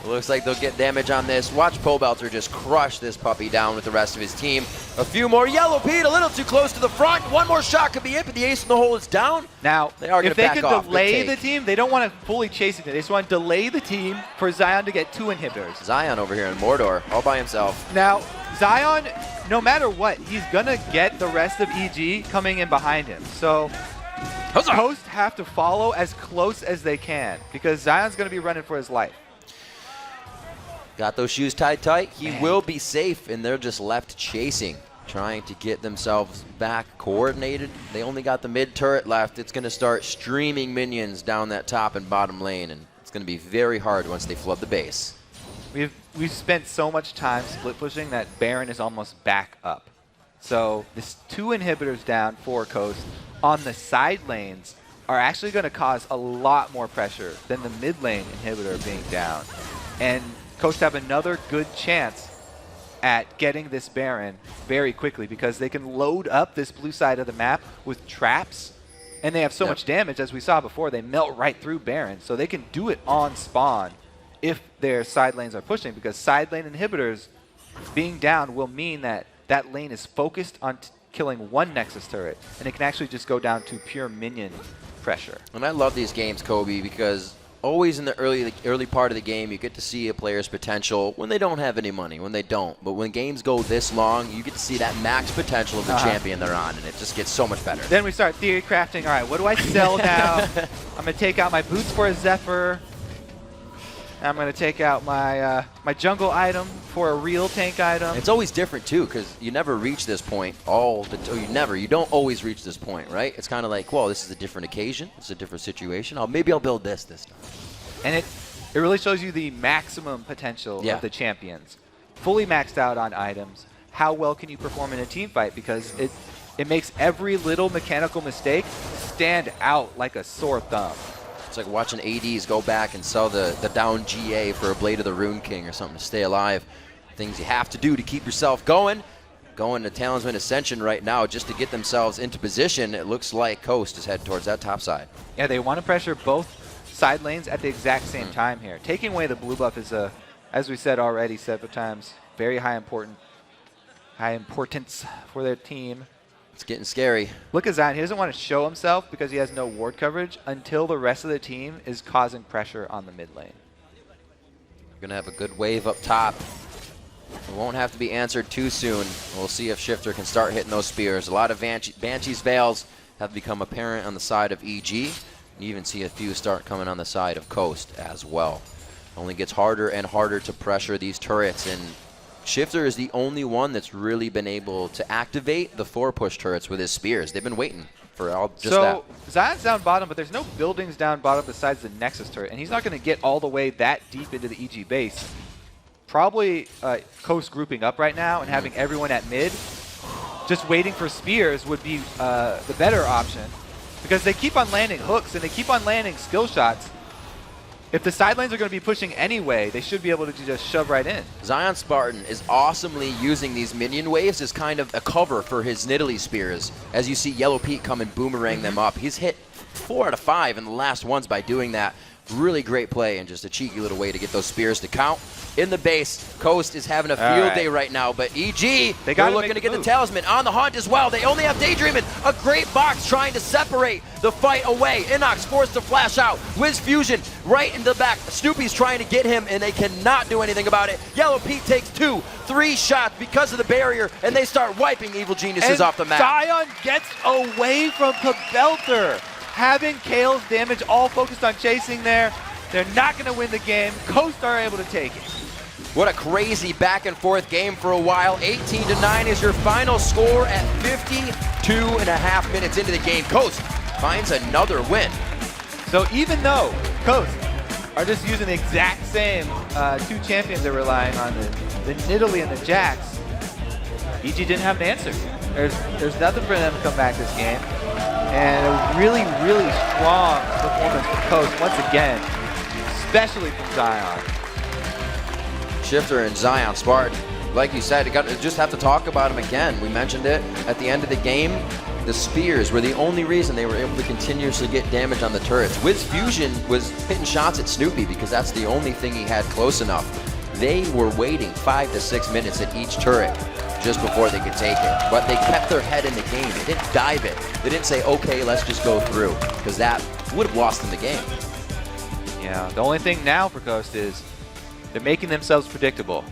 It looks like they'll get damage on this. Watch Pobelter just crush this puppy down with the rest of his team. A few more. Yellow Pete a little too close to the front. One more shot could be it, but the ace in the hole is down. Now, they are if they back can off. delay the team, they don't want to fully chase it. They just want to delay the team for Zion to get 2 inhibitors. Zion over here in Mordor, all by himself. Now, Zion, no matter what, he's going to get the rest of EG coming in behind him. So Coast have to follow as close as they can because Zion's going to be running for his life. Got those shoes tied tight. He will be safe, and they're just left chasing, trying to get themselves back coordinated. They only got the mid turret left. It's going to start streaming minions down that top and bottom lane, and it's going to be very hard once they flood the base. We've spent so much time split pushing that Baron is almost back up. So this 2 inhibitors down for Coast on the side lanes are actually going to cause a lot more pressure than the mid lane inhibitor being down. And Coast have another good chance at getting this Baron very quickly because they can load up this blue side of the map with traps, and they have so much damage, as we saw before. They melt right through Baron, so they can do it on spawn if their side lanes are pushing, because side lane inhibitors being down will mean that that lane is focused on killing 1 Nexus turret, and it can actually just go down to pure minion pressure. And I love these games, Kobe, because always in the early part of the game, you get to see a player's potential when they don't have any money, when they don't. But when games go this long, you get to see that max potential of the champion they're on, and it just gets so much better. Then we start theory crafting. All right, what do I sell now? I'm going to take out my boots for a Zephyr. I'm going to take out my my jungle item for a real tank item. It's always different too, because you never reach this point you don't always reach this point, right? It's kind of like, well, this is a different occasion, it's a different situation. Maybe I'll build this time. And it really shows you the maximum potential of the champions. Fully maxed out on items. How well can you perform in a team fight? Because it makes every little mechanical mistake stand out like a sore thumb. It's like watching ADs go back and sell the down GA for a Blade of the Rune King or something to stay alive. Things you have to do to keep yourself going. Going to Talisman Ascension right now just to get themselves into position. It looks like Coast is heading towards that top side. Yeah, they want to pressure both side lanes at the exact same time here. Taking away the blue buff is, as we said already several times, very high importance for their team. It's getting scary. Look at Zion. He doesn't want to show himself because he has no ward coverage until the rest of the team is causing pressure on the mid lane. We're going to have a good wave up top. It won't have to be answered too soon. We'll see if Shifter can start hitting those spears. A lot of Banshee's Veils have become apparent on the side of EG. You even see a few start coming on the side of Coast as well. Only gets harder and harder to pressure these turrets, and Shifter is the only one that's really been able to activate the 4-push turrets with his spears. They've been waiting for just that. So Zion's down bottom, but there's no buildings down bottom besides the Nexus turret, and he's not going to get all the way that deep into the EG base. Probably Coast grouping up right now and having everyone at mid, just waiting for spears would be the better option, because they keep on landing hooks and they keep on landing skill shots. If the side lanes are going to be pushing anyway, they should be able to just shove right in. Zion Spartan is awesomely using these minion waves as kind of a cover for his Nidalee spears. As you see Yellow Pete come and boomerang them up. He's hit 4 out of 5 in the last ones by doing that. Really great play and just a cheeky little way to get those spears to count. In the base, Coast is having a field day right now, but EG, they're looking to get the Talisman on the hunt as well. They only have Daydreamin', a great box trying to separate the fight away. Inox forced to flash out. Wiz Fusion right in the back. Snoopy's trying to get him, and they cannot do anything about it. Yellow Pete takes 2, 3 shots because of the barrier, and they start wiping Evil Geniuses off the map. Zion gets away from Pabelter. Having Kale's damage all focused on chasing there, they're not going to win the game. Coast are able to take it. What a crazy back and forth game for a while. 18-9 is your final score at 52.5 minutes into the game. Coast finds another win. So even though Coast are just using the exact same 2 champions they're relying on, the Nidalee and the Jax, EG didn't have an answer. There's nothing for them to come back this game. And a really, really strong performance from Coast once again, especially from Zion. Shifter and Zion Spartan, like you said, just have to talk about him again. We mentioned it at the end of the game. The spears were the only reason they were able to continuously get damage on the turrets. Wiz Fusion was hitting shots at Snoopy because that's the only thing he had close enough. They were waiting 5 to 6 minutes at each turret just before they could take it. But they kept their head in the game. They didn't dive it. They didn't say, okay, let's just go through, because that would have lost them the game. Yeah, the only thing now for Coast is they're making themselves predictable.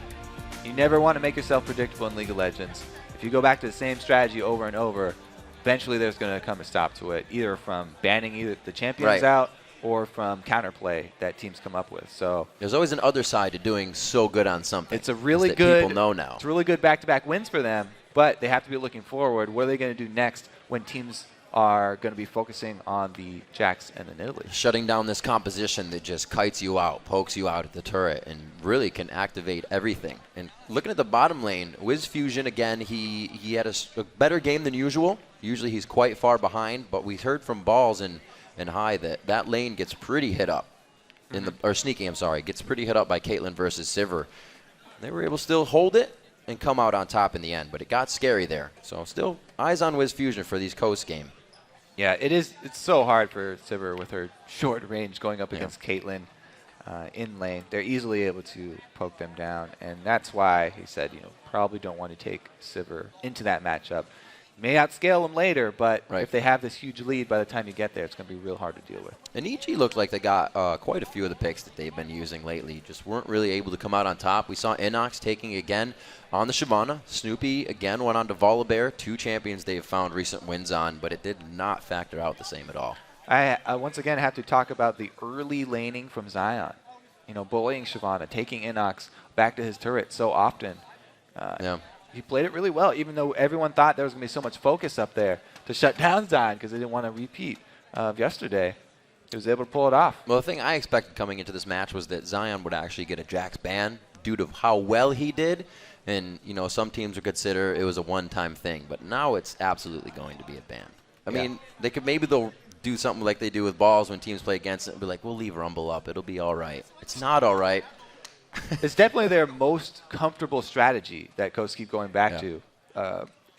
You never want to make yourself predictable in League of Legends. If you go back to the same strategy over and over, eventually there's going to come a stop to it, either from banning either the champions out or from counterplay that teams come up with. So there's always an other side to doing so good on something. It's a really good, people know now. It's really good back-to-back wins for them, but they have to be looking forward. What are they going to do next when teams are going to be focusing on the Jax and the Nidalee? Shutting down this composition that just kites you out, pokes you out at the turret, and really can activate everything. And looking at the bottom lane, Wiz Fusion, again, he had a better game than usual. Usually he's quite far behind, but we heard from Balls and High that lane gets pretty hit up. Or Sneaky, I'm sorry, gets pretty hit up by Caitlyn versus Sivir. They were able to still hold it and come out on top in the end, but it got scary there. So still eyes on Wiz Fusion for these Coast game. Yeah, it's so hard for Sivir with her short range going up against Caitlyn in lane. They're easily able to poke them down, and that's why he said, probably don't want to take Sivir into that matchup. May outscale them later, but if they have this huge lead by the time you get there, it's going to be real hard to deal with. And EG looked like they got quite a few of the picks that they've been using lately. Just weren't really able to come out on top. We saw Inox taking again on the Shyvana. Snoopy again went on to Volibear, 2 champions they've found recent wins on, but it did not factor out the same at all. I once again have to talk about the early laning from Zion. bullying Shyvana, taking Inox back to his turret so often. He played it really well, even though everyone thought there was going to be so much focus up there to shut down Zion because they didn't want to repeat of yesterday. He was able to pull it off. Well, the thing I expected coming into this match was that Zion would actually get a Jax ban due to how well he did. And, some teams would consider it was a one-time thing. But now it's absolutely going to be a ban. I mean, they'll do something like they do with balls when teams play against it and be like, we'll leave Rumble up. It'll be all right. It's not all right. It's definitely their most comfortable strategy that coaches keep going back to.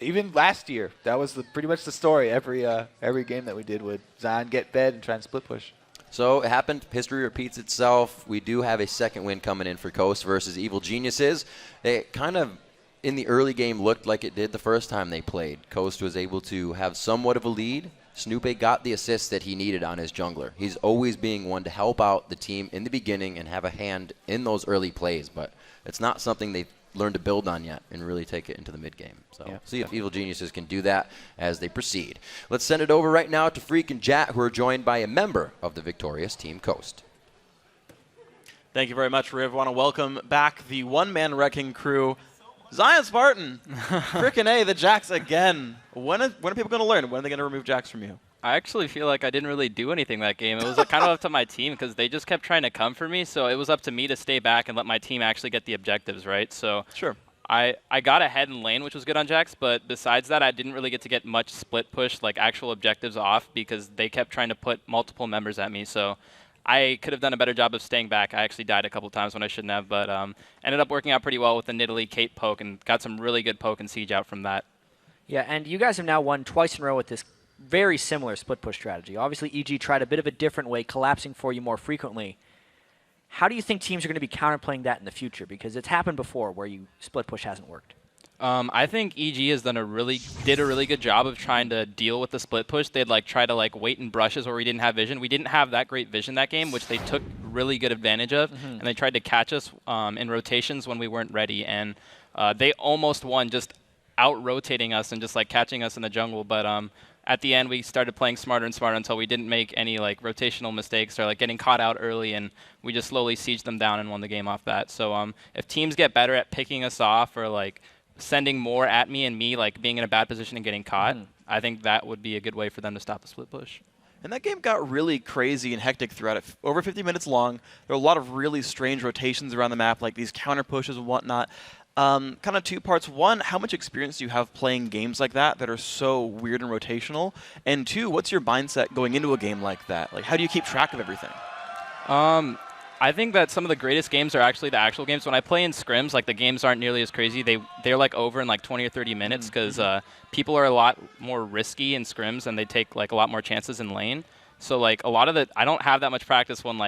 Even last year, that was pretty much the story. Every game that we did would Zion get fed and try and split push. So it happened. History repeats itself. We do have a second win coming in for Coast versus Evil Geniuses. They kind of, in the early game, looked like it did the first time they played. Coast was able to have somewhat of a lead. Snoopy got the assist that he needed on his jungler. He's always being one to help out the team in the beginning and have a hand in those early plays, but it's not something they've learned to build on yet and really take it into the mid game. So see if Evil Geniuses can do that as they proceed. Let's send it over right now to Freak and Jat, who are joined by a member of the victorious Team Coast. Thank you very much, Riv. I want to welcome back the one-man wrecking crew. Zion Spartan, frickin' A, the Jax again. When are people going to learn? When are they going to remove Jax from you? I actually feel like I didn't really do anything that game. It was kind of up to my team because they just kept trying to come for me. So it was up to me to stay back and let my team actually get the objectives, right? So sure. I got ahead in lane, which was good on Jax. But besides that, I didn't really get to get much split push, like actual objectives off because they kept trying to put multiple members at me. So I could have done a better job of staying back. I actually died a couple times when I shouldn't have, but ended up working out pretty well with the Nidalee Kate poke and got some really good poke and siege out from that. Yeah, and you guys have now won twice in a row with this very similar split push strategy. Obviously, EG tried a bit of a different way, collapsing for you more frequently. How do you think teams are going to be counterplaying that in the future? Because it's happened before where split push hasn't worked. I think EG has done did a really good job of trying to deal with the split push. They'd try to wait in brushes where we didn't have vision. We didn't have that great vision that game, which they took really good advantage of, and they tried to catch us in rotations when we weren't ready. And they almost won just out-rotating us and just catching us in the jungle. But at the end, we started playing smarter and smarter until we didn't make any rotational mistakes or getting caught out early, and we just slowly sieged them down and won the game off that. So if teams get better at picking us off or sending more at me and me being in a bad position and getting caught, I think that would be a good way for them to stop the split push. And that game got really crazy and hectic throughout it. Over 50 minutes long. There were a lot of really strange rotations around the map, like these counter pushes and whatnot. Kind of two parts. One, how much experience do you have playing games like that are so weird and rotational? And two, what's your mindset going into a game like that? How do you keep track of everything? I think that some of the greatest games are actually the actual games. When I play in scrims, the games aren't nearly as crazy. They're over in 20 or 30 minutes because people are a lot more risky in scrims and they take a lot more chances in lane. So a lot of I don't have that much practice when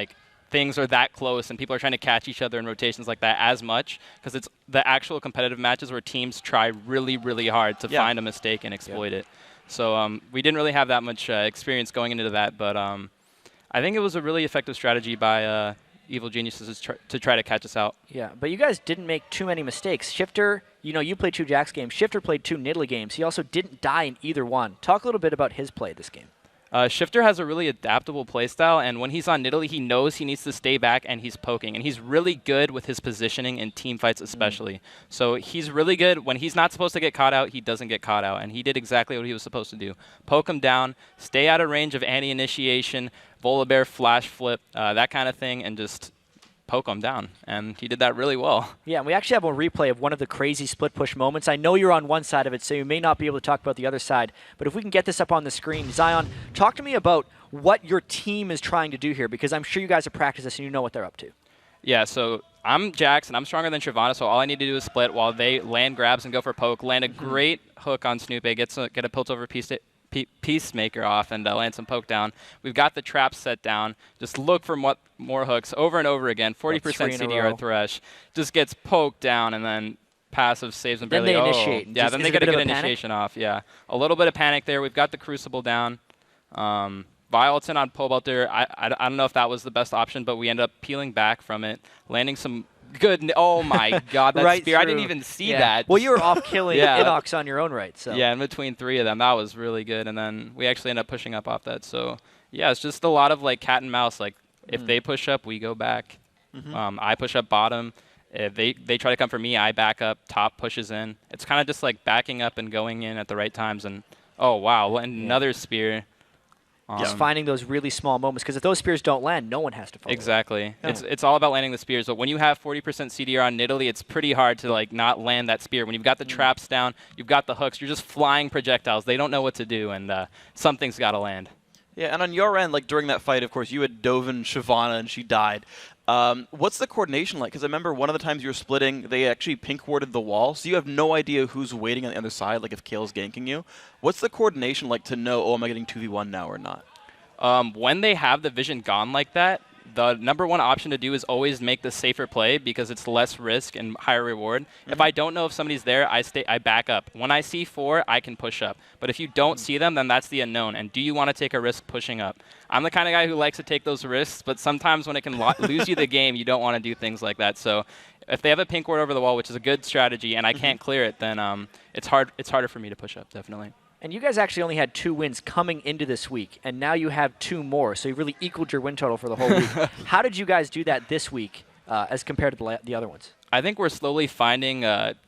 things are that close and people are trying to catch each other in rotations like that as much because it's the actual competitive matches where teams try really, really hard to find a mistake and exploit it. So we didn't really have that much experience going into that, but I think it was a really effective strategy by Evil Geniuses to try to catch us out. Yeah, but you guys didn't make too many mistakes. Shifter, you played 2 Jax games. Shifter played 2 Nidalee games. He also didn't die in either one. Talk a little bit about his play this game. Shifter has a really adaptable playstyle, and when he's on Nidalee, he knows he needs to stay back and he's poking. And he's really good with his positioning in team fights especially. So he's really good. When he's not supposed to get caught out, he doesn't get caught out. And he did exactly what he was supposed to do. Poke him down, stay out of range of anti-initiation, Volibear, flash flip, that kind of thing, and just poke him down. And he did that really well. Yeah, and we actually have a replay of one of the crazy split push moments. I know you're on one side of it, so you may not be able to talk about the other side. But if we can get this up on the screen, Zion, talk to me about what your team is trying to do here, because I'm sure you guys have practiced this and you know what they're up to. Yeah, so I'm Jax, and I'm stronger than Shyvana, so all I need to do is split while they land grabs and go for poke, land a great hook on Snoopy, get a Piltover Peacemaker off and land some poke down. We've got the traps set down. Just look for more hooks over and over again. 40% CDR Thresh. Just gets poked down and then passive saves them barely. Then they initiate. Yeah, then they get a good initiation off. Yeah, a little bit of panic there. We've got the Crucible down. Violet's in on Pobelter. I don't know if that was the best option, but we ended up peeling back from it, landing some good. Oh my God, that spear! I didn't even see that. Well, you were off killing Inox on your own right. So yeah, in between 3 of them, that was really good. And then we actually ended up pushing up off that. So yeah, it's just a lot of cat and mouse. If they push up, we go back. I push up bottom. If they try to come for me, I back up, top pushes in. It's kind of just like backing up and going in at the right times. And, oh, wow, and another spear. Just finding those really small moments, because if those spears don't land, no one has to follow. Exactly. Yeah. It's all about landing the spears. But when you have 40% CDR on Nidalee, it's pretty hard to like not land that spear. When you've got the traps down, you've got the hooks, you're just flying projectiles. They don't know what to do, and something's got to land. Yeah, and on your end, like during that fight, of course, you had Dovin Shyvana, and she died. What's the coordination like? Because I remember one of the times you were splitting, they actually pink warded the wall, so you have no idea who's waiting on the other side, like if Kale's ganking you. What's the coordination like to know, oh, am I getting 2v1 now or not? When they have the vision gone like that, the number one option to do is always make the safer play because it's less risk and higher reward. If I don't know if somebody's there, I back up. When I see 4, I can push up. But if you don't see them, then that's the unknown. And do you want to take a risk pushing up? I'm the kind of guy who likes to take those risks, but sometimes when it can lose you the game, you don't want to do things like that. So if they have a pink ward over the wall, which is a good strategy, and I can't clear it, then it's harder for me to push up, definitely. And you guys actually only had 2 wins coming into this week, and now you have 2 more, so you really equaled your win total for the whole week. How did you guys do that this week as compared to the other ones? I think we're slowly finding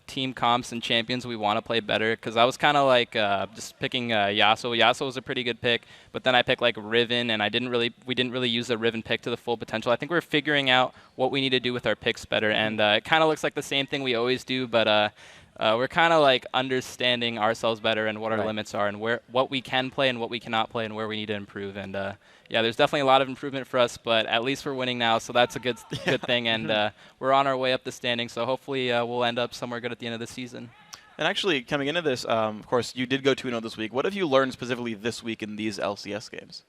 team comps and champions we want to play better, because I was kind of like just picking Yasuo. Yasuo was a pretty good pick, but then I picked like Riven, and we didn't really use the Riven pick to the full potential. I think we're figuring out what we need to do with our picks better, and it kind of looks like the same thing we always do, but we're kind of like understanding ourselves better and what our limits are and what we can play and what we cannot play and where we need to improve. And yeah, there's definitely a lot of improvement for us, but at least we're winning now, so that's a good thing. And we're on our way up the standings, so hopefully we'll end up somewhere good at the end of the season. And actually, coming into this, of course, you did go 2-0 this week. What have you learned specifically this week in these LCS games,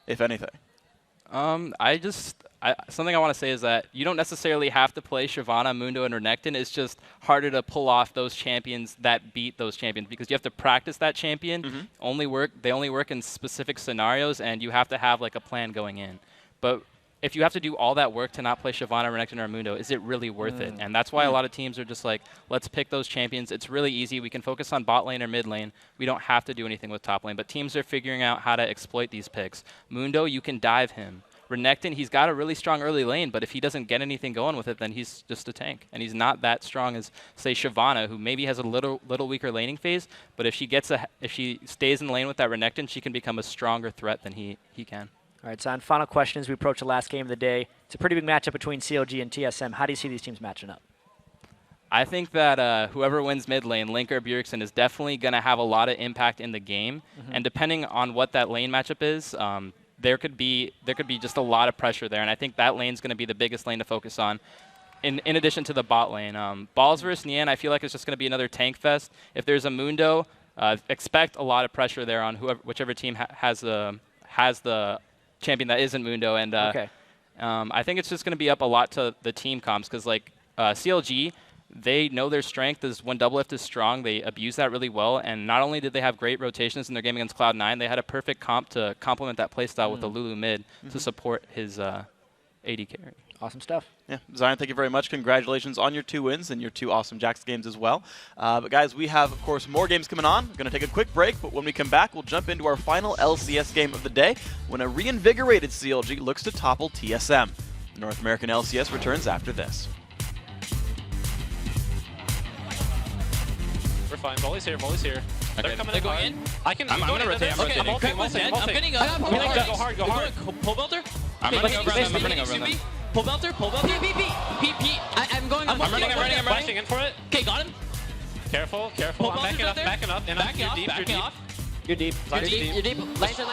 if anything? Something I want to say is that you don't necessarily have to play Shyvana, Mundo, and Renekton. It's just harder to pull off those champions that beat those champions because you have to practice that champion. They only work in specific scenarios, and you have to have like a plan going in. But if you have to do all that work to not play Shyvana, Renekton, or Mundo, is it really worth it? And that's why a lot of teams are just like, let's pick those champions. It's really easy. We can focus on bot lane or mid lane. We don't have to do anything with top lane. But teams are figuring out how to exploit these picks. Mundo, you can dive him. Renekton, he's got a really strong early lane, but if he doesn't get anything going with it, then he's just a tank. And he's not that strong as, say, Shyvana, who maybe has a little weaker laning phase, but if she stays in the lane with that Renekton, she can become a stronger threat than he can. All right, so on final question as we approach the last game of the day. It's a pretty big matchup between CLG and TSM. How do you see these teams matching up? I think that whoever wins mid lane, Link or Bjergsen, is definitely going to have a lot of impact in the game. And depending on what that lane matchup is, there could be just a lot of pressure there, and I think that lane's going to be the biggest lane to focus on. In addition to the bot lane, Balls versus Nian, I feel like it's just going to be another tank fest. If there's a Mundo, expect a lot of pressure there on whichever team has the champion that isn't Mundo, and I think it's just going to be up a lot to the team comps because like CLG. They know their strength is when Doublelift is strong. They abuse that really well. And not only did they have great rotations in their game against Cloud9, they had a perfect comp to complement that playstyle with the Lulu mid to support his AD carry. Awesome stuff. Yeah, Zion, thank you very much. Congratulations on your 2 wins and your 2 awesome Jax games as well. But guys, we have, of course, more games coming on. We're going to take a quick break, but when we come back, we'll jump into our final LCS game of the day when a reinvigorated CLG looks to topple TSM. The North American LCS returns after this. We're fine. Volley's here. Volley's here. Okay. They're going in. I'm gonna rotate. Okay, I'm getting up. Go hard. Go hard. Pull belter. I'm running over them. Pull belter. P. I'm going. I'm running. I'm flashing in for it. Okay, got him. Careful. I'm backing up. And You're deep. You're deep. Lantern.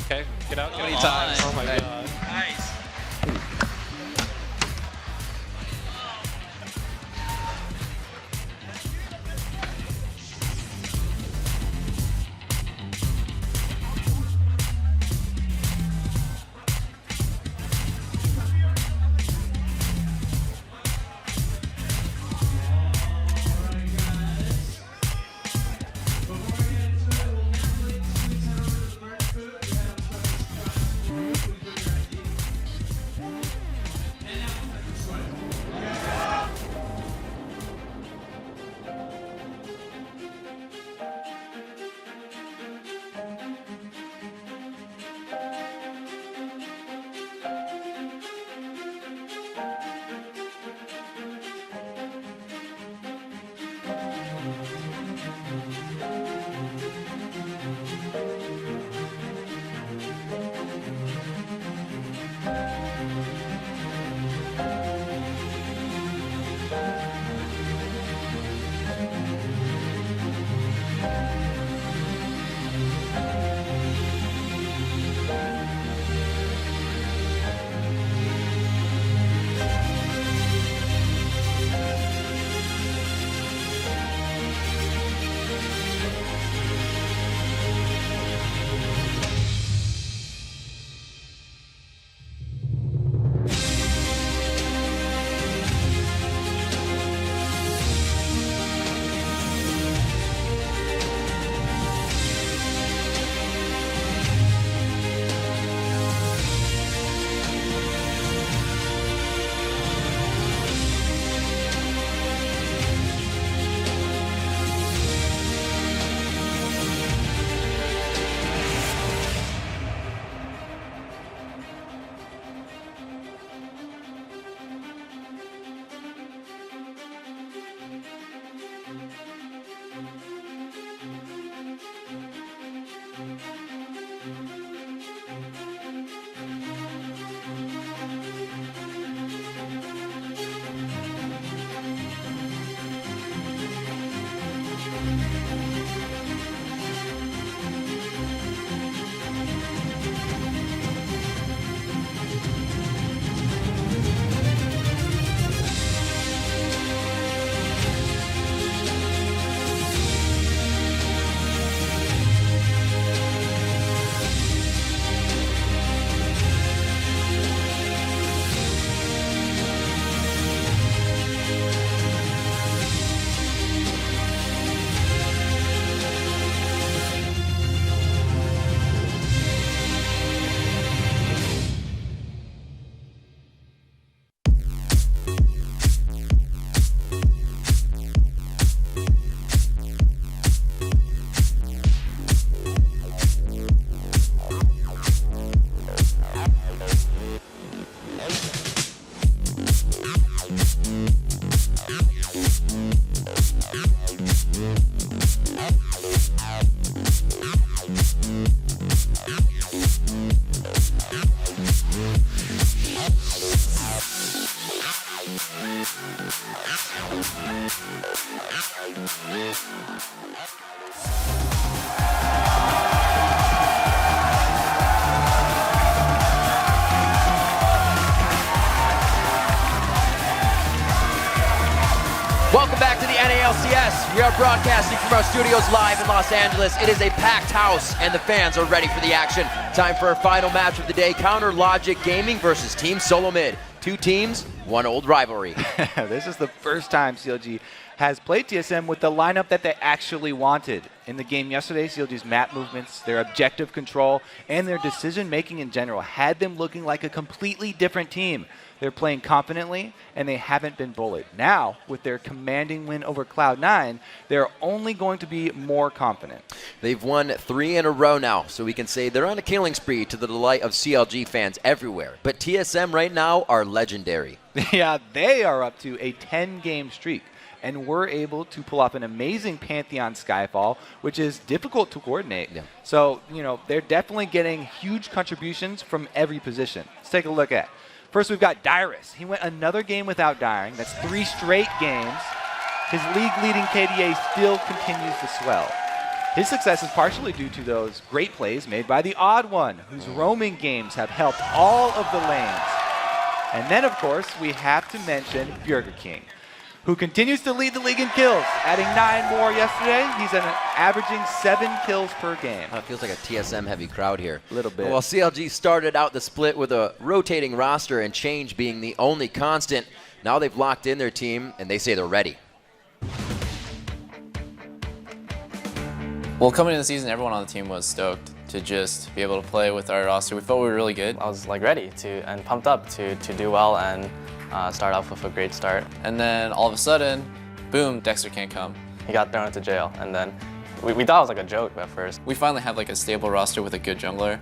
Okay, get out. Many times. Oh my god. Nice. Welcome back to the NALCS. We are broadcasting from our studios live in Los Angeles. It is a packed house, and the fans are ready for the action. Time for our final match of the day, Counter Logic Gaming versus Team Solo Mid. Two teams, one old rivalry. This is the first time CLG has played TSM with the lineup that they actually wanted. In the game yesterday, CLG's map movements, their objective control, and their decision-making in general had them looking like a completely different team. They're playing confidently, and they haven't been bullied. Now, with their commanding win over Cloud9, they're only going to be more confident. They've won 3 in a row now, so we can say they're on a killing spree to the delight of CLG fans everywhere. But TSM right now are legendary. Yeah, they are up to a 10-game streak, and were able to pull off an amazing Pantheon Skyfall, which is difficult to coordinate. Yeah. So, they're definitely getting huge contributions from every position. Let's take a look at. First, we've got Dyrus. He went another game without dying. That's 3 straight games. His league-leading KDA still continues to swell. His success is partially due to those great plays made by the Odd One, whose roaming games have helped all of the lanes. And then, of course, we have to mention Burger King, who continues to lead the league in kills, adding 9 more yesterday. He's averaging 7 kills per game. It feels like a TSM heavy crowd here. A little bit. Well, CLG started out the split with a rotating roster and change being the only constant. Now they've locked in their team, and they say they're ready. Well, coming into the season, everyone on the team was stoked to just be able to play with our roster. We felt we were really good. I was ready and pumped up to do well and start off with a great start. And then all of a sudden, boom, Dexter can't come. He got thrown into jail, and then we thought it was a joke at first. We finally have a stable roster with a good jungler,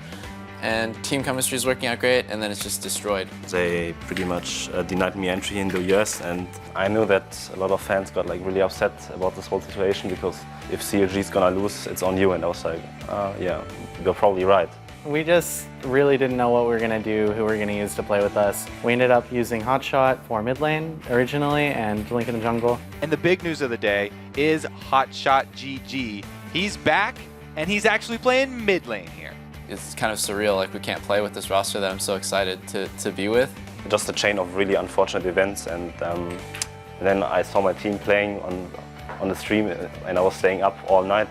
and team chemistry is working out great, and then it's just destroyed. They pretty much denied me entry in the US, and I knew that a lot of fans got really upset about this whole situation, because if CLG is gonna lose, it's on you. And I was like, yeah, you're probably right. We just really didn't know what we were going to do, who we were going to use to play with us. We ended up using Hotshot for mid lane originally and Link in the jungle. And the big news of the day is Hotshot GG. He's back, and he's actually playing mid lane here. It's kind of surreal, we can't play with this roster that I'm so excited to be with. Just a chain of really unfortunate events, and then I saw my team playing on the stream, and I was staying up all night.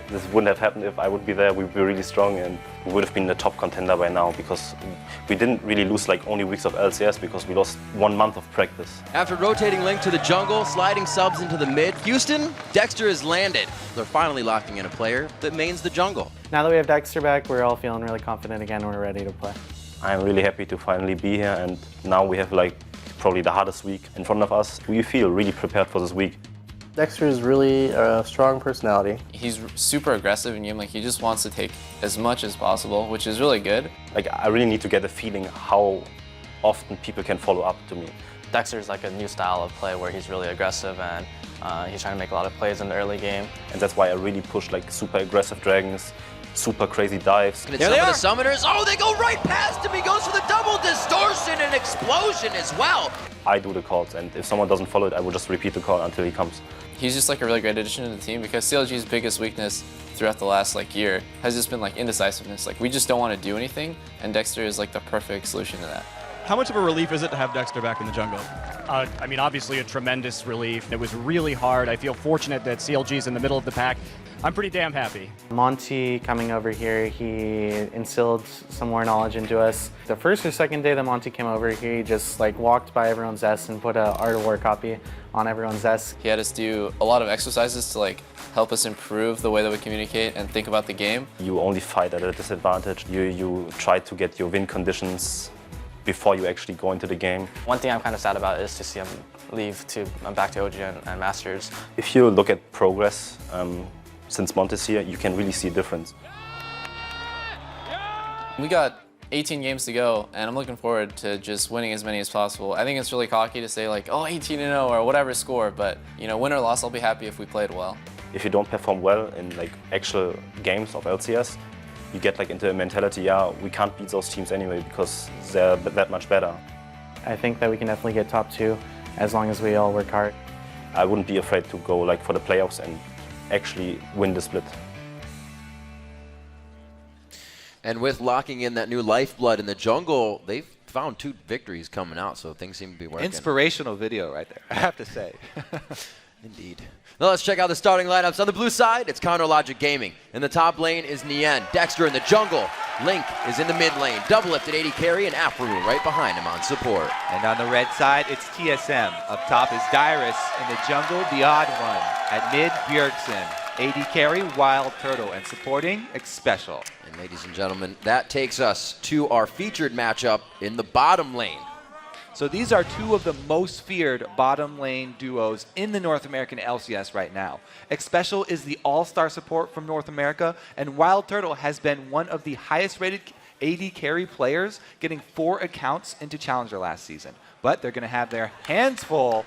This wouldn't have happened if I would be there. We'd be really strong, and we would have been the top contender by now, because we didn't really lose only weeks of LCS, because we lost 1 month of practice. After rotating Link to the jungle, sliding subs into the mid, Houston, Dexter has landed. They're finally locking in a player that mains the jungle. Now that we have Dexter back, we're all feeling really confident again. We're ready to play. I'm really happy to finally be here, and now we have probably the hardest week in front of us. We feel really prepared for this week. Dexter is really a strong personality. He's super aggressive in game. He just wants to take as much as possible, which is really good. I really need to get a feeling how often people can follow up to me. Dexter's a new style of play where he's really aggressive, and he's trying to make a lot of plays in the early game. And that's why I really push super aggressive dragons, super crazy dives. And some of the summoners, they go right past him. He goes for the double distortion and explosion as well. I do the calls, and if someone doesn't follow it, I will just repeat the call until he comes. He's just a really great addition to the team, because CLG's biggest weakness throughout the last year has just been indecisiveness. We just don't want to do anything, and Dexter is the perfect solution to that. How much of a relief is it to have Dexter back in the jungle? Obviously a tremendous relief. It was really hard. I feel fortunate that CLG's in the middle of the pack. I'm pretty damn happy. Monty coming over here, he instilled some more knowledge into us. The first or second day that Monty came over here, he just walked by everyone's desk and put a Art of War copy on everyone's desk. He had us do a lot of exercises to help us improve the way that we communicate and think about the game. You only fight at a disadvantage. You try to get your win conditions before you actually go into the game. One thing I'm kind of sad about is to see him leave back to OG and Masters. If you look at progress since Monte's here, you can really see a difference. We got 18 games to go, and I'm looking forward to just winning as many as possible. I think it's really cocky to say 18-0 or whatever score, but win or loss, I'll be happy if we played well. if you don't perform well in like actual games of LCS, you get like into a mentality, yeah, we can't beat those teams anyway because they're that much better. I think that we can definitely get top 2 as long as we all work hard. I wouldn't be afraid to go like for the playoffs and actually win the split. And with locking in that new lifeblood in the jungle, they've found 2 victories coming out, so things seem to be working. Inspirational video right there, I have to say. Indeed. Now let's check out the starting lineups. On the blue side, it's Counterlogic Gaming. In the top lane is Nien. Dexter in the jungle. Link is in the mid lane. Double-lifted AD carry and Afromu right behind him on support. And on the red side, it's TSM. Up top is Dyrus. In the jungle, the odd one. At mid, Bjergsen. AD carry, Wild Turtle. And supporting, Xpecial. And ladies and gentlemen, that takes us to our featured matchup in the bottom lane. So these are 2 of the most feared bottom lane duos in the North American LCS right now. Xpecial is the all-star support from North America, and Wild Turtle has been one of the highest rated AD carry players, getting 4 accounts into Challenger last season. But they're going to have their hands full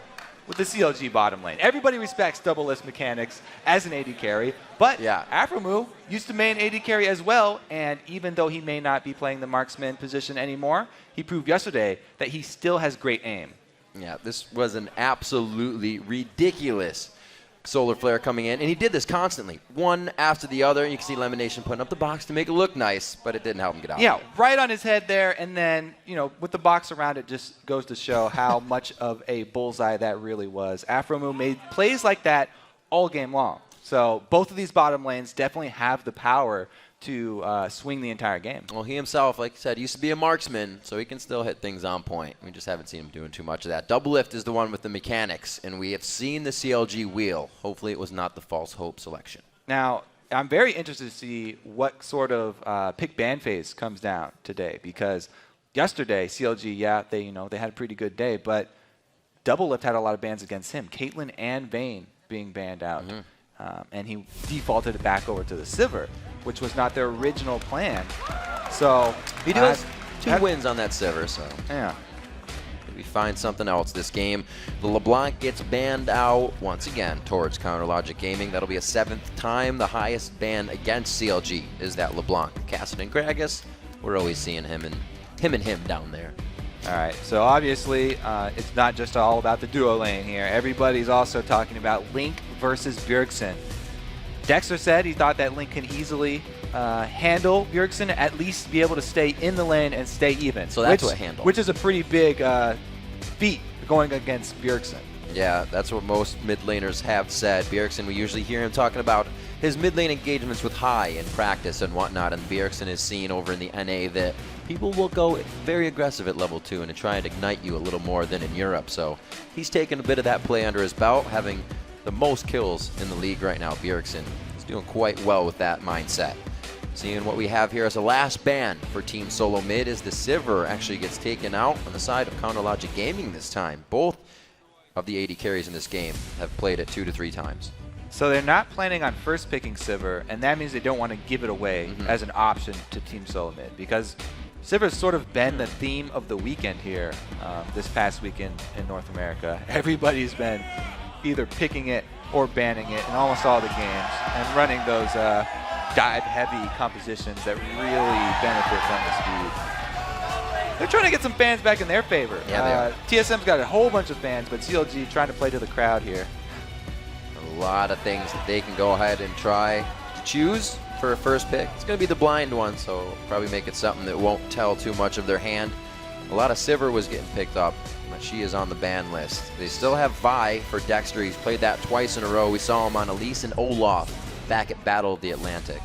with the CLG bottom lane. Everybody respects double list mechanics as an AD carry, but Afromu used to main AD carry as well, and even though he may not be playing the marksman position anymore, he proved yesterday that he still has great aim. Yeah, this was an absolutely ridiculous solar flare coming in, and he did this constantly, one after the other. You can see Lemonation putting up the box to make it look nice, but it didn't help him get out. Yeah, right on his head there, and then, you know, with the box around it, just goes to show how much of a bullseye that really was. Afromu made plays like that all game long. So both of these bottom lanes definitely have the power to swing the entire game. Well, he himself, like I said, used to be a marksman, so he can still hit things on point. We just haven't seen him doing too much of that. Double lift is the one with the mechanics, and we have seen the CLG wheel. Hopefully it was not the false hope selection. Now, I'm very interested to see what sort of pick ban phase comes down today, because yesterday, CLG, they had a pretty good day, but Double Lift had a lot of bans against him. Caitlyn and Vayne being banned out. And he defaulted it back over to the Sivir, which was not their original plan. So he does 2 wins on that Sivir, so yeah. Maybe find something else this game. The LeBlanc gets banned out once again towards Counterlogic Gaming. That'll be a 7th time. The highest ban against CLG is that LeBlanc. Cassidy and Gragas, we're always seeing him and him down there. All right, so obviously it's not just all about the duo lane here. Everybody's also talking about Link versus Bjergsen. Dexter said he thought that Link can easily handle Bjergsen, at least be able to stay in the lane and stay even. So that's what handle. Which is a pretty big feat going against Bjergsen. Yeah, that's what most mid laners have said. Bjergsen, we usually hear him talking about his mid lane engagements with High in practice and whatnot, and Bjergsen is seen over in the NA that people will go very aggressive at level 2 and to try and ignite you a little more than in Europe. So he's taken a bit of that play under his belt, having the most kills in the league right now. Bjergsen is doing quite well with that mindset. Seeing what we have here as a last ban for Team Solo Mid is the Sivir actually gets taken out on the side of Counterlogic Gaming this time. Both of the AD carries in this game have played it 2 to 3 times. So they're not planning on first picking Sivir, and that means they don't want to give it away as an option to Team Solo Mid, because Sivir's sort of been the theme of the weekend here this past weekend in North America. Everybody's been either picking it or banning it in almost all the games and running those dive-heavy compositions that really benefit from the speed. They're trying to get some fans back in their favor. Yeah, TSM's got a whole bunch of fans, but CLG trying to play to the crowd here. A lot of things that they can go ahead and try to choose for a first pick. It's going to be the blind one, so probably make it something that won't tell too much of their hand. A lot of Sivir was getting picked up, but she is on the ban list. They still have Vi for Dexter. He's played that twice in a row. We saw him on Elise and Olaf back at Battle of the Atlantic.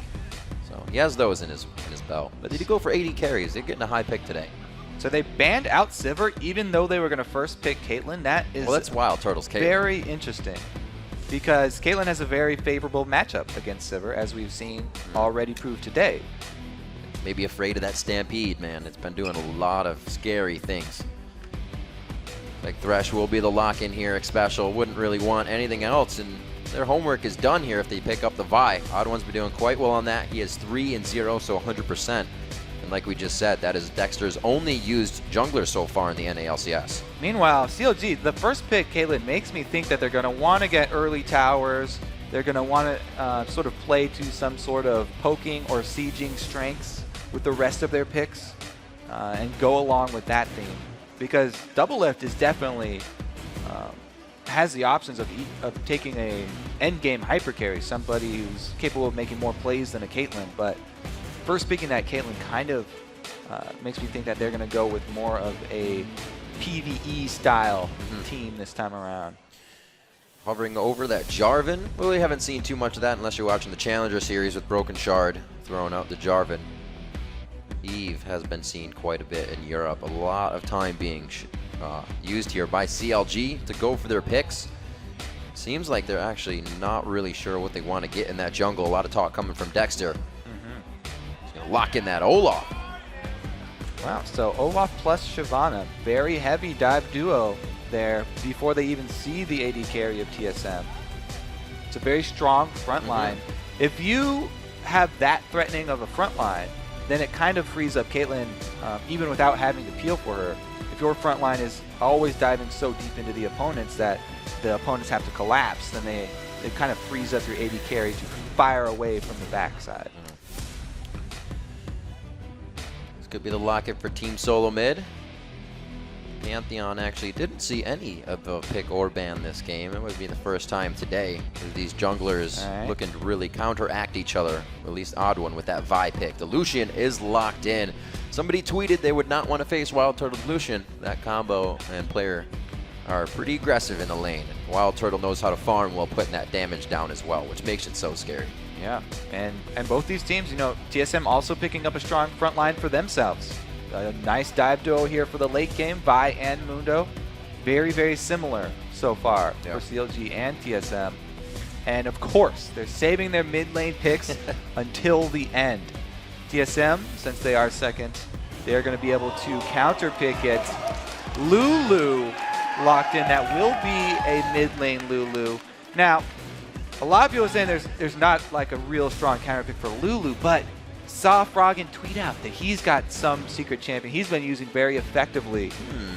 So he has those in his belt. But they did go for 80 carries. They're getting a high pick today. So they banned out Sivir even though they were going to first pick Caitlyn. That is that's Wild Turtle's Caitlyn. Very interesting, because Caitlyn has a very favorable matchup against Sivir, as we've seen already proved today. Maybe afraid of that Stampede, man. It's been doing a lot of scary things. Like Thresh will be the lock-in here. Xpecial wouldn't really want anything else, and their homework is done here if they pick up the Vi. Odd One's been doing quite well on that. He has 3 and 0, so 100%. And like we just said, that is Dexter's only used jungler so far in the NALCS. Meanwhile, CLG, the first pick Caitlyn makes me think that they're going to want to get early towers. They're going to want to sort of play to some sort of poking or sieging strengths with the rest of their picks and go along with that theme. Because Double Lift is definitely has the options of taking a endgame hyper carry, somebody who's capable of making more plays than a Caitlyn. But first picking that Caitlyn kind of makes me think that they're going to go with more of a PvE style team this time around. Hovering over that Jarvan. Really haven't seen too much of that unless you're watching the Challenger series with Broken Shard throwing out the Jarvan. Eve has been seen quite a bit in Europe. A lot of time being used here by CLG to go for their picks. Seems like they're actually not really sure what they want to get in that jungle. A lot of talk coming from Dexter. He's going to lock in that Olaf. Wow, so Olaf plus Shyvana, very heavy dive duo there before they even see the AD carry of TSM. It's a very strong front line. If you have that threatening of a front line, then it kind of frees up Caitlyn even without having to peel for her. If your front line is always diving so deep into the opponents that the opponents have to collapse, then it kind of frees up your AD carry to fire away from the backside. This could be the lock-in for Team Solo Mid. Pantheon actually didn't see any of the pick or ban this game. It would be the first time today with these junglers looking to really counteract each other. At least Odd One with that Vi pick. The Lucian is locked in. Somebody tweeted they would not want to face Wild Turtle Lucian. That combo and player are pretty aggressive in the lane. Wild Turtle knows how to farm while putting that damage down as well, which makes it so scary. Yeah, and both these teams, you know, TSM also picking up a strong front line for themselves. A nice dive duo here for the late game, Vi and Mundo. Very, very similar so far for CLG and TSM. And of course, they're saving their mid lane picks until the end. TSM, since they are second, they're going to be able to counter pick it. Lulu locked in. That will be a mid lane Lulu. Now, a lot of people are saying there's not like a real strong counter pick for Lulu, but saw Froggen tweet out that he's got some secret champion he's been using very effectively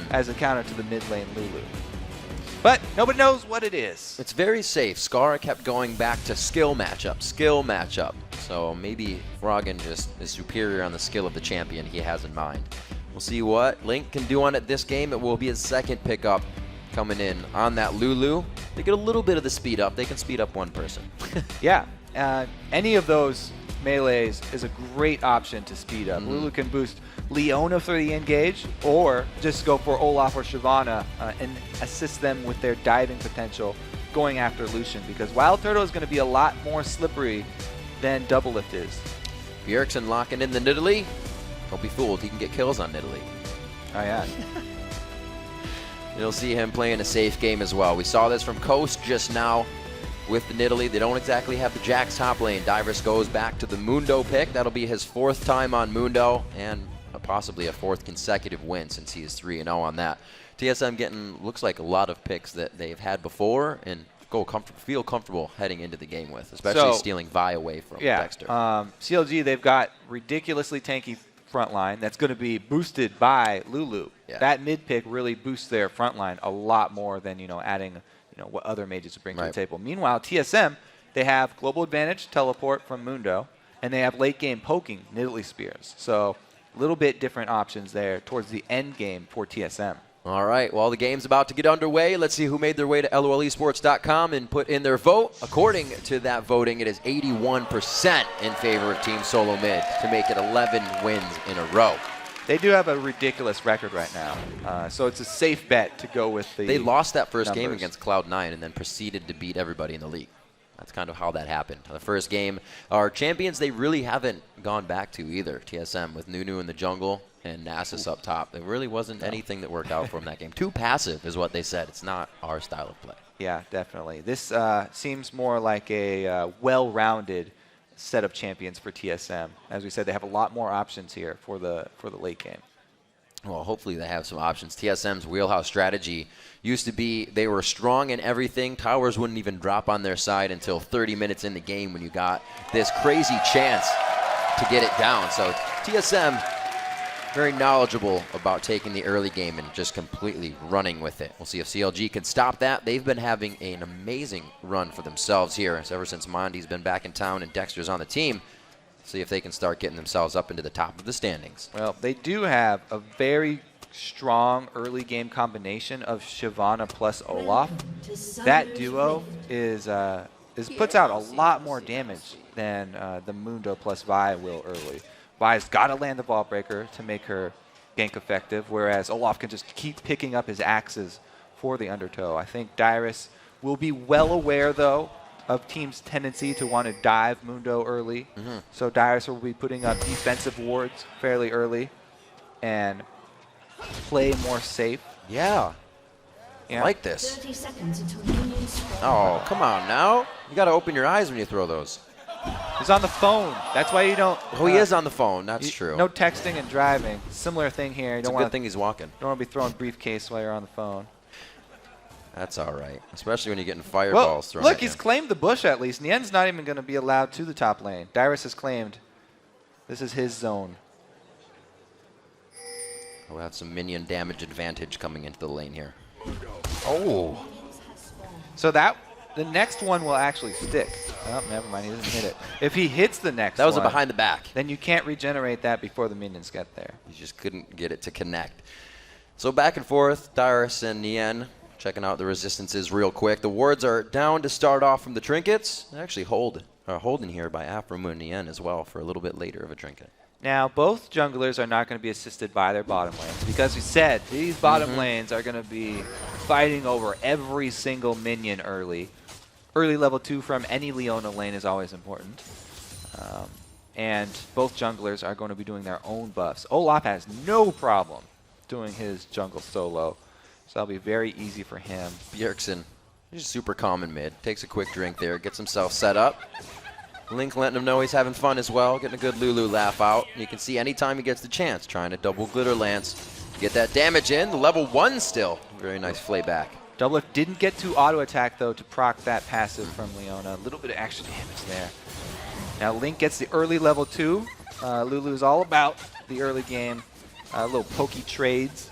as a counter to the mid lane Lulu. But nobody knows what it is. It's very safe. Scar kept going back to skill matchup. So maybe Froggen just is superior on the skill of the champion he has in mind. We'll see what Link can do on it this game. It will be his second pickup coming in on that Lulu. They get a little bit of the speed up. They can speed up one person. Yeah, any of those melees is a great option to speed up. Lulu can boost Leona for the engage, or just go for Olaf or Shyvana and assist them with their diving potential going after Lucian, because Wild Turtle is going to be a lot more slippery than Double Lift is. Bjergsen locking in the Nidalee. Don't be fooled, he can get kills on Nidalee. Oh yeah. You'll see him playing a safe game as well. We saw this from Coast just now with the Nidalee. They don't exactly have the Jax top lane. Divers goes back to the Mundo pick. That'll be his 4th time on Mundo, and possibly a 4th consecutive win since he is 3-0 on that. TSM getting, looks like, a lot of picks that they've had before and feel comfortable heading into the game with, especially stealing Vi away from Dexter. CLG, they've got ridiculously tanky front line that's going to be boosted by Lulu. That mid pick really boosts their front line a lot more than, adding what other mages bring to the table. Meanwhile, TSM, they have global advantage, teleport from Mundo, and they have late game poking, Nidalee Spears. So a little bit different options there towards the end game for TSM. All right, well, the game's about to get underway. Let's see who made their way to LOLesports.com and put in their vote. According to that voting, it is 81% in favor of Team Solo Mid to make it 11 wins in a row. They do have a ridiculous record right now, so it's a safe bet to go with the They lost that first numbers. game against Cloud9 and then proceeded to beat everybody in the league. That's kind of how that happened. The first game, our champions, they really haven't gone back to either. TSM with Nunu in the jungle and Nasus up top. There really wasn't anything that worked out for them that game. Too passive is what they said. It's not our style of play. Yeah, definitely. This seems more like a well-rounded set of champions for TSM. As we said, they have a lot more options here for the late game. Well, hopefully they have some options. TSM's wheelhouse strategy used to be they were strong in everything. Towers wouldn't even drop on their side until 30 minutes in the game when you got this crazy chance to get it down. So TSM very knowledgeable about taking the early game and just completely running with it. We'll see if CLG can stop that. They've been having an amazing run for themselves here ever since Mondi's been back in town and Dexter's on the team. See if they can start getting themselves up into the top of the standings. Well, they do have a very strong early game combination of Shyvana plus Olaf. That duo puts out a lot more damage than the Mundo plus Vi will early. Vi's got to land the ball breaker to make her gank effective, whereas Olaf can just keep picking up his axes for the undertow. I think Dyrus will be well aware, though, of team's tendency to want to dive Mundo early. So Dyrus will be putting up defensive wards fairly early and play more safe. Yeah. I like this. Oh, come on now. You got to open your eyes when you throw those. He's on the phone. That's why you don't. Oh, he is on the phone. That's true. No texting and driving. Similar thing here. It's a good thing he's walking. Don't want to be throwing briefcase while you're on the phone. That's all right, especially when you're getting fireballs thrown look, at he's you. claimed the bush at least. Nien's not even going to be allowed to the top lane. Dyrus has claimed this is his zone. We'll have some minion damage advantage coming into the lane here. Oh. So the next one will actually stick. Oh, never mind. He doesn't hit it. If he hits the next one. That was a behind the back. Then you can't regenerate that before the minions get there. You just couldn't get it to connect. So back and forth, Dyrus and Nien checking out the resistances real quick. The wards are down to start off from the trinkets. They're actually holding here by Afromu and Nien as well for a little bit later of a trinket. Now, both junglers are not going to be assisted by their bottom lanes because we said these bottom lanes are going to be fighting over every single minion early. Early level 2 from any Leona lane is always important. And both junglers are going to be doing their own buffs. Olaf has no problem doing his jungle solo, so that'll be very easy for him. Bjergsen, he's super calm in mid. Takes a quick drink there, gets himself set up. Link letting him know he's having fun as well, getting a good Lulu laugh out. And you can see anytime he gets the chance, trying to double Glitter Lance. Get that damage in, the level 1 still. Very nice flay back. Doublelift didn't get to auto attack though to proc that passive from Leona. A little bit of extra damage there. Now Link gets the early level 2. Lulu's all about the early game. Little pokey trades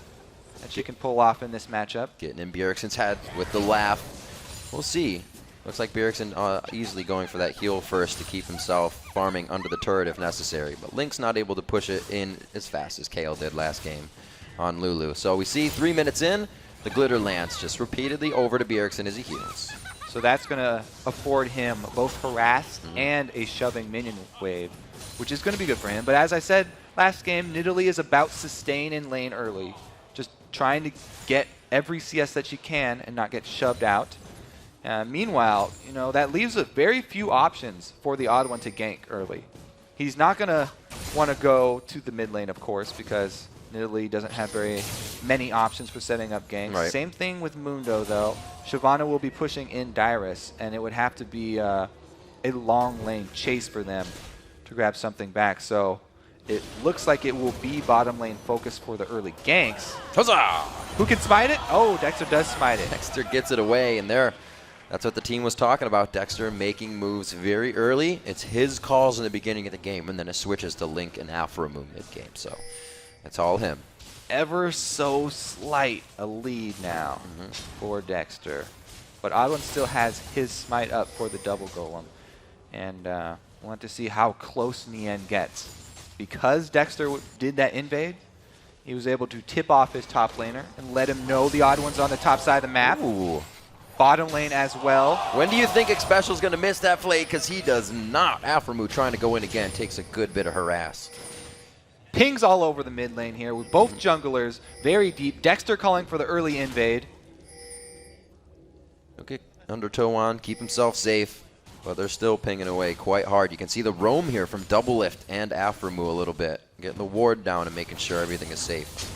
that she can pull off in this matchup. Getting in Bjergsen's head with the laugh. We'll see. Looks like Bjergsen easily going for that heal first to keep himself farming under the turret if necessary. But Link's not able to push it in as fast as Kale did last game on Lulu. So we see 3 minutes in, the Glitter Lance just repeatedly over to Bjergsen as he heals. So that's going to afford him both harass and a shoving minion wave, which is going to be good for him. But as I said last game, Nidalee is about sustain in lane early. Just trying to get every CS that she can and not get shoved out. Meanwhile, that leaves very few options for the odd one to gank early. He's not going to want to go to the mid lane, of course, because Nidalee doesn't have very many options for setting up ganks. Right. Same thing with Mundo, though. Shyvana will be pushing in Dyrus, and it would have to be a long lane chase for them to grab something back. So it looks like it will be bottom lane focus for the early ganks. Huzzah! Who can smite it? Oh, Dexter does smite it. Dexter gets it away, and that's what the team was talking about. Dexter making moves very early. It's his calls in the beginning of the game, and then it switches to Link and Afromu mid-game. So it's all him. Ever so slight a lead now for Dexter. But Oddone still has his smite up for the double golem. And want to see how close Nien gets. Because Dexter did that invade, he was able to tip off his top laner and let him know the odd one's on the top side of the map. Ooh. Bottom lane as well. When do you think Xpecial's going to miss that flay? Because he does not. Afromu trying to go in again takes a good bit of harass. Pings all over the mid lane here with both junglers very deep. Dexter calling for the early invade. Okay, undertow on, keep himself safe. But they're still pinging away quite hard. You can see the roam here from Doublelift and Afromu a little bit. Getting the ward down and making sure everything is safe.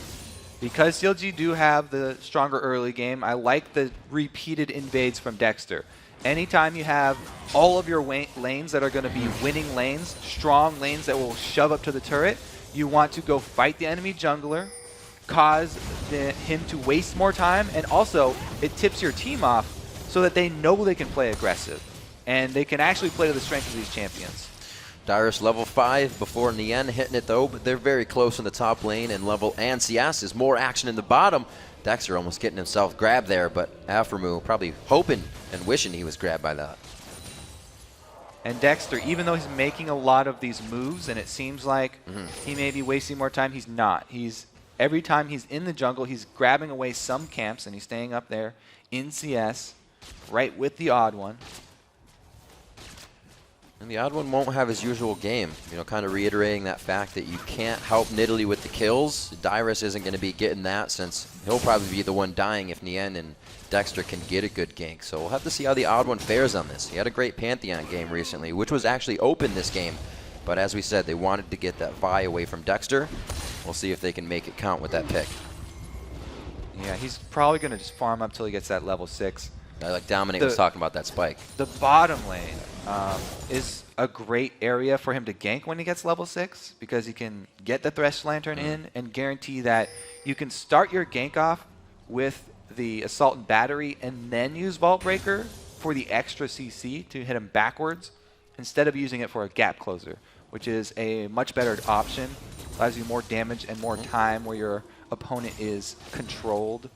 Because CLG do have the stronger early game, I like the repeated invades from Dexter. Anytime you have all of your lanes that are going to be winning lanes, strong lanes that will shove up to the turret, you want to go fight the enemy jungler, cause him to waste more time, and also it tips your team off so that they know they can play aggressive. And they can actually play to the strength of these champions. Dyrus level 5 before Nien hitting it though, but they're very close in the top lane, and level NCS is more action in the bottom. Dexter almost getting himself grabbed there, but Aframu probably hoping and wishing he was grabbed by that. And Dexter, even though he's making a lot of these moves, and it seems like he may be wasting more time, he's not. Every time he's in the jungle, he's grabbing away some camps, and he's staying up there in CS, right with the odd one. And the odd one won't have his usual game, kind of reiterating that fact that you can't help Nidalee with the kills. Dyrus isn't going to be getting that, since he'll probably be the one dying if Nien and Dexter can get a good gank. So we'll have to see how the odd one fares on this. He had a great Pantheon game recently, which was actually open this game. But as we said, they wanted to get that Vi away from Dexter. We'll see if they can make it count with that pick. Yeah, he's probably going to just farm up till he gets that level 6. Like Dominate was talking about that spike. The bottom lane is a great area for him to gank when he gets level 6, because he can get the Thresh Lantern in and guarantee that you can start your gank off with the Assault and Battery and then use Vault Breaker for the extra CC to hit him backwards, instead of using it for a gap closer, which is a much better option. Allows you more damage and more time where your opponent is controlled.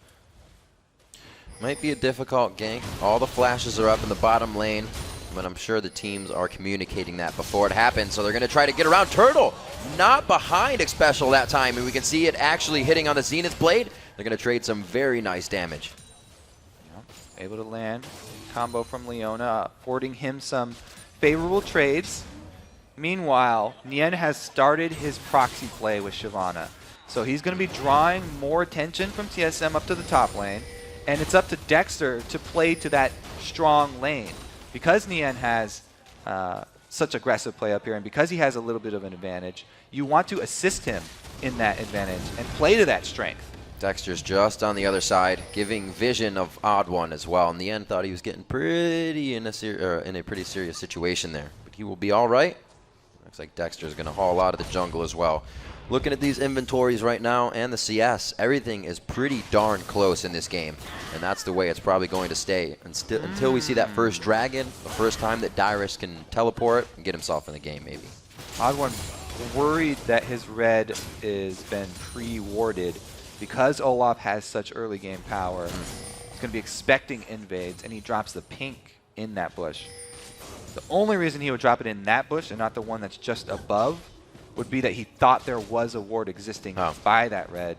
Might be a difficult gank. All the flashes are up in the bottom lane, but I'm sure the teams are communicating that before it happens, so they're going to try to get around. Turtle not behind Xpecial that time, and we can see it actually hitting on the Zenith Blade. They're going to trade some very nice damage. Yeah, able to land. Combo from Leona, affording him some favorable trades. Meanwhile, Nien has started his proxy play with Shyvana, so he's going to be drawing more attention from TSM up to the top lane. And it's up to Dexter to play to that strong lane. Because Nien has such aggressive play up here, and because he has a little bit of an advantage, you want to assist him in that advantage and play to that strength. Dexter's just on the other side, giving vision of odd one as well. In the end, thought he was getting pretty in a pretty serious situation there, but he will be all right. Looks like Dexter's going to haul out of the jungle as well. Looking at these inventories right now and the CS, everything is pretty darn close in this game. And that's the way it's probably going to stay until we see that first dragon, the first time that Dyrus can teleport and get himself in the game, maybe. Odd one worried that his red is been pre-warded because Olaf has such early game power. He's going to be expecting invades, and he drops the pink in that bush. The only reason he would drop it in that bush and not the one that's just above would be that he thought there was a ward existing by that red,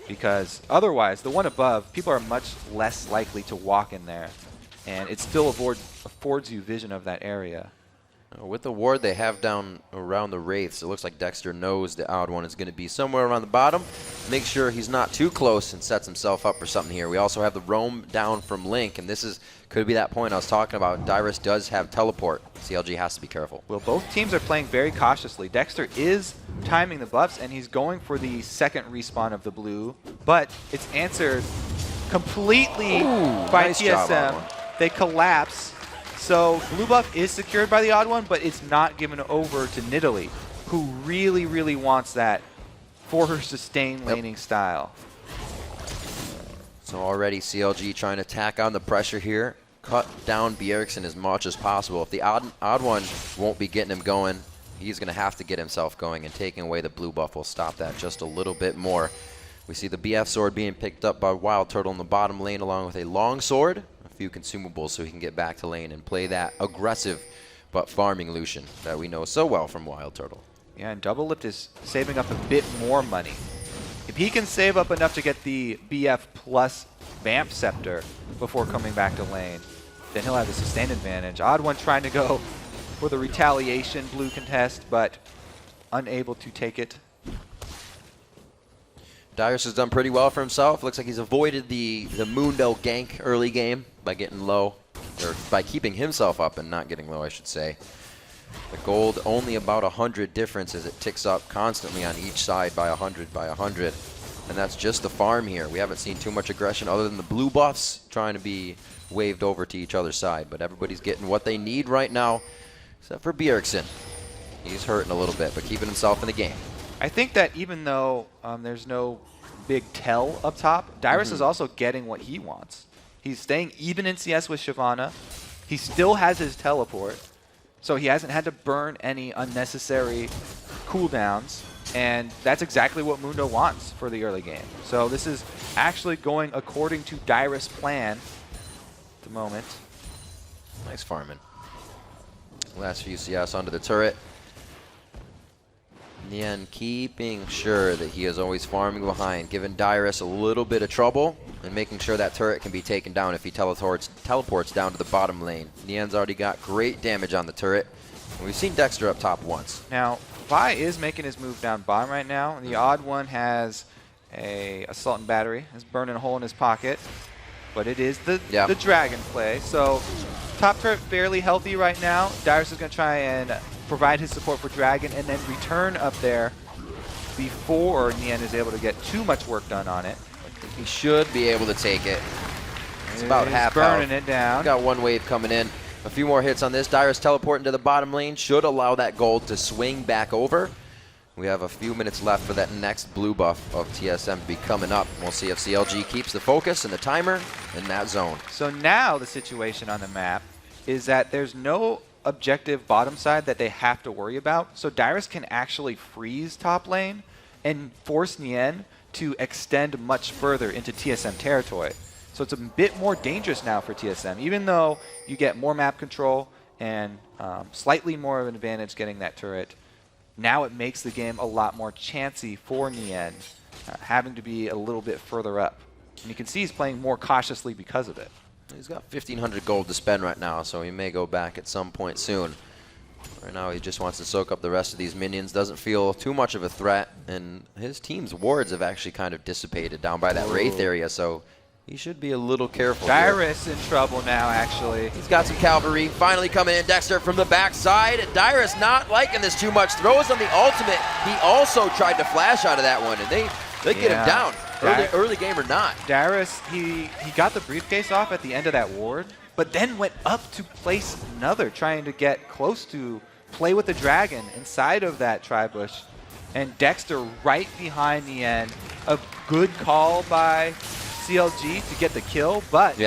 because otherwise, the one above, people are much less likely to walk in there, and it still affords you vision of that area. With the ward they have down around the Wraiths, it looks like Dexter knows the odd one is going to be somewhere around the bottom. Make sure he's not too close and sets himself up for something here. We also have the roam down from Link, and this could be that point I was talking about. Dyrus does have teleport. CLG has to be careful. Well, both teams are playing very cautiously. Dexter is timing the buffs, and he's going for the second respawn of the blue, but it's answered completely by nice TSM. job, they collapse. So blue buff is secured by the odd one, but it's not given over to Nidalee, who really, really wants that for her sustained laning style. So already CLG trying to tack on the pressure here, cut down Bjergsen as much as possible. If the odd one won't be getting him going, he's going to have to get himself going, and taking away the blue buff will stop that just a little bit more. We see the BF sword being picked up by Wild Turtle in the bottom lane, along with a long sword, a few consumables so he can get back to lane and play that aggressive but farming Lucian that we know so well from Wild Turtle. Yeah, and Double Lift is saving up a bit more money. If he can save up enough to get the BF plus Vamp Scepter before coming back to lane, then he'll have the sustained advantage. Odd one trying to go for the retaliation blue contest, but unable to take it. Dyrus has done pretty well for himself. Looks like he's avoided the Mundo gank early game by getting low, or by keeping himself up and not getting low, I should say. The gold only about 100 difference as it ticks up constantly on each side by 100 by 100. And that's just the farm here. We haven't seen too much aggression other than the blue buffs trying to be waved over to each other's side. But everybody's getting what they need right now, except for Bjergsen. He's hurting a little bit, but keeping himself in the game. I think that even though there's no big tell up top, Dyrus is also getting what he wants. He's staying even in CS with Shyvana. He still has his teleport. So he hasn't had to burn any unnecessary cooldowns, and that's exactly what Mundo wants for the early game. So this is actually going according to Dyrus' plan at the moment. Nice farming. Last few CS onto the turret. Nian keeping sure that he is always farming behind, giving Dyrus a little bit of trouble and making sure that turret can be taken down if he teleports down to the bottom lane. Nian's already got great damage on the turret. And we've seen Dexter up top once. Now, Vi is making his move down bottom right now. The odd one has a assault and battery. Is burning a hole in his pocket. But it is the dragon play. So top turret fairly healthy right now. Dyrus is going to try and provide his support for dragon and then return up there before Nian is able to get too much work done on it. I think he should be able to take it. It's about half burning health. it down. Got one wave coming in. A few more hits on this. Dyrus teleporting to the bottom lane should allow that gold to swing back over. We have a few minutes left for that next blue buff of TSM to be coming up. We'll see if CLG keeps the focus and the timer in that zone. So now the situation on the map is that there's no objective bottom side that they have to worry about. So Dyrus can actually freeze top lane and force Nian to extend much further into TSM territory. So it's a bit more dangerous now for TSM, even though you get more map control and slightly more of an advantage getting that turret. Now it makes the game a lot more chancy for Nian, having to be a little bit further up. And you can see he's playing more cautiously because of it. He's got 1,500 gold to spend right now, so he may go back at some point soon. Right now he just wants to soak up the rest of these minions, doesn't feel too much of a threat, and his team's wards have actually kind of dissipated down by that Wraith area, so he should be a little careful Dyrus here. In trouble now, actually. He's got some cavalry finally coming in. Dexter from the backside. Dyrus not liking this too much. Throws on the ultimate. He also tried to flash out of that one, and they get him down. Early game or not. Dyrus, he got the briefcase off at the end of that ward, but then went up to place another, trying to get close to play with the dragon inside of that tri-bush. And Dexter right behind the end. A good call by CLG to get the kill, but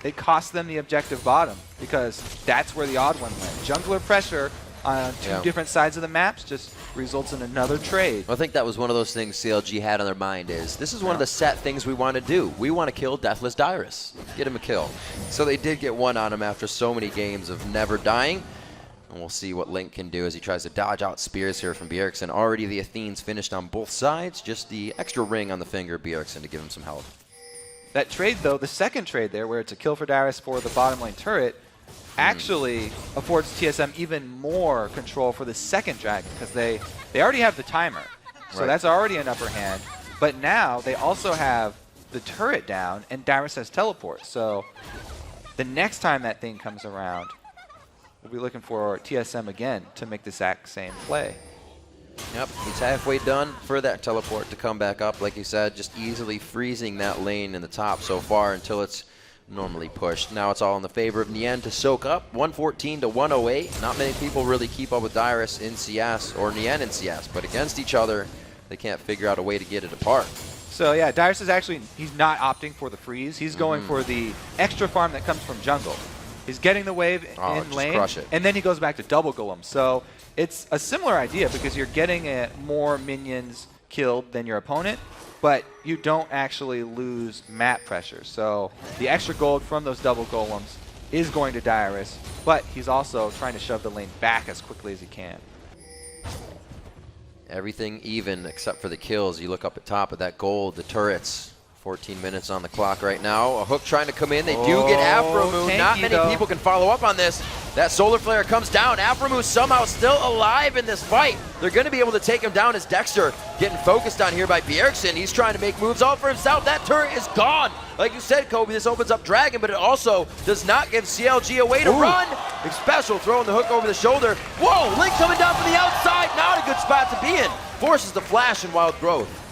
it cost them the objective bottom because that's where the odd one went. Jungler pressure on two different sides of the maps just results in another trade. I think that was one of those things CLG had on their mind is, this is one of the set things we want to do. We want to kill Deathless Dyrus. Get him a kill. So they did get one on him after so many games of never dying. And we'll see what Link can do as he tries to dodge out spears here from Bjergsen. Already the Athenes finished on both sides. Just the extra ring on the finger of Bjergsen to give him some health. That trade, though, the second trade there, where it's a kill for Dyrus for the bottom lane turret, actually affords TSM even more control for the second dragon because they already have the timer. So that's already an upper hand. But now they also have the turret down and Dyrus has teleport. So the next time that thing comes around, we'll be looking for TSM again to make the exact same play. Yep, he's halfway done for that teleport to come back up. Like you said, just easily freezing that lane in the top so far until it's normally pushed. Now it's all in the favor of Nian to soak up. 114 to 108. Not many people really keep up with Dyrus in CS or Nian in CS, but against each other, they can't figure out a way to get it apart. So yeah, Dyrus is actually, he's not opting for the freeze. He's going for the extra farm that comes from jungle. He's getting the wave in lane, and then he goes back to double golem. So it's a similar idea because you're getting more minions killed than your opponent, but you don't actually lose map pressure. So the extra gold from those double golems is going to Dyrus, but he's also trying to shove the lane back as quickly as he can. Everything even except for the kills. You look up at top of that gold, the turrets. 14 minutes on the clock right now. A hook trying to come in. They do get Afromoo. Not many people can follow up on this. That solar flare comes down. Afromoo somehow still alive in this fight. They're going to be able to take him down as Dexter getting focused on here by Bjergsen. He's trying to make moves all for himself. That turret is gone. Like you said, Kobe, this opens up Dragon, but it also does not give CLG a way to run. Big special throwing the hook over the shoulder. Whoa, Link coming down from the outside. Not a good spot to be in. Forces the flash and wild growth.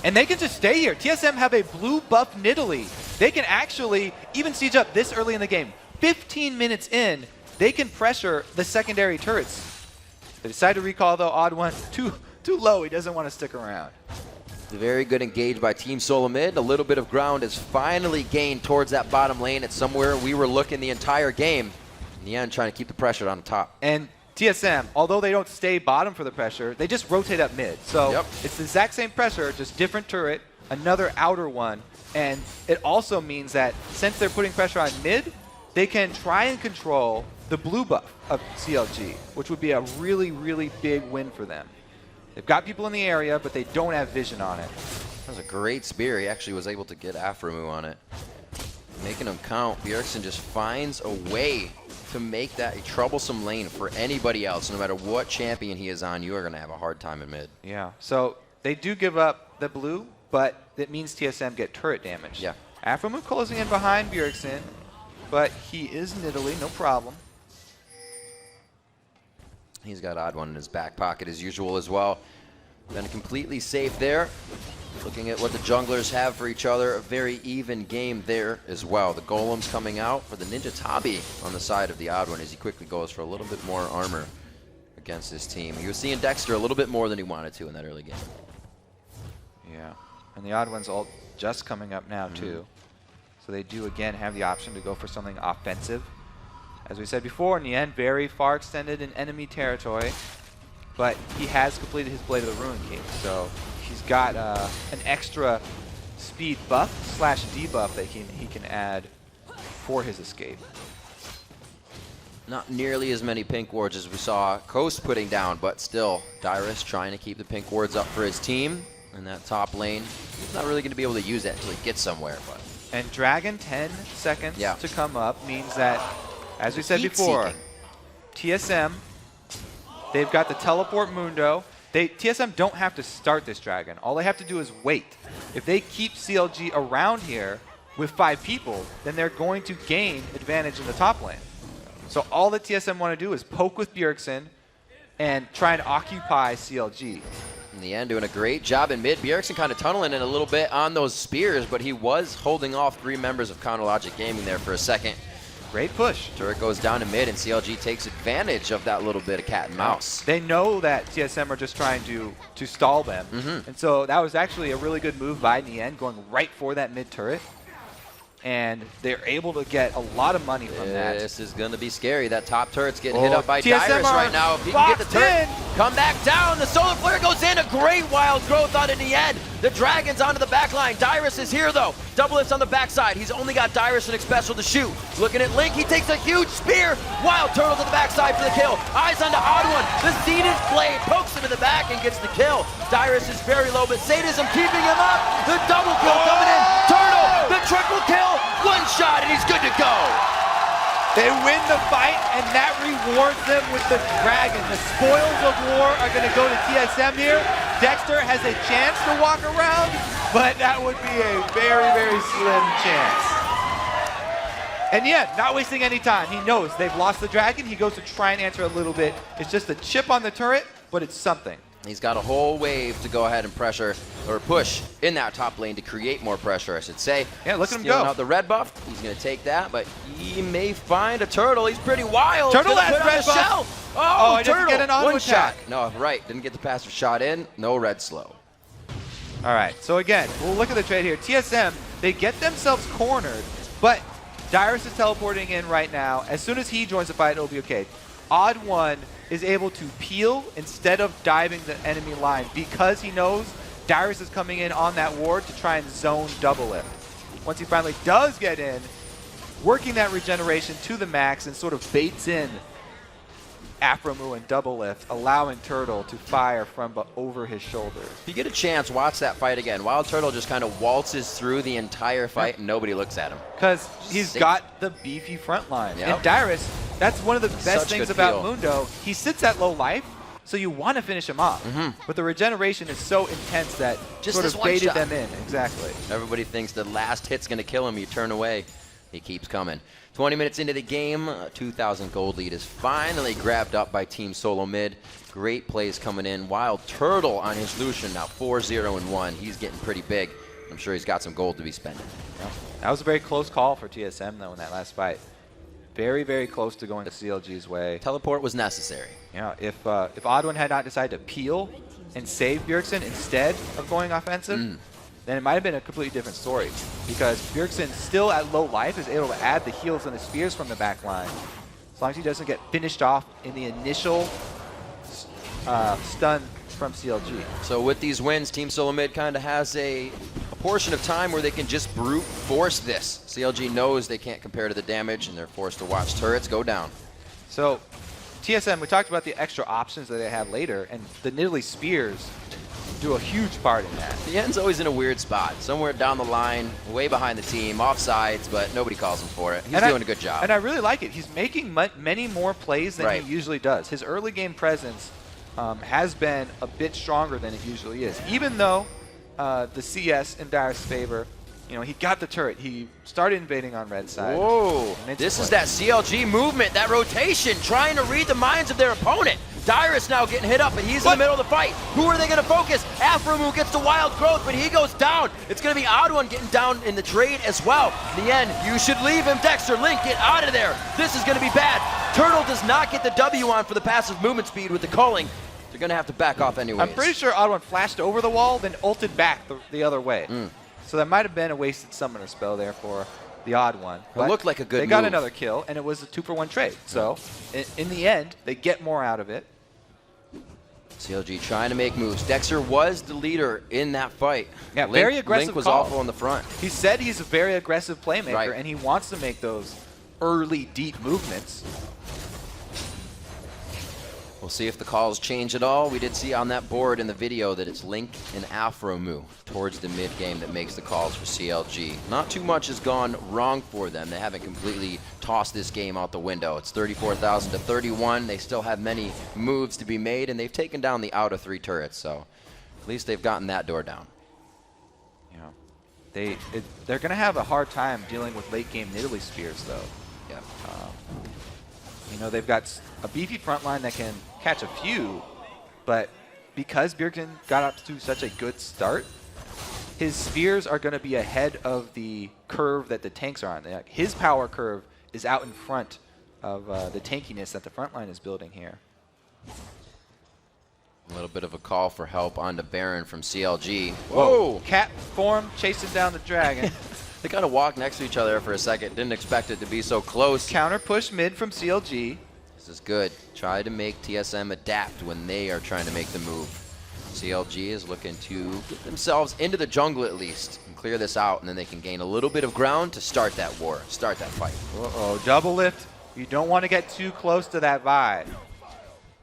And they can just stay here. TSM have a blue buff Nidalee. They can actually even siege up this early in the game. 15 minutes in, they can pressure the secondary turrets. They decide to recall, though. Odd one, too low. He doesn't want to stick around. Very good engage by Team Solo Mid. A little bit of ground is finally gained towards that bottom lane. It's somewhere we were looking the entire game. In the end, trying to keep the pressure on the top. And TSM, although they don't stay bottom for the pressure, they just rotate up mid. So it's the exact same pressure, just different turret, another outer one. And it also means that since they're putting pressure on mid, they can try and control the blue buff of CLG, which would be a really, really big win for them. They've got people in the area, but they don't have vision on it. That was a great spear. He actually was able to get Aframu on it. Making him count, Bjergsen just finds a way to make that a troublesome lane for anybody else. No matter what champion he is on, you are going to have a hard time in mid. Yeah, so they do give up the blue, but that means TSM get turret damage. Yeah. Aframu closing in behind Bjergsen, but he is Nidalee, no problem. He's got Odd One in his back pocket as usual as well. Been completely safe there. Looking at what the junglers have for each other, a very even game there as well. The Golem's coming out for the Ninja Tabi on the side of the Odd One as he quickly goes for a little bit more armor against his team. He was seeing Dexter a little bit more than he wanted to in that early game. Yeah, and the Odd One's ult just coming up now too. So they do again have the option to go for something offensive. As we said before, in the end, very far extended in enemy territory, but he has completed his Blade of the Ruin King, so he's got an extra speed buff / debuff that he can add for his escape. Not nearly as many pink wards as we saw Coast putting down, but still, Dyrus trying to keep the pink wards up for his team in that top lane. He's not really going to be able to use that until he gets somewhere. But And Dragon 10 seconds to come up means that, as we said Heat before, seeking. TSM, they've got the teleport Mundo. TSM don't have to start this Dragon. All they have to do is wait. If they keep CLG around here with 5 people, then they're going to gain advantage in the top lane. So all that TSM want to do is poke with Bjergsen and try and occupy CLG. in the end, doing a great job in mid. Bjergsen kind of tunneling in a little bit on those spears, but he was holding off 3 members of Counterlogic Gaming there for a second. Great push. Turret goes down to mid, and CLG takes advantage of that little bit of cat and mouse. They know that TSM are just trying to stall them. And so that was actually a really good move by Nien, going right for that mid turret. And they're able to get a lot of money from that. This is going to be scary. That top turret's getting hit up by Dyrus TSM right now. If he can get the turret, come back down. The Solar Flare goes in. A great wild growth out in the end. The Dragon's onto the back line. Dyrus is here, though. Double Lift's on the backside. He's only got Dyrus and Special to shoot. Looking at Link. He takes a huge spear. Wild Turtle to the backside for the kill. Eyes on the Odd One. The Zenith Blade pokes him in the back and gets the kill. Dyrus is very low, but Sadism keeping him up. The double kill coming in. Turtle, the triple kill. 1 shot, and he's good to go. They win the fight, and that rewards them with the Dragon. The spoils of war are going to go to TSM here. Dexter has a chance to walk around, but that would be a very, very slim chance. And yeah, not wasting any time. He knows they've lost the Dragon. He goes to try and answer a little bit. It's just a chip on the turret, but it's something. He's got a whole wave to go ahead and pressure, or push, in that top lane to create more pressure, I should say. Yeah, look at him Stealing go. out the red buff. He's going to take that, but he may find a turtle. He's pretty wild. Turtle Gonna has put on red the buff. shell. Oh, he doesn't Turtle. get an on 1 attack. shot. No, right. Didn't get the passive shot in. No red slow. All right, so again, we'll look at the trade here. TSM, they get themselves cornered, but Dyrus is teleporting in right now. As soon as he joins the fight, it'll be okay. Odd One is able to peel instead of diving the enemy line because he knows Dyrus is coming in on that ward to try and zone double lift. Once he finally does get in, working that regeneration to the max and sort of baits in Aframu and double lift, allowing Turtle to fire from over his shoulder. If you get a chance, watch that fight again. Wild Turtle just kind of waltzes through the entire fight and nobody looks at him. Because he's got the beefy front line. Yep. And Dyrus, that's one of the best Such things good about peel. Mundo. He sits at low life, so you want to finish him off. But the regeneration is so intense that Just sort this of one baited shot. them in. Exactly. Everybody thinks the last hit's going to kill him. You turn away. He keeps coming. 20 minutes into the game, a 2,000 gold lead is finally grabbed up by Team Solo Mid. Great plays coming in. Wild Turtle on his Lucian, now 4-0-1. He's getting pretty big. I'm sure he's got some gold to be spending. Yeah. That was a very close call for TSM, though, in that last fight. Very, very close to going CLG's way. Teleport was necessary. Yeah, if Odd One had not decided to peel and save Bjergsen instead of going offensive, then it might have been a completely different story. Because Bjergsen, still at low life, is able to add the heals and the spears from the back line. as long as he doesn't get finished off in the initial stun from CLG. So with these wins, Team Solo Mid kind of has a portion of time where they can just brute force this. CLG knows they can't compare to the damage, and they're forced to watch turrets go down. So TSM, we talked about the extra options that they have later, and the Nidalee Spears do a huge part in that. Nien's always in a weird spot, somewhere down the line, way behind the team, off sides, but nobody calls him for it. He's doing a good job. And I really like it. He's making many more plays than he usually does. His early game presence has been a bit stronger than it usually is. Even though the CS in Dire's favor, you know, he got the turret. He started invading on red side. Whoa, this is that CLG movement, that rotation, trying to read the minds of their opponent. Dyrus now getting hit up, and he's in the middle of the fight. Who are they going to focus? Afromu gets the wild growth, but he goes down. It's going to be Odd1 getting down in the trade as well. In the end, you should leave him, Dexter. Link, get out of there. This is going to be bad. Turtle does not get the W on for the passive movement speed with the culling. They're going to have to back off anyways. I'm pretty sure Odd1 flashed over the wall, then ulted back the other way. So that might have been a wasted summoner spell there for the Odd1. It looked like a good They got move. another kill, and it was a 2-for-1 trade. So in the end, they get more out of it. CLG trying to make moves. Dexter was the leader in that fight. Yeah, very aggressive Link was call. awful in the front. He said he's a very aggressive playmaker, Right. and he wants to make those early, deep movements. We'll see if the calls change at all. We did see on that board in the video that it's Link and Afromu towards the mid game that makes the calls for CLG. Not too much has gone wrong for them. They haven't completely tossed this game out the window. It's 34,000 to 31. They still have many moves to be made, and they've taken down the out of 3 turrets. So at least they've gotten that door down. Yeah, they're going to have a hard time dealing with late game Nidalee Spears, though. Yeah. You know, they've got a beefy front line that can catch a few, but because Bjergsen got up to such a good start, his spears are going to be ahead of the curve that the tanks are on. His power curve is out in front of the tankiness that the front line is building here. A little bit of a call for help onto Baron from CLG. Whoa! Cat form chasing down the dragon. They kind of walked next to each other for a second. Didn't expect it to be so close. Counter push mid from CLG. This is good. Try to make TSM adapt when they are trying to make the move. CLG is looking to get themselves into the jungle at least and clear this out, and then they can gain a little bit of ground to start that war, start that fight. Uh-oh, double lift. You don't want to get too close to that Vi,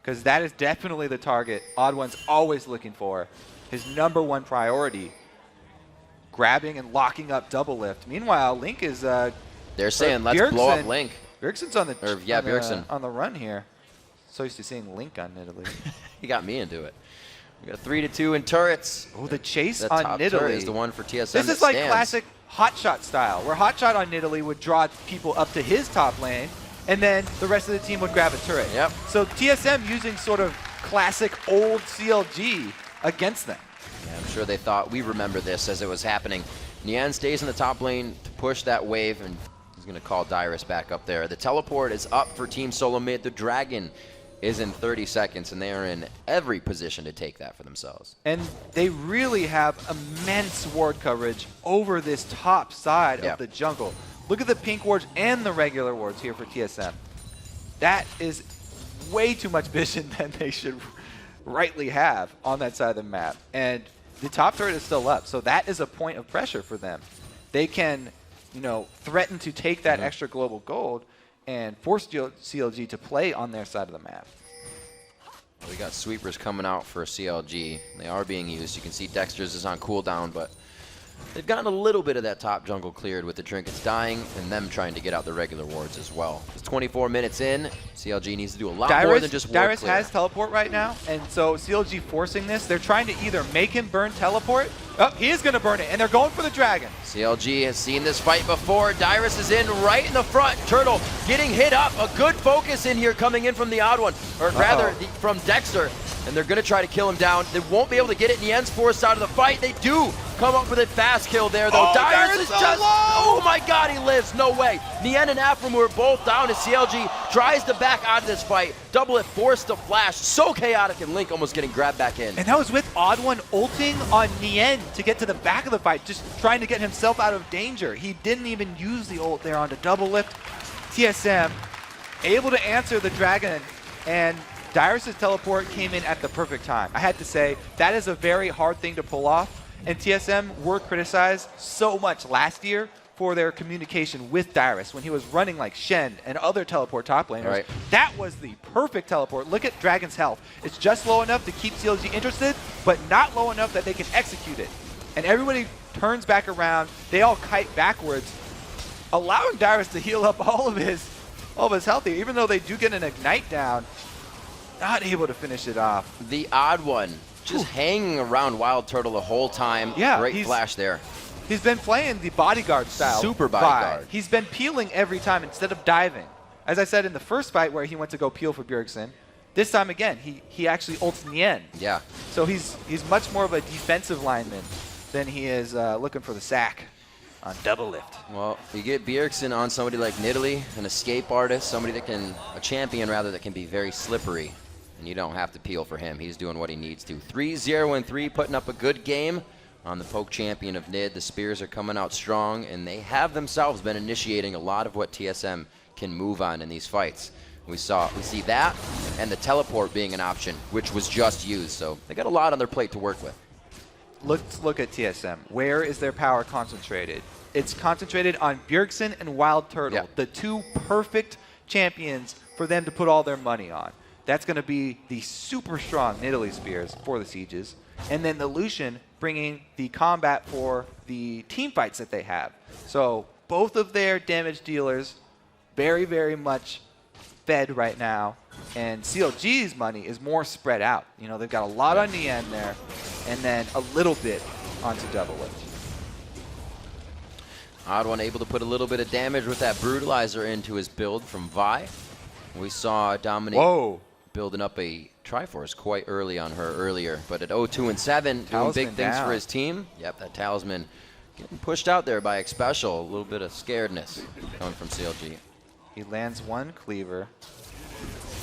because that is definitely the target Odd1's always looking for. His #1 priority. Grabbing and locking up double lift. Meanwhile, Link is they're saying let's blow up Link. Bjergsen's on the Bjergsen on the run here. So used to seeing Link on Nidalee. He got me into it. We got 3-2 in turrets. Oh, the chase the on top Nidalee turret is the one for TSM. This is like classic Hotshot style, where Hotshot on Nidalee would draw people up to his top lane, and then the rest of the team would grab a turret. Yep. So TSM using sort of classic old CLG against them. Yeah, I'm sure they thought we remember this as it was happening. Nyan stays in the top lane to push that wave, and he's going to call Dyrus back up there. The teleport is up for Team Solo Mid. The Dragon is in 30 seconds, and they are in every position to take that for themselves. And they really have immense ward coverage over this top side of the jungle. Look at the pink wards and the regular wards here for TSM. That is way too much vision than they should rightly have on that side of the map. And the top turret is still up, so that is a point of pressure for them. They can, you know, threaten to take that extra global gold and force CLG to play on their side of the map. We got sweepers coming out for CLG. They are being used. You can see Dexter's is on cooldown, but they've gotten a little bit of that top jungle cleared with the trinkets dying and them trying to get out the regular wards as well. It's 24 minutes in. CLG needs to do a lot more than just ward Dyrus clear. has teleport right now, and so CLG forcing this. They're trying to either make him burn teleport. Oh, he is going to burn it, and they're going for the dragon. CLG has seen this fight before. Dyrus is in right in the front. Turtle getting hit up. A good focus in here coming in from the Odd1, or rather from Dexter. And they're going to try to kill him down. They won't be able to get it in Yen's force side of the fight. They do come up with a fast kill there, though. Dyrus is so just... low! Oh, my God, he lives. No way. Nien and Afromu are both down as CLG tries to back out of this fight. Double it, forced to flash. So chaotic, and Link almost getting grabbed back in. And that was with Odd1 ulting on Nien to get to the back of the fight, just trying to get himself out of danger. He didn't even use the ult there onto double lift. TSM able to answer the Dragon, and Dyrus' teleport came in at the perfect time. I had to say, that is a very hard thing to pull off, and TSM were criticized so much last year for their communication with Dyrus when he was running like Shen and other teleport top laners. Right. That was the perfect teleport. Look at Dragon's health. It's just low enough to keep CLG interested, but not low enough that they can execute it. And everybody turns back around. They all kite backwards, allowing Dyrus to heal up all of his health here, even though they do get an ignite down. Not able to finish it off. The odd one, just hanging around Wild Turtle the whole time. Yeah, Great flash there. He's been playing the bodyguard style. Super bodyguard. He's been peeling every time instead of diving. As I said in the first fight where he went to go peel for Bjergsen, this time again, he actually ults Nien. Yeah. So he's much more of a defensive lineman than he is looking for the sack on double lift. Well, you get Bjergsen on somebody like Nidalee, an escape artist, somebody that can, a champion rather, that can be very slippery. And you don't have to peel for him. He's doing what he needs to. 3-0-3, putting up a good game on the poke champion of NID. The Spears are coming out strong, and they have themselves been initiating a lot of what TSM can move on in these fights. We see that, and the teleport being an option, which was just used. So they got a lot on their plate to work with. Let's look at TSM. Where is their power concentrated? It's concentrated on Bjergsen and Wild Turtle, the two perfect champions for them to put all their money on. That's going to be the super strong Nidalee Spears for the Sieges. And then the Lucian bringing the combat for the team fights that they have. So both of their damage dealers very, very much fed right now. And CLG's money is more spread out. You know, they've got a lot on the end there, and then a little bit onto double lift. Odd One able to put a little bit of damage with that Brutalizer into his build from Vi. We saw Dominique building up a Triforce quite early on her earlier, but at 0-2-7, doing big things for his team. Yep, that Talisman getting pushed out there by Xpecial. A little bit of scaredness coming from CLG. He lands one cleaver,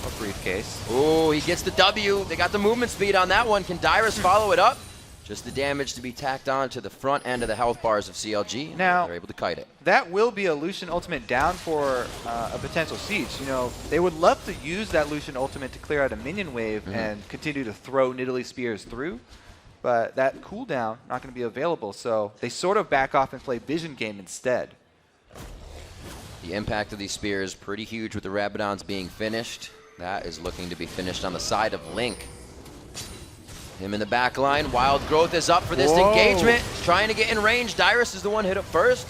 a briefcase. Oh, he gets the W. They got the movement speed on that one. Can Dyrus follow it up? Just the damage to be tacked on to the front end of the health bars of CLG. Now, they're able to kite it. That will be a Lucian ultimate down for a potential siege. You know, they would love to use that Lucian ultimate to clear out a minion wave and continue to throw Nidalee Spears through, but that cooldown not going to be available, so they sort of back off and play Vision Game instead. The impact of these spears pretty huge with the Rabadons being finished. That is looking to be finished on the side of Link. Him in the back line. Wild Growth is up for this engagement. Trying to get in range. Dyrus is the one hit up first.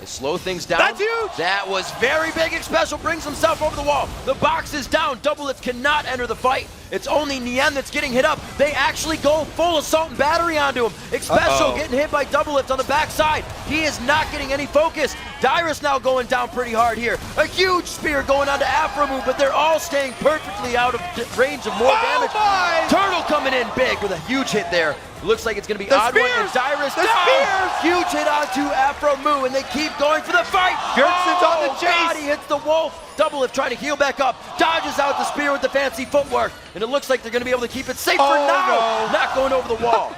They slow things down. That's huge! That was very big. Xpecial brings himself over the wall. The box is down. Doublelift cannot enter the fight. It's only Nien that's getting hit up. They actually go full assault and battery onto him. Xpecial getting hit by Doublelift on the backside. He is not getting any focus. Dyrus now going down pretty hard here. A huge spear going onto Afromu, but they're all staying perfectly out of range of more damage. Turtle coming in big with a huge hit there. Looks like it's going to be Odd One and Dyrus down. Huge hit onto Afromu, and they keep going for the fight. Bjergsen's on the chase. God, he hits the wolf. Doublelift trying to heal back up. Dodges out the spear with the fancy footwork, and it looks like they're going to be able to keep it safe for now. Not going over the wall.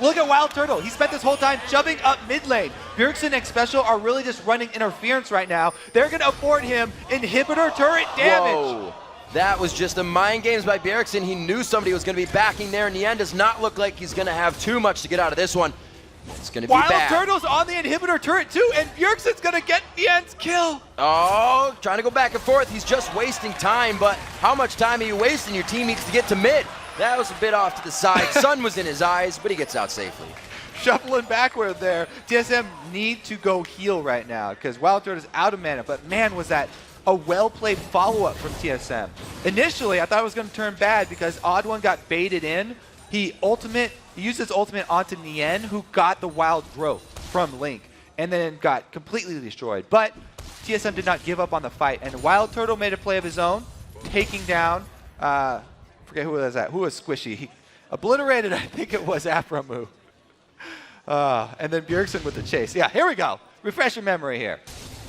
Look at Wild Turtle. He spent this whole time jumping up mid lane. Bjergsen and Xpecial are really just running interference right now. They're going to afford him inhibitor turret damage. Whoa. That was just the mind games by Bjergsen. He knew somebody was going to be backing there. In the end, does not look like he's going to have too much to get out of this one. It's going to be Wild bad. Turtle's on the inhibitor turret too, and Bjergsen's going to get Nien's kill. Oh, trying to go back and forth. He's just wasting time, but how much time are you wasting? Your team needs to get to mid. That was a bit off to the side. Sun was in his eyes, but he gets out safely. Shuffling backward there. TSM need to go heal right now because Wild Turtle's out of mana, but man, was that a well-played follow-up from TSM. Initially, I thought it was going to turn bad because Odd One got baited in. He used his ultimate onto Nien, who got the Wild Growth from Link, and then got completely destroyed. But TSM did not give up on the fight, and Wild Turtle made a play of his own, taking down, forget who was that, who was Squishy. He obliterated, I think it was Afromu. And then Bjergsen with the chase. Yeah, here we go. Refresh your memory here.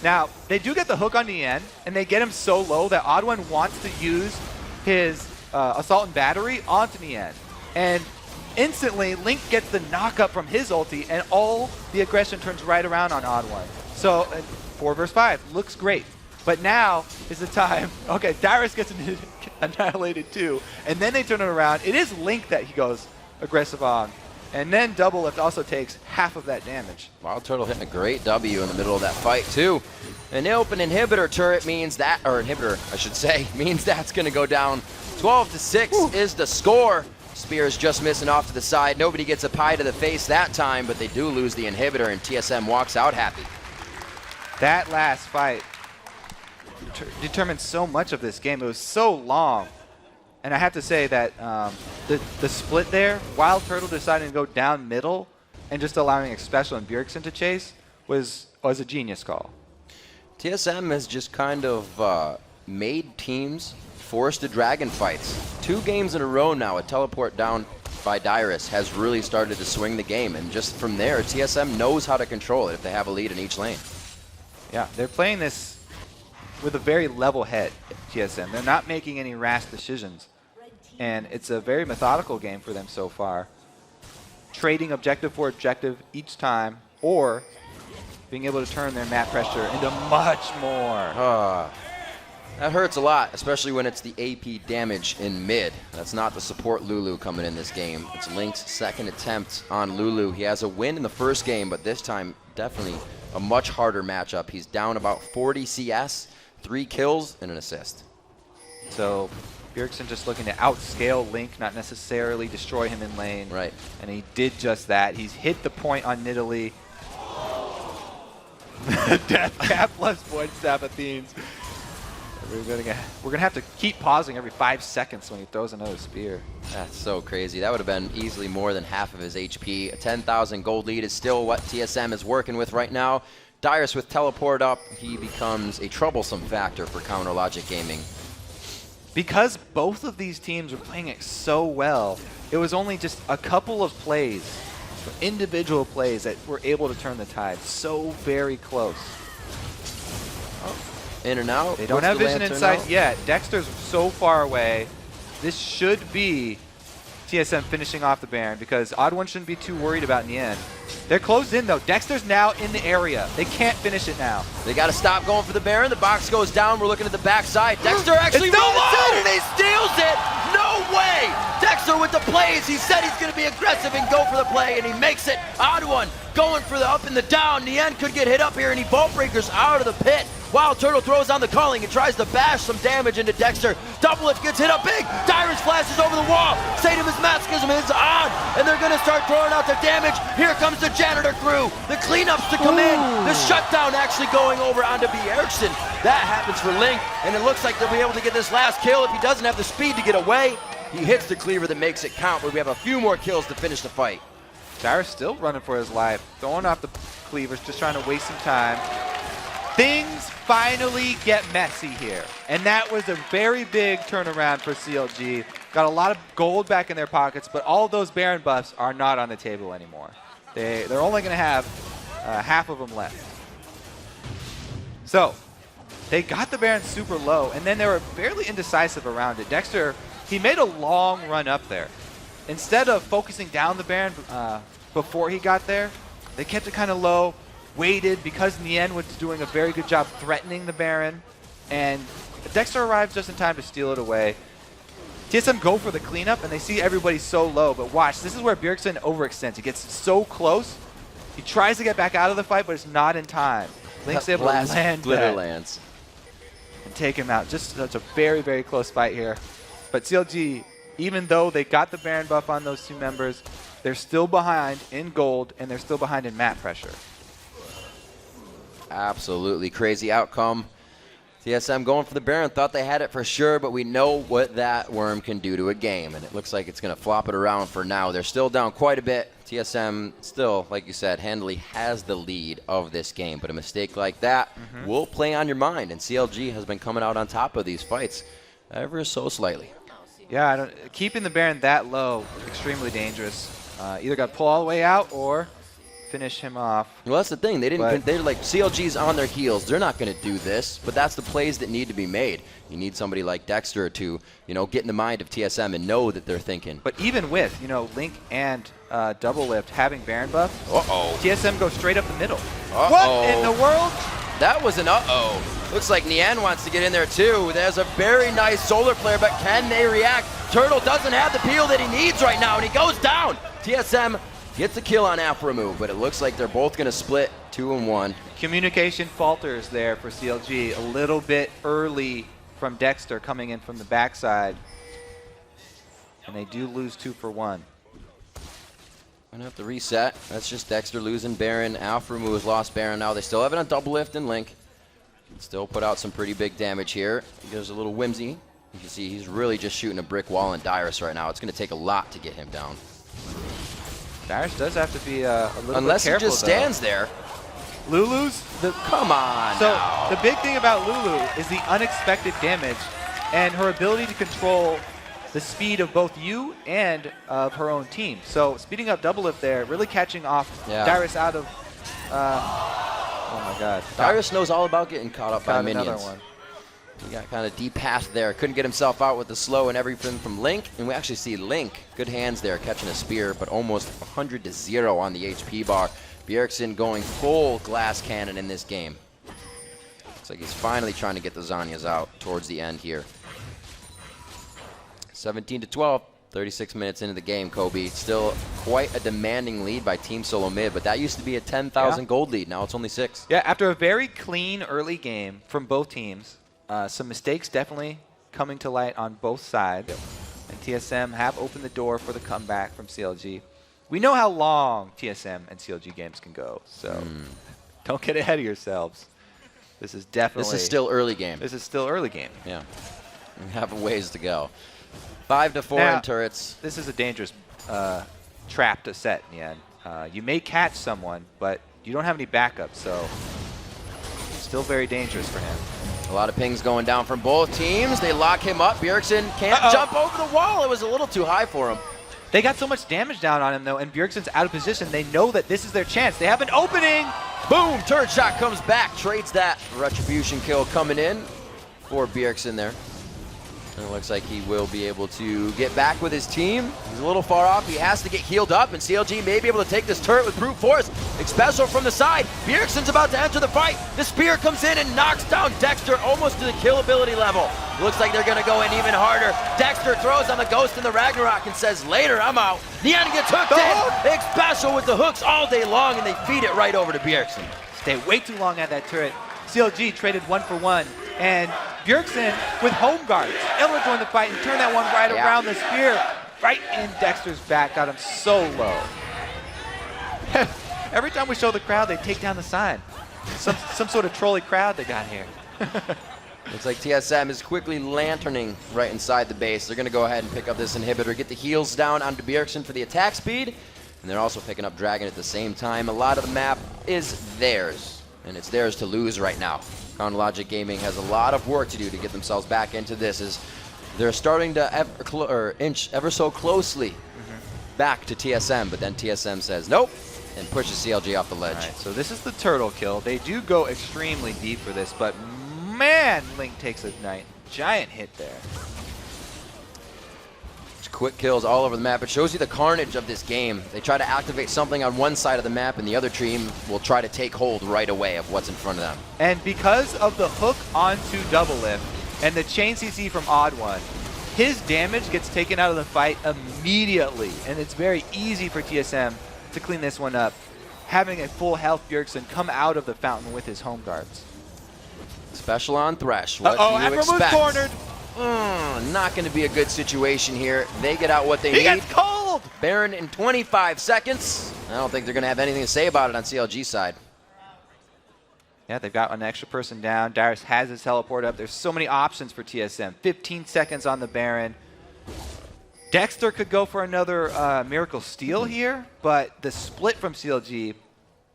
Now, they do get the hook on Nien, and they get him so low that Odd One wants to use his Assault and Battery onto Nien. And instantly, Link gets the knock-up from his ulti, and all the aggression turns right around on Odd One. So, 4 versus 5 looks great. But now is the time. Okay, Dyrus gets annihilated too. And then they turn it around. It is Link that he goes aggressive on. And then Double Lift also takes half of that damage. Wild Turtle hitting a great W in the middle of that fight too. An open inhibitor turret means that, or inhibitor I should say, means that's going to go down. 12-6 is the score. Spears just missing off to the side. Nobody gets a pie to the face that time, but they do lose the inhibitor, and TSM walks out happy. That last fight determined so much of this game. It was so long. And I have to say that the split there, Wild Turtle deciding to go down middle and just allowing Xpecial and Bjergsen to chase was a genius call. TSM has just kind of made teams force to dragon fights. 2 games in a row now, a teleport down by Dyrus has really started to swing the game. And just from there, TSM knows how to control it if they have a lead in each lane. Yeah, they're playing this with a very level head, TSM. They're not making any rash decisions. And it's a very methodical game for them so far. Trading objective for objective each time, or being able to turn their map pressure into much more. That hurts a lot, especially when it's the AP damage in mid. That's not the support Lulu coming in this game. It's Link's second attempt on Lulu. He has a win in the first game, but this time definitely a much harder matchup. He's down about 40 CS, 3 kills, and an assist. So Bjergsen just looking to outscale Link, not necessarily destroy him in lane. Right. And he did just that. He's hit the point on Nidalee. Death cap plus point staff Athenes. We're gonna have to keep pausing every 5 seconds when he throws another spear. That's so crazy. That would have been easily more than half of his HP. A 10,000 gold lead is still what TSM is working with right now. Dyrus with teleport up, he becomes a troublesome factor for Counter Logic Gaming. Because both of these teams were playing it so well, it was only just a couple of plays, individual plays, that were able to turn the tide. So very close. In and out. They don't have vision inside yet. Dexter's so far away. This should be TSM finishing off the Baron, because Odd One shouldn't be too worried about in the end. They're closed in though. Dexter's now in the area. They can't finish it now. They got to stop going for the Baron. The box goes down. We're looking at the backside. Dexter actually runs in and he steals it. No way. Dexter with the plays. He said he's going to be aggressive and go for the play, and he makes it. Odd One going for the up and the down. Nien could get hit up here, and he vault breakers out of the pit. Wild Turtle throws on the calling and tries to bash some damage into Dexter. Double Lift gets hit up big. Dyrus flashes over the wall. Satanism Masochism is on, and they're going to start throwing out their damage. Here comes the janitor crew. The cleanups to come in. The shutdown actually going over onto Bjergsen. That happens for Link, and it looks like they'll be able to get this last kill if he doesn't have the speed to get away. He hits the cleaver that makes it count, but we have a few more kills to finish the fight. Dyrus still running for his life. Throwing off the cleavers, just trying to waste some time. Things finally get messy here. And that was a very big turnaround for CLG. Got a lot of gold back in their pockets, but all those Baron buffs are not on the table anymore. They're only going to have half of them left. So they got the Baron super low, and then they were fairly indecisive around it. Dexter, he made a long run up there. Instead of focusing down the Baron before he got there, they kept it kind of low, waited, because Nien was doing a very good job threatening the Baron, and Dexter arrives just in time to steal it away. TSM go for the cleanup, and they see everybody so low, but watch, this is where Bjergsen overextends. He gets so close, he tries to get back out of the fight, but it's not in time. Link's able to land that lands and take him out. Just such a very, very close fight here. But CLG, even though they got the Baron buff on those 2 members, they're still behind in gold, and they're still behind in map pressure. Absolutely crazy outcome. TSM going for the Baron, thought they had it for sure, but we know what that worm can do to a game, and it looks like it's going to flop it around for now. They're still down quite a bit. TSM still, like you said, handily has the lead of this game, but a mistake like that will play on your mind, and CLG has been coming out on top of these fights ever so slightly. Yeah, keeping the Baron that low, extremely dangerous. Either got to pull all the way out or finish him off. Well, that's the thing. They're like, CLG's on their heels. They're not going to do this, but that's the plays that need to be made. You need somebody like Dexter to, get in the mind of TSM and know that they're thinking. But even with, Link and Double Lift having Baron buff, TSM goes straight up the middle. What in the world? That was an uh-oh. Looks like Nian wants to get in there too. There's a very nice solar flare, but can they react? Turtle doesn't have the peel that he needs right now, and he goes down. TSM gets a kill on Aframu, but it looks like they're both going to split 2-1. Communication falters there for CLG. A little bit early from Dexter coming in from the backside. And they do lose 2 for 1. Gonna have to reset. That's just Dexter losing Baron. Aframu has lost Baron now. They still have it on double lift and Link. Still put out some pretty big damage here. There's a little whimsy. You can see he's really just shooting a brick wall in Dyrus right now. It's going to take a lot to get him down. Dyrus does have to be a little Unless bit careful, he just stands there. Lulu's come on. So now. The big thing about Lulu is the unexpected damage and her ability to control the speed of both you and of her own team. So speeding up double lift there, really catching off Dyrus out of. Oh my God. Dyrus knows all about getting caught up by minions. Another one. He got kind of depassed there. Couldn't get himself out with the slow and everything from Link. And we actually see Link, good hands there, catching a spear, but almost 100-0 on the HP bar. Bjergsen going full glass cannon in this game. Looks like he's finally trying to get the Zanyas out towards the end here. 17-12, 36 minutes into the game, Kobe. Still quite a demanding lead by Team Solo Mid, but that used to be a 10,000 gold lead. Now it's only 6. Yeah, after a very clean early game from both teams, some mistakes definitely coming to light on both sides. And TSM have opened the door for the comeback from CLG. We know how long TSM and CLG games can go, so don't get ahead of yourselves. This is definitely... This is still early game. This is still early game. Yeah. We have a ways to go. 5-4 in turrets. This is a dangerous trap to set in the end. You may catch someone, but you don't have any backup, so still very dangerous for him. A lot of pings going down from both teams. They lock him up. Bjergsen can't jump over the wall. It was a little too high for him. They got so much damage down on him, though, and Bjergsen's out of position. They know that this is their chance. They have an opening. Boom! Turret shot comes back. Trades that. Retribution kill coming in for Bjergsen there. And it looks like he will be able to get back with his team. He's a little far off. He has to get healed up, and CLG may be able to take this turret with brute force. Special from the side. Bjergsen's about to enter the fight. The spear comes in and knocks down Dexter almost to the kill ability level. Looks like they're going to go in even harder. Dexter throws on the Ghost and the Ragnarok and says, later, I'm out. Nian gets hooked in. Special with the hooks all day long, and they feed it right over to Bjergsen. Stay way too long at that turret. CLG traded 1 for 1. And Bjergsen with home guards able to join the fight and turn that one right around the spear, right in Dexter's back. Got him so low. Every time we show the crowd, they take down the sign. Some sort of trolley crowd they got here. Looks like TSM is quickly lanterning right inside the base. They're going to go ahead and pick up this inhibitor, get the heals down onto Bjergsen for the attack speed, and they're also picking up Dragon at the same time. A lot of the map is theirs, and it's theirs to lose right now. Chronologic Gaming has a lot of work to do to get themselves back into this, as they're starting to inch ever so closely back to TSM, but then TSM says nope and pushes CLG off the ledge. Right, so this is the turtle kill. They do go extremely deep for this, but man, Link takes a giant hit there. Quick kills all over the map. It shows you the carnage of this game. They try to activate something on one side of the map, and the other team will try to take hold right away of what's in front of them. And because of the hook onto double lift and the chain CC from Odd One, his damage gets taken out of the fight immediately, and it's very easy for TSM to clean this one up, having a full health Bjergsen come out of the fountain with his home guards. Special on Thresh. What do you expect? Cornered. Not going to be a good situation here. They get out what they need. He gets cold! Baron in 25 seconds. I don't think they're going to have anything to say about it on CLG side. Yeah, they've got an extra person down. Dyrus has his teleport up. There's so many options for TSM. 15 seconds on the Baron. Dexter could go for another Miracle Steal here, but the split from CLG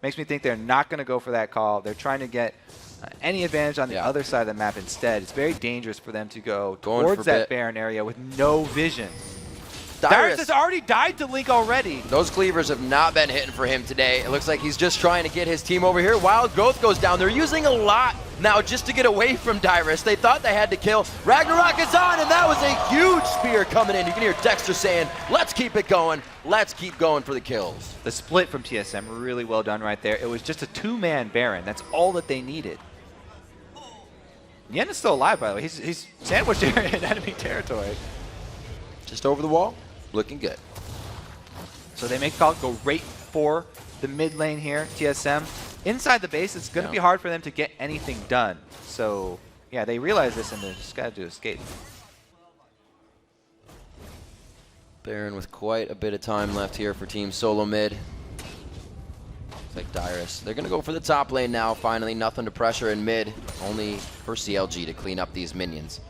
makes me think they're not going to go for that call. They're trying to get any advantage on the other side of the map instead. It's very dangerous for them to go towards that Baron area with no vision. Dyrus has already died to Link already. Those cleavers have not been hitting for him today. It looks like he's just trying to get his team over here. Wild Growth goes down. They're using a lot now just to get away from Dyrus. They thought they had to kill. Ragnarok is on, and that was a huge spear coming in. You can hear Dexter saying, let's keep it going. Let's keep going for the kills. The split from TSM, really well done right there. It was just a 2-man Baron. That's all that they needed. Yen is still alive, by the way. He's sandwiched here in enemy territory. Just over the wall, looking good. So they make call, go right for the mid lane here, TSM. Inside the base, it's going to be hard for them to get anything done. So, yeah, they realize this and they just got to do escape. Baron with quite a bit of time left here for Team Solo Mid. It's like Dyrus. They're going to go for the top lane now, finally. Nothing to pressure in mid. Only for CLG to clean up these minions.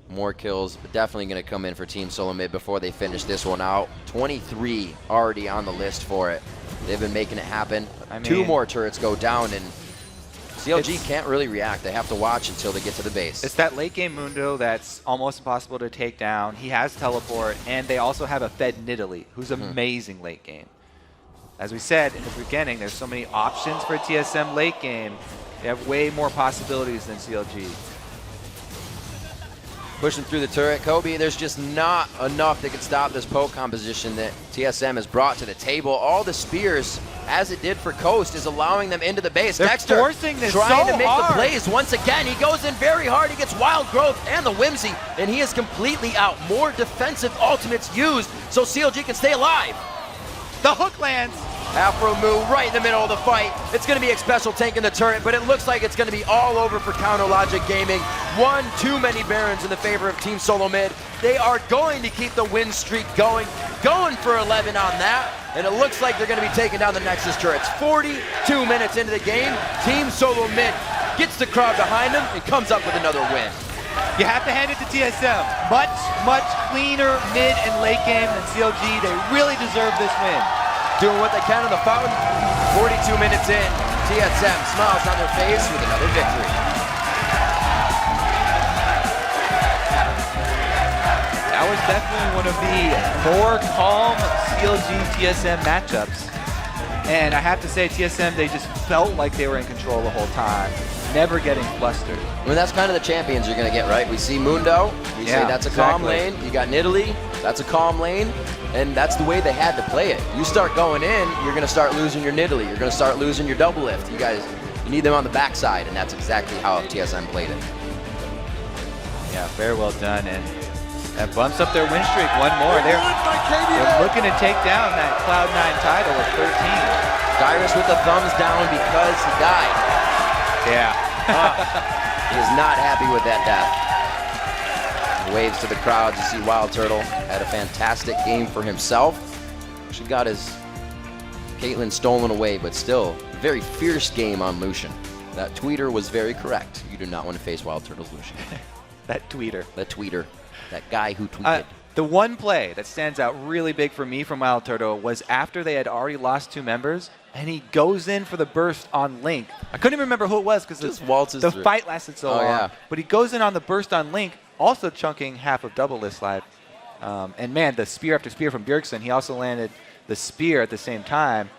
More kills, but definitely going to come in for Team Solo Mid before they finish this one out. 23 already on the list for it. They've been making it happen. I mean, 2 more turrets go down, and CLG can't really react. They have to watch until they get to the base. It's that late game Mundo that's almost impossible to take down. He has teleport, and they also have a Fed Nidalee, who's amazing late game. As we said in the beginning, there's so many options for TSM late game. They have way more possibilities than CLG. Pushing through the turret. Kobe, there's just not enough that can stop this poke composition that TSM has brought to the table. All the spears, as it did for Coast, is allowing them into the base. They're Dexter forcing this trying so to make hard. the plays once again. He goes in very hard. He gets Wild Growth and the Whimsy, and he is completely out. More defensive ultimates used so CLG can stay alive. The hook lands. Afro move right in the middle of the fight. It's going to be Xpecial taking the turret, but it looks like it's going to be all over for Counter Logic Gaming. One too many Barons in the favor of Team Solo Mid. They are going to keep the win streak going for 11 on that, and it looks like they're going to be taking down the Nexus turrets. 42 minutes into the game, Team Solo Mid gets the crowd behind them and comes up with another win. You have to hand it to TSM. Much, much cleaner mid and late game than CLG. They really deserve this win. Doing what they can on the fountain. 42 minutes in, TSM smiles on their face with another victory. That was definitely one of the more calm CLG-TSM matchups. And I have to say, TSM, they just felt like they were in control the whole time, never getting flustered. I mean, that's kind of the champions you're going to get, right? We see Mundo, we say that's a calm lane. You got Nidalee, that's a calm lane. And that's the way they had to play it. You start going in, you're going to start losing your Nidalee. You're going to start losing your double lift. You guys, you need them on the backside, and that's exactly how TSM played it. Yeah, very well done. And that bumps up their win streak one more. They're looking to take down that Cloud9 title at 13. Dyrus with the thumbs down because he died. Yeah. He is not happy with that death. Waves to the crowd. You see Wild Turtle had a fantastic game for himself. Actually got his Caitlyn stolen away, but still a very fierce game on Lucian. That tweeter was very correct. You do not want to face Wild Turtle's Lucian. That tweeter. That tweeter. That guy who tweeted. The one play that stands out really big for me from Wild Turtle was after they had already lost 2 members, and he goes in for the burst on Link. I couldn't even remember who it was because the fight lasted so long. Yeah. But he goes in on the burst on Link, also chunking half of double list life. And man, the spear after spear from Bjergsen, he also landed the spear at the same time.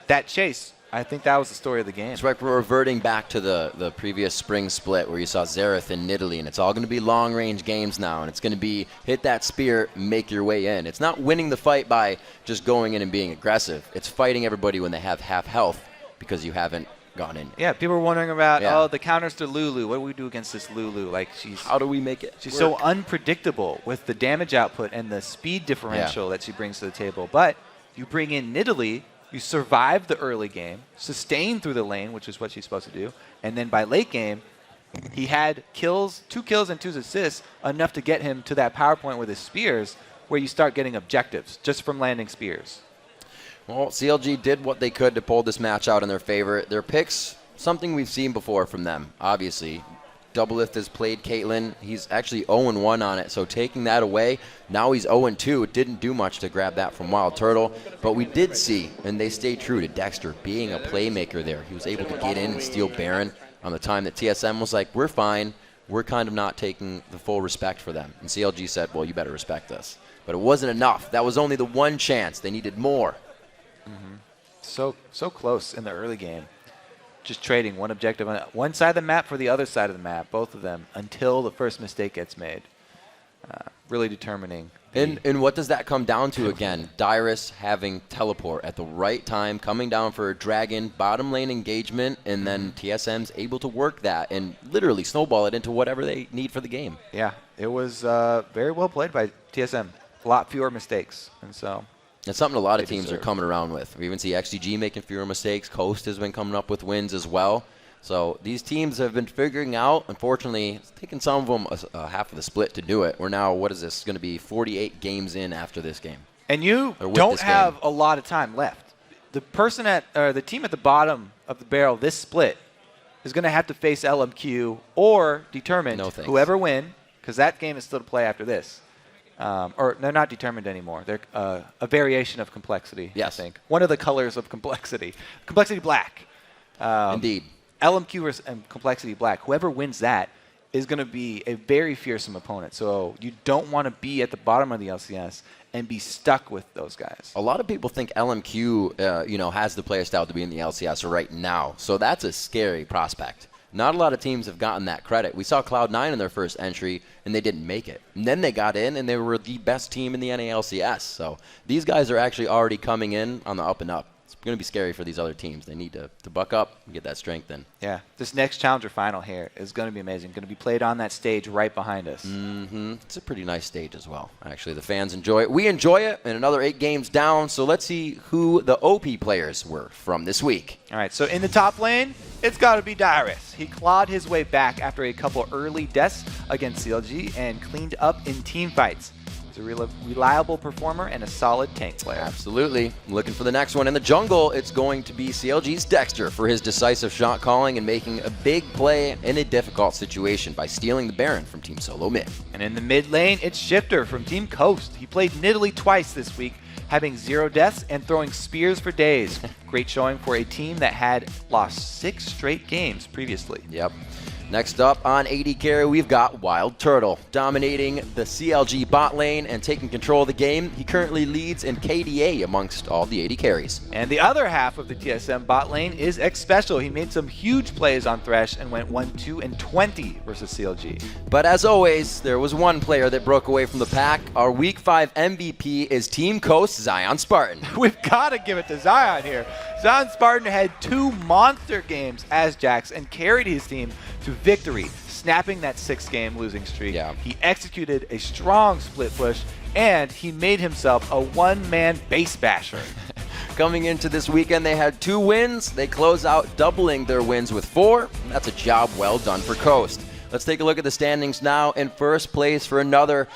That chase, I think that was the story of the game. It's like we're reverting back to the previous spring split where you saw Xerath and Nidalee, and it's all going to be long-range games now, and it's going to be hit that spear, make your way in. It's not winning the fight by just going in and being aggressive. It's fighting everybody when they have half health because you haven't gone in. Yeah, people were wondering about, the counters to Lulu. What do we do against this Lulu? Like, how do we make it She's work? so unpredictable with the damage output and the speed differential that she brings to the table. But you bring in Nidalee, you survive the early game, sustain through the lane, which is what she's supposed to do, and then by late game, he had kills, 2 kills and 2 assists, enough to get him to that power point with his spears, where you start getting objectives just from landing spears. Well, CLG did what they could to pull this match out in their favor. Their picks, something we've seen before from them, obviously. Doublelift has played Caitlyn. He's actually 0-1 on it, so taking that away, now he's 0-2. It didn't do much to grab that from Wild Turtle, but we did see, and they stayed true to Dexter being a playmaker there. He was able to get in and steal Baron on the time that TSM was like, we're fine. We're kind of not taking the full respect for them. And CLG said, well, you better respect us. But it wasn't enough. That was only the one chance. They needed more. So close in the early game. Just trading one objective on one side of the map for the other side of the map, both of them, until the first mistake gets made. Really determining And what does that come down to again? Dyrus having teleport at the right time, coming down for a dragon bottom lane engagement, and then TSM's able to work that and literally snowball it into whatever they need for the game. Yeah, it was very well played by TSM. A lot fewer mistakes, and so it's something a lot of teams are coming around with. We even see XDG making fewer mistakes. Coast has been coming up with wins as well. So these teams have been figuring out. Unfortunately, it's taken some of them half of the split to do it. We're now, what is this, going to be 48 games in after this game. And you don't have a lot of time left. The person the team at the bottom of the barrel this split is going to have to face LMQ or Determined, whoever win, because that game is still to play after this. Or they're not determined anymore. They're a variation of complexity, yes. I think. One of the colors of complexity. Complexity black. Indeed. LMQ and Complexity Black, whoever wins that is going to be a very fearsome opponent. So you don't want to be at the bottom of the LCS and be stuck with those guys. A lot of people think LMQ, has the player style to be in the LCS right now. So that's a scary prospect. Not a lot of teams have gotten that credit. We saw Cloud9 in their first entry, and they didn't make it. And then they got in, and they were the best team in the NALCS. So these guys are actually already coming in on the up and up. It's going to be scary for these other teams. They need to buck up and get that strength in. Yeah, this next Challenger final here is going to be amazing. Going to be played on that stage right behind us. Mm-hmm. It's a pretty nice stage as well. Actually, the fans enjoy it. We enjoy it, and another 8 games down. So let's see who the OP players were from this week. All right, so in the top lane, it's got to be Dyrus. He clawed his way back after a couple early deaths against CLG and cleaned up in team fights. A reliable performer and a solid tank player. Absolutely. Looking for the next one. In the jungle, it's going to be CLG's Dexter for his decisive shot calling and making a big play in a difficult situation by stealing the Baron from Team Solo Mid. And in the mid lane, it's Shifter from Team Coast. He played Nidalee twice this week, having 0 deaths and throwing spears for days. Great showing for a team that had lost 6 straight games previously. Yep. Next up on AD carry, we've got Wild Turtle, dominating the CLG bot lane and taking control of the game. He currently leads in KDA amongst all the AD carries. And the other half of the TSM bot lane is X Special. He made some huge plays on Thresh and went 1-2-20 versus CLG. But as always, there was one player that broke away from the pack. Our Week 5 MVP is Team Coast, Zion Spartan. We've got to give it to Zion here. Zion Spartan had 2 monster games as Jax and carried his team to victory, snapping that 6-game losing streak. Yeah. He executed a strong split push, and he made himself a one-man base basher. Coming into this weekend, they had 2 wins. They close out doubling their wins with 4. And that's a job well done for Coast. Let's take a look at the standings now. In first place for another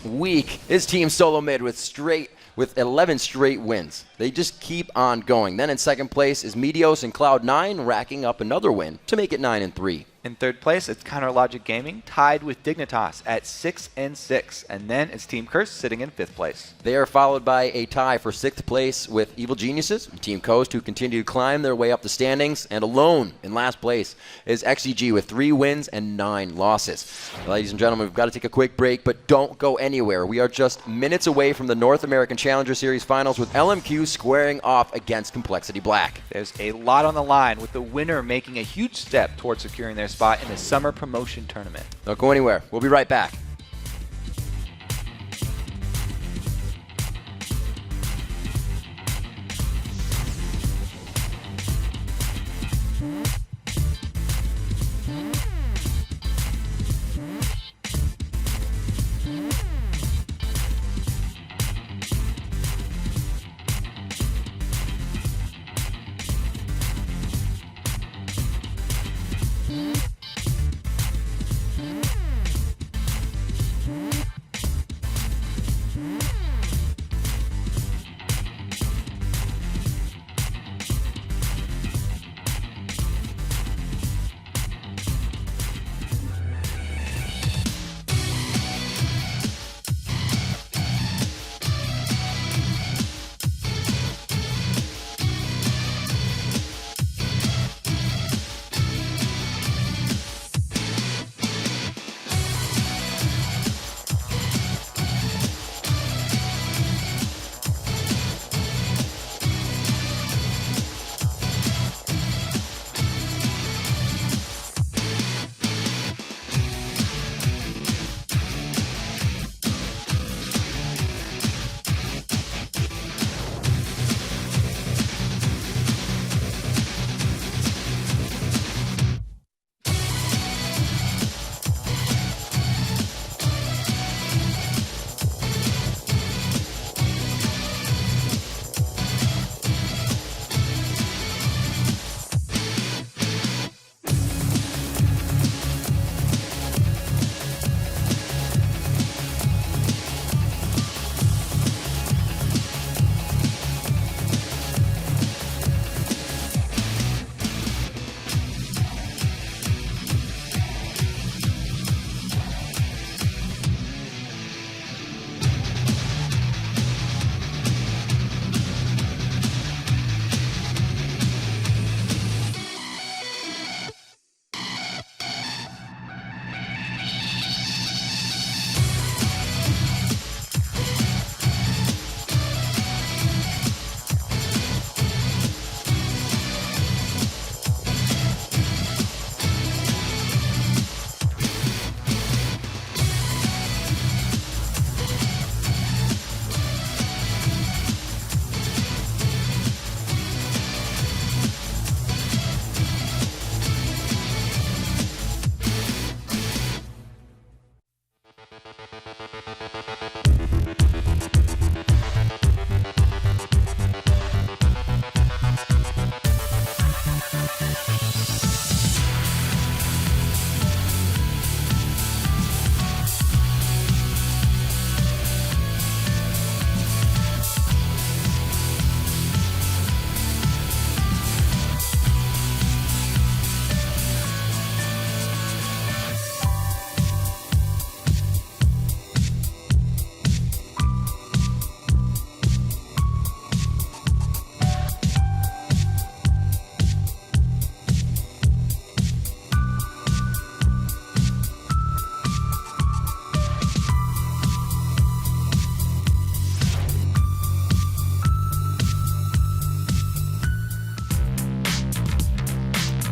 week is Team Solo Mid with 11 straight wins. They just keep on going. Then in second place is Meteos and Cloud9, racking up another win to make it 9-3. In third place, it's Counter Logic Gaming, tied with Dignitas at 6-6. And then it's Team Curse sitting in 5th place. They are followed by a tie for 6th place with Evil Geniuses and Team Coast, who continue to climb their way up the standings. And alone in last place is XEG with 3 wins and 9 losses. Ladies and gentlemen, we've got to take a quick break, but don't go anywhere. We are just minutes away from the North American Challenger Series Finals with LMQ squaring off against Complexity Black. There's a lot on the line, with the winner making a huge step towards securing their spot in the summer promotion tournament. Don't go anywhere. We'll be right back.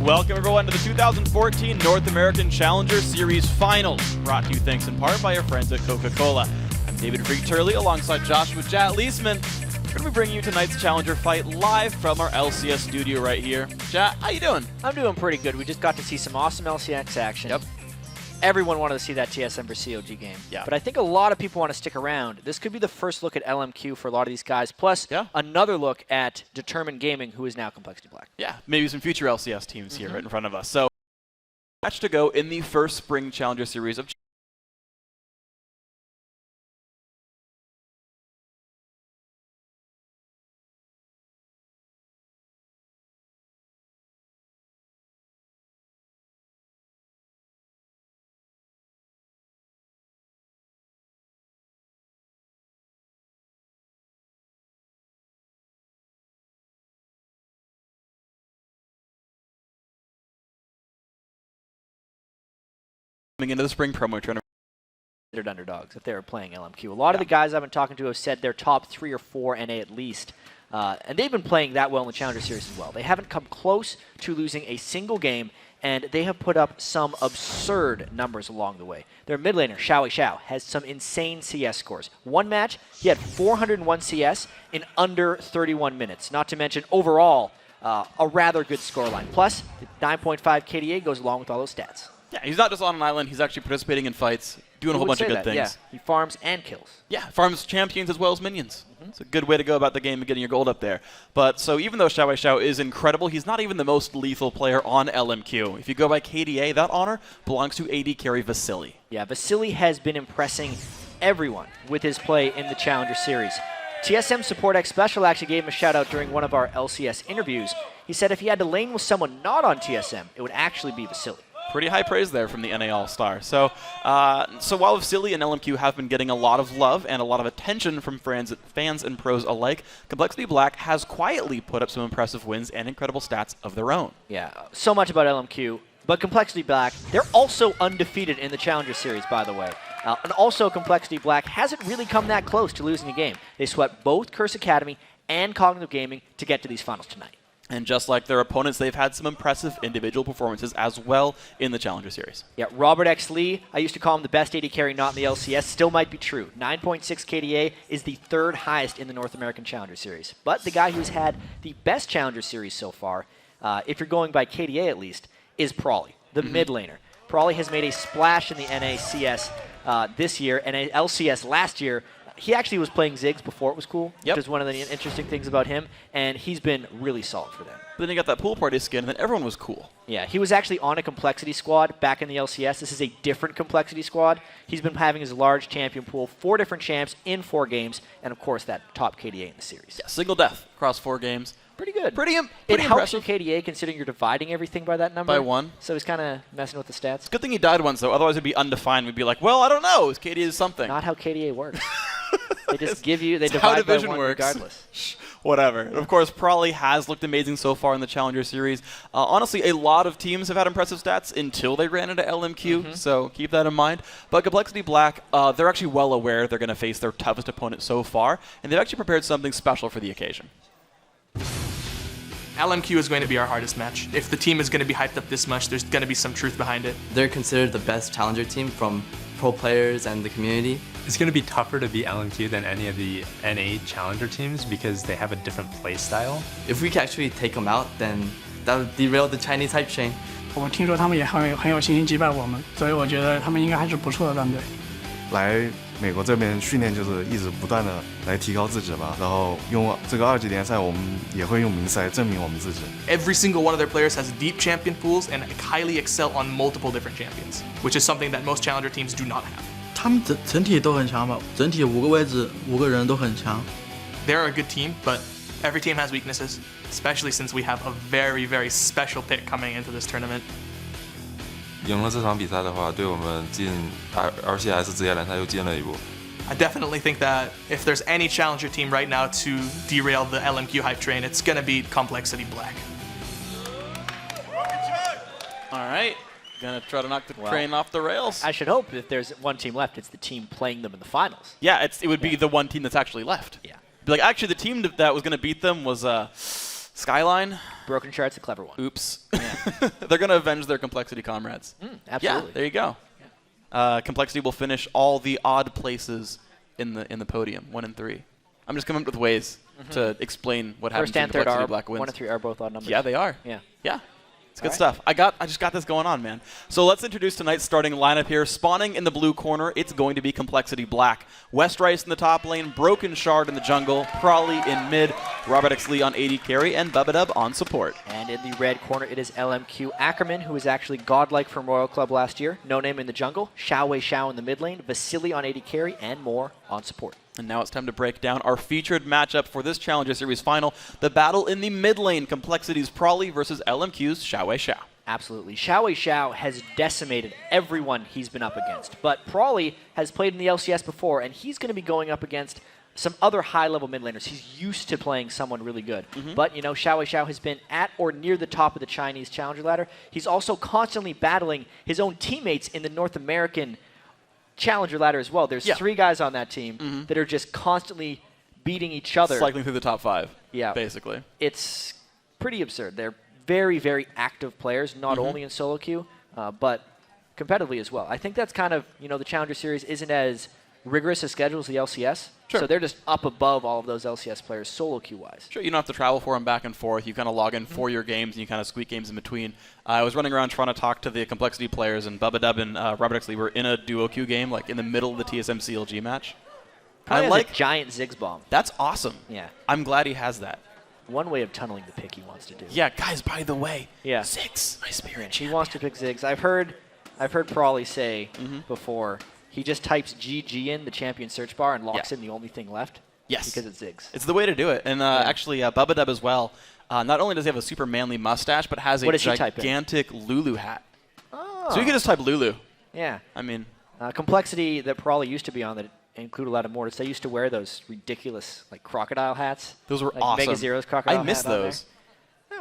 Welcome everyone to the 2014 North American Challenger Series Finals, brought to you thanks in part by our friends at Coca-Cola. I'm David Freak Turley alongside Joshua Jat Leisman. We're going to be bringing you tonight's Challenger fight live from our LCS studio right here. Jat, how you doing? I'm doing pretty good. We just got to see some awesome LCS action. Yep. Everyone wanted to see that TSM vs COG game. Yeah. But I think a lot of people want to stick around. This could be the first look at LMQ for a lot of these guys, plus another look at Determined Gaming, who is now Complexity Black. Yeah, maybe some future LCS teams here right in front of us. So, match to go in the first Spring Challenger Series of into the spring promo tournament. Underdogs if they were playing LMQ. A lot of the guys I've been talking to have said they're top 3 or 4 NA at least. And they've been playing that well in the Challenger Series as well. They haven't come close to losing a single game, and they have put up some absurd numbers along the way. Their mid laner, Xiao, has some insane CS scores. One match, he had 401 CS in under 31 minutes. Not to mention, overall, a rather good scoreline. Plus, 9.5 KDA goes along with all those stats. Yeah, he's not just on an island, he's actually participating in fights, doing a whole bunch of good things. Yeah, he farms and kills. Yeah, farms champions as well as minions. It's a good way to go about the game and getting your gold up there. But so even though Xiao is incredible, he's not even the most lethal player on LMQ. If you go by KDA, that honor belongs to AD carry Vasily. Yeah, Vasily has been impressing everyone with his play in the Challenger Series. TSM Support X Special actually gave him a shout out during one of our LCS interviews. He said if he had to lane with someone not on TSM, it would actually be Vasily. Pretty high praise there from the NA All-Star. So while Vasily and LMQ have been getting a lot of love and a lot of attention from fans and pros alike, Complexity Black has quietly put up some impressive wins and incredible stats of their own. Yeah, so much about LMQ. But Complexity Black, they're also undefeated in the Challenger Series, by the way. And also Complexity Black hasn't really come that close to losing a game. They swept both Curse Academy and Cognitive Gaming to get to these finals tonight. And just like their opponents, they've had some impressive individual performances as well in the Challenger Series. Yeah, Robert X. Lee, I used to call him the best AD carry not in the LCS, still might be true. 9.6 KDA is the 3rd highest in the North American Challenger Series. But the guy who's had the best Challenger Series so far, if you're going by KDA at least, is Prawley, the mid laner. Prawley has made a splash in the NACS this year, and LCS last year. He actually was playing Ziggs before it was cool, which is one of the interesting things about him, and he's been really solid for them. But then you got that pool party skin, and then everyone was cool. Yeah, he was actually on a Complexity squad back in the LCS. This is a different Complexity squad. He's been having his large champion pool, 4 different champs in 4 games, and of course that top KDA in the series. Yeah, single death across 4 games. Pretty good. Pretty it helps impressive. your KDA considering you're dividing everything by that number. By 1. So he's kind of messing with the stats. Good thing he died once, though. Otherwise, it'd be undefined. We'd be like, well, I don't know. His KDA is something. Not how KDA works. They just give you, they divide by 1 regardless. Whatever. And of course, Prawley has looked amazing so far in the Challenger Series. Honestly, a lot of teams have had impressive stats until they ran into LMQ, so keep that in mind. But Complexity Black, they're actually well aware they're going to face their toughest opponent so far, and they've actually prepared something special for the occasion. LMQ is going to be our hardest match. If the team is going to be hyped up this much, there's going to be some truth behind it. They're considered the best Challenger team from pro players and the community. It's going to be tougher to beat LMQ than any of the NA Challenger teams because they have a different play style. If we can actually take them out, then that would derail the Chinese hype train. 我听说他们也很有信心击败我们，所以我觉得他们应该还是不错的战队。来美国这边训练就是一直不断的来提高自己吧，然后用这个2级联赛，我们也会用明赛证明我们自己。Every single one of their players has deep champion pools and highly excel on multiple different champions, which is something that most challenger teams do not have. 他们整体都很强吧，整体5个位置5个人都很强。They're a good team, but every team has weaknesses, especially since we have a very, very special pick coming into this tournament. 赢了这场比赛的话，对我们进 LCS 职业联赛又进了一步。I definitely think that if there's any challenger team right now to derail the LMQ hype train, it's gonna be Complexity Black. All right. Gonna try to knock the train off the rails. I should hope if there's one team left, it's the team playing them in the finals. Yeah, it would be the one team that's actually left. Yeah. Be like, actually, the team that was going to beat them was Skyline. Broken Shard's the clever one. Oops. They're going to avenge their Complexity comrades. Absolutely. Yeah, there you go. Complexity will finish all the odd places in the podium, 1 and 3. I'm just coming up with ways to explain what happens when Complexity Black wins. 1 and 3 are both odd numbers. Yeah, they are. Yeah. Yeah. It's good stuff. I just got this going on, man. So let's introduce tonight's starting lineup here. Spawning in the blue corner, it's going to be Complexity Black. West Rice in the top lane, Broken Shard in the jungle, Prawley in mid, Robert X. Lee on AD carry, and Bubba on support. And in the red corner, it is LMQ Ackerman, who was actually godlike from Royal Club last year. No Name in the jungle, Xiao in the mid lane, Vasily on AD carry, and more on support. And now it's time to break down our featured matchup for this Challenger Series final, the battle in the mid lane, Complexity's Prawley versus LMQ's Xiao. Absolutely. Xiao has decimated everyone he's been up against. But Prawley has played in the LCS before, and he's going to be going up against some other high-level mid laners. He's used to playing someone really good. But, Xiao has been at or near the top of the Chinese Challenger ladder. He's also constantly battling his own teammates in the North American Challenger ladder as well. There's 3 guys on that team that are just constantly beating each other. Cycling through the top 5, yeah, basically. It's pretty absurd. They're very, very active players, not only in solo queue, but competitively as well. I think that's kind of, the Challenger Series isn't as rigorous a schedule as the LCS. Sure. So they're just up above all of those LCS players solo queue-wise. Sure, you don't have to travel for them back and forth. You kind of log in for your games, and you kind of squeak games in between. I was running around trying to talk to the Complexity players, and Bubba and Robert X. Lee were in a duo queue game, like in the middle of the TSM CLG match. Probably has a giant Ziggs bomb. That's awesome. Yeah. I'm glad he has that. One way of tunneling the pick he wants to do. Yeah, guys, by the way, yeah. Ziggs, my spirit He wants to pick Ziggs. I've heard Prawley say before, he just types GG in the champion search bar and locks in the only thing left. Yes. Because it's Ziggs. It's the way to do it. And actually, Bubba as well, not only does he have a super manly mustache, but has a gigantic Lulu hat. Oh. So you can just type Lulu. Yeah. I mean. Complexity that Prawley used to be on that include a lot of Mortis. They used to wear those ridiculous crocodile hats. Those were like awesome. Mega Zero's crocodile I miss those.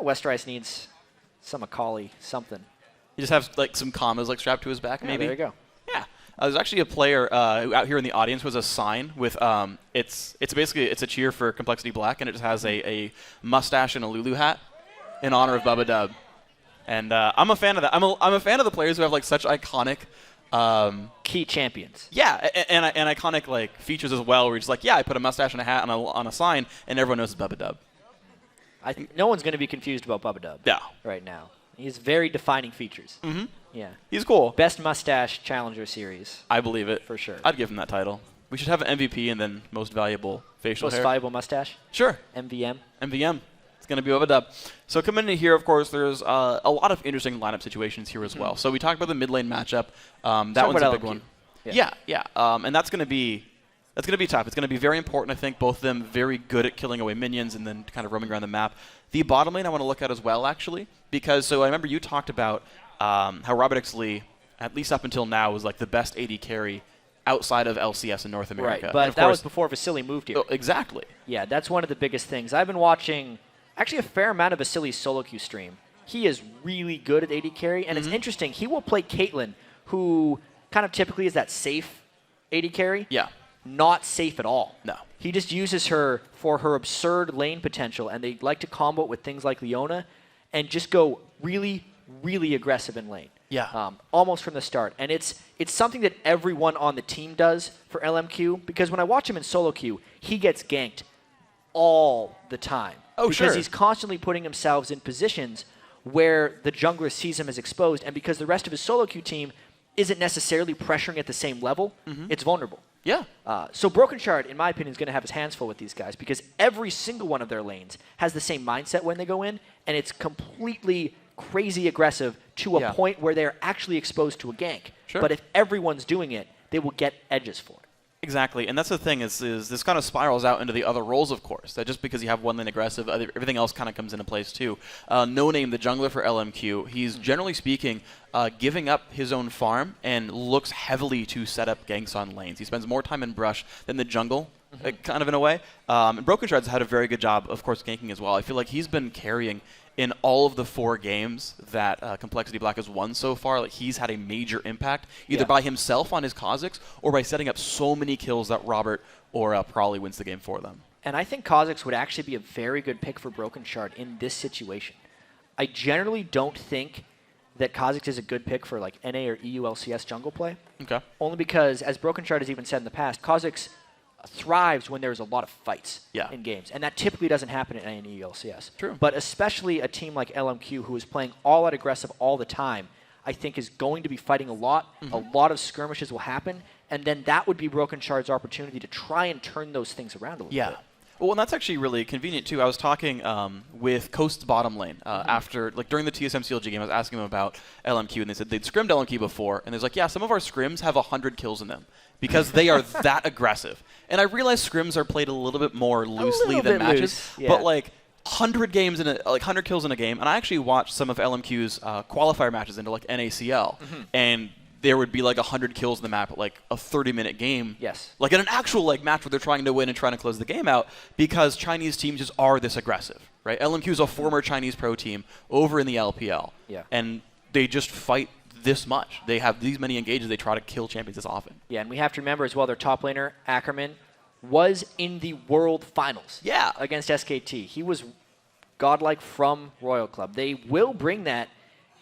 West Rice needs some Akali something. He just has some commas strapped to his back, maybe. There you go. Yeah. There's actually a player out here in the audience who has a sign with it's basically a cheer for Complexity Black, and it just has a mustache and a Lulu hat in honor of Bubba. And I'm a fan of that. I'm a fan of the players who have such iconic key champions. Yeah, and iconic features as well. Where you're just I put a mustache and a hat on a sign, and everyone knows it's Bubba. I think no one's going to be confused about Bubba. Yeah. Right now, he has very defining features. Yeah. He's cool. Best mustache Challenger Series. I believe it. For sure. I'd give him that title. We should have an MVP and then most valuable facial hair. Most valuable mustache? Sure. MVM. It's going to be Bubba. So coming into here, of course, there's a lot of interesting lineup situations here as well. So we talked about the mid lane matchup. That one's a big one. Yeah. And that's going to be tough. It's going to be very important, I think. Both of them very good at killing away minions and then kind of roaming around the map. The bottom lane I want to look at as well, actually, because I remember you talked about how Robert X. Lee, at least up until now, was the best AD carry outside of LCS in North America. Right, but that was before Vasily moved here. Oh, exactly. Yeah, that's one of the biggest things. I've been watching actually a fair amount of Vasily's solo queue stream. He is really good at AD carry, and it's interesting. He will play Caitlyn, who kind of typically is that safe AD carry. Yeah. Not safe at all. No. He just uses her for her absurd lane potential, and they like to combo it with things like Leona and just go really, really aggressive in lane. Yeah. Almost from the start. And it's something that everyone on the team does for LMQ, because when I watch him in solo queue, he gets ganked all the time. Oh, sure. Because he's constantly putting himself in positions where the jungler sees him as exposed, and because the rest of his solo queue team isn't necessarily pressuring at the same level, it's vulnerable. Yeah. So Broken Shard, in my opinion, is going to have his hands full with these guys, because every single one of their lanes has the same mindset when they go in, and it's completely crazy aggressive to a point where they're actually exposed to a gank. Sure. But if everyone's doing it, they will get edges for it. Exactly, and that's the thing is this kind of spirals out into the other roles, of course. That just because you have one lane aggressive, everything else kind of comes into place too. No Name, the jungler for LMQ, he's generally speaking giving up his own farm and looks heavily to set up ganks on lanes. He spends more time in brush than the jungle, kind of in a way. And Broken Shard's had a very good job, of course, ganking as well. I feel like he's been carrying in all of the 4 games that Complexity Black has won so far. He's had a major impact, either by himself on his Kha'Zix or by setting up so many kills that Robert or Prawley wins the game for them. And I think Kha'Zix would actually be a very good pick for Broken Shard in this situation. I generally don't think that Kha'Zix is a good pick for like NA or EU LCS jungle play. Okay. Only because, as Broken Shard has even said in the past, Kha'Zix thrives when there's a lot of fights in games. And that typically doesn't happen in NA and EU LCS. True. But especially a team like LMQ, who is playing all out aggressive all the time, I think is going to be fighting a lot. A lot of skirmishes will happen. And then that would be Broken Shard's opportunity to try and turn those things around a little bit. Well, and that's actually really convenient too. I was talking with Coast's bottom lane after, like during the TSM CLG game. I was asking them about LMQ, and they said they'd scrimmed LMQ before, and there's like, yeah, some of our scrims have 100 kills in them because they are that aggressive. And I realize scrims are played a little bit more loosely than matches, but like 100 games in like 100 kills in a game. And I actually watched some of LMQ's qualifier matches into like NACL, and there would be like 100 kills in the map at like a 30-minute game. Yes. Like in an actual like match where they're trying to win and trying to close the game out because Chinese teams just are this aggressive, right? LMQ is a former Chinese pro team over in the LPL. Yeah. And they just fight this much. They have these many engages. They try to kill champions this often. Yeah, and we have to remember as well their top laner, Ackerman, was in the World Finals against SKT. He was godlike from Royal Club. They will bring that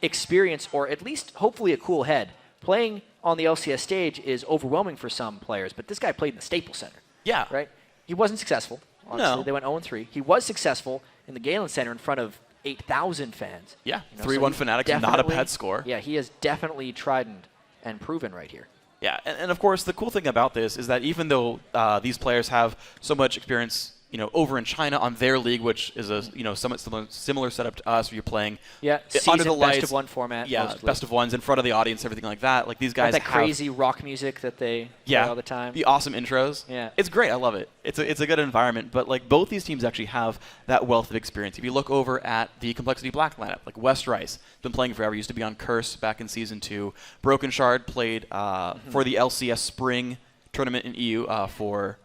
experience, or at least hopefully a cool head. Playing on the LCS stage is overwhelming for some players, but this guy played in the Staples Center. Yeah. Right? He wasn't successful. Honestly. No. They went 0-3. He was successful in the Galen Center in front of 8,000 fans. Yeah, You know, 3-1 so Fnatic, not a bad score. Yeah, he has definitely tried and proven right here. Yeah, and of course, the cool thing about this is that even though these players have so much experience, over in China on their league, which is a somewhat similar setup to us, where you're playing under the lights, best of one format. Yeah, mostly. best of ones in front of the audience, everything like that. Like these guys that have crazy rock music that they play all the time. The awesome intros. Yeah, it's great. I love it. It's a good environment. But like both these teams actually have that wealth of experience. If you look over at the Complexity Black lineup, like West Rice, been playing forever. Used to be on Curse back in Season 2. Broken Shard played for the LCS Spring tournament in EU for.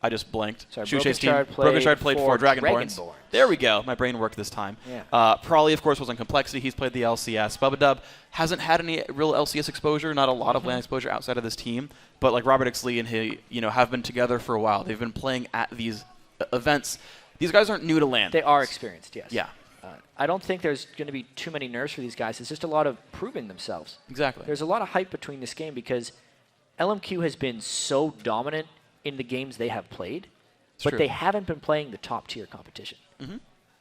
I just blanked. Sorry, Broken Shard played for Dragonborns. There we go. My brain worked this time. Yeah. Probably, of course, was on Complexity. He's played the LCS. Bubba hasn't had any real LCS exposure, not a lot of LAN exposure outside of this team. But like Robert Ixley and he, have been together for a while. They've been playing at these events. These guys aren't new to LAN. They are experienced, yes. Yeah. I don't think there's going to be too many nerfs for these guys. It's just a lot of proving themselves. Exactly. There's a lot of hype between this game because LMQ has been so dominant in the games they have played, but they haven't been playing the top-tier competition.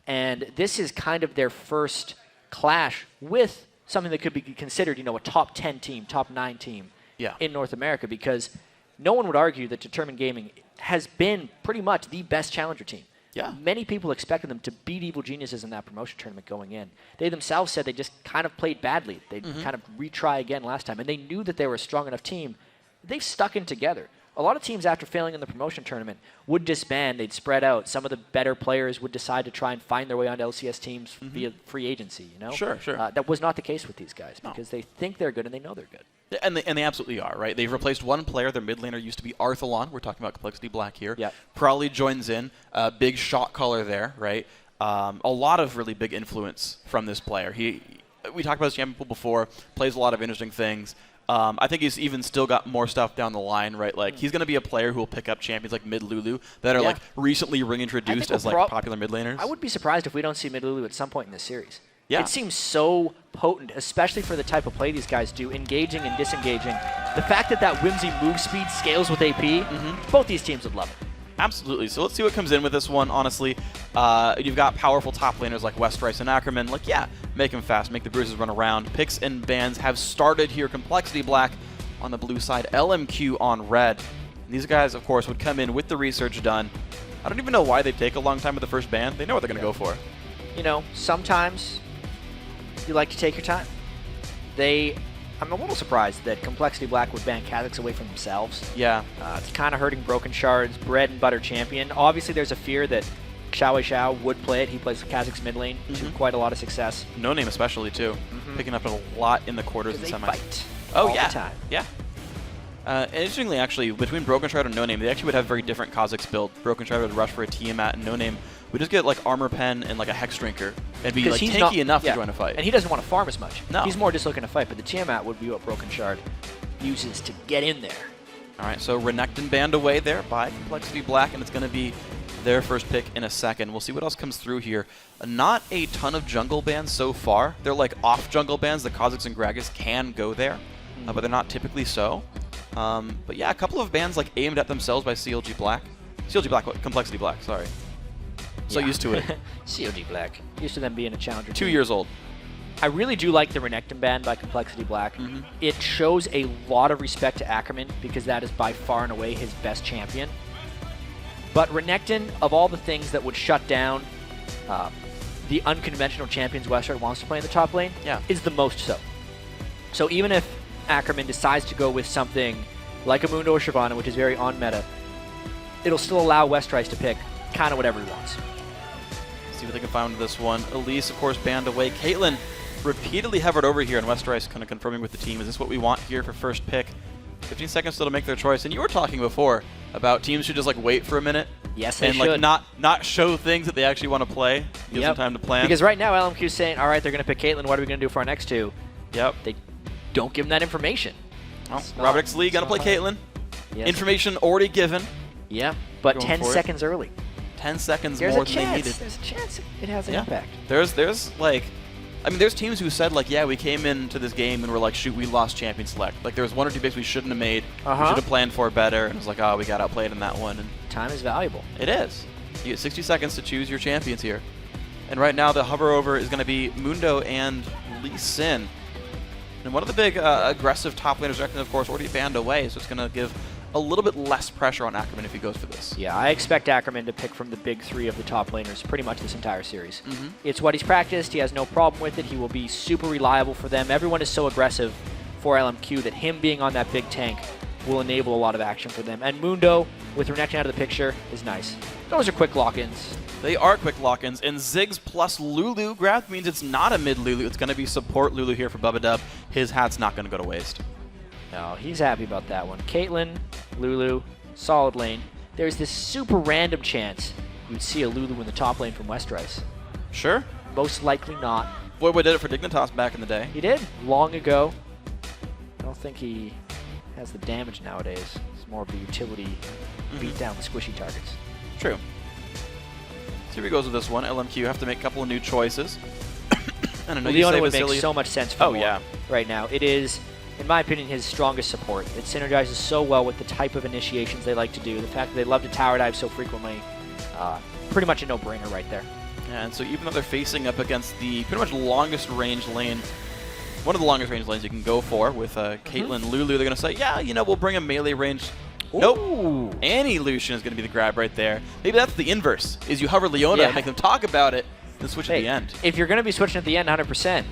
And this is kind of their first clash with something that could be considered, a top 10 team, top 9 team in North America, because no one would argue that Determined Gaming has been pretty much the best challenger team. Yeah. Many people expected them to beat Evil Geniuses in that promotion tournament going in. They themselves said they just kind of played badly. They'd kind of retry again last time, and they knew that they were a strong enough team. They've stuck in together. A lot of teams, after failing in the promotion tournament, would disband. They'd spread out. Some of the better players would decide to try and find their way onto LCS teams via free agency. Sure. That was not the case with these guys because they think they're good and they know they're good. Yeah, and they absolutely are, right? They've replaced one player. Their mid laner used to be Arthalon. We're talking about Complexity Black here. Yeah. Probably joins in. Big shot caller there, right? A lot of really big influence from this player. We talked about this champion pool before. Plays a lot of interesting things. I think he's even still got more stuff down the line, right? Like he's going to be a player who will pick up champions like Mid Lulu that are like recently reintroduced as like popular mid laners. I would be surprised if we don't see Mid Lulu at some point in this series. Yeah. It seems so potent, especially for the type of play these guys do, engaging and disengaging. The fact that whimsy move speed scales with AP, both these teams would love it. Absolutely. So let's see what comes in with this one, honestly. You've got powerful top laners like West Rice and Ackerman. Like, make them fast, make the bruises run around. Picks and bans have started here. Complexity Black on the blue side, LMQ on red. And these guys, of course, would come in with the research done. I don't even know why they take a long time with the first ban. They know what they're going to go for. Sometimes you like to take your time. I'm a little surprised that Complexity Black would ban Kha'Zix away from themselves. Yeah. It's kind of hurting Broken Shard's bread and butter champion. Obviously, there's a fear that Xiao would play it. He plays Kha'Zix's mid lane to quite a lot of success. No Name especially, too. Picking up a lot in the quarters and semis. Fight all the time. Yeah. And interestingly, actually, between Broken Shard and No Name, they actually would have very different Kha'Zix build. Broken Shard would rush for a Tiamat, and No Name would just get like Armor Pen and like a Hex Drinker and be like tanky enough to join a fight. And he doesn't want to farm as much. No. He's more just looking to fight, but the Tiamat would be what Broken Shard uses to get in there. All right, so Renekton banned away there by Complexity Black, and it's going to be their first pick in a second. We'll see what else comes through here. Not a ton of jungle bans so far. They're like off jungle bans. The Kha'Zix and Gragas can go there, but they're not typically so. But yeah, a couple of bans like aimed at themselves by CLG Black. CLG Black, Complexity Black, sorry. So used to it. CLG Black. Used to them being a challenger 2 team. years old. I really do like the Renekton ban by Complexity Black. It shows a lot of respect to Ackerman because that is by far and away his best champion. But Renekton, of all the things that would shut down the unconventional champions Western wants to play in the top lane, is the most so. So even if Ackerman decides to go with something like a Mundo or Shyvana, which is very on-meta, it'll still allow Westrice to pick kind of whatever he wants. See what they can find with this one. Elise, of course, banned away. Caitlyn repeatedly hovered over here, and Westrice kind of confirming with the team, is this what we want here for first pick? 15 seconds still to make their choice. And you were talking before about teams should just like wait for a minute. Yes, they and should. like not show things that they actually want to play. Give some time to plan. Because right now LMQ's saying, all right, they're going to pick Caitlyn. What are we going to do for our next two? Yep. They don't give them that information. Well, Robert X. Lee going to play Caitlyn. Yes. Information already given. Yeah, but Going 10 for it. seconds early. 10 seconds There's more a than chance. they needed. There's a chance it has an Yeah. impact. There's like, I mean, there's teams who said like, yeah, we came into this game and we're like, shoot, we lost champion select. Like there was one or two picks we shouldn't have made. We should have planned for better. And it was like, oh, we got outplayed in that one. And time is valuable. It is. You get 60 seconds to choose your champions here. And right now the hover over is going to be Mundo and Lee Sin. And one of the big aggressive top laners, of course, already banned away, so it's going to give a little bit less pressure on Ackerman if he goes for this. Yeah, I expect Ackerman to pick from the big three of the top laners pretty much this entire series. It's what he's practiced. He has no problem with it. He will be super reliable for them. Everyone is so aggressive for LMQ that him being on that big tank will enable a lot of action for them. And Mundo, with Renekton out of the picture, is nice. Those are quick lock-ins. They are quick lock-ins, and Ziggs plus Lulu grab means it's not a mid Lulu. It's going to be support Lulu here for Bubba Dub. His hat's not going to go to waste. No, he's happy about that one. Caitlyn, Lulu, solid lane. There's this super random chance you'd see a Lulu in the top lane from Westrice. Sure. Most likely not. Boy did it for Dignitas back in the day. He did, long ago. I don't think he has the damage nowadays. It's more of the utility, beat down the squishy targets. True. So here he goes with this one. LMQ have to make a couple of new choices. And I know Leona would make so much sense for yeah. right now. It is, in my opinion, his strongest support. It synergizes so well with the type of initiations they like to do. The fact that they love to tower dive so frequently, pretty much a no-brainer right there. Yeah, and so even though they're facing up against the pretty much longest range lane, one of the longest range lanes you can go for with Caitlyn, Lulu, they're going to say, yeah, you know, we'll bring a melee range. Ooh. Nope. Annie Lucian is going to be the grab right there. Maybe that's the inverse, is you hover Leona and make them talk about it, then switch at the end. If you're going to be switching at the end 100%,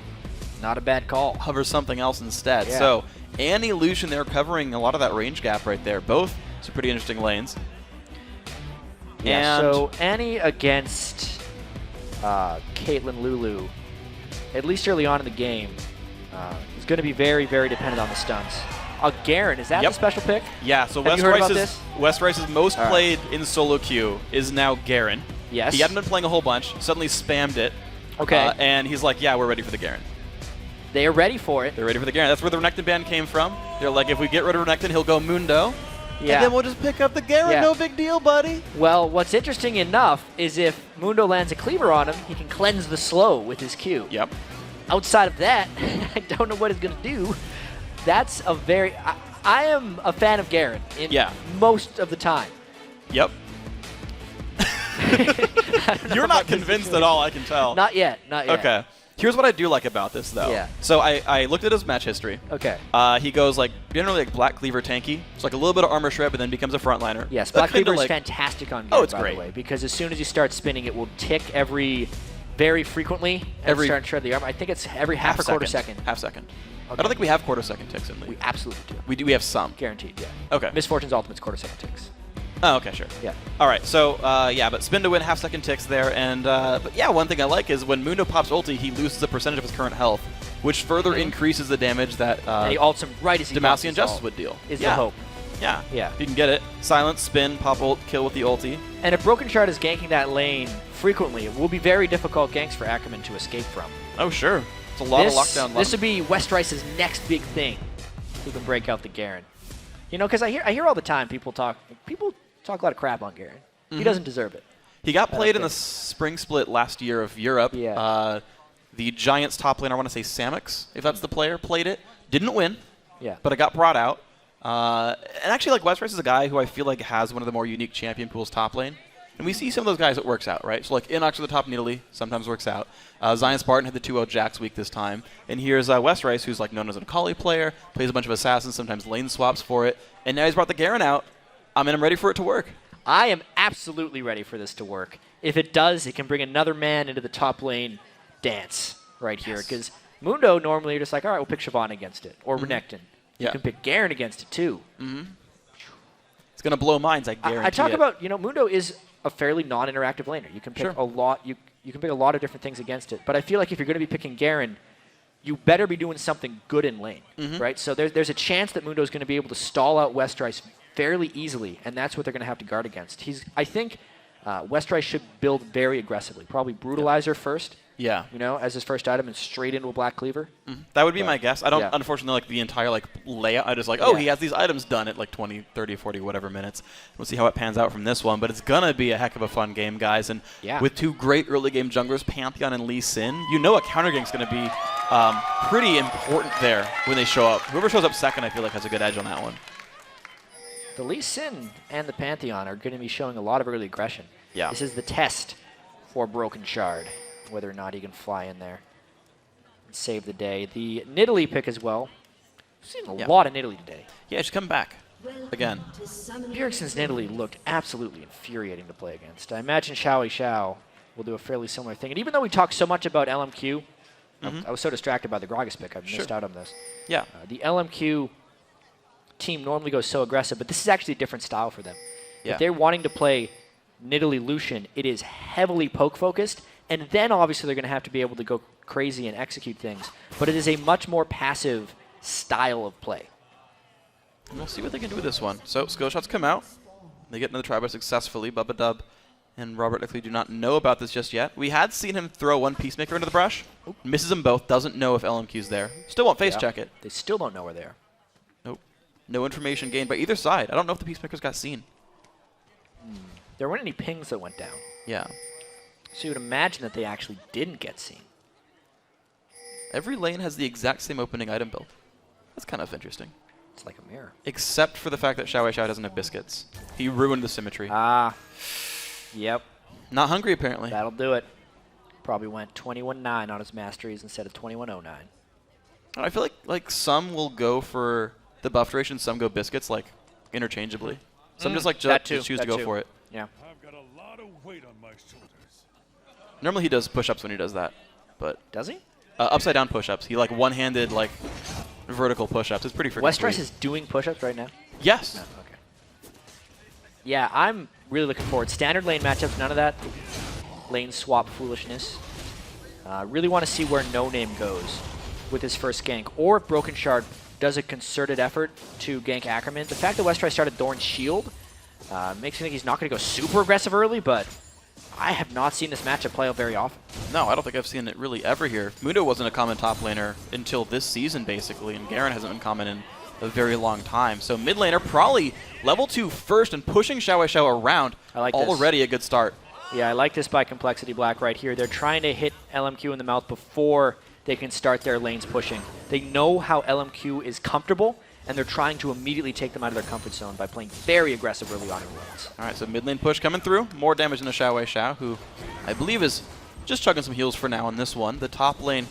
not a bad call. Hover something else instead. Yeah. So Annie, Lucian, they're covering a lot of that range gap right there. Both some pretty interesting lanes. Yeah, and so Annie against Caitlyn, Lulu, at least early on in the game, is going to be very, very dependent on the stuns. Garen, is that the special pick? Yeah, so Have you heard about this? Westrice's most played in solo queue is now Garen. Yes. He hadn't been playing a whole bunch, suddenly spammed it. Okay. And he's like, yeah, we're ready for the Garen. They are ready for it. They're ready for the Garen. That's where the Renekton ban came from. They're like, if we get rid of Renekton, he'll go Mundo. Yeah. And then we'll just pick up the Garen. No big deal, buddy. Well, what's interesting enough is if Mundo lands a cleaver on him, he can cleanse the slow with his Q. Yep. Outside of that, I don't know what he's going to do. That's a very... I am a fan of Garen in most of the time. Yep. You're not convinced at all, I can tell. Not yet. Not yet. Okay. Here's what I do like about this, though. Yeah. So I looked at his match history. Okay. He goes like generally like Black Cleaver tanky. It's like a little bit of armor shred, but then becomes a frontliner. Yes, Black Cleaver is fantastic on Garen, it's by great. the way, because as soon as you start spinning, it will tick very frequently and start to shred the armor. I think it's every half or quarter second. Half second. Okay. I don't think we have quarter second ticks in League. We absolutely do. We have some. Guaranteed, yeah. Okay. Misfortune's Ultimate's quarter second ticks. Oh, okay, sure. Yeah. All right, so, yeah, but spin to win, half second ticks there. And, but yeah, one thing I like is when Mundo pops ulti, he loses a percentage of his current health, which further increases the damage that and he ults him right as he Demacian Justice would deal. Is the hope. Yeah. Yeah. If you can get it. Silence, spin, pop ult, kill with the ulti. And if Broken Shard is ganking that lane frequently, it will be very difficult ganks for Ackerman to escape from. Oh, sure. It's a lot of lockdown. This would be Westrice's next big thing. Who can break out the Garen. You know, because I hear all the time people talk a lot of crap on Garen. He doesn't deserve it. He got played in the spring split last year of Europe. Yeah. The Giants top lane, I want to say Samix, if that's the player, played it. Didn't win. Yeah. But it got brought out. And actually, like, Westrice is a guy who I feel like has one of the more unique champion pools top lane. And we see some of those guys it works out, right? So, like, Inox at the top in Italy sometimes works out. Zion Spartan had the 2-0 Jax week this time. And here's Westrice, who's, like, known as an Akali player, plays a bunch of assassins, sometimes lane swaps for it. And now he's brought the Garen out. I mean, I'm ready for it to work. I am absolutely ready for this to work. If it does, it can bring another man into the top lane dance right here. Because Mundo, normally, you're just like, all right, we'll pick Siobhan against it. Or Renekton. You can pick Garen against it, too. It's going to blow minds, I guarantee I talk it. about, you know, Mundo is a fairly non-interactive laner. You can pick a lot. You can pick a lot of different things against it. But I feel like if you're going to be picking Garen, you better be doing something good in lane, right? So there's a chance that Mundo is going to be able to stall out Westrice fairly easily, and that's what they're going to have to guard against. I think Westrice should build very aggressively. Probably Brutalizer first. Yeah. You know, as his first item, and straight into a Black Cleaver. That would be my guess. I don't, unfortunately, like the entire like layout. I just like, he has these items done at like 20, 30, 40, whatever minutes. We'll see how it pans out from this one. But it's going to be a heck of a fun game, guys. And with two great early game junglers, Pantheon and Lee Sin, you know a counter gank's going to be pretty important there when they show up. Whoever shows up second, I feel like, has a good edge on that one. The Lee Sin and the Pantheon are going to be showing a lot of early aggression. Yeah. This is the test for Broken Shard, whether or not he can fly in there and save the day. The Nidalee pick as well. We've seen a lot of Nidalee today. Yeah, she's coming back again. Erickson's Nidalee looked absolutely infuriating to play against. I imagine Xiao Xiao will do a fairly similar thing. And even though we talk so much about LMQ, I was so distracted by the Gragas pick, I missed out on this. Yeah. The LMQ team normally goes so aggressive, but this is actually a different style for them. If they're wanting to play Nidalee Lucian, it is heavily poke focused, and then obviously they're going to have to be able to go crazy and execute things. But it is a much more passive style of play. And we'll see what they can do with this one. So skill shots come out. They get into the try successfully. Bubba Dub and Robert likely do not know about this just yet. We had seen him throw one Peacemaker into the brush. Misses them both. Doesn't know if LMQ's there. Still won't face check it. They still don't know where they are. Nope. No information gained by either side. I don't know if the Peacemakers got seen. There weren't any pings that went down. Yeah. So you would imagine that they actually didn't get seen. Every lane has the exact same opening item build. That's kind of interesting. It's like a mirror. Except for the fact that Xiao Xiao doesn't have biscuits. He ruined the symmetry. Yep. Not hungry, apparently. That'll do it. Probably went 21-9 on his masteries instead of 21-09. I feel like some will go for the buff duration, some go biscuits, like, interchangeably. Some just choose to go for it. Yeah. I've got a lot of weight on my shoulders. Normally he does push-ups when he does that, but does he? Upside down push-ups. He like one-handed like vertical push-ups. It's pretty freaking Westrice sweet. is doing push-ups right now. Yes. No, okay. Yeah, I'm really looking forward. Standard lane matchups, none of that lane swap foolishness. Really want to see where No Name goes with his first gank, or if Broken Shard does a concerted effort to gank Ackerman. The fact that Westrice started Thorn's Shield makes me think he's not going to go super aggressive early, but I have not seen this matchup play out very often. No, I don't think I've seen it really ever here. Mundo wasn't a common top laner until this season, basically, and Garen hasn't been common in a very long time. So mid laner probably level 2 first and pushing Xiao Xiao around. I like already a good start. Yeah, I like this by Complexity Black right here. They're trying to hit LMQ in the mouth before they can start their lanes pushing. They know how LMQ is comfortable, and they're trying to immediately take them out of their comfort zone by playing very aggressive early on in lanes. All right, so mid lane push coming through. More damage than Xiao Xiao, who I believe is just chugging some heals for now in this one. The top lane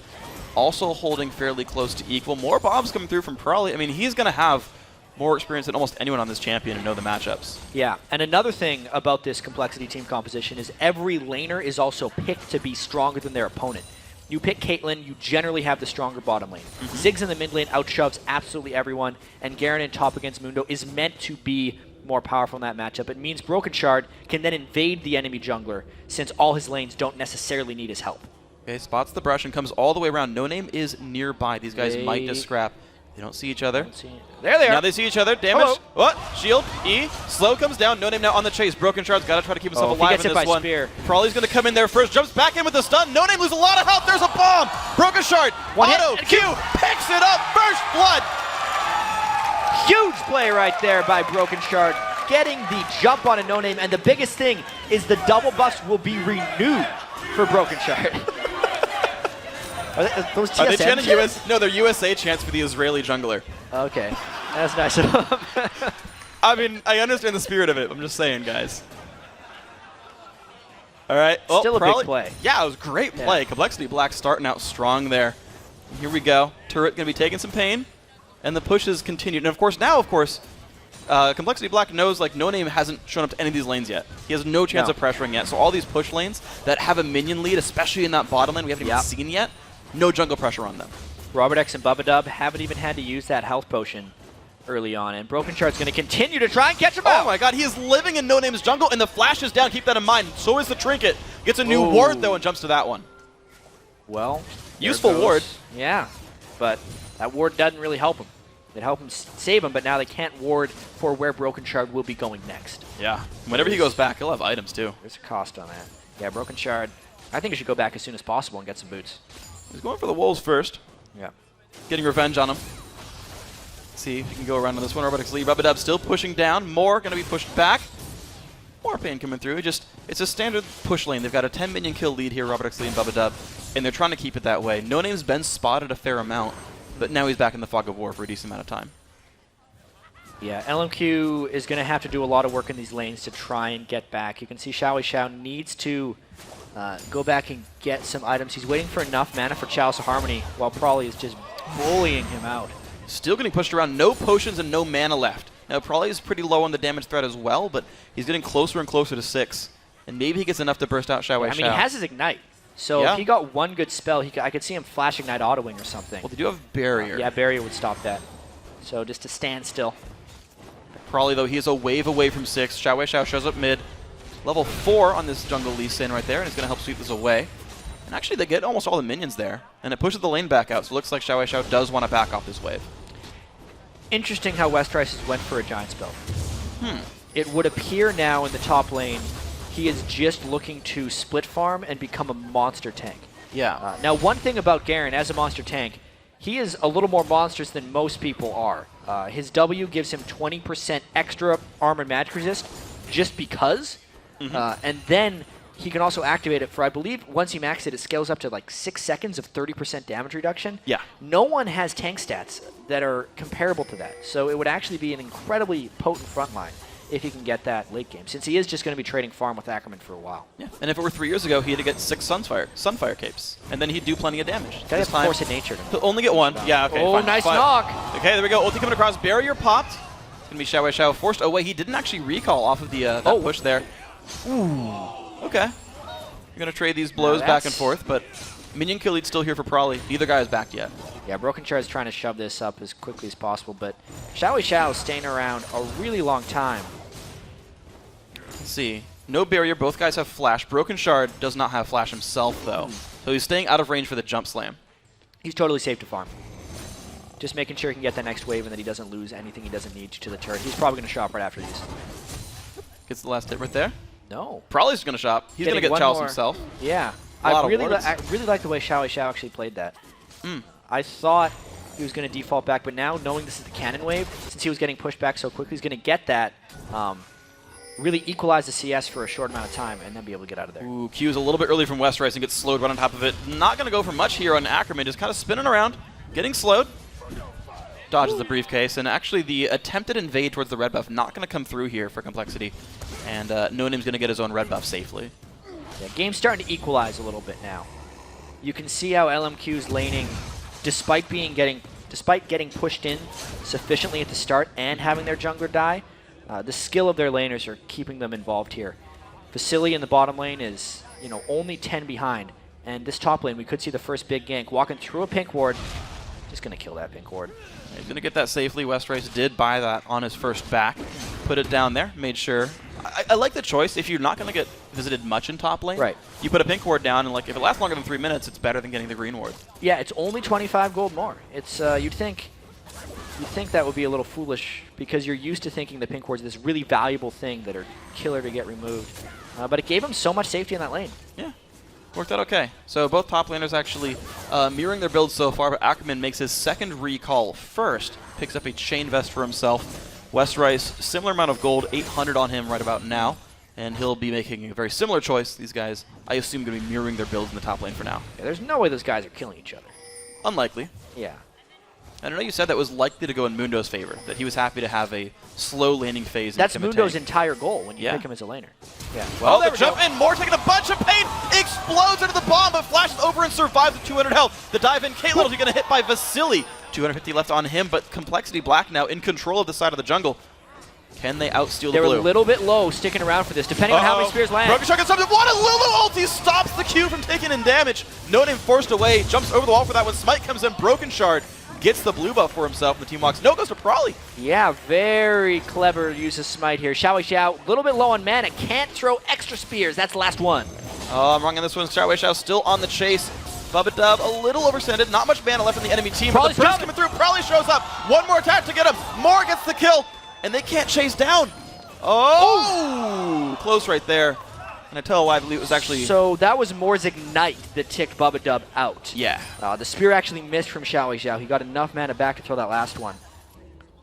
also holding fairly close to equal. More Bobs coming through from Prolly. I mean, he's going to have more experience than almost anyone on this champion and know the matchups. Yeah, and another thing about this Complexity team composition is every laner is also picked to be stronger than their opponent. You pick Caitlyn, you generally have the stronger bottom lane. Ziggs in the mid lane outshoves absolutely everyone, and Garen in top against Mundo is meant to be more powerful in that matchup. It means Broken Shard can then invade the enemy jungler, since all his lanes don't necessarily need his help. Okay, spots the brush and comes all the way around. No Name is nearby. These guys might just scrap. They don't see each other. There they are. Now they see each other. Damage. What? Shield. E. Slow comes down. No Name now on the chase. Broken Shard's got to try to keep himself alive in this one. Spear. Prolly's going to come in there first. Jumps back in with the stun. No Name loses a lot of health. There's a bomb. Broken Shard. Auto. Q. Picks it up. First blood. Huge play right there by Broken Shard, getting the jump on a No Name, and the biggest thing is the double buffs will be renewed for Broken Shard. Those Are they chanting TSM? No, they're USA chants for the Israeli jungler. Okay, that's nice of them. I mean, I understand the spirit of it. I'm just saying, guys. All right. Still a big play. Yeah, it was a great play. Complexity Black starting out strong there. Here we go. Turret going to be taking some pain, and the pushes continued. And of course, Complexity Black knows like No Name hasn't shown up to any of these lanes yet. He has no chance of pressuring yet. So all these push lanes that have a minion lead, especially in that bottom lane we haven't even seen yet, no jungle pressure on them. Robert X and Bubba Dub haven't even had to use that health potion early on, and Broken Shard's going to continue to try and catch him out. Oh my god, he is living in No Name's jungle, and the flash is down. Keep that in mind. So is the trinket. Gets a new ward, though, and jumps to that one. Well, useful ward. Yeah, but that ward doesn't really help him. It helped him save him, but now they can't ward for where Broken Shard will be going next. Yeah, whenever he goes back, he'll have items, too. There's a cost on that. Yeah, Broken Shard, I think he should go back as soon as possible and get some boots. He's going for the wolves first. Yeah. Getting revenge on him. Let's see if he can go around on this one. Robotics lead. Rubadub still pushing down. More going to be pushed back. More pain coming through. It's a standard push lane. They've got a 10 minion kill lead here, Robotics lead and Bubba and they're trying to keep it that way. No Name's been spotted a fair amount, but now he's back in the fog of war for a decent amount of time. Yeah, LMQ is going to have to do a lot of work in these lanes to try and get back. You can see Xiao needs to go back and get some items. He's waiting for enough mana for Chalice of Harmony, while Prawley is just bullying him out. Still getting pushed around. No potions and no mana left. Now, Prawley is pretty low on the damage threat as well, but he's getting closer and closer to 6. And maybe he gets enough to burst out Xiao. I mean, he has his Ignite. So if he got one good spell, I could see him flash Ignite Auto-Wing or something. Well, they do have Barrier. Yeah, Barrier would stop that. So just to stand still. Prawley, though, he is a wave away from 6. Xiao shows up mid. Level 4 on this jungle Lee Sin right there, and it's going to help sweep this away. And actually, they get almost all the minions there, and it pushes the lane back out, so it looks like Xiao does want to back off this wave. Interesting how Westrice went for a giant spell. It would appear now in the top lane, he is just looking to split farm and become a monster tank. Yeah. Now, one thing about Garen as a monster tank, he is a little more monstrous than most people are. His W gives him 20% extra armor magic resist just because. And then he can also activate it for, I believe, once he maxes it scales up to like 6 seconds of 30% damage reduction. Yeah. No one has tank stats that are comparable to that. So it would actually be an incredibly potent frontline if he can get that late game, since he is just going to be trading farm with Ackerman for a while. Yeah. And if it were 3 years ago, he had to get 6 Sunfire capes, and then he'd do plenty of damage. Gotta have Force of Nature. He'll only get 1. Yeah, okay. Oh, fine, nice fine. knock. Okay, there we go. Ulti coming across. Barrier popped. It's going to be Xiao forced away. He didn't actually recall off of the that push there. Ooh. Okay. You're going to trade these blows back and forth, but minion kill lead still here for Prawley. Neither guy is backed yet. Yeah, Broken Shard is trying to shove this up as quickly as possible, but Xiao is staying around a really long time. Let's see. No barrier. Both guys have flash. Broken Shard does not have flash himself, though. So he's staying out of range for the jump slam. He's totally safe to farm. Just making sure he can get the next wave and that he doesn't lose anything he doesn't need to the turret. He's probably going to shop right after these. Gets the last hit right there. No. Probably going to shop. He's going to get Chalice himself. Yeah. I really like the way Xiao actually played that. I thought he was going to default back, but now knowing this is the cannon wave, since he was getting pushed back so quickly, he's going to get that, really equalize the CS for a short amount of time, and then be able to get out of there. Ooh, Q's a little bit early from Westrice and gets slowed right on top of it. Not going to go for much here on Ackerman, just kind of spinning around, getting slowed. Dodges the briefcase, and actually the attempted invade towards the red buff not going to come through here for Complexity, and No Name's going to get his own red buff safely. Yeah, game's starting to equalize a little bit now. You can see how LMQ's laning, despite getting pushed in sufficiently at the start and having their jungler die, the skill of their laners are keeping them involved here. Vasily in the bottom lane is, only 10 behind, and this top lane we could see the first big gank walking through a pink ward. Just going to kill that pink ward. He's going to get that safely. Westrice did buy that on his first back. Put it down there, made sure. I like the choice. If you're not going to get visited much in top lane, you put a pink ward down, and if it lasts longer than 3 minutes, it's better than getting the green ward. Yeah, it's only 25 gold more. It's you'd think that would be a little foolish because you're used to thinking the pink ward's this really valuable thing that are killer to get removed. But it gave him so much safety in that lane. Yeah. Worked out okay. So both top laners actually mirroring their builds so far, but Ackerman makes his second recall first, picks up a chain vest for himself. Westrice, similar amount of gold, 800 on him right about now, and he'll be making a very similar choice. These guys, I assume, going to be mirroring their builds in the top lane for now. Yeah, there's no way those guys are killing each other. Unlikely. Yeah. And I know you said that was likely to go in Mundo's favor, that he was happy to have a slow laning phase. That's Mundo's entire goal when you pick him as a laner. Yeah. Well, the jump in, Moore taking a bunch of pain, explodes into the bomb, but flashes over and survives with 200 health. The dive in, K-Little's going to hit by Vasily. 250 left on him, but Complexity Black now in control of the side of the jungle. Can they outsteal the blue? They're a little bit low sticking around for this, depending on how many spears land. Broken Shark gets something. What a Lulu ulti stops the Q from taking in damage. No Name forced away, jumps over the wall for that one. Smite comes in, Broken Shard gets the blue buff for himself. The team walks. No, goes to Prolly. Yeah, very clever use of Smite here. Xiao Xiao, a little bit low on mana, can't throw extra spears. That's the last one. Oh, I'm wrong on this one. Xiao Xiao still on the chase. Bubba Dub a little oversended. Not much mana left in the enemy team. Prolly's but the burst coming through. Prolly shows up. One more attack to get him. Moore gets the kill, and they can't chase down. Oh, close right there. And I tell why I believe it was actually... So that was Moore's Ignite that ticked Bubba Dub out. Yeah. The spear actually missed from Xiao Xiao. He got enough mana back to throw that last one.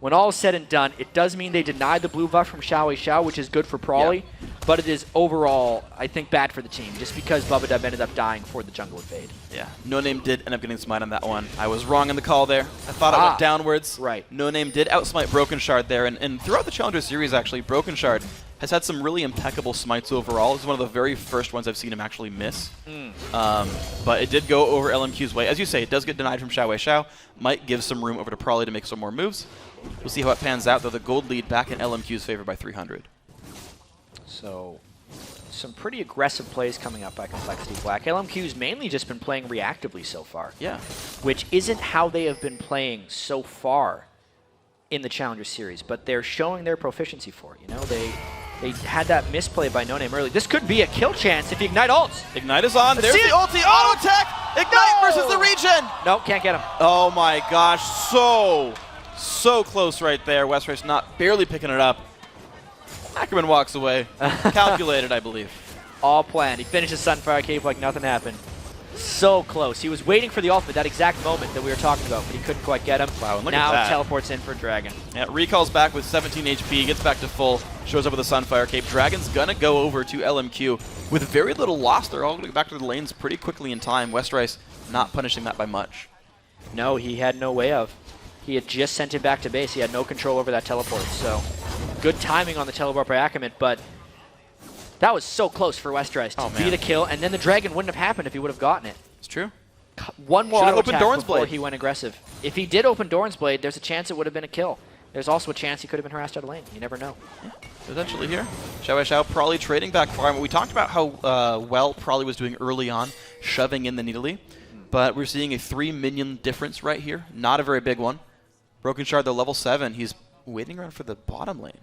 When all is said and done, it does mean they denied the blue buff from Xiao Xiao, which is good for Prolly, but it is overall, I think, bad for the team, just because Bubba Dub ended up dying for the jungle invade. Yeah, No Name did end up getting smite on that one. I was wrong in the call there. I thought it went downwards. Right. No Name did outsmite Broken Shard there, and throughout the Challenger Series, actually, Broken Shard has had some really impeccable smites overall. This is one of the very first ones I've seen him actually miss. But it did go over LMQ's way. As you say, it does get denied from Xiao Xiao. Might give some room over to Prolly to make some more moves. We'll see how it pans out, though the gold lead back in LMQ's favor by 300. So, some pretty aggressive plays coming up by Complexity Black. LMQ's mainly just been playing reactively so far. Yeah. Which isn't how they have been playing so far in the Challenger Series, but they're showing their proficiency for it. You know, they had that misplay by No Name early. This could be a kill chance if Ignite ults. Ignite is on. There's the ulti. Auto attack. Ignite versus the regen. Nope, can't get him. Oh my gosh. So close right there. Westrice not barely picking it up. Ackerman walks away. Calculated, I believe. All planned. He finishes Sunfire Cave like nothing happened. So close. He was waiting for the ultimate, that exact moment that we were talking about, but he couldn't quite get him. Wow, and look now at that. Teleports in for Dragon. Yeah, recalls back with 17 HP, gets back to full, shows up with a Sunfire Cape. Dragon's gonna go over to LMQ with very little loss. They're all going back to the lanes pretty quickly in time. Westrice not punishing that by much. No, he had no way of. He had just sent him back to base. He had no control over that teleport. So good timing on the teleport by Ackerman, but that was so close for Westrice to be the kill, and then the Dragon wouldn't have happened if he would have gotten it. It's true. One more auto attack Doran's before Blade. he went aggressive. If he did open Doran's Blade, there's a chance it would have been a kill. There's also a chance he could have been harassed out of lane. You never know. Yeah, potentially here. Xiao Xiao Prolly trading back farm. We talked about how well Prolly was doing early on, shoving in the Nidalee, but we're seeing a 3 minion difference right here. Not a very big one. Broken Shard, though, level 7. He's waiting around for the bottom lane.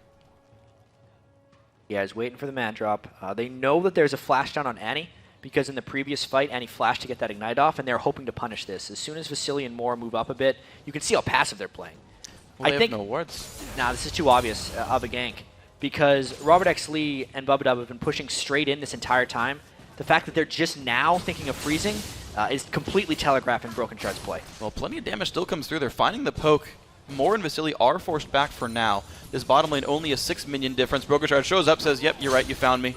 Yeah, he's waiting for the man drop. They know that there's a flash down on Annie, because in the previous fight, Annie flashed to get that Ignite off, and they're hoping to punish this. As soon as Vasily and Moore move up a bit, you can see how passive they're playing. Well, I think no wards. Nah, this is too obvious of a gank, because Robert X. Lee and Bubba Dub have been pushing straight in this entire time. The fact that they're just now thinking of freezing is completely telegraphing Broken Shard's play. Well, plenty of damage still comes through. They're finding the poke. Moore and Vasily are forced back for now. This bottom lane only a 6 minion difference. Broken Shard shows up, says, yep, you're right, you found me.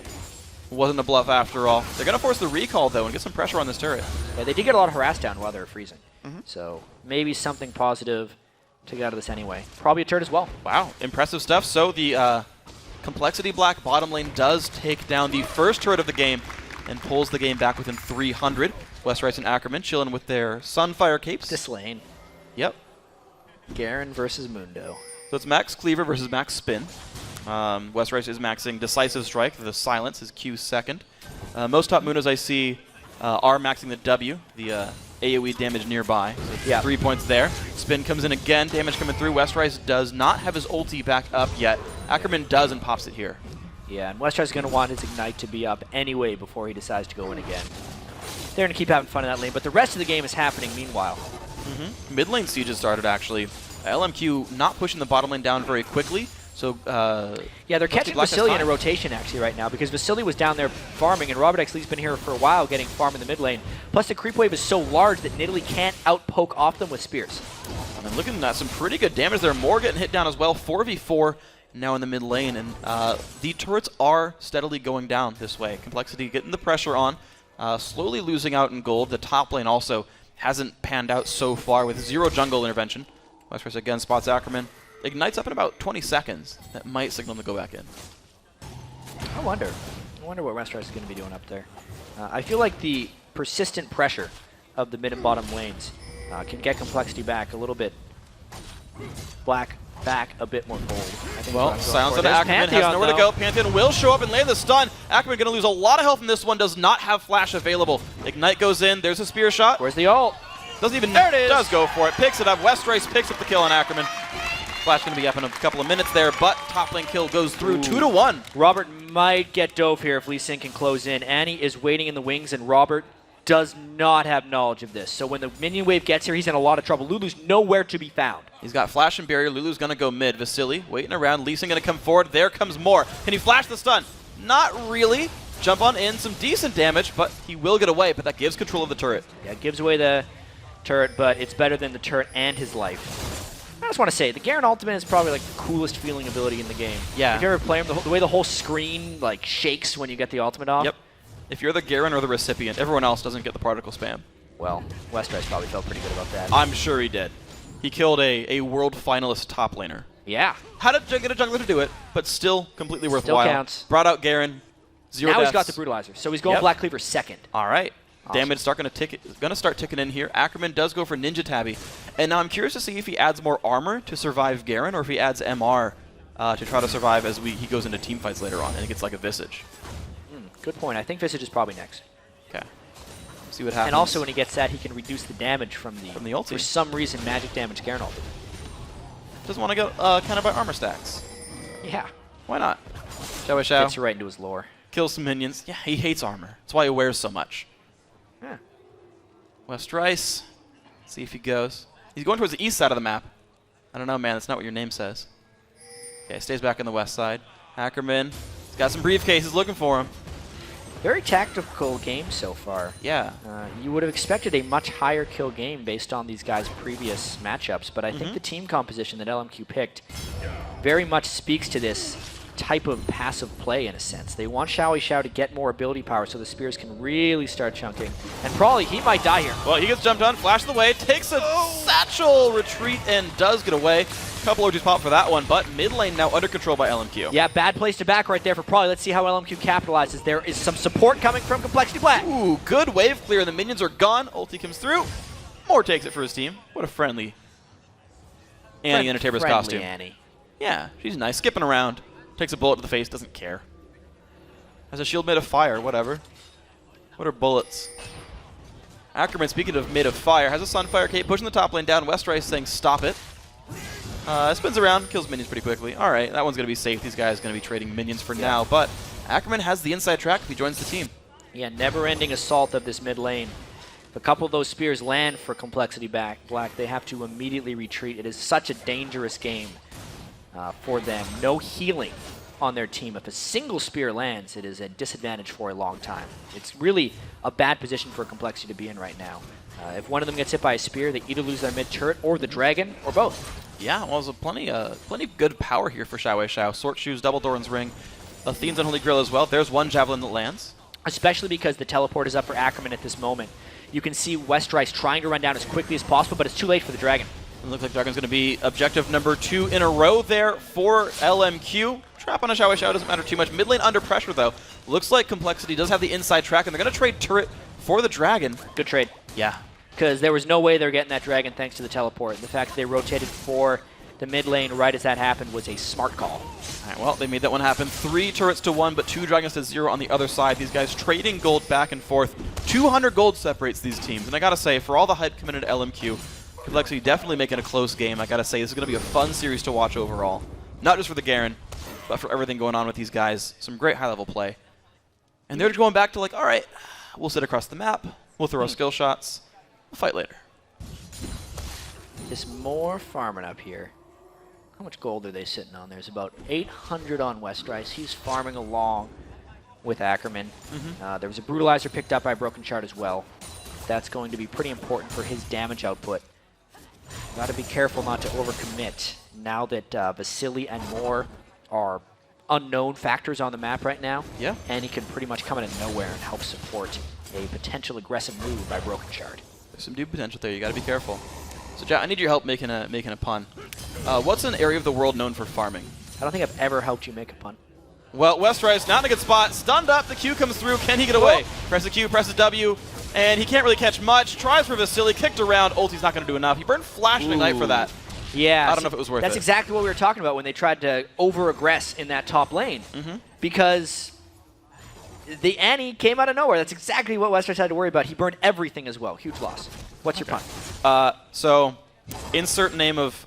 Wasn't a bluff after all. They're going to force the recall, though, and get some pressure on this turret. Yeah, they did get a lot of harass down while they were freezing. So maybe something positive to get out of this anyway. Probably a turret as well. Wow, impressive stuff. So the Complexity Black bottom lane does take down the first turret of the game and pulls the game back within 300. Westrice and Ackerman chilling with their Sunfire Capes. This lane. Yep. Garen versus Mundo. So it's Max Cleaver versus Max Spin. Westrice is maxing Decisive Strike. The Silence is Q second. Most top Mundos I see are maxing the W, the AoE damage nearby. So 3 points there. Spin comes in again, damage coming through. Westrice does not have his ulti back up yet. Ackerman does and pops it here. Yeah, and Westrice is going to want his Ignite to be up anyway before he decides to go in again. They're going to keep having fun in that lane, but the rest of the game is happening meanwhile. Mid lane sieges started, actually. LMQ not pushing the bottom lane down very quickly. So yeah, they're catching Vasily in a rotation actually right now because Vasily was down there farming, and Robert XLee's been here for a while getting farm in the mid lane. Plus the creep wave is so large that Nidalee can't outpoke off them with spears. And then looking at some pretty good damage there. More getting hit down as well. 4v4 now in the mid lane, and the turrets are steadily going down this way. Complexity getting the pressure on, slowly losing out in gold. The top lane also hasn't panned out so far with 0 jungle intervention. Westprice again spots Ackerman. Ignites up in about 20 seconds. That might signal him to go back in. I wonder what Westprice is going to be doing up there. I feel like the persistent pressure of the mid and bottom lanes can get Complexity back a little bit. Black back a bit more bold. I think well, silence on Ackerman, has nowhere to go. Pantheon will show up and land the stun. Ackerman going to lose a lot of health in this one, does not have flash available. Ignite goes in, there's a spear shot. Where's the ult? Doesn't even, there it is. Does go for it, picks it up. Westprice picks up the kill on Ackerman. Flash going to be up in a couple of minutes there, but top lane kill goes through. 2-1. Robert might get dove here if Lee Sin can close in. Annie is waiting in the wings, and Robert does not have knowledge of this. So when the minion wave gets here, he's in a lot of trouble. Lulu's nowhere to be found. He's got flash and barrier. Lulu's going to go mid. Vasily waiting around. Lee Sin going to come forward. There comes more. Can he flash the stun? Not really. Jump on in. Some decent damage, but he will get away, but that gives control of the turret. Yeah, it gives away the turret, but it's better than the turret and his life. I just want to say, the Garen ultimate is probably like the coolest feeling ability in the game. Yeah. If you ever play him, the way the whole screen like shakes when you get the ultimate off. Yep. If you're the Garen or the recipient, everyone else doesn't get the particle spam. Well, Westprice probably felt pretty good about that. I'm sure he did. He killed a world finalist top laner. Yeah. Had to get a jungler to do it, but still completely worthwhile. Still counts. Brought out Garen. 0 now deaths. He's got the brutalizer, so he's going Black Cleaver second. All right. Awesome. Damage going to start ticking in here. Ackerman does go for Ninja Tabby. And now I'm curious to see if he adds more armor to survive Garen or if he adds MR to try to survive as he goes into team fights later on and it gets like a Visage. Good point. I think Visage is probably next. Okay. See what happens. And also when he gets that, he can reduce the damage from the ulti. For some reason, magic damage Garen ulti. Doesn't want to go kind of by armor stacks. Yeah. Why not? Shall we shall? Gets right into his lore. Kills some minions. Yeah, he hates armor. That's why he wears so much. Yeah. Westprice. See if he goes. He's going towards the east side of the map. I don't know, man. That's not what your name says. Okay, stays back on the west side. Ackerman. He's got some briefcases looking for him. Very tactical game so far. Yeah. You would have expected a much higher kill game based on these guys' previous matchups, but I think the team composition that LMQ picked very much speaks to this type of passive play in a sense. They want Xiao to get more ability power so the spears can really start chunking. And probably he might die here. Well, he gets jumped on, flashes away, takes a satchel retreat and does get away. Couple OGs pop for that one, but mid lane now under control by LMQ. Yeah, bad place to back right there for Probably. Let's see how LMQ capitalizes. There is some support coming from Complexity Black. Ooh, good wave clear. The minions are gone. Ulti comes through. Moore takes it for his team. What a friendly Annie in a Tabor's costume. Annie. Yeah, she's nice. Skipping around. Takes a bullet to the face, doesn't care. Has a shield made of fire, whatever. What are bullets? Ackerman, speaking of made of fire, has a Sunfire Cape, pushing the top lane down. Westprice saying stop it. Spins around, kills minions pretty quickly. All right, that one's going to be safe. These guys are going to be trading minions for now, but Ackerman has the inside track if he joins the team. Yeah, never-ending assault of this mid lane. If a couple of those spears land for Complexity Black, they have to immediately retreat. It is such a dangerous game for them. No healing on their team. If a single spear lands, it is a disadvantage for a long time. It's really a bad position for Complexity to be in right now. If one of them gets hit by a spear, they either lose their mid turret or the dragon, or both. Yeah, well, there's plenty of good power here for Xiao. Sword Shoes, Double Doran's Ring, Athene's Unholy Grill as well. There's one Javelin that lands. Especially because the teleport is up for Ackerman at this moment. You can see Westprice trying to run down as quickly as possible, but it's too late for the dragon. It looks like Dragon's going to be objective number 2 in a row there for LMQ. Trap on a Xiao doesn't matter too much. Mid lane under pressure, though. Looks like Complexity does have the inside track, and they're going to trade turret for the dragon. Good trade. Yeah. Because there was no way they were getting that dragon thanks to the teleport. The fact that they rotated for the mid lane right as that happened was a smart call. All right, well, they made that one happen. 3 turrets to 1, but 2 dragons to 0 on the other side. These guys trading gold back and forth. 200 gold separates these teams. And I got to say, for all the hype coming into LMQ, Complexity definitely making a close game. I got to say, this is going to be a fun series to watch overall. Not just for the Garen, but for everything going on with these guys. Some great high-level play. And they're going back to like, all right, we'll sit across the map. We'll throw our skill shots. We'll fight later. Just more farming up here. How much gold are they sitting on? There's about 800 on Westrice. He's farming along with Ackerman. There was a Brutalizer picked up by Broken Shard as well. That's going to be pretty important for his damage output. Got to be careful not to overcommit now that Vasily and Moore are unknown factors on the map right now. Yeah. And he can pretty much come out of nowhere and help support a potential aggressive move by Broken Shard. There's some dude potential there. You got to be careful. So, Jack, I need your help making a pun. What's an area of the world known for farming? I don't think I've ever helped you make a pun. Well, Westrice not in a good spot. Stunned up. The Q comes through. Can he get away? Presses Q, presses W, and he can't really catch much. Tries for Vasily. Kicked around. Ulti's not going to do enough. He burned Flash and Ignite for that. Yeah. I don't know if it was worth it. That's exactly what we were talking about when they tried to over-aggress in that top lane. Because the Annie came out of nowhere. That's exactly what Westrice had to worry about. He burned everything as well. Huge loss. What's your pun? So, insert name of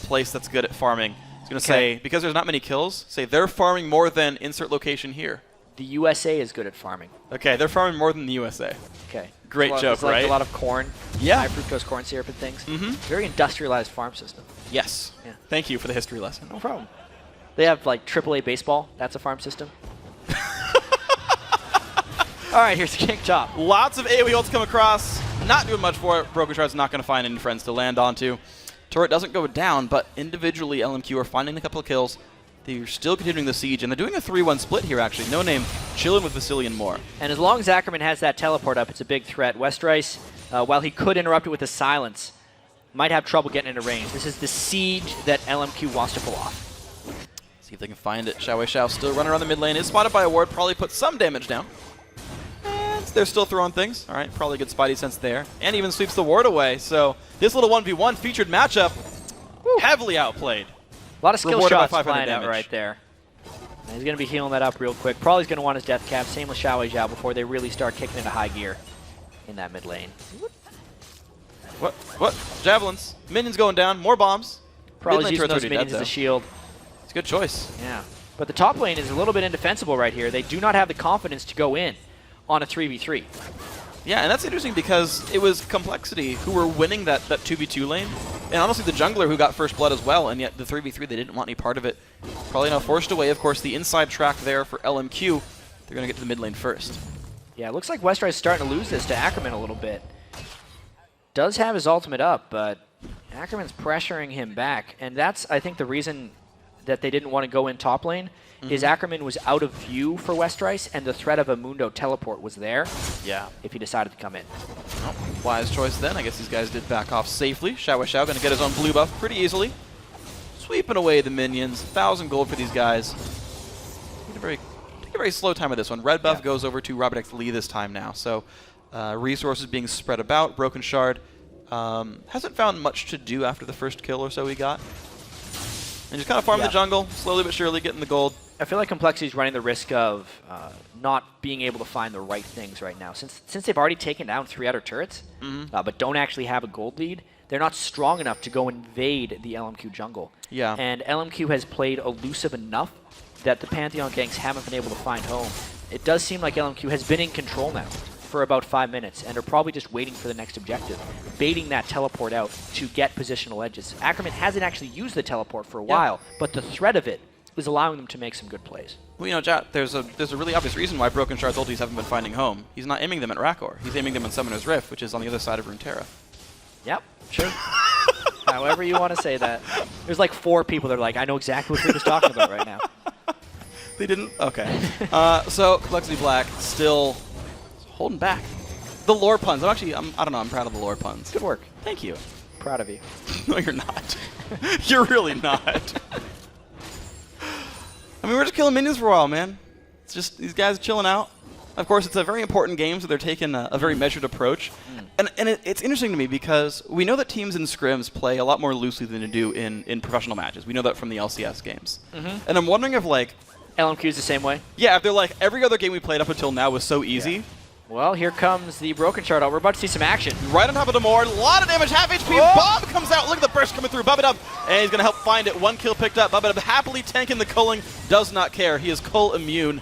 place that's good at farming. I was going to say, because there's not many kills, say they're farming more than insert location here. The USA is good at farming. Okay, they're farming more than the USA. Okay. Great joke, right? Like a lot of corn. Yeah. High fructose corn syrup and things. Very industrialized farm system. Yes. Yeah. Thank you for the history lesson. No problem. They have like AAA baseball. That's a farm system. All right, here's King Top. Lots of AoE ults come across. Not doing much for it. Broken Shard's not going to find any friends to land onto. Turret doesn't go down, but individually LMQ are finding a couple of kills. They're still continuing the siege, and they're doing a 3-1 split here, actually. No name, chilling with Vasily and Moore. And as long as Ackerman has that teleport up, it's a big threat. Westrice, while he could interrupt it with a silence, might have trouble getting into range. This is the siege that LMQ wants to pull off. See if they can find it. Xiao Wei Xiao still running around the mid lane. Is spotted by a ward, probably put some damage down. And they're still throwing things. All right, probably good Spidey sense there. And even sweeps the ward away. So this little 1v1 featured matchup, heavily outplayed. A lot of skill Rewarded shots by 500 flying damage. out right there. And he's going to be healing that up real quick. Probably going to want his death cap. Same with Xiao Wei Xiao before they really start kicking into high gear in that mid lane. What? Javelins. Minions going down. More bombs. Probably using those minions as a shield. It's a good choice. Yeah. But the top lane is a little bit indefensible right here. They do not have the confidence to go in on a 3v3. Yeah, and that's interesting because it was Complexity who were winning that 2v2 lane. And honestly, the jungler who got first blood as well, and yet the 3v3, they didn't want any part of it. Probably now forced away. Of course, the inside track there for LMQ. They're going to get to the mid lane first. Yeah, it looks like Westrice is starting to lose this to Ackerman a little bit. Does have his ultimate up, but Ackerman's pressuring him back. And that's, I think, the reason that they didn't want to go in top lane is Ackerman was out of view for Westrice, and the threat of a Mundo teleport was there. Yeah. If he decided to come in. Well, wise choice then. I guess these guys did back off safely. Xiao Wei Xiao going to get his own blue buff pretty easily. Sweeping away the minions. 1,000 gold for these guys. Take a very slow time with this one. Red buff goes over to Robert X. Lee this time now. So resources being spread about. Broken Shard hasn't found much to do after the first kill or so he got. And just kind of farm the jungle, slowly but surely getting the gold. I feel like Complexity is running the risk of not being able to find the right things right now. Since they've already taken down 3 outer turrets, but don't actually have a gold lead, they're not strong enough to go invade the LMQ jungle. Yeah. And LMQ has played elusive enough that the Pantheon ganks haven't been able to find home. It does seem like LMQ has been in control now for about 5 minutes and are probably just waiting for the next objective, baiting that teleport out to get positional edges. Ackerman hasn't actually used the teleport for a while, but the threat of it is allowing them to make some good plays. Well, you know, Jat, there's a really obvious reason why Broken Shard's ultis haven't been finding home. He's not aiming them at Rakor. He's aiming them at Summoner's Rift, which is on the other side of Runeterra. Yep, sure. However you want to say that. There's like 4 people that are like, I know exactly what you're just talking about right now. They didn't? Okay. So, Complexity Black still holding back. The lore puns. I don't know, I'm proud of the lore puns. Good work. Thank you. Proud of you. No, you're not. You're really not. I mean, we're just killing minions for a while, man. It's just these guys chilling out. Of course, it's a very important game, so they're taking a very measured approach. And it's interesting to me because we know that teams in scrims play a lot more loosely than they do in professional matches. We know that from the LCS games. And I'm wondering if, like... LMQ's the same way? Yeah, if they're like, every other game we played up until now was so easy. Yeah. Well, here comes the Broken Shard. We're about to see some action. Right on top of the Moore. A lot of damage. Half HP. Oh! Bomb comes out. Look at the burst coming through. Bubba Dub. And he's going to help find it. 1 kill picked up. Bubba Dub happily tanking the culling. Does not care. He is cull immune.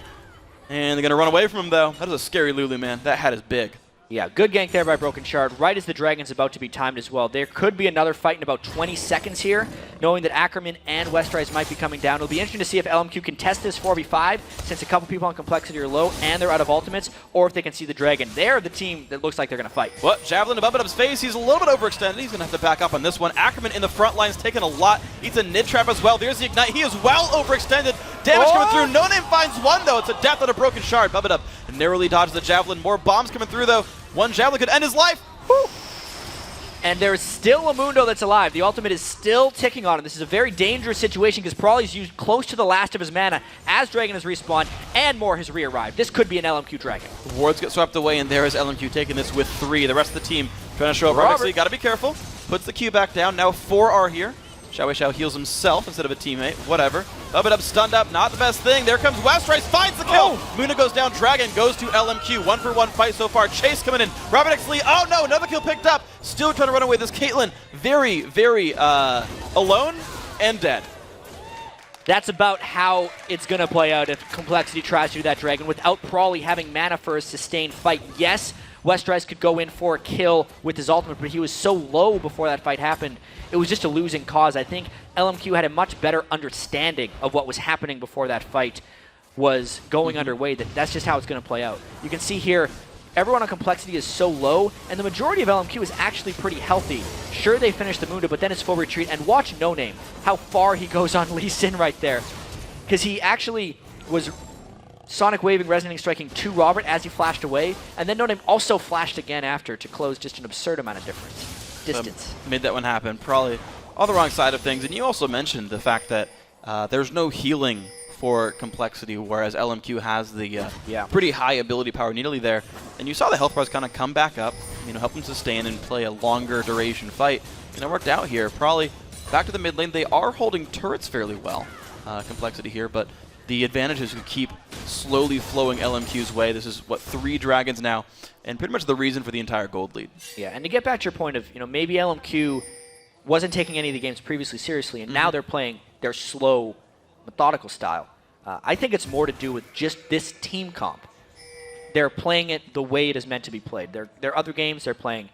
And they're going to run away from him, though. That is a scary Lulu, man. That hat is big. Yeah, good gank there by Broken Shard, right as the Dragon's about to be timed as well. There could be another fight in about 20 seconds here, knowing that Ackerman and Westrise might be coming down. It'll be interesting to see if LMQ can test this 4v5, since a couple people on Complexity are low and they're out of ultimates, or if they can see the Dragon. They're the team that looks like they're going to fight. What? Javelin above Up's face. He's a little bit overextended. He's going to have to back up on this one. Ackerman in the front line's taken a lot. Eats a nid trap as well. There's the Ignite. He is well overextended. Damage coming through. No Name finds one, though. It's a death on a Broken Shard. Bubba narrowly dodges the Javelin. More bombs coming through, though. One Javelin could end his life. Woo! And there's still a Mundo that's alive. The ultimate is still ticking on him. This is a very dangerous situation because Prawley's used close to the last of his mana as Dragon has respawned and more has re-arrived. This could be an LMQ Dragon. Wards get swept away, and there is LMQ taking this with 3. The rest of the team trying to show up. Robert, got to be careful. Puts the Q back down. Now 4 are here. Xiao heals himself instead of a teammate. Whatever. Up, stunned up. Not the best thing. There comes Westrise. Finds the kill. Muna goes down. Dragon goes to LMQ. 1-for-1 fight so far. Chase coming in. Robert X. Lee. Oh no, another kill picked up. Still trying to run away. This Caitlyn very, very alone and dead. That's about how it's going to play out if Complexity tries to do that Dragon without Prawley having mana for a sustained fight. Yes, Westrise could go in for a kill with his ultimate, but he was so low before that fight happened. It was just a losing cause. I think LMQ had a much better understanding of what was happening before that fight was going underway. That's just how it's going to play out. You can see here, everyone on Complexity is so low, and the majority of LMQ is actually pretty healthy. Sure, they finished the Mundo, but then it's full retreat, and watch No Name, how far he goes on Lee Sin right there. Because he actually was Sonic Waving, Resonating Striking to Robert as he flashed away, and then No Name also flashed again after to close just an absurd amount of distance. Made that one happen. Probably on the wrong side of things. And you also mentioned the fact that there's no healing for Complexity, whereas LMQ has the pretty high ability power nearly there. And you saw the health bars kind of come back up, help them sustain and play a longer duration fight. And it worked out here. Probably back to the mid lane. They are holding turrets fairly well, Complexity here, but the advantage is to keep slowly flowing LMQ's way. This is, 3 Dragons now, and pretty much the reason for the entire gold lead. Yeah, and to get back to your point of, maybe LMQ wasn't taking any of the games previously seriously, and now they're playing their slow, methodical style. I think it's more to do with just this team comp. They're playing it the way it is meant to be played. Their other games, they're playing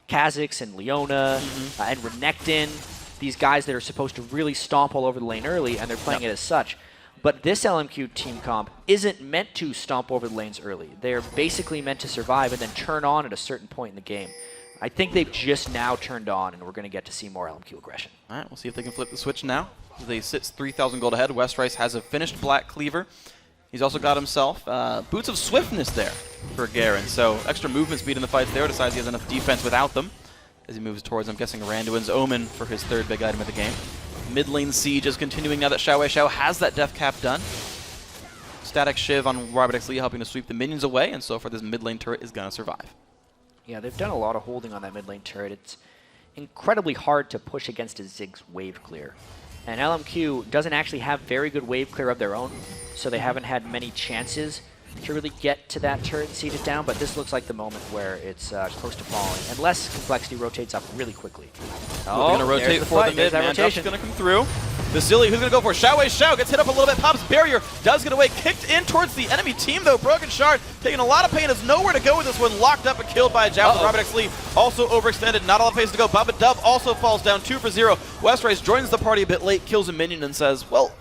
Kha'Zix and Leona and Renekton, these guys that are supposed to really stomp all over the lane early, and they're playing it as such. But this LMQ team comp isn't meant to stomp over the lanes early. They're basically meant to survive and then turn on at a certain point in the game. I think they've just now turned on, and we're going to get to see more LMQ aggression. All right, we'll see if they can flip the switch now. They sit 3,000 gold ahead. Westrise has a finished Black Cleaver. He's also got himself Boots of Swiftness there for Garen. So extra movement speed in the fights there. Decides he has enough defense without them as he moves towards, I'm guessing, Randuin's Omen for his 3rd big item of the game. Mid lane siege is continuing now that Xiao has that death cap done. Static Shiv on Robert X. Lee helping to sweep the minions away, and so far this mid lane turret is going to survive. Yeah, they've done a lot of holding on that mid lane turret. It's incredibly hard to push against a Ziggs wave clear. And LMQ doesn't actually have very good wave clear of their own, so they haven't had many chances to really get to that turret and siege it down, but this looks like the moment where it's close to falling, unless Complexity rotates up really quickly. Oh, going to rotate for the mid, man. Duff's going to come through. Vasily, who's going to go for Xiao gets hit up a little bit, pops barrier, does get away, kicked in towards the enemy team though. Broken Shard taking a lot of pain, has nowhere to go with this one, locked up and killed by a Javelin. Robert X. Lee also overextended, not a lot of places to go. Bubba Dub also falls down 2 for 0. Westrise joins the party a bit late, kills a minion and says, well,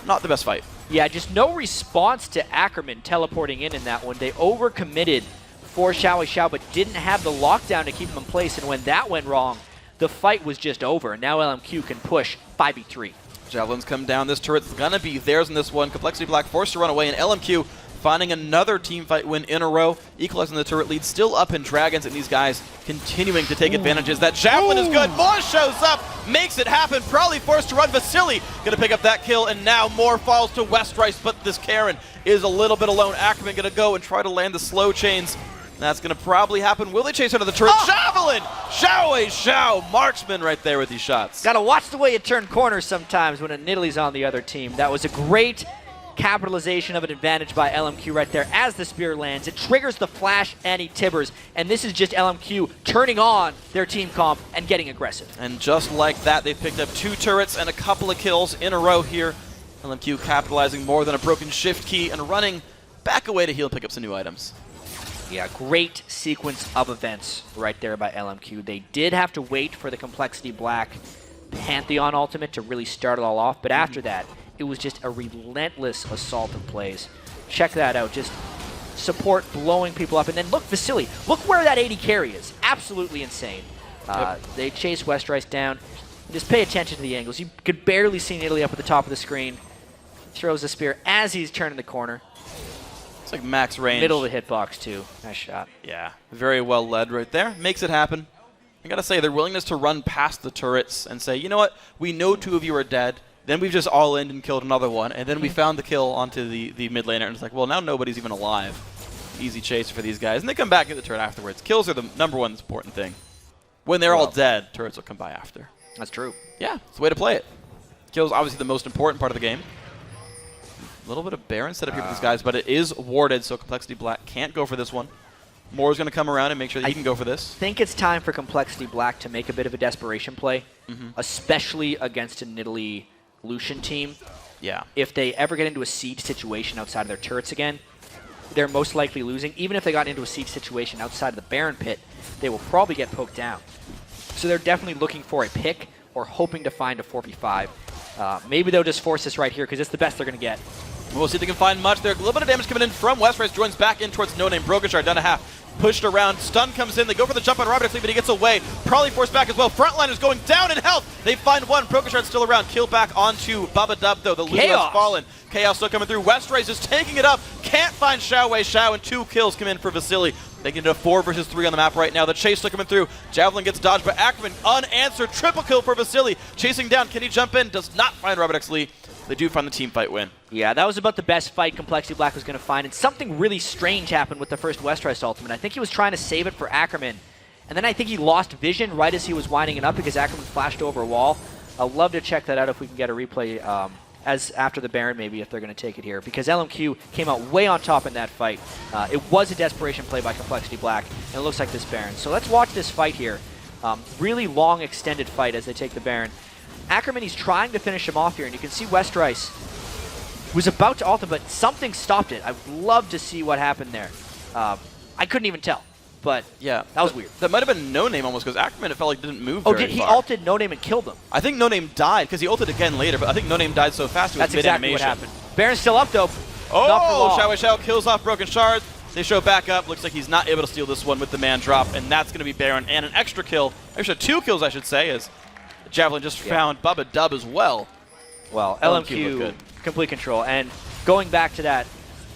not the best fight. Yeah, just no response to Ackerman teleporting in that one. They overcommitted for Xiao, but didn't have the lockdown to keep him in place, and when that went wrong, the fight was just over. Now LMQ can push 5v3. Javelins come down. This turret's going to be theirs in this one. Complexity Black forced to run away, and LMQ finding another team fight win in a row, equalizing the turret lead, still up in Dragons, and these guys continuing to take advantages. That Javelin is good. More shows up, makes it happen. Probably forced to run. Vasily going to pick up that kill, and now more falls to Westrise, but this Karen is a little bit alone. Ackerman going to go and try to land the slow chains. That's going to probably happen. Will they chase under the turret? Javelin! Xiao! Marksman right there with these shots. Got to watch the way you turn corners sometimes when a Nidalee's on the other team. That was a great capitalization of an advantage by LMQ right there as the spear lands. It triggers the flash and he tibbers, and this is just LMQ turning on their team comp and getting aggressive. And just like that, they've picked up 2 turrets and a couple of kills in a row here. LMQ capitalizing more than a broken shift key and running back away to heal and pick up some new items. Yeah, great sequence of events right there by LMQ. They did have to wait for the Complexity Black Pantheon ultimate to really start it all off, but after that, it was just a relentless assault of plays. Check that out. Just support blowing people up. And then look, Vasily, look where that 80 carry is. Absolutely insane. They chase Westrice down. Just pay attention to the angles. You could barely see Italy up at the top of the screen. Throws the spear as he's turning the corner. It's like max range. Middle of the hitbox, too. Nice shot. Yeah, very well led right there. Makes it happen. I got to say, their willingness to run past the turrets and say, you know what, we know 2 of you are dead. Then we've just all in and killed another one. And then we found the kill onto the mid laner. And it's like, well, now nobody's even alive. Easy chase for these guys. And they come back at the turret afterwards. Kills are the #1 important thing. When they're all dead, turrets will come by after. That's true. Yeah, it's the way to play it. Kills obviously the most important part of the game. A little bit of Baron setup here for these guys, but it is warded, so Complexity Black can't go for this one. Moore's going to come around and make sure that he can go for this. I think it's time for Complexity Black to make a bit of a desperation play, especially against a Nidalee Lucian team. Yeah. If they ever get into a siege situation outside of their turrets again, they're most likely losing. Even if they got into a siege situation outside of the Baron pit, they will probably get poked down. So they're definitely looking for a pick or hoping to find a 4v5. Maybe they'll just force this right here because it's the best they're going to get. We'll see if they can find much. There's a little bit of damage coming in from Westrice. Joins back in towards No Name. Broken Shard down to half. Pushed around. Stun comes in. They go for the jump on Robert Exley, but he gets away. Probably forced back as well. Frontliners going down in health. They find one. Broken Shard still around. Kill back onto Baba Dub, though. The Lulu has fallen. Chaos still coming through. Westrice is taking it up. Can't find Xiao Wei Xiao, and 2 kills come in for Vasily. They get into 4 versus 3 on the map right now. The chase still coming through. Javelin gets dodged by Ackerman. Unanswered. Triple kill for Vasily. Chasing down. Can he jump in? Does not find Robert X. Lee. They do find the team fight win. Yeah, that was about the best fight Complexity Black was going to find. And something really strange happened with the first Westrice ultimate. I think he was trying to save it for Ackerman. And then I think he lost vision right as he was winding it up because Ackerman flashed over a wall. I'd love to check that out if we can get a replay as after the Baron, maybe, if they're going to take it here. Because LMQ came out way on top in that fight. It was a desperation play by Complexity Black, and it looks like this Baron. So let's watch this fight here. Really long, extended fight as they take the Baron. Ackerman, he's trying to finish him off here, and you can see Westrice was about to ult him, but something stopped it. I'd love to see what happened there. I couldn't even tell, but yeah, that was weird. That might have been No Name almost, because Ackerman, it felt like, didn't move very far. He ulted No Name and killed him? I think No Name died, because he ulted again later, but I think No Name died so fast it was mid-animation. That's exactly what happened. Baron's still up, though. Oh, Xiao Wei Xiao kills off Broken Shard. They show back up. Looks like he's not able to steal this one with the man drop, and that's going to be Baron and an extra kill. Extra 2 kills, I should say, as Javelin just found Baba Dub as well. Well, LMQ complete control. And going back to that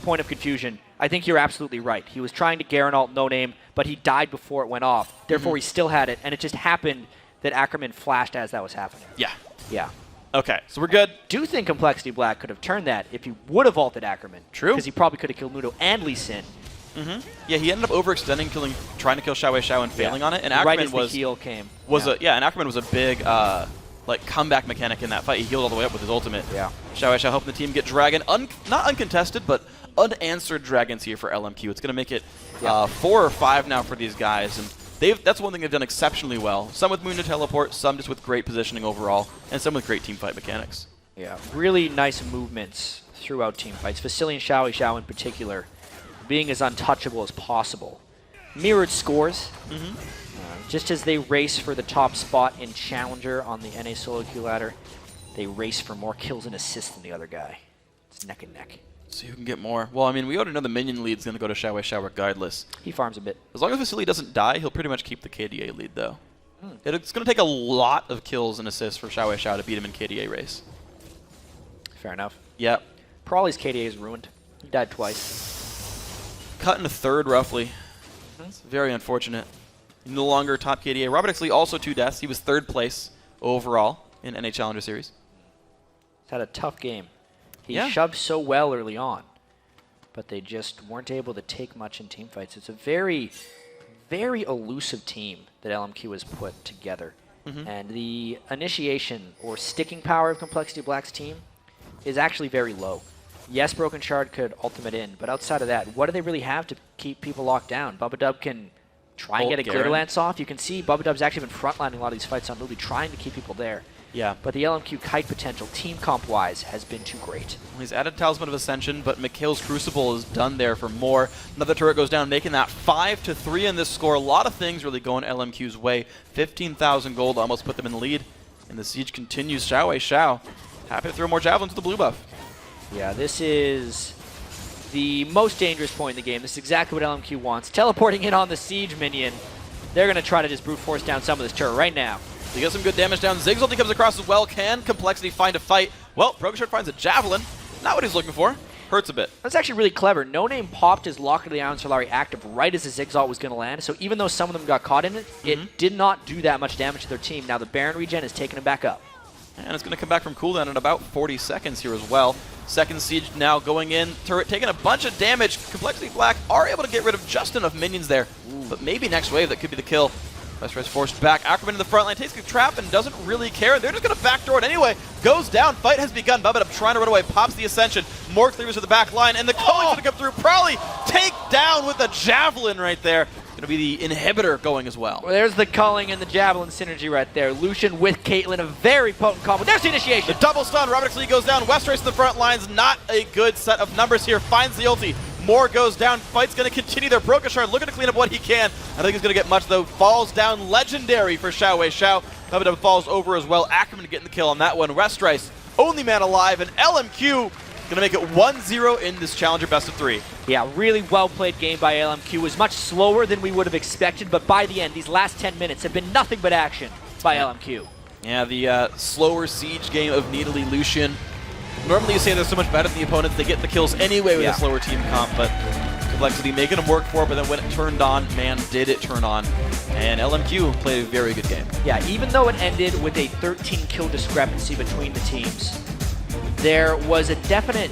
point of confusion, I think you're absolutely right. He was trying to Garen ult No Name, but he died before it went off. Therefore, he still had it, and it just happened that Ackerman flashed as that was happening. Yeah. Yeah. Okay, so we're good. Do think Complexity Black could have turned that if he would have ulted Ackerman. True. Because he probably could have killed Mudo and Lee Sin. Yeah, he ended up overextending, trying to kill Xiao Wei Xiao and failing on it. And Ackerman right as the heal came. And Ackerman was a big like comeback mechanic in that fight. He healed all the way up with his ultimate. Yeah. Xiao Wei Xiao helping the team get Dragon, not uncontested, but unanswered Dragons here for LMQ. It's going to make it 4 or 5 now for these guys, and that's one thing they've done exceptionally well. Some with Moon to teleport, some just with great positioning overall, and some with great team fight mechanics. Yeah, really nice movements throughout team fights. Vasily and Xiao Wei Xiao in particular, being as untouchable as possible. Mirrored scores, just as they race for the top spot in Challenger on the NA solo queue ladder, they race for more kills and assists than the other guy. It's neck and neck. See who can get more. Well, I mean, we already know the minion lead's going to go to Xiao Wei Xiao regardless. He farms a bit. As long as Vasily doesn't die, he'll pretty much keep the KDA lead, though. It's going to take a lot of kills and assists for Xiao Wei Xiao to beat him in KDA race. Fair enough. Yep. Prawley's KDA is ruined. He died twice. Cut in a third, roughly. That's very unfortunate. No longer top KDA. Robert X. Lee also 2 deaths. He was 3rd place overall in NA Challenger Series. He's had a tough game. He shoved so well early on, but they just weren't able to take much in team fights. It's a very, very elusive team that LMQ has put together. And the initiation or sticking power of Complexity Black's team is actually very low. Yes, Broken Shard could ultimate in, but outside of that, what do they really have to keep people locked down? Baba Dub can try and get a Glitter Lance off. You can see Baba Dub's actually been frontlining a lot of these fights on Lily, trying to keep people there. Yeah. But the LMQ kite potential, team comp-wise, has been too great. Well, he's added Talisman of Ascension, but Mikhail's Crucible is done there for more. Another turret goes down, making that 5-3 in this score. A lot of things really going LMQ's way. 15,000 gold almost put them in the lead. And the siege continues. Xiao happy to throw more javelins to the blue buff. Yeah, this is the most dangerous point in the game. This is exactly what LMQ wants. Teleporting in on the siege minion. They're going to try to just brute force down some of this turret right now. He gets some good damage down. Ziggs ulti comes across as well. Can Complexity find a fight? Well, Brokenshard finds a javelin. Not what he's looking for. Hurts a bit. That's actually really clever. No Name popped his Locket of the Iron Solari active right as the Ziggs ult was going to land. So even though some of them got caught in it, it did not do that much damage to their team. Now the Baron regen is taking it back up. And it's going to come back from cooldown in about 40 seconds here as well. Second siege now going in. Turret taking a bunch of damage. Complexity Black are able to get rid of just enough minions there. But maybe next wave that could be the kill. Westrice forced back. Ackerman in the front line takes a trap and doesn't really care. They're just going to backdoor it anyway. Goes down. Fight has begun. Bubba trying to run away. Pops the Ascension. More cleavers to the back line. And the Culling's going to come through. Probably take down with a javelin right there. Going to be the inhibitor going as well. Well, there's the Culling and the Javelin synergy right there. Lucian with Caitlyn, a very potent combo. There's the initiation. The double stun. Robert Lee goes down. Westrice in the front lines. Not a good set of numbers here. Finds the ulti. Moore goes down. Fight's going to continue there. Brokenshard looking to clean up what he can. I think he's going to get much, though. Falls down. Legendary for Xiao. Bubba falls over as well. Ackerman getting the kill on that one. Westrice, only man alive. And LMQ going to make it 1-0 in this Challenger best of 3. Yeah, really well-played game by LMQ. It was much slower than we would have expected, but by the end, these last 10 minutes have been nothing but action by LMQ. Yeah, the slower siege game of Nidalee Lucian. Normally you say they're so much better than the opponents, they get the kills anyway with a slower team comp, but Complexity making them work for it, but then when it turned on, man, did it turn on. And LMQ played a very good game. Yeah, even though it ended with a 13-kill discrepancy between the teams, there was a definite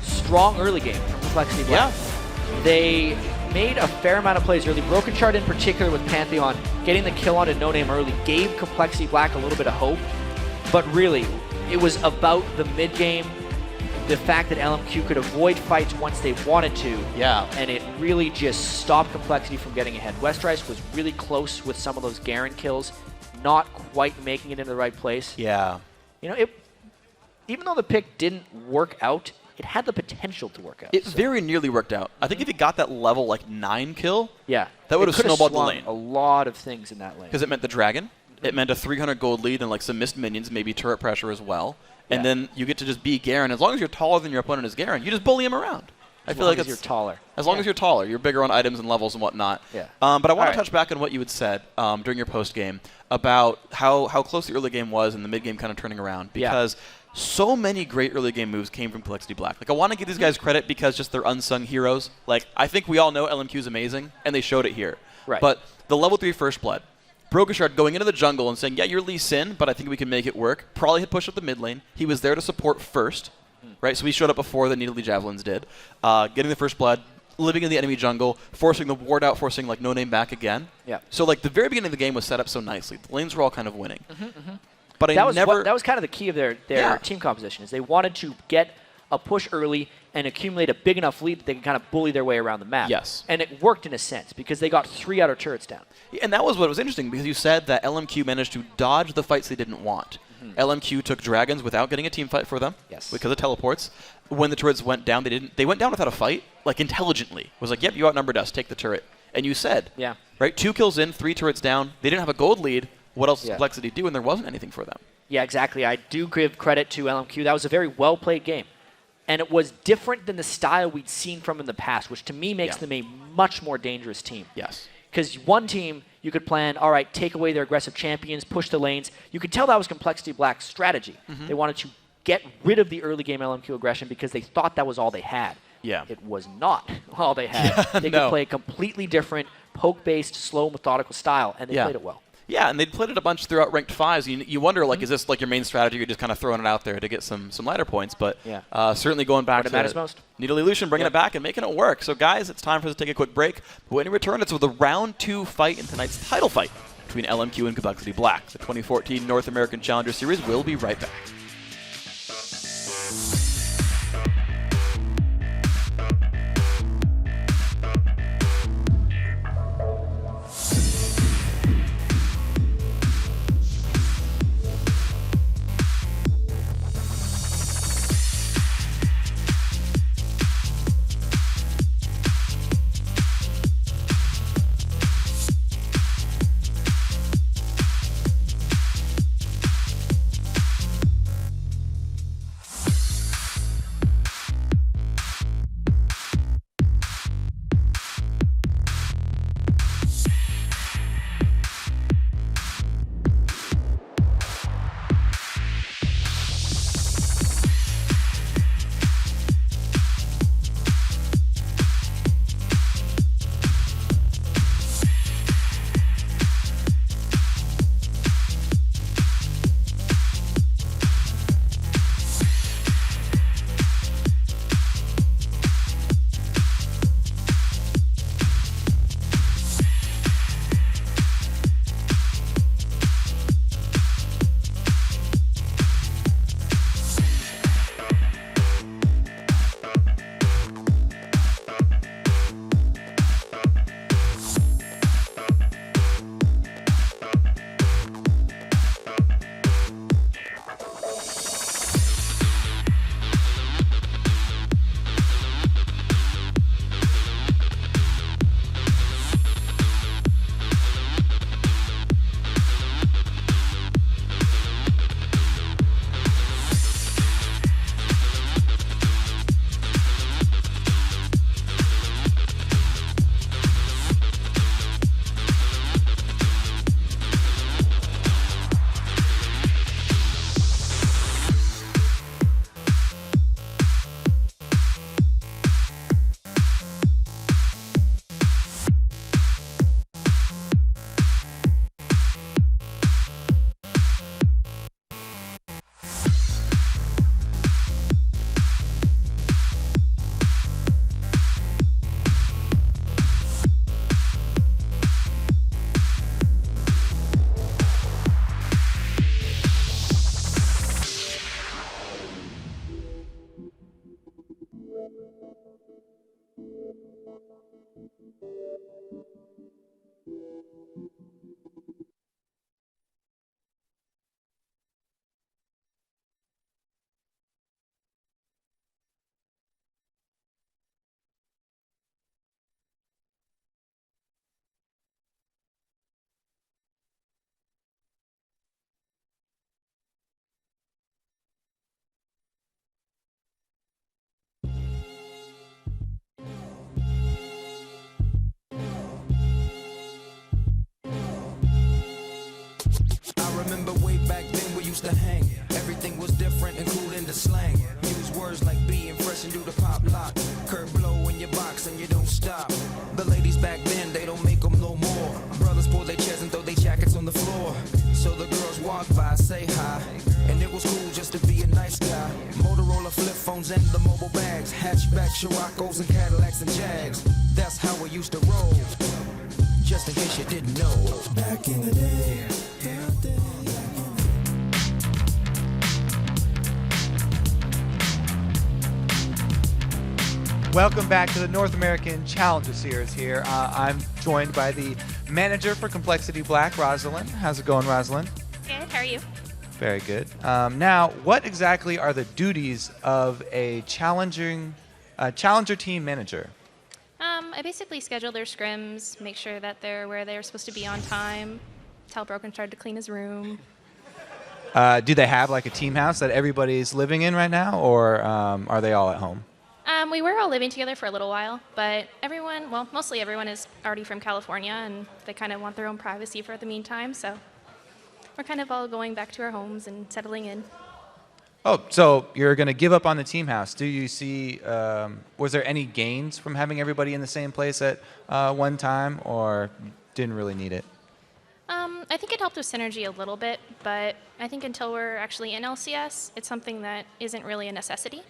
strong early game from Complexity Black. Yeah. They made a fair amount of plays early. Brokenshard in particular with Pantheon, getting the kill onto No Name early, gave Complexity Black a little bit of hope. But really, it was about the mid-game, the fact that LMQ could avoid fights once they wanted to. Yeah. And it really just stopped Complexity from getting ahead. Westrice was really close with some of those Garen kills, not quite making it into the right place. Yeah. You know, even though the pick didn't work out, it had the potential to work out. It very nearly worked out. I think if he got that level like 9 kill, yeah, that would have snowballed the lane. A lot of things in that lane. Because it meant the dragon, it meant a 300 gold lead and like some missed minions, maybe turret pressure as well. And then you get to just be Garen. As long as you're taller than your opponent is Garen, you just bully him around. I feel like you're taller. As long as you're taller, you're bigger on items and levels and whatnot. Yeah. But I want to touch back on what you had said during your post game about how close the early game was and the mid game kind of turning around, because so many great early game moves came from Complexity Black. Like, I want to give these guys credit because just they're unsung heroes. Like, I think we all know LMQ is amazing, and they showed it here. Right. But the level 3 First Blood, Brokenshard going into the jungle and saying, yeah, you're Lee Sin, but I think we can make it work. Probably had pushed up the mid lane. He was there to support first, right? So he showed up before the Nidalee Javelins did. Getting the First Blood, living in the enemy jungle, forcing the ward out, forcing like No Name back again. Yeah. So like the very beginning of the game was set up so nicely. The lanes were all kind of winning. But that was kind of the key of their team composition, is they wanted to get a push early and accumulate a big enough lead that they can kind of bully their way around the map. Yes. And it worked in a sense because they got 3 outer turrets down. And that was what was interesting, because you said that LMQ managed to dodge the fights they didn't want. LMQ took dragons without getting a team fight for them because of teleports. When the turrets went down, they went down without a fight, like intelligently. It was like, yep, you outnumbered us, take the turret. And you said, right, 2 kills in, 3 turrets down. They didn't have a gold lead. What else does Complexity do? And there wasn't anything for them. Yeah, exactly. I do give credit to LMQ. That was a very well-played game. And it was different than the style we'd seen from in the past, which to me makes them a much more dangerous team. Yes. Because one team, you could plan, all right, take away their aggressive champions, push the lanes. You could tell that was Complexity Black's strategy. They wanted to get rid of the early game LMQ aggression because they thought that was all they had. Yeah. It was not all they had. They could play a completely different poke-based, slow, methodical style, and they played it well. Yeah, and they played it a bunch throughout ranked 5s. You wonder, like, is this like your main strategy? You're just kind of throwing it out there to get some ladder points. But certainly going back to most. Nidalee Lucian, bringing it back and making it work. So, guys, it's time for us to take a quick break. But when we return, it's with a round 2 fight in tonight's title fight between LMQ and Complexity Black. The 2014 North American Challenger Series. We'll be right back. to hang. Everything was different, including the slang. Use words like being fresh and do the pop lock. Curb blow in your box and you don't stop. The ladies back then, they don't make them no more. Brothers pull their chairs and throw their jackets on the floor. So the girls walk by, say hi. And it was cool just to be a nice guy. Motorola flip phones and the mobile bags. Hatchback, Scirocco's and Cadillacs and Jags. That's how we used to roll. Just in case you didn't know. Back in the day. Welcome back to the North American Challenger Series here. I'm joined by the manager for Complexity Black, Rosalind. How's it going, Rosalind? Good, how are you? Very good. Now, what exactly are the duties of a challenger team manager? I basically schedule their scrims, make sure that they're where they're supposed to be on time, tell Brokenshard to clean his room. Do they have like a team house that everybody's living in right now, or are they all at home? We were all living together for a little while, but everyone, well, mostly everyone is already from California, and they kind of want their own privacy for the meantime, so we're kind of all going back to our homes and settling in. Oh, so you're going to give up on the team house. Do you see, was there any gains from having everybody in the same place at one time, or didn't really need it? I think it helped with synergy a little bit, but I think until we're actually in LCS, it's something that isn't really a necessity.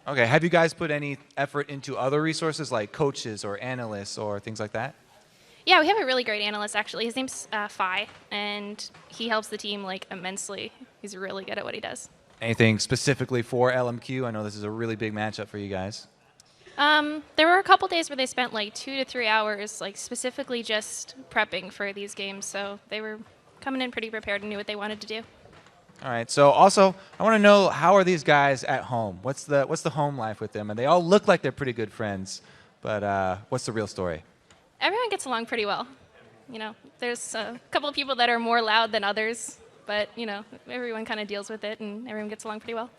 Okay, have you guys put any effort into other resources like coaches or analysts or things like that? Yeah, we have a really great analyst, actually. His name's Phi, and he helps the team like immensely. He's really good at what he does. Anything specifically for LMQ? I know this is a really big matchup for you guys. There were a couple days where they spent like 2 to 3 hours like specifically just prepping for these games, so they were coming in pretty prepared and knew what they wanted to do. All right. So also, I want to know, how are these guys at home? What's the home life with them? And they all look like they're pretty good friends, but what's the real story? Everyone gets along pretty well. You know, there's a couple of people that are more loud than others, but you know, everyone kind of deals with it, and everyone gets along pretty well.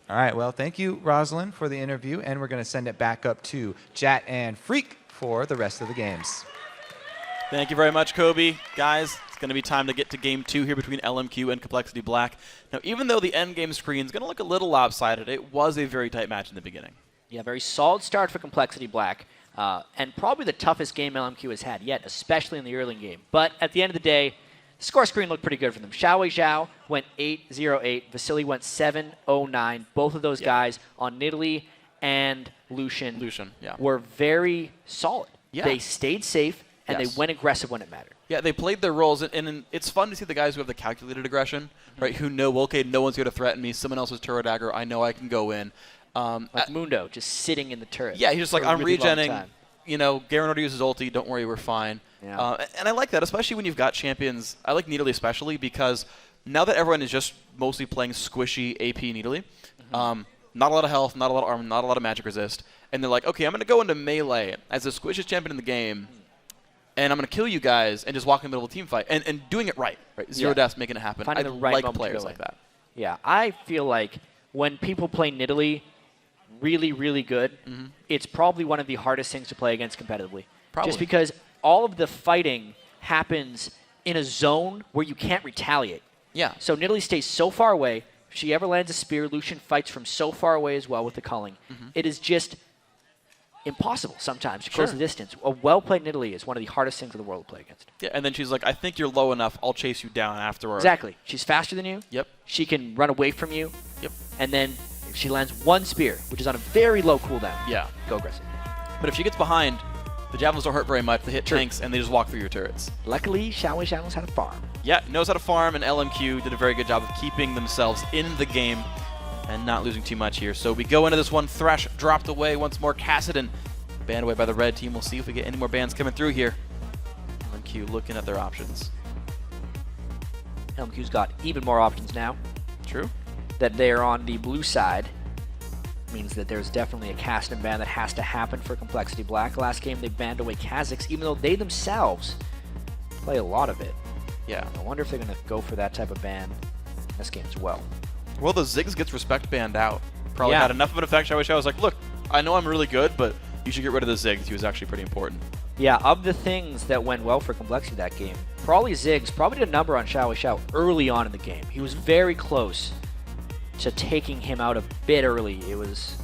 All right. Well, thank you, Rosalind, for the interview, and we're going to send it back up to Jat and Freak for the rest of the games. Thank you very much, Kobe. Guys, it's going to be time to get to Game 2 here between LMQ and Complexity Black. Now, even though the endgame screen is going to look a little lopsided, it was a very tight match in the beginning. Yeah, very solid start for Complexity Black, and probably the toughest game LMQ has had yet, especially in the early game. But at the end of the day, the score screen looked pretty good for them. Xiaowei Zhao went 8-0-8. Vasily went 7-0-9. Both of those guys on Nidalee and Lucian were very solid. Yeah. They stayed safe, and they went aggressive when it mattered. Yeah, they played their roles, and it's fun to see the guys who have the calculated aggression, right? Who know, well, okay, no one's going to threaten me. Someone else's turret dagger, I know I can go in. Like Mundo, just sitting in the turret. Yeah, he's just like, I'm really regenning. You know, Garen already uses ulti. Don't worry, we're fine. Yeah. And I like that, especially when you've got champions. I like Nidalee especially because now that everyone is just mostly playing squishy AP Nidalee, not a lot of health, not a lot of armor, not a lot of magic resist, and they're like, okay, I'm going to go into melee as the squishiest champion in the game, and I'm going to kill you guys and just walk in the middle of a team fight and doing it right. Zero deaths, making it happen. Finding I the right like moment to players go like in. that. Yeah, I feel like when people play Nidalee really, really good, it's probably one of the hardest things to play against competitively. Probably. Just because all of the fighting happens in a zone where you can't retaliate. Yeah. So Nidalee stays so far away. If she ever lands a spear, Lucian fights from so far away as well with the culling. It is just impossible sometimes to close the distance. A well-played Nidalee is one of the hardest things in the world to play against. Yeah, and then she's like, I think you're low enough. I'll chase you down afterward. Exactly. She's faster than you. Yep. She can run away from you. Yep. And then if she lands one spear, which is on a very low cooldown, go aggressive. But if she gets behind, the javelins don't hurt very much. They hit tanks, and they just walk through your turrets. Luckily, Xiaowei Zhao knows how to farm. Yeah, knows how to farm, and LMQ did a very good job of keeping themselves in the game and not losing too much here. So we go into this one. Thresh dropped away once more. Kassadin banned away by the red team. We'll see if we get any more bans coming through here. LMQ looking at their options. LMQ's got even more options now. True. That they're on the blue side means that there's definitely a Kassadin ban that has to happen for Complexity Black. Last game they banned away Kha'Zix, even though they themselves play a lot of it. Yeah. I wonder if they're going to go for that type of ban in this game as well. Well, the Ziggs gets respect banned out. Probably had enough of an effect. I wish I was like, look, I know I'm really good, but you should get rid of the Ziggs. He was actually pretty important. Yeah, of the things that went well for Complexity that game, probably Ziggs probably did a number on Xiao Xiao early on in the game. He was very close to taking him out a bit early. It was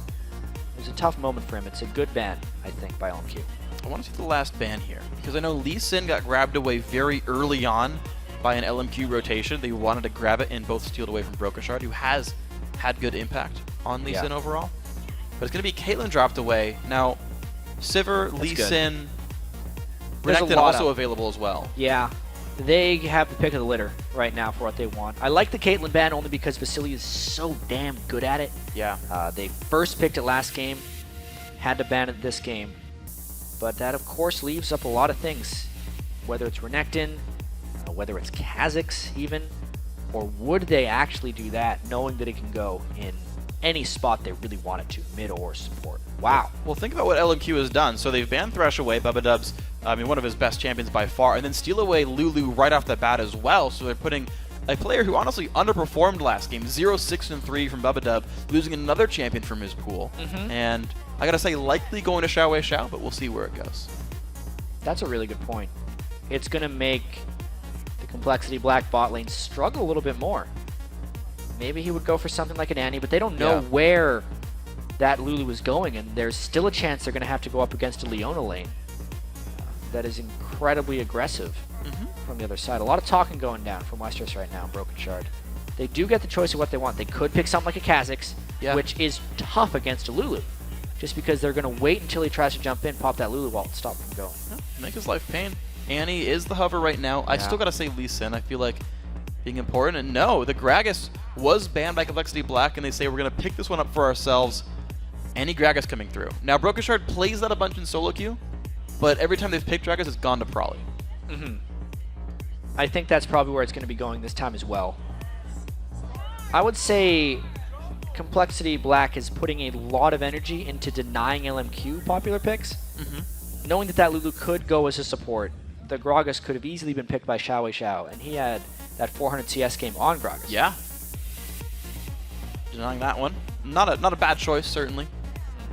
a tough moment for him. It's a good ban, I think, by LMQ. I want to see the last ban here, because I know Lee Sin got grabbed away very early on by an LMQ rotation. They wanted to grab it and both steal it away from Brokenshard, who has had good impact on Lee Sin overall. But it's going to be Caitlyn dropped away. Now, Sivir, Lee Sin, Renekton also available as well. Yeah. They have the pick of the litter right now for what they want. I like the Caitlyn ban only because Vasily is so damn good at it. Yeah. They first picked it last game, had to ban it this game. But that, of course, leaves up a lot of things. Whether it's Renekton, whether it's Kha'Zix even, or would they actually do that knowing that it can go in any spot they really want it to, mid or support? Wow. Well, think about what LMQ has done. So they've banned Thresh away, Bubba Dub's, one of his best champions by far, and then steal away Lulu right off the bat as well. So they're putting a player who honestly underperformed last game, 0-6-3 from Bubba Dub, losing another champion from his pool. And I gotta say, likely going to Xiao Xiao, but we'll see where it goes. That's a really good point. It's gonna make the Complexity Black bot lane struggle a little bit more. Maybe he would go for something like an Annie, but they don't know where that Lulu is going, and there's still a chance they're going to have to go up against a Leona lane that is incredibly aggressive from the other side. A lot of talking going down from Westeros right now, Brokenshard. They do get the choice of what they want. They could pick something like a Kha'Zix, which is tough against a Lulu, just because they're going to wait until he tries to jump in, pop that Lulu wall, and stop him going. Make his life pain. Annie is the hover right now. I still got to say Lee Sin. I feel like being important. And no, the Gragas was banned by Complexity Black, and they say we're going to pick this one up for ourselves. Any Gragas coming through. Now, Brokenshard plays that a bunch in solo queue, but every time they've picked Gragas, it's gone to Prolly. I think that's probably where it's going to be going this time as well. I would say Complexity Black is putting a lot of energy into denying LMQ popular picks. Knowing that that Lulu could go as a support, the Gragas could have easily been picked by Xiao Xiao, and he had that 400 CS game on Gragas. Yeah. Denying that one. Not a bad choice, certainly.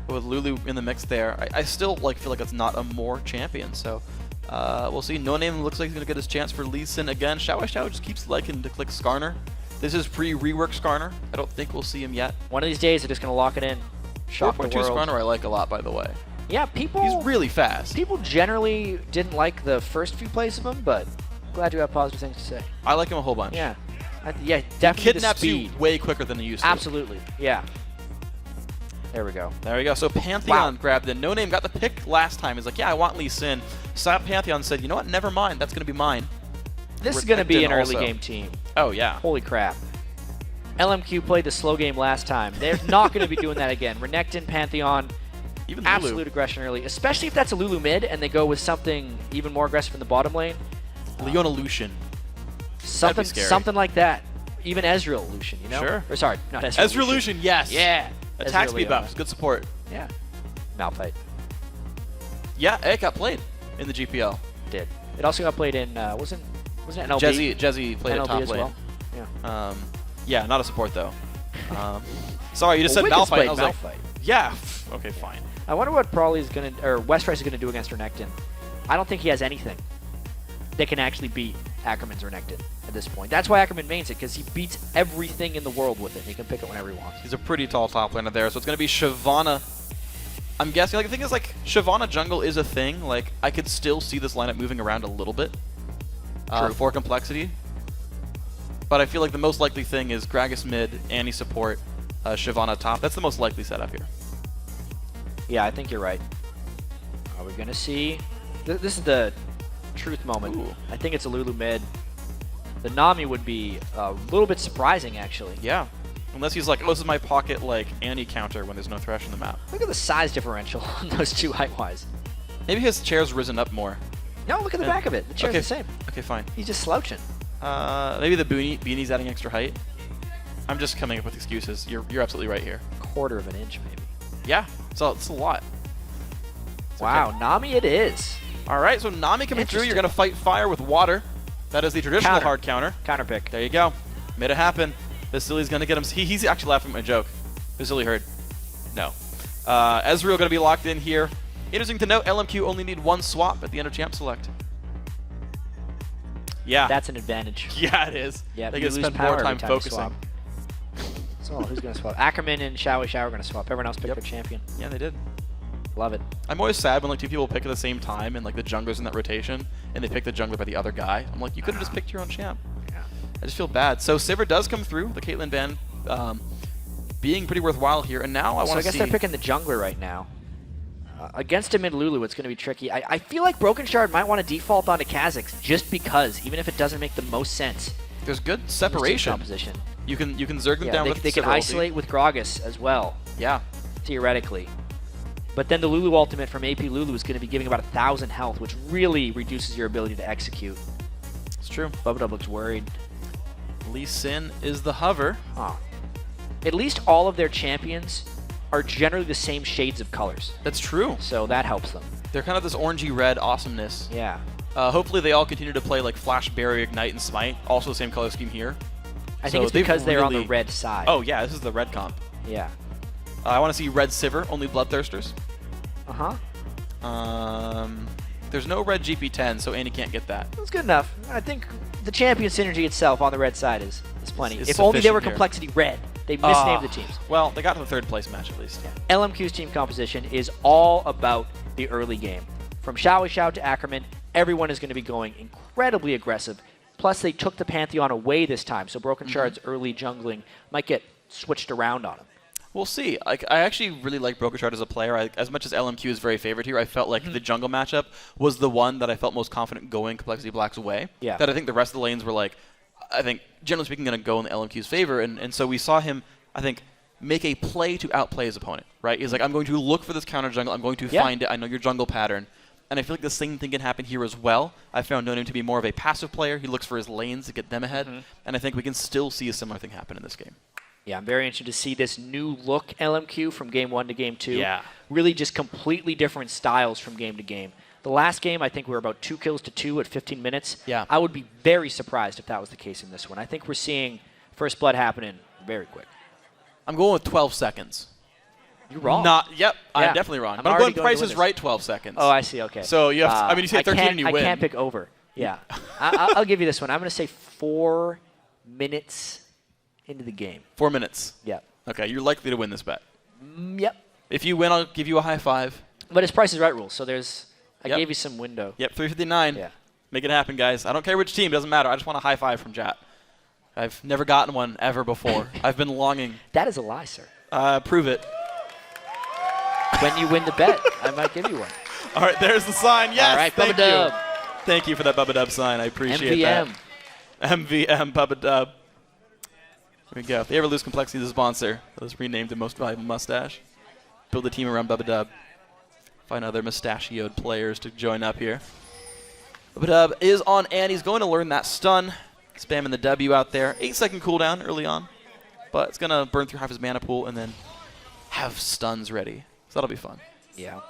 But with Lulu in the mix there, I still feel like it's not a more champion. So we'll see. No Name looks like he's going to get his chance for Lee Sin again. Xiao Xiao just keeps liking to click Skarner. This is pre-rework Skarner. I don't think we'll see him yet. One of these days, they're just going to lock it in. Shock the world. 4.2 Skarner I like a lot, by the way. Yeah, people... He's really fast. People generally didn't like the first few plays of him, but glad you have positive things to say. I like him a whole bunch. Yeah. Yeah, definitely kidnaps the speed. you way quicker than he used to. Absolutely, yeah. There we go. There we go. So Pantheon grabbed in. No Name got the pick last time. He's like, yeah, I want Lee Sin. So Pantheon said, you know what? Never mind. That's going to be mine. This is going to be an early game team. Oh, yeah. Holy crap. LMQ played the slow game last time. They're not going to be doing that again. Renekton, Pantheon, even absolute Lulu. aggression early, especially if that's a Lulu mid and they go with something even more aggressive in the bottom lane. Leona Lucian. Something like that. Even Ezreal Lucian, you know? Sure. Or sorry, not Ezreal. Ezreal Lucian, yes. Yeah. Attack Ezreal speed Leona. buffs. Good support. Yeah. Malphite. Yeah, it got played in the GPL. Did. It also got played in, wasn't it NLB? Jezzy played NLB at top as lane. well. Yeah. Yeah, not a support though. Sorry, you just said Wicked's Malphite. played I was Malphite. like, yeah. Okay, fine. I wonder what Prolly's gonna, or Westeros is gonna do against Renekton. I don't think he has anything that can actually beat Ackerman's Renekton at this point. That's why Ackerman mains it, because he beats everything in the world with it. He can pick it whenever he wants. He's a pretty tall top laner there, so it's gonna be Shyvana. I'm guessing, the thing is, Shyvana jungle is a thing. I could still see this lineup moving around a little bit for Complexity. But I feel like the most likely thing is Gragas mid, Annie support, Shyvana top. That's the most likely setup here. Yeah, I think you're right. Are we going to see? This is the truth moment. Ooh. I think it's a Lulu mid. The Nami would be a little bit surprising, actually. Yeah. Unless he's like, oh, this is my pocket, Annie counter when there's no Thresh in the map. Look at the size differential on those two height-wise. Maybe his chair's risen up more. No, look at the back of it. The chair's the same. Okay, fine. He's just slouching. Maybe the beanie's adding extra height. I'm just coming up with excuses. You're absolutely right here. Quarter of an inch, maybe. Yeah, it's a lot. It's wow, okay. Nami it is. All right, so Nami coming through. You're going to fight fire with water. That is the traditional hard counter. Counter pick. There you go. Made it happen. Vasily's going to get him. He's actually laughing at my joke. Vasily heard. No. Ezreal going to be locked in here. Interesting to note, LMQ only need one swap at the end of Champ Select. Yeah. That's an advantage. Yeah, it is. Yeah, they you can lose spend power more every time time you focusing. swap. So who's going to swap? Ackerman and Xiao Xiao are going to swap. Everyone else picked their champion. Yeah, they did. Love it. I'm always sad when like 2 people pick at the same time and like the jungler's in that rotation and they pick the jungler by the other guy. I'm like, you could have just picked your own champ. Yeah. I just feel bad. So Sivir does come through, the Caitlyn ban being pretty worthwhile here, and now I want to see... So I guess they're picking the jungler right now. Against a mid Lulu, it's going to be tricky. I feel like Broken Shard might want to default onto Kha'Zix just because, even if it doesn't make the most sense. There's good separation. Composition. You can zerg them down with they can Sivir isolate with Gragas as well. Yeah. Theoretically. But then the Lulu ultimate from AP Lulu is going to be giving about 1,000 health, which really reduces your ability to execute. It's true. Bubba looks worried. Lee Sin is the hover. Oh. At least all of their champions are generally the same shades of colors. That's true. So that helps them. They're kind of this orangey red awesomeness. Yeah. Hopefully they all continue to play like Flash, Barrier, Ignite, and Smite. Also the same color scheme here. I think it's because they're on the red side. Oh yeah, this is the red comp. Yeah. I want to see red Sivir, only Bloodthirsters. Uh-huh. There's no red GP10, so Annie can't get that. That's good enough. I think the champion synergy itself on the red side is plenty. It's if only they were sufficient here. complexity red. They misnamed the teams. Well, they got to the 3rd place match at least. Yeah. LMQ's team composition is all about the early game. From Xiao Xiao to Ackerman, everyone is going to be going incredibly aggressive. Plus, they took the Pantheon away this time, so Broken Shard's early jungling might get switched around on him. We'll see. I actually really like Broken Shard as a player. As much as LMQ is very favored here, I felt like the jungle matchup was the one that I felt most confident going Complexity Black's way. Yeah. That I think the rest of the lanes were like, I think, generally speaking, going to go in the LMQ's favor. And so we saw him, I think, make a play to outplay his opponent, right? He's like, I'm going to look for this counter jungle. I'm going to find it. I know your jungle pattern. And I feel like the same thing can happen here as well. I found No Name to be more of a passive player. He looks for his lanes to get them ahead. And I think we can still see a similar thing happen in this game. Yeah, I'm very interested to see this new look LMQ from game 1 to game 2. Yeah. Really just completely different styles from game to game. The last game, I think we were about 2 kills to 2 at 15 minutes. Yeah. I would be very surprised if that was the case in this one. I think we're seeing first blood happening very quick. I'm going with 12 seconds. You're wrong. Yep, I'm definitely wrong. I'm going Price is Right 12 seconds. Oh, I see, okay. So you have to, I mean, you say 13 and you win. I can't pick over. Yeah. I'll give you this one. I'm going to say 4 minutes into the game. 4 minutes. Yeah. Okay, you're likely to win this bet. Yep. If you win, I'll give you a high five. But it's Price is Right rules, so there's... I gave you some window. Yep, 359. Yeah. Make it happen, guys. I don't care which team. Doesn't matter. I just want a high five from chat. I've never gotten one ever before. I've been longing. That is a lie, sir. Prove it. When you win the bet, I might give you one. All right, there's the sign. Yes, All right, thank Bubba Dub. you. Thank you for that Bubba Dub sign. I appreciate MVM. that. MVM Bubba Dub. Here we go. If they ever lose Complexity, the sponsor, let us rename the Most Valuable Mustache. Build a team around Bubba Dub. Find other mustachioed players to join up here. Bubba Dub is on, and he's going to learn that stun. Spamming the W out there. 8-second cooldown early on. But it's going to burn through half his mana pool and then have stuns ready. So that'll be fun. Yeah.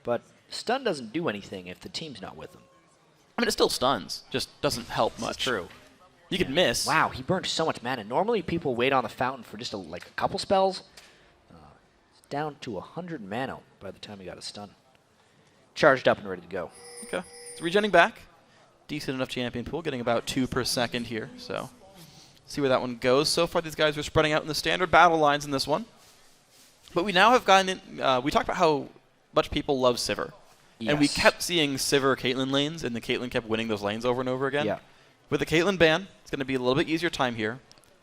But stun doesn't do anything if the team's not with him. I mean, it still stuns. Just doesn't help much. It's true. You could miss. Wow, he burned so much mana. Normally people wait on the fountain for just a couple spells. It's down to 100 mana by the time he got a stun. Charged up and ready to go. Okay. It's regenning back. Decent enough champion pool, getting about 2 per second here. So see where that one goes. So far, these guys are spreading out in the standard battle lines in this one. But we now have gotten in. We talked about how much people love Sivir. Yes. And we kept seeing Sivir Caitlyn lanes, and the Caitlyn kept winning those lanes over and over again. Yeah. With the Caitlyn ban, it's going to be a little bit easier time here.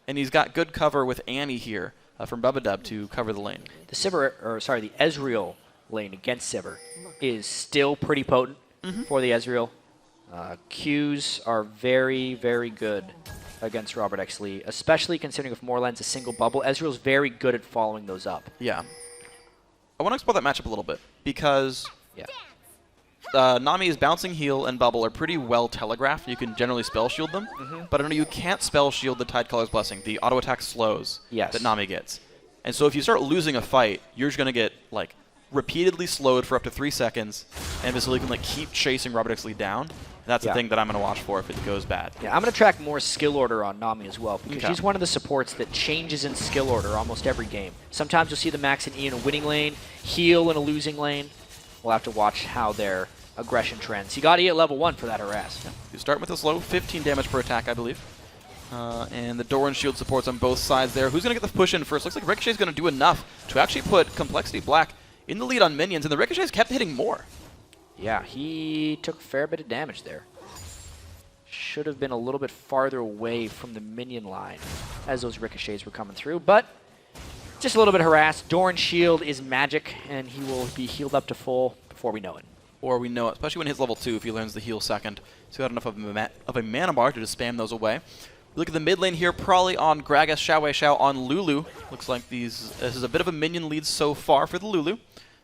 And he's got good cover with Annie here from Bubba Dub to cover the lane. The Ezreal lane against Sivir is still pretty potent for the Ezreal. Qs are very, very good against Robert X. Lee, especially considering if Moreland's a single bubble. Ezreal's very good at following those up. Yeah. I want to explore that matchup a little bit because Nami's bouncing heal and bubble are pretty well telegraphed. You can generally spell shield them, but I know you can't spell shield the Tidecaller's Blessing, the auto attack slows that Nami gets. And so if you start losing a fight, you're just going to get like repeatedly slowed for up to 3 seconds, and Vasily can like keep chasing Robert X. Lee down. That's the thing that I'm going to watch for if it goes bad. Yeah, I'm going to track more skill order on Nami as well, because she's one of the supports that changes in skill order almost every game. Sometimes you'll see the Max and E in a winning lane, heal in a losing lane. We'll have to watch how their aggression trends. You got E at level 1 for that harass. Yeah. You start with a slow 15 damage per attack, I believe. And the Doran shield supports on both sides there. Who's going to get the push in first? Looks like Ricochet's going to do enough to actually put Complexity Black in the lead on minions, and the Ricochets kept hitting more. Yeah, he took a fair bit of damage there. Should have been a little bit farther away from the minion line as those ricochets were coming through, but just a little bit harassed. Doran's shield is magic, and he will be healed up to full before we know it. Or we know it, especially when he hits level 2 if he learns the heal second. So he got enough of a mana bar to just spam those away. Look at the mid lane here, probably on Gragas, Xiao on Lulu. Looks like this is a bit of a minion lead so far for the Lulu.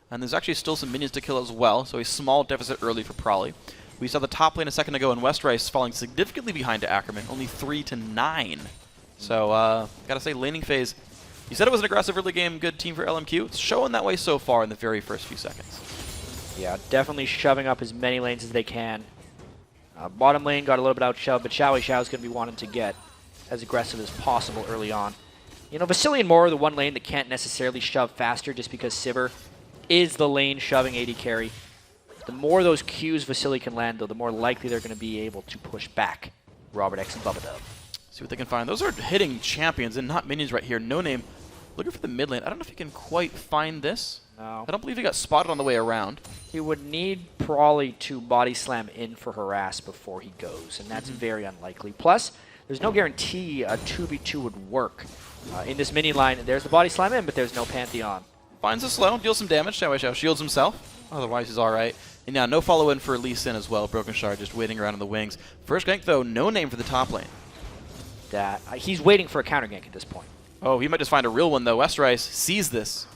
And there's actually still some minions to kill as well, so a small deficit early for Prolly. We saw the top lane a second ago in Westrice falling significantly behind to Ackerman, only 3-9. So, gotta say, laning phase, you said it was an aggressive early game, good team for LMQ. It's showing that way so far in the very first few seconds. Yeah, definitely shoving up as many lanes as they can. Bottom lane got a little bit out-shoved, but Xiao is going to be wanting to get as aggressive as possible early on. You know, Vasily and Mora are the one lane that can't necessarily shove faster just because Sivir is the lane shoving AD carry. The more those Qs Vasily can land, though, the more likely they're going to be able to push back Robert X and Bubba Dub. See what they can find. Those are hitting champions and not minions right here. No name. Looking for the mid lane. I don't know if he can quite find this. No. I don't believe he got spotted on the way around. He would need Prolly to body slam in for harass before he goes, and that's very unlikely. Plus, there's no guarantee a 2v2 would work. In this minion line, there's the body slam in, but there's no Pantheon. Finds a slow, deals some damage. Xiao shields himself. Otherwise, he's all right. And now, no follow-in for Lee Sin as well. Broken Shard just waiting around in the wings. First gank, though, no name for the top lane. He's waiting for a counter gank at this point. Oh, he might just find a real one, though. Westrice sees this.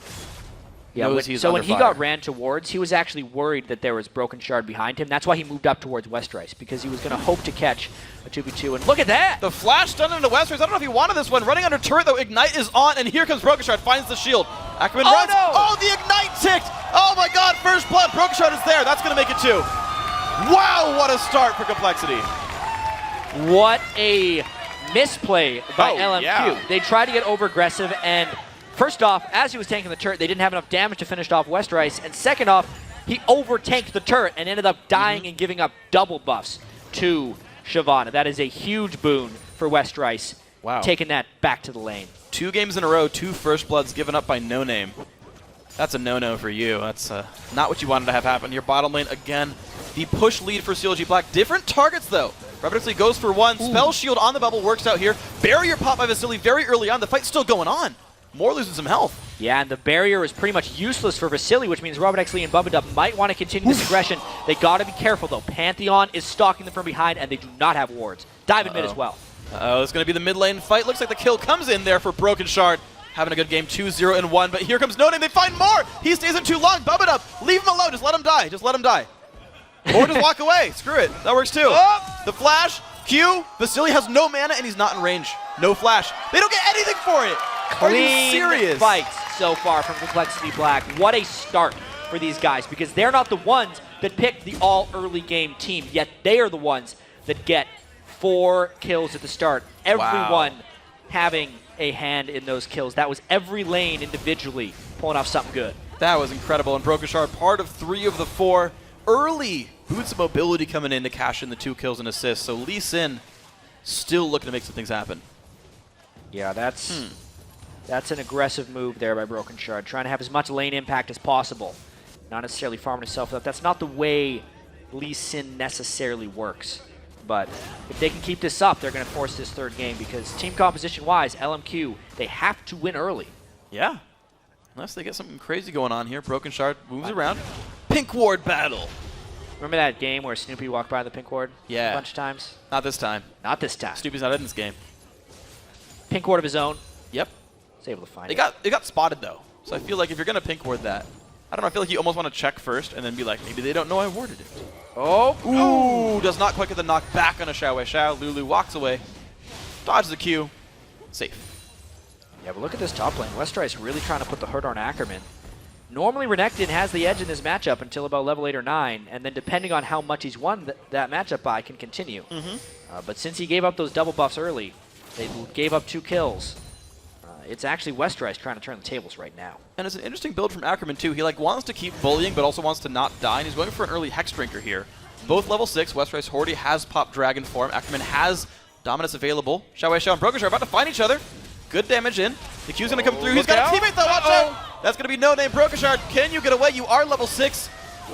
Yeah, so when he got ran towards, he was actually worried that there was Broken Shard behind him. That's why he moved up towards Westrice, because he was going to hope to catch a 2v2. And look at that! The flash done into Westrice. I don't know if he wanted this one. Running under turret, though. Ignite is on, and here comes Broken Shard. Finds the shield. Ackerman runs. No! Oh, the Ignite ticked! Oh my god, first blood. Broken Shard is there. That's going to make it 2. Wow, what a start for Complexity. What a misplay by LMQ. Yeah. They tried to get over-aggressive, and first off, as he was tanking the turret, they didn't have enough damage to finish off Westrice, and second off, he over-tanked the turret and ended up dying and giving up double buffs to Shyvana. That is a huge boon for Westrice, taking that back to the lane. 2 games in a row, 2 first bloods given up by No Name. That's a no-no for you. That's not what you wanted to have happen. Your bottom lane, again, the push lead for CLG Black. Different targets, though. Robert X. Lee goes for 1. Spell shield on the bubble works out here. Barrier pop by Vasily very early on. The fight's still going on. More losing some health. Yeah, and the barrier is pretty much useless for Vasily, which means Robert X. Lee and Bubba Dub might want to continue this aggression. They got to be careful, though. Pantheon is stalking them from behind, and they do not have wards. Dive in mid as well. It's going to be the mid lane fight. Looks like the kill comes in there for Broken Shard. Having a good game, 2-0-1, but here comes No Name. They find more. He stays in too long. Bubba Dub, leave him alone. Just let him die. Just let him die. Or just walk away. Screw it. That works too. The flash, Q. Vasily has no mana, and he's not in range. No flash. They don't get anything for it. Are you serious? Fights so far from Complexity Black. What a start for these guys, because they're not the ones that picked the all-early game team, yet they are the ones that get 4 kills at the start. Everyone having a hand in those kills. That was every lane individually pulling off something good. That was incredible. And Broken Shard, part of 3 of the 4. Early boots of mobility coming in to cash in the 2 kills and assists. So Lee Sin still looking to make some things happen. Yeah, that's an aggressive move there by Broken Shard, trying to have as much lane impact as possible. Not necessarily farming himself up. That's not the way Lee Sin necessarily works. But if they can keep this up, they're going to force this 3rd game, because team composition-wise, LMQ, they have to win early. Yeah. Unless they get something crazy going on here. Broken Shard moves around. Pink Ward battle. Remember that game where Snoopy walked by the Pink Ward a bunch of times? Not this time. Not this time. Snoopy's not in this game. Pink Ward of his own. Yep. He's able to find it. It got spotted, though. So I feel like if you're going to Pink Ward that, I don't know, I feel like you almost want to check first and then be like, maybe they don't know I warded it. Ooh, does not quite get the knock back on a Xiao. Lulu walks away, dodges the Q, safe. Yeah, but look at this top lane. Westrice really trying to put the hurt on Ackerman. Normally, Renekton has the edge in this matchup until about level 8 or 9, and then depending on how much he's won that matchup by, can continue. But since he gave up those double buffs early, they gave up 2 kills. It's actually Westrice trying to turn the tables right now. And it's an interesting build from Ackerman, too. He wants to keep bullying, but also wants to not die, and he's going for an early Hex Drinker here. Both level 6. Westrice already has popped Dragon form. Ackerman has Dominus available. Xiao and Broken are about to find each other. Good damage in. The Q's going to come through. He's got a teammate, though. Watch out. That's going to be No Name Brokenshard. Can you get away? You are level 6.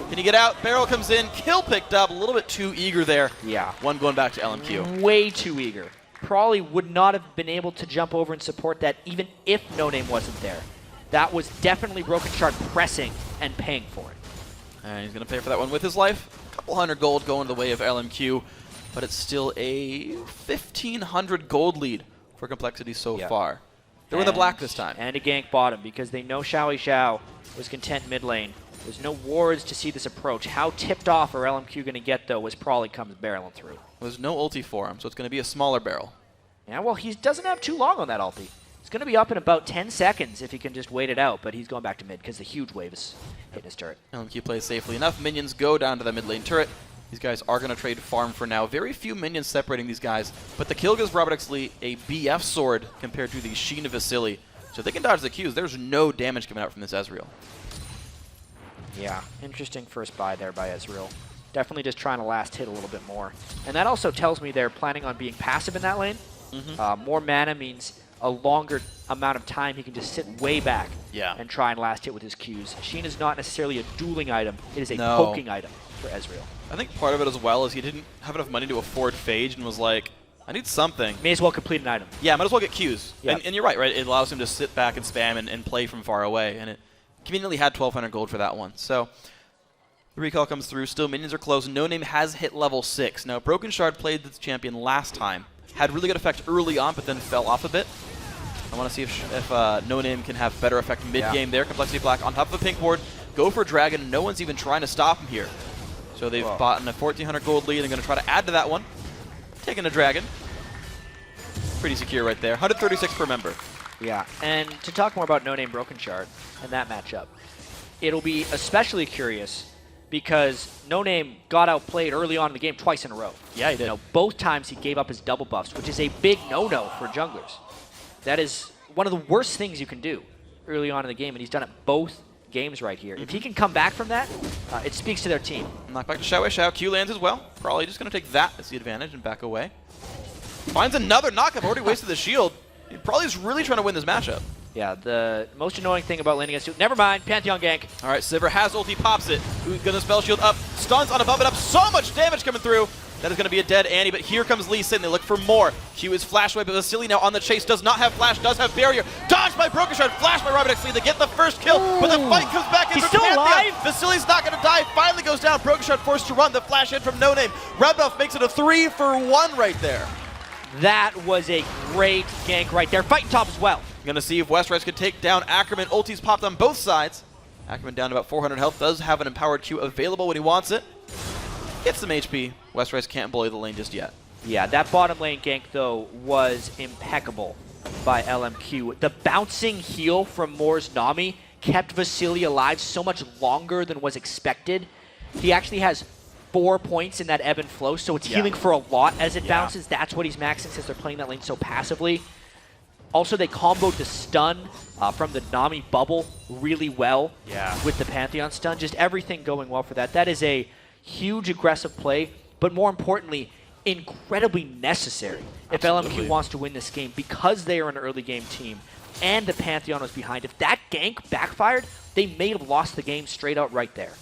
Can you get out? Barrel comes in. Kill picked up. A little bit too eager there. Yeah. One going back to LMQ. Way too eager. Probably would not have been able to jump over and support that even if No Name wasn't there. That was definitely Brokenshard pressing and paying for it. And he's going to pay for that one with his life. A couple hundred gold going the way of LMQ, but it's still a 1,500 gold lead for Complexity so far. They're in the black this time. And a gank bottom because they know Xiao was content mid lane. There's no wards to see this approach. How tipped off are LMQ going to get, though, as Prawley comes barreling through. There's no ulti for him, so it's going to be a smaller barrel. Yeah, well, he doesn't have too long on that ulti. It's going to be up in about 10 seconds if he can just wait it out, but he's going back to mid because the huge wave is hitting his turret. LMQ plays safely enough. Minions go down to the mid lane turret. These guys are going to trade farm for now. Very few minions separating these guys, but the kill gives Robert Exley a BF sword compared to the Sheen of Vasily. So if they can dodge the Qs, there's no damage coming out from this Ezreal. Yeah, interesting first buy there by Ezreal. Definitely just trying to last hit a little bit more. And that also tells me they're planning on being passive in that lane. More mana means a longer amount of time he can just sit way back and try and last hit with his Qs. Sheen is not necessarily a dueling item. It is a poking item for Ezreal. I think part of it as well is he didn't have enough money to afford Phage and was like, I need something. May as well complete an item. Yeah, might as well get Qs. Yep. And you're right? It allows him to sit back and spam and play from far away. And it conveniently had 1,200 gold for that one. So the recall comes through. Still, minions are close. No Name has hit level 6. Now, Broken Shard played this champion last time. Had really good effect early on, but then fell off a bit. I want to see if No Name can have better effect mid-game there. Complexity Black on top of the pink board. Go for Dragon. No one's even trying to stop him here. So they've bought in a 1,400 gold lead and going to try to add to that one. Taking a Dragon. Pretty secure right there. 136 per member. Yeah, and to talk more about No Name Broken Shard and that matchup, it'll be especially curious because No Name got outplayed early on in the game twice in a row. Yeah, he did. You know, both times he gave up his double buffs, which is a big no-no for junglers. That is one of the worst things you can do early on in the game, and he's done it both games right here. If he can come back from that, it speaks to their team. Knock back to Xiao. Q lands as well. Probably just going to take that as the advantage and back away. Finds another knockup. Already wasted the shield. He probably is really trying to win this matchup. Yeah, the most annoying thing about landing against you. Never mind, Pantheon gank. All right, Sivir has ulti, pops it. Who's going to spell shield up? Stuns on above it up. So much damage coming through. That is going to be a dead Annie, but here comes Lee Sin. They look for more. Q is flash away, but Vasily now on the chase. Does not have flash, does have barrier. Dodged by Broken Shard, flash by Robert Exley. They get the first kill, but the fight comes back in. He's still alive? Vasily's not going to die. Finally goes down. Broken Shard forced to run. The flash in from No Name. Rebnoff makes it a 3-for-1 right there. That was a great gank right there. Fighting top as well. Going to see if Westrice could take down Ackerman. Ulti's popped on both sides. Ackerman down to about 400 health. Does have an empowered Q available when he wants it. Gets some HP. Westrice can't bully the lane just yet. Yeah, that bottom lane gank, though, was impeccable by LMQ. The bouncing heal from Moore's Nami kept Vasily alive so much longer than was expected. He actually has 4 points in that ebb and flow, so it's healing for a lot as it bounces. That's what he's maxing since they're playing that lane so passively. Also, they comboed the stun from the Nami bubble really well with the Pantheon stun. Just everything going well for that. That is a huge aggressive play, but more importantly, incredibly necessary if LMQ wants to win this game because they are an early game team and the Pantheon was behind. If that gank backfired, they may have lost the game straight out right there.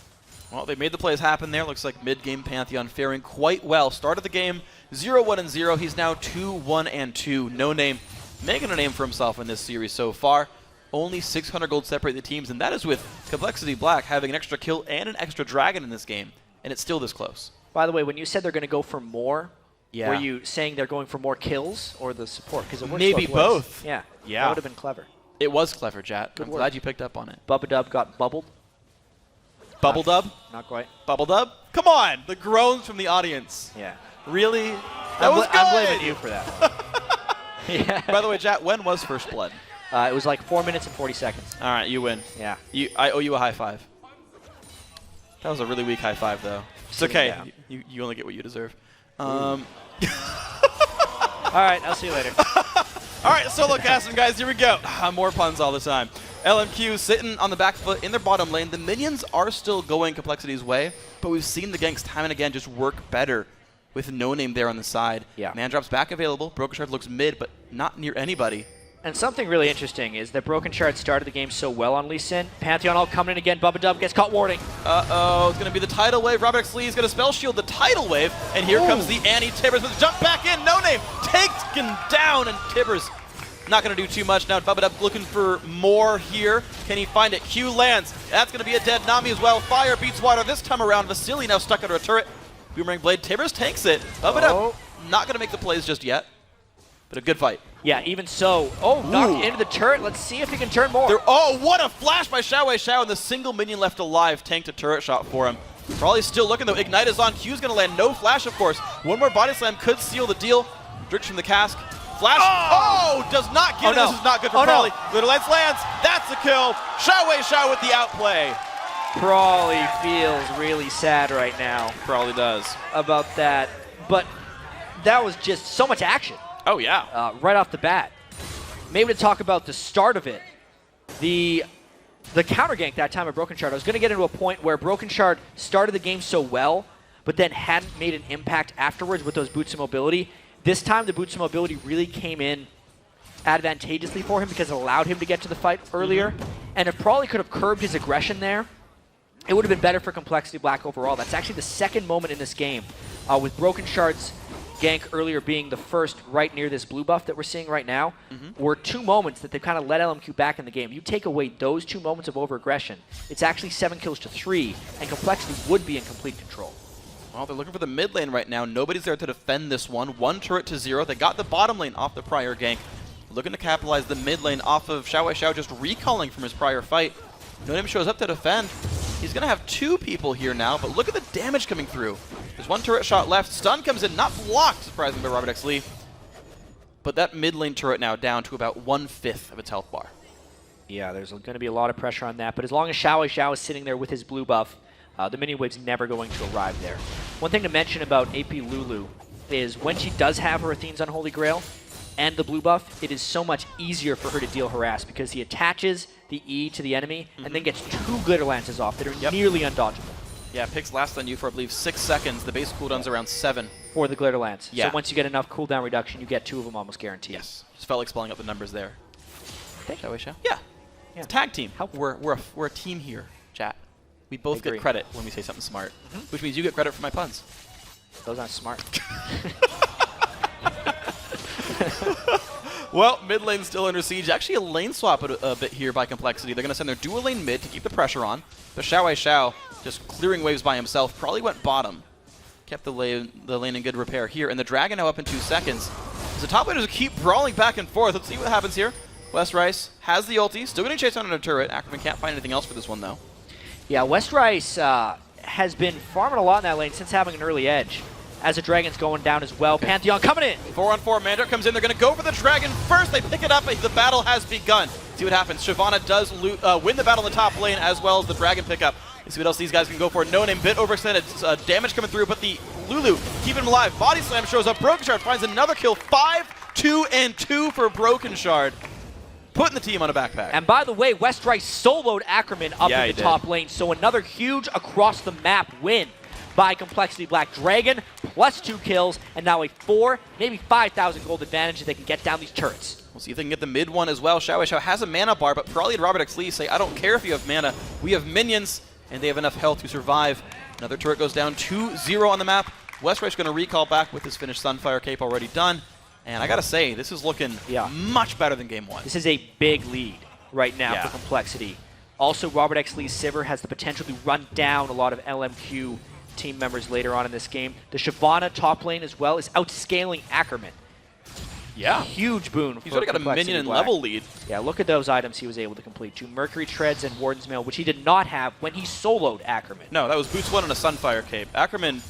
Well, they made the plays happen there. Looks like mid-game Pantheon faring quite well. Started the game 0-1-0. He's now 2-1-2. No Name making a name for himself in this series so far. Only 600 gold separate the teams, and that is with Complexity Black having an extra kill and an extra dragon in this game, and it's still this close. By the way, when you said they're going to go for more, were you saying they're going for more kills or the support? Because maybe both. Yeah, that would have been clever. It was clever, Jat. Good I'm work. glad you picked up on it. Bubba Dub got bubbled. Bubble Dub? Not quite. Bubble Dub? Come on! The groans from the audience. Yeah. Really? That was good! I'm blaming you for that. By the way, Jat, when was First Blood? It was like 4 minutes and 40 seconds. All right, you win. Yeah. I owe you a high five. That was a really weak high five, though. It's okay. You only get what you deserve. All right, I'll see you later. All right, solo casting, guys. Here we go. More puns all the time. LMQ sitting on the back foot in their bottom lane. The minions are still going Complexity's way, but we've seen the ganks time and again just work better with No Name there on the side. Yeah. Man Drop's back available. Broken Shard looks mid, but not near anybody. And something really interesting is that Broken Shard started the game so well on Lee Sin. Pantheon all coming in again. Bubba Dub gets caught warding. Uh-oh, it's going to be the tidal wave. Robert X. Lee is going to spell shield the tidal wave, and here comes the Annie Tibbers with a jump back in. No Name taken down, and Tibbers not going to do too much now. Bubba Dub looking for more here. Can he find it? Q lands. That's going to be a dead Nami as well. Fire beats water this time around. Vasily now stuck under a turret. Boomerang Blade. Tibbers takes it. Bubba Dub not going to make the plays just yet, but a good fight. Yeah, even so. Oh, knocked into the turret. Let's see if he can turn more. Oh, what a flash by Xiao Xiao, and the single minion left alive tanked a turret shot for him. Probably still looking, though. Ignite is on. Q's going to land. No flash, of course. One more body slam could seal the deal. Drix from the cask. Flash. Oh, does not get it. No. This is not good for Prawley. Little Lance lands. That's a kill. Xiao Xiao with the outplay. Prawley feels really sad right now. Prawley does. About that. But that was just so much action. Oh, yeah. Right off the bat. Maybe to talk about the start of it. The counter gank that time of Broken Shard. I was going to get into a point where Broken Shard started the game so well, but then hadn't made an impact afterwards with those boots of mobility. This time, the boots of mobility really came in advantageously for him because it allowed him to get to the fight earlier. And if Prawley could have curbed his aggression there, it would have been better for Complexity Black overall. That's actually the second moment in this game, with Broken Shard's gank earlier being the first right near this blue buff that we're seeing right now, were 2 moments that they kind of let LMQ back in the game. You take away those 2 moments of over-aggression, it's actually 7 kills to 3, and Complexity would be in complete control. Well, they're looking for the mid lane right now. Nobody's there to defend this one. 1 turret to 0. They got the bottom lane off the prior gank. Looking to capitalize the mid lane off of Xiao Xiao just recalling from his prior fight. No Name shows up to defend. He's going to have 2 people here now, but look at the damage coming through. There's 1 turret shot left. Stun comes in, not blocked, surprisingly, by Robert X. Lee. But that mid lane turret now down to about 1/5 of its health bar. Yeah, there's going to be a lot of pressure on that, but as long as Xiao Xiao is sitting there with his blue buff, the minion wave's never going to arrive there. One thing to mention about AP Lulu is when she does have her Athene's Unholy Grail and the blue buff, it is so much easier for her to deal harass because he attaches the E to the enemy and then gets 2 glitter lances off that are nearly undodgeable. Yeah, picks last on you for, I believe, 6 seconds. The base cooldown's around 7. For the glitter lance. Yeah. So once you get enough cooldown reduction, you get 2 of them almost guaranteed. Yes. Just felt like spelling up the numbers there. Shall we show? Yeah. It's a tag team. We're a team here, chat. We both get credit when we say something smart, which means you get credit for my puns. Those aren't smart. Well, mid lane still under siege. Actually, a lane swap a bit here by Complexity. They're going to send their dual lane mid to keep the pressure on. But Xiao Xiao just clearing waves by himself. Probably went bottom. Kept the lane in good repair here. And the Dragon now up in 2 seconds. As the top laners keep brawling back and forth. Let's see what happens here. West Rice has the ulti. Still getting chased down on a turret. Ackerman can't find anything else for this one, though. Yeah, West Rice has been farming a lot in that lane since having an early edge. As the Dragon's going down as well. Okay. Pantheon coming in. 4-on-4. Mandar comes in. They're going to go for the Dragon first. They pick it up. The battle has begun. See what happens. Shyvana does win the battle in the top lane as well as the Dragon pickup. Let's see what else these guys can go for. No Name, bit overextended. Damage coming through, but the Lulu keeping him alive. Body Slam shows up. Broken Shard finds another kill. 5-2-2 for Broken Shard. Putting the team on a backpack. And by the way, West Rice soloed Ackerman up in the top lane. So another huge across-the-map win by Complexity Black. Dragon plus 2 kills, and now a 4, maybe 5,000 gold advantage if they can get down these turrets. We'll see if they can get the mid one as well. Xiao Xiao has a mana bar, but Prawley and Robert X. Lee say, I don't care if you have mana. We have minions, and they have enough health to survive. Another turret goes down 2-0 on the map. West Rice going to recall back with his finished Sunfire Cape already done. And I got to say, this is looking much better than Game 1. This is a big lead right now for Complexity. Also, Robert X. Lee's Sivir has the potential to run down a lot of LMQ team members later on in this game. The Shyvana top lane as well is outscaling Ackerman. Yeah. Huge boon. He's already got a minion and level lead. Yeah, look at those items he was able to complete. 2 Mercury Treads and Warden's Mail, which he did not have when he soloed Ackerman. No, that was Boots 1 and a Sunfire Cape. Ackerman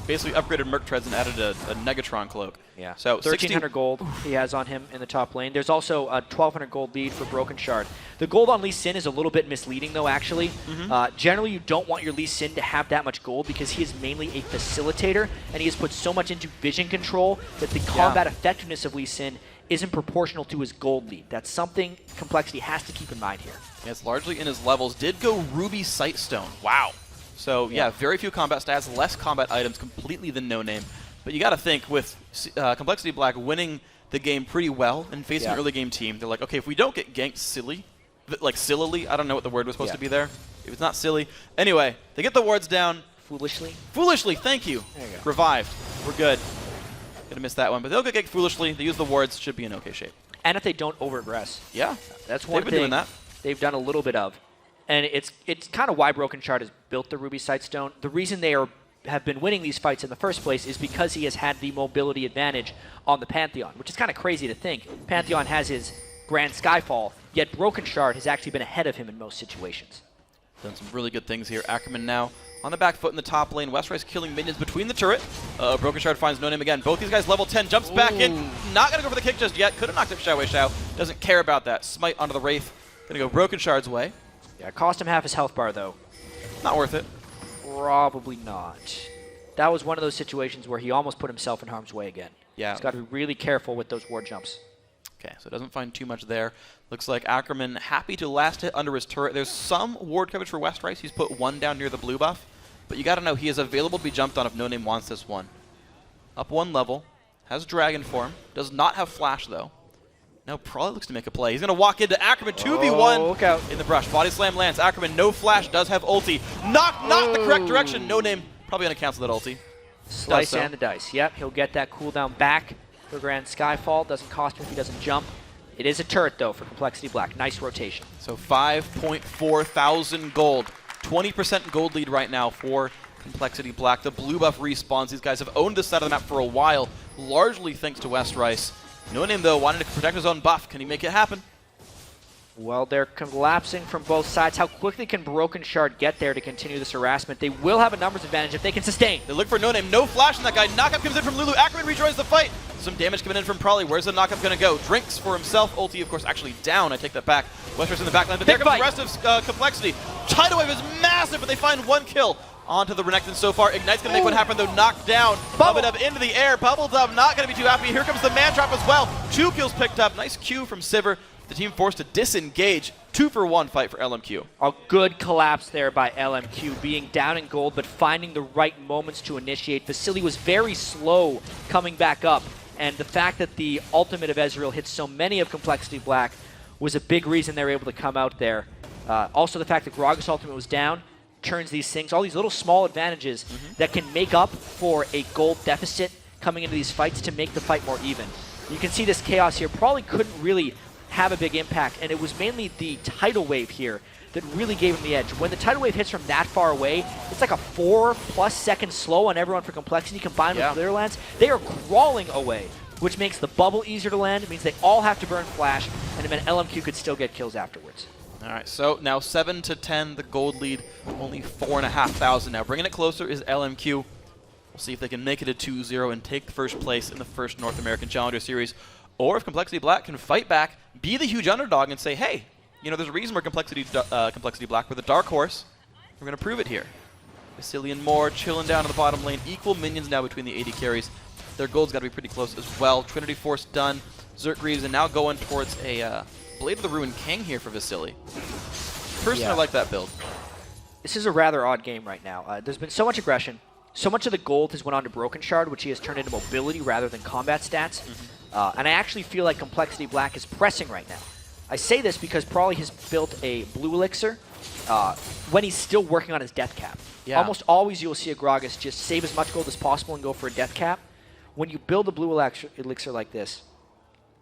basically upgraded Merc Treads and added a Negatron cloak. Yeah. So 1,300 gold he has on him in the top lane. There's also a 1,200 gold lead for Broken Shard. The gold on Lee Sin is a little bit misleading, though, actually. Generally, you don't want your Lee Sin to have that much gold because he is mainly a facilitator, and he has put so much into vision control that the combat effectiveness of Lee Sin isn't proportional to his gold lead. That's something Complexity has to keep in mind here. Yeah, it's largely in his levels. Did go Ruby Sightstone. Wow. So, yeah, very few combat stats, less combat items completely than No Name. But you got to think with Complexity Black winning the game pretty well and facing an early game team, they're like, okay, if we don't get ganked sillily, I don't know what the word was supposed to be there. If it's not silly. Anyway, they get the wards down. Foolishly? Foolishly, thank you. There you go. Revived. We're good. Gonna miss that one, but they'll get ganked foolishly. They use the wards, should be in okay shape. And if they don't over-aggress. Yeah. That's one They've been doing thing that. they've done a little bit of. And it's kind of why Broken Shard has built the Ruby Sightstone. The reason they have been winning these fights in the first place is because he has had the mobility advantage on the Pantheon, which is kind of crazy to think. Pantheon has his Grand Skyfall, yet Broken Shard has actually been ahead of him in most situations. Done some really good things here. Ackerman now on the back foot in the top lane. Westrice killing minions between the turret. Broken Shard finds No Name again. Both these guys level 10. Jumps back in. Not going to go for the kick just yet. Could have knocked up Xiao Shao. Doesn't care about that. Smite onto the Wraith. Going to go Broken Shard's way. Yeah, cost him half his health bar, though. Not worth it. Probably not. That was one of those situations where he almost put himself in harm's way again. Yeah. He's got to be really careful with those ward jumps. Okay, so doesn't find too much there. Looks like Ackerman happy to last hit under his turret. There's some ward coverage for Westrice. He's put one down near the blue buff. But you got to know he is available to be jumped on if No Name wants this one. Up one level. Has Dragon Form. Does not have Flash, though. Now probably looks to make a play. He's going to walk into Ackerman 2v1 look out. in the brush. Body slam lands. Ackerman, no Flash, does have ulti. Not the correct direction. No Name probably going to cancel that ulti. Slice and the dice. Yep, he'll get that cooldown back for Grand Skyfall. Doesn't cost him if he doesn't jump. It is a turret, though, for Complexity Black. Nice rotation. So 5.4 thousand gold. 20% gold lead right now for Complexity Black. The blue buff respawns. These guys have owned this side of the map for a while, largely thanks to Westrice. No Name, though, wanted to protect his own buff. Can he make it happen? Well, they're collapsing from both sides. How quickly can Broken Shard get there to continue this harassment? They will have a numbers advantage if they can sustain. They look for No Name. No Flash on that guy. Knockup comes in from Lulu. Ackerman rejoins the fight. Some damage coming in from Prolly. Where's the knockup going to go? Drinks for himself. Ulti, of course, actually down. I take that back. Westrice in the backline. But there comes the rest of Complexity. Tidal Wave is massive, but they find one kill. Onto the Renekton so far. Ignite's going to make one happen, though. Knocked down. Bubble Dub into the air. Bubble Dub not going to be too happy. Here comes the man trap as well. 2 kills picked up. Nice Q from Sivir. The team forced to disengage. 2-for-1 fight for LMQ. A good collapse there by LMQ, being down in gold, but finding the right moments to initiate. Vasily was very slow coming back up, and the fact that the ultimate of Ezreal hit so many of Complexity Black was a big reason they were able to come out there. Also, the fact that Gragas' ultimate was down turns these things, all these little small advantages that can make up for a gold deficit coming into these fights to make the fight more even. You can see this chaos here probably couldn't really have a big impact, and it was mainly the tidal wave here that really gave him the edge. When the tidal wave hits from that far away, it's like a 4+ second slow on everyone for Complexity combined with Clear Lands. They are crawling away, which makes the bubble easier to land. It means they all have to burn Flash, and it meant LMQ could still get kills afterwards. All right, so now 7-10, the gold lead, only 4,500 now. Bringing it closer is LMQ. We'll see if they can make it a 2-0 and take the first place in the first North American Challenger Series, or if Complexity Black can fight back, be the huge underdog, and say, hey, you know, there's a reason we're Complexity Black. We're the dark horse. We're going to prove it here. Vasily and Moore chilling down in the bottom lane. Equal minions now between the AD carries. Their gold's got to be pretty close as well. Trinity Force done. Zerk Greaves, and now going towards a Blade of the Ruined King here for Vasily. Personally, I like that build. This is a rather odd game right now. There's been so much aggression. So much of the gold has went on to Broken Shard, which he has turned into mobility rather than combat stats. And I actually feel like Complexity Black is pressing right now. I say this because Prolly has built a blue elixir when he's still working on his death cap. Almost always you'll see a Gragas just save as much gold as possible and go for a death cap. When you build a blue elixir like this,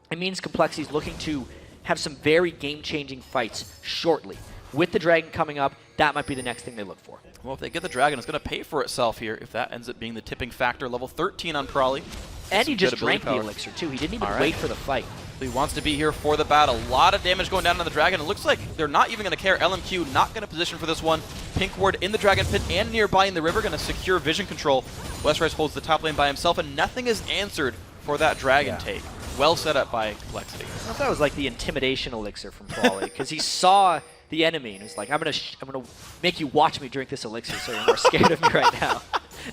it means Complexity is looking to have some very game-changing fights shortly. With the Dragon coming up, that might be the next thing they look for. Well, if they get the Dragon, it's going to pay for itself here if that ends up being the tipping factor. Level 13 on Prolly. And he just drank the elixir, too. He didn't even wait for the fight. He wants to be here for the battle. A lot of damage going down on the Dragon. It looks like they're not even going to care. LMQ not going to position for this one. Pink Ward in the Dragon Pit and nearby in the river going to secure vision control. Westrice holds the top lane by himself, and nothing is answered for that Dragon take. Well set up by Complexity. I thought that was like the intimidation elixir from Brawley, because he saw the enemy and was like, I'm gonna make you watch me drink this elixir so you're more scared of me right now.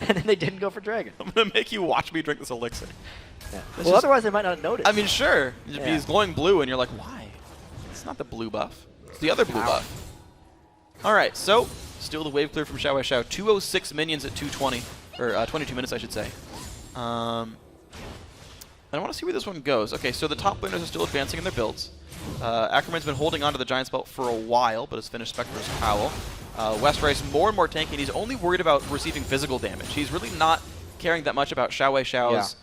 And then they didn't go for Dragon. I'm going to make you watch me drink this elixir. Yeah. Well, otherwise they might not notice. I mean, sure. He's glowing blue, and you're like, why? It's not the blue buff. It's the other blue buff. All right, so still the wave clear from Xiao Wei Xiao. 206 minions at 220, or 22 minutes, I should say. I want to see where this one goes. Okay, so the top laners are still advancing in their builds. Ackerman's been holding on to the Giant's Belt for a while, but has finished Spectre's Howl. Westrice more and more tanky, and he's only worried about receiving physical damage. He's really not caring that much about Xiao Wei Xiao's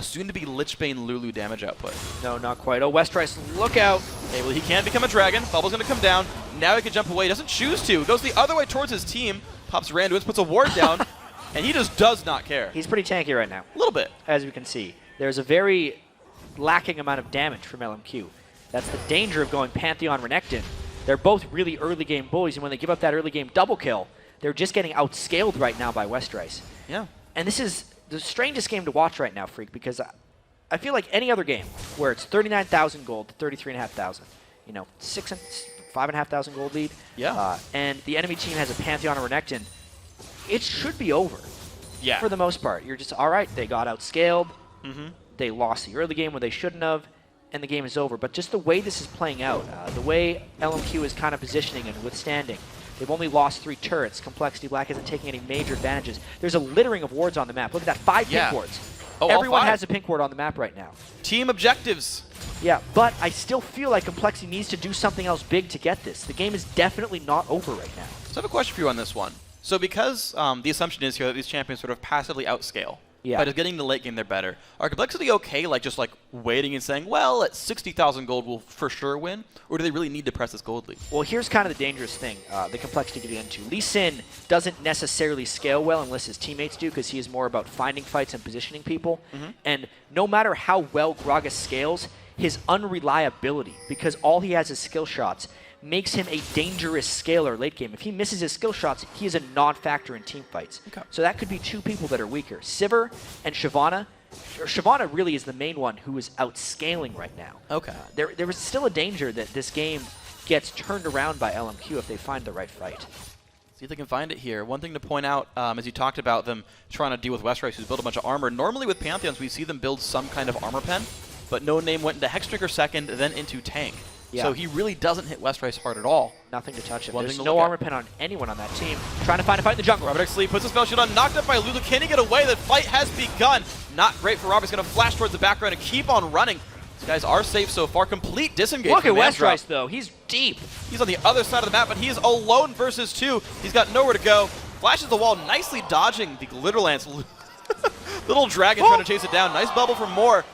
soon-to-be Lichbane Lulu damage output. No, not quite. Oh, Westrice, look out. Okay, well, he can become a dragon. Bubble's going to come down. Now he can jump away. He doesn't choose to. Goes the other way towards his team. Pops Randuin, puts a ward down, and he just does not care. He's pretty tanky right now. A little bit. As we can see. There's a very lacking amount of damage from LMQ. That's the danger of going Pantheon Renekton. They're both really early game bullies, and when they give up that early game double kill, they're just getting outscaled right now by Westrice. Yeah. And this is the strangest game to watch right now, Freak, because I feel like any other game where it's 39,000 gold to 33,500, you know, 5,500 gold lead, and the enemy team has a Pantheon or Renekton, it should be over. Yeah. For the most part. You're just, all right, they got outscaled, they lost the early game when they shouldn't have, and the game is over. But just the way this is playing out, the way LMQ is kind of positioning and withstanding, they've only lost 3 turrets. Complexity Black isn't taking any major advantages. There's a littering of wards on the map. Look at that, 5 pink wards. Oh, everyone has a pink ward on the map right now. Team objectives. Yeah, but I still feel like Complexity needs to do something else big to get this. The game is definitely not over right now. So I have a question for you on this one. So because the assumption is here that these champions sort of passively outscale, by just getting to the late game, they're better. Are Complexity okay, like just like waiting and saying, well, at 60,000 gold we'll for sure win? Or do they really need to press this gold lead? Well, here's kind of the dangerous thing, the Complexity could get into. Lee Sin doesn't necessarily scale well unless his teammates do, because he is more about finding fights and positioning people. And no matter how well Gragas scales, his unreliability, because all he has is skill shots, makes him a dangerous scaler late game. If he misses his skill shots, he is a non-factor in team fights. So that could be 2 people that are weaker. Sivir and Shyvana. Shyvana really is the main one who is outscaling right now. There was still a danger that this game gets turned around by LMQ if they find the right fight. See if they can find it here. One thing to point out, as you talked about them trying to deal with Westrice, who's built a bunch of armor. Normally with Pantheons, we see them build some kind of armor pen, but No Name went into Hexdrinker second, then into tank. So he really doesn't hit Westrice hard at all. Nothing to touch him. There's no armor pen on anyone on that team. Trying to find a fight in the jungle. Robert X Lee puts a spell shield on, knocked up by Lulu. Can he get away? The fight has begun. Not great for Robert. He's going to flash towards the background and keep on running. These guys are safe so far. Complete disengage. Look at Westrice, though. He's deep. He's on the other side of the map, but he is alone versus 2. He's got nowhere to go. Flashes the wall, nicely dodging the Glitter Lance. Little dragon trying to chase it down. Nice bubble from Moore.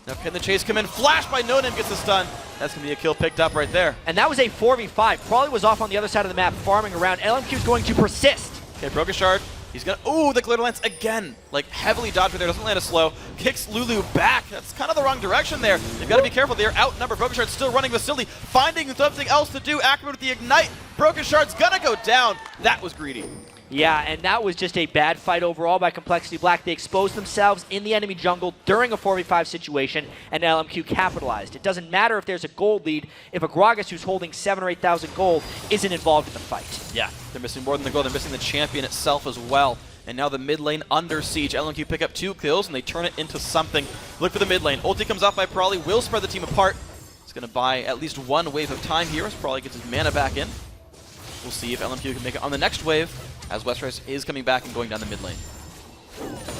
Now can the chase come in? Flash by No Name gets the stun. That's going to be a kill picked up right there. And that was a 4v5. Crawley was off on the other side of the map, farming around. LMQ's going to persist. Okay, broke a shard. He's going to... Ooh, the Glitter Lance again. Like, heavily dodged right there. Doesn't land as slow. Kicks Lulu back. That's kind of the wrong direction there. They've got to be careful. They're outnumbered. Broken Shard's still running facility. Finding something else to do. Ackerman with the Ignite. Broken Shard's going to go down. That was greedy. Yeah, and that was just a bad fight overall by Complexity Black. They exposed themselves in the enemy jungle during a 4v5 situation, and LMQ capitalized. It doesn't matter if there's a gold lead if a Gragas who's holding 7,000 or 8,000 gold isn't involved in the fight. Yeah, they're missing more than the gold. They're missing the champion itself as well. And now the mid lane under siege. LMQ pick up 2 kills, and they turn it into something. Look for the mid lane. Ulti comes off by Prawley. Will spread the team apart. It's going to buy at least 1 wave of time here as Prawley gets his mana back in. We'll see if LMQ can make it on the next wave, as Westrice is coming back and going down the mid lane.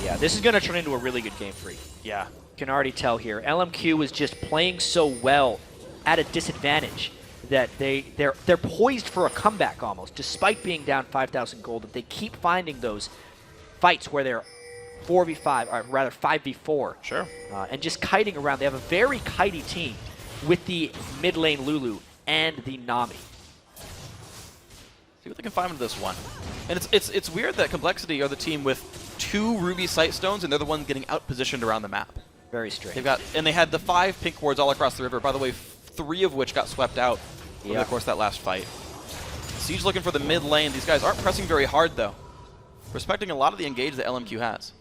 Yeah, this is going to turn into a really good game for you. Yeah. You can already tell here. LMQ is just playing so well at a disadvantage that they're poised for a comeback almost, despite being down 5,000 gold. If they keep finding those fights where they're 4v5, or rather 5v4, and just kiting around. They have a very kitey team with the mid lane Lulu and the Nami. See what they can find with this one. And it's weird that Complexity are the team with 2 Ruby Sightstones, and they're the ones getting out-positioned around the map. Very strange. And they had the 5 pink wards all across the river. By the way, 3 of which got swept out over the course of that last fight. Siege looking for the mid lane. These guys aren't pressing very hard, though. Respecting a lot of the engage that LMQ has.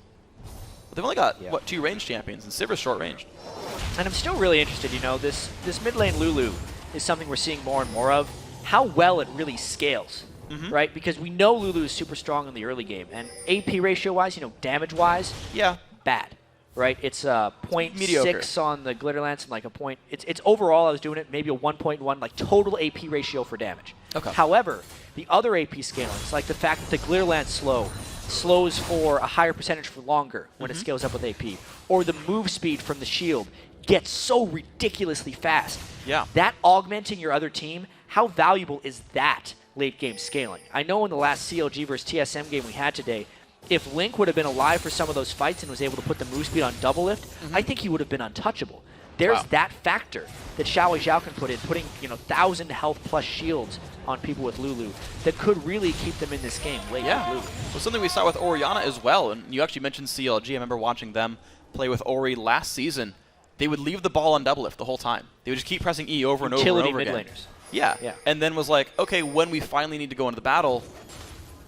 But they've only got, what, 2 ranged champions, and Sivir's short ranged. And I'm still really interested, you know, this mid lane Lulu is something we're seeing more and more of. How well it really scales, right? Because we know Lulu is super strong in the early game. And AP ratio-wise, you know, damage-wise, bad. Right, it's 0.6 on the Glitter Lance and like a point. It's overall, I was doing it maybe a 1.1 like total AP ratio for damage. Okay. However, the other AP scalings, like the fact that the Glitter Lance slows for a higher percentage for longer when it scales up with AP, or the move speed from the shield gets so ridiculously fast. Yeah. That augmenting your other team, how valuable is that late game scaling? I know in the last CLG versus TSM game we had today, if Link would have been alive for some of those fights and was able to put the move speed on double lift, I think he would have been untouchable. There's that factor that Xiao Zhao can put in, putting 1,000 health plus shields on people with Lulu that could really keep them in this game late with Lulu. Well, something we saw with Orianna as well, and you actually mentioned CLG. I remember watching them play with Ori last season. They would leave the ball on double lift the whole time. They would just keep pressing E over and over and over again. Mid laners. Yeah. And then was like, okay, when we finally need to go into the battle,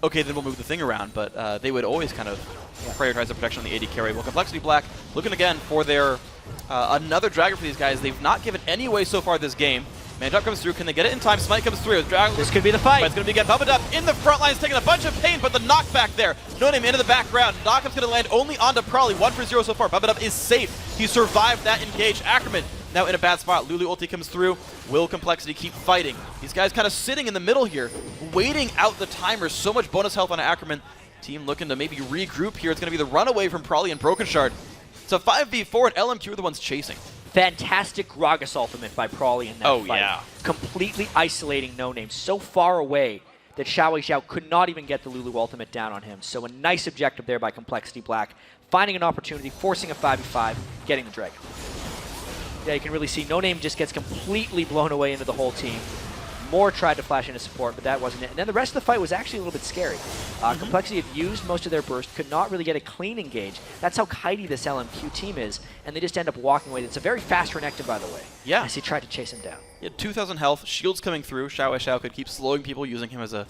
okay, then we'll move the thing around. But they would always kind of prioritize the protection on the AD carry. Well, Complexity Black looking again for their another Dragon for these guys. They've not given any away so far this game. Mandrop comes through. Can they get it in time? Smite comes through. This could be the fight. It's going to be again. Bubba in the front lines, taking a bunch of pain, but the knockback there. No name into the background. Knockup's going to land only onto Prolly. 1 for 0 so far. Bubba is safe. He survived that engage. Ackerman now in a bad spot. Lulu ulti comes through. Will Complexity keep fighting? These guys kind of sitting in the middle here, waiting out the timer. So much bonus health on Ackerman. Team looking to maybe regroup here. It's going to be the runaway from Prolly and Broken Shard. It's a 5v4, and LMQ are the ones chasing. Fantastic Gragas ultimate by Prolly in that fight. Yeah. Completely isolating No Name so far away that Xiao Zhao could not even get the Lulu ultimate down on him. So a nice objective there by Complexity Black, finding an opportunity, forcing a 5v5, getting the Dragon. Yeah, you can really see No Name just gets completely blown away into the whole team. Moore tried to flash into support, but that wasn't it. And then the rest of the fight was actually a little bit scary. Complexity had used most of their burst, could not really get a clean engage. That's how kitey this LMQ team is, and they just end up walking away. It's a very fast Renekton, by the way. Yeah. As he tried to chase him down. He had 2,000 health, shields coming through. Xiao Zhao could keep slowing people, using him as a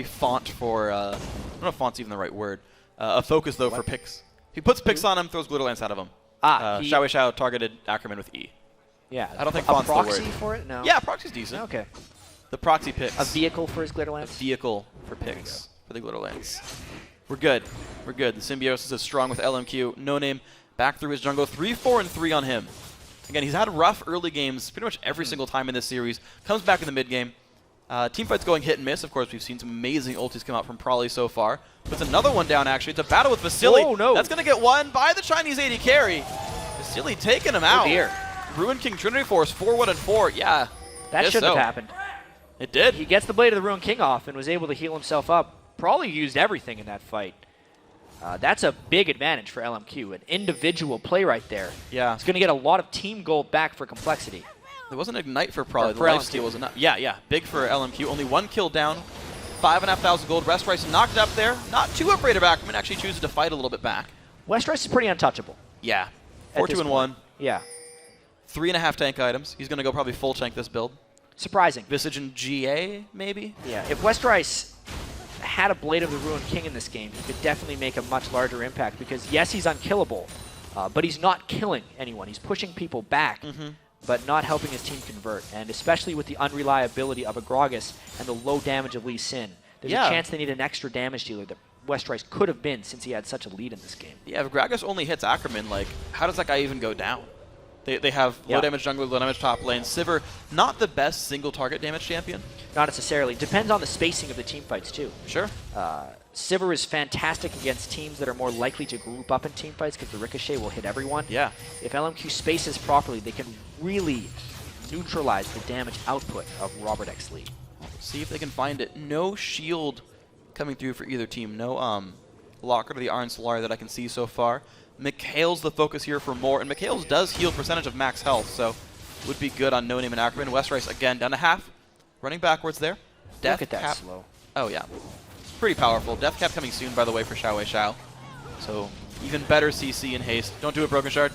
font for, I don't know if font's even the right word, a focus, though, for picks. He puts picks on him, throws Glitter Lance out of him. Xiao Zhao targeted Ackerman with E. Yeah. I don't think font's the word. A proxy for it? No. Yeah, proxy's decent. Okay. The proxy picks. A vehicle for his Glitter Lance? A vehicle for picks for the Glitter Lance. We're good. We're good. The Symbiosis is strong with LMQ. No Name back through his jungle. 3, 4, and 3 on him. Again, he's had rough early games pretty much every single time in this series. Comes back in the mid game. Teamfight's going hit and miss. Of course, we've seen some amazing ultis come out from Prolly so far. Puts another one down, actually. It's a battle with Vasily. Oh, no. That's going to get won by the Chinese AD carry. Vasily taking him out. Oh, dear. Ruin King Trinity Force, 4-1 and 4. Yeah. That shouldn't have happened. It did. He gets the Blade of the Ruin King off and was able to heal himself up. Probably used everything in that fight. That's a big advantage for LMQ. An individual play right there. Yeah. It's going to get a lot of team gold back for Complexity. There wasn't Ignite for Prolly. For the lifesteal was enough. Yeah. Big for LMQ. Only 1 kill down. 5,500 gold. Rest Rice knocked up there. Not too afraid of Ackerman. Actually chooses to fight a little bit back. West Rice is pretty untouchable. Yeah. 4-2 and 1. Yeah. 3.5 tank items. He's going to go probably full tank this build. Surprising. Visage and GA, maybe? Yeah. If West Rice had a Blade of the Ruin King in this game, he could definitely make a much larger impact because, yes, he's unkillable, but he's not killing anyone. He's pushing people back, but not helping his team convert. And especially with the unreliability of a Gragas and the low damage of Lee Sin, there's a chance they need an extra damage dealer that West Rice could have been since he had such a lead in this game. Yeah, if Gragas only hits Ackerman, like, how does that guy even go down? They have low damage jungler, low damage top lane. Sivir, not the best single target damage champion. Not necessarily. Depends on the spacing of the team fights too. Sure. Sivir is fantastic against teams that are more likely to group up in team fights because the ricochet will hit everyone. Yeah. If LMQ spaces properly, they can really neutralize the damage output of Robert X. Lee. See if they can find it. No shield coming through for either team. No Locker to the Arn Solari that I can see so far. Mikhail's the focus here for Moore, and Mikhail's does heal percentage of max health, so would be good on No Name and Ackerman. West Rice again down to half, running backwards there. Look at that slow. Oh yeah, pretty powerful. Death Cap coming soon, by the way, for Xiao Zhao. So even better CC and haste. Don't do it, Broken Shard.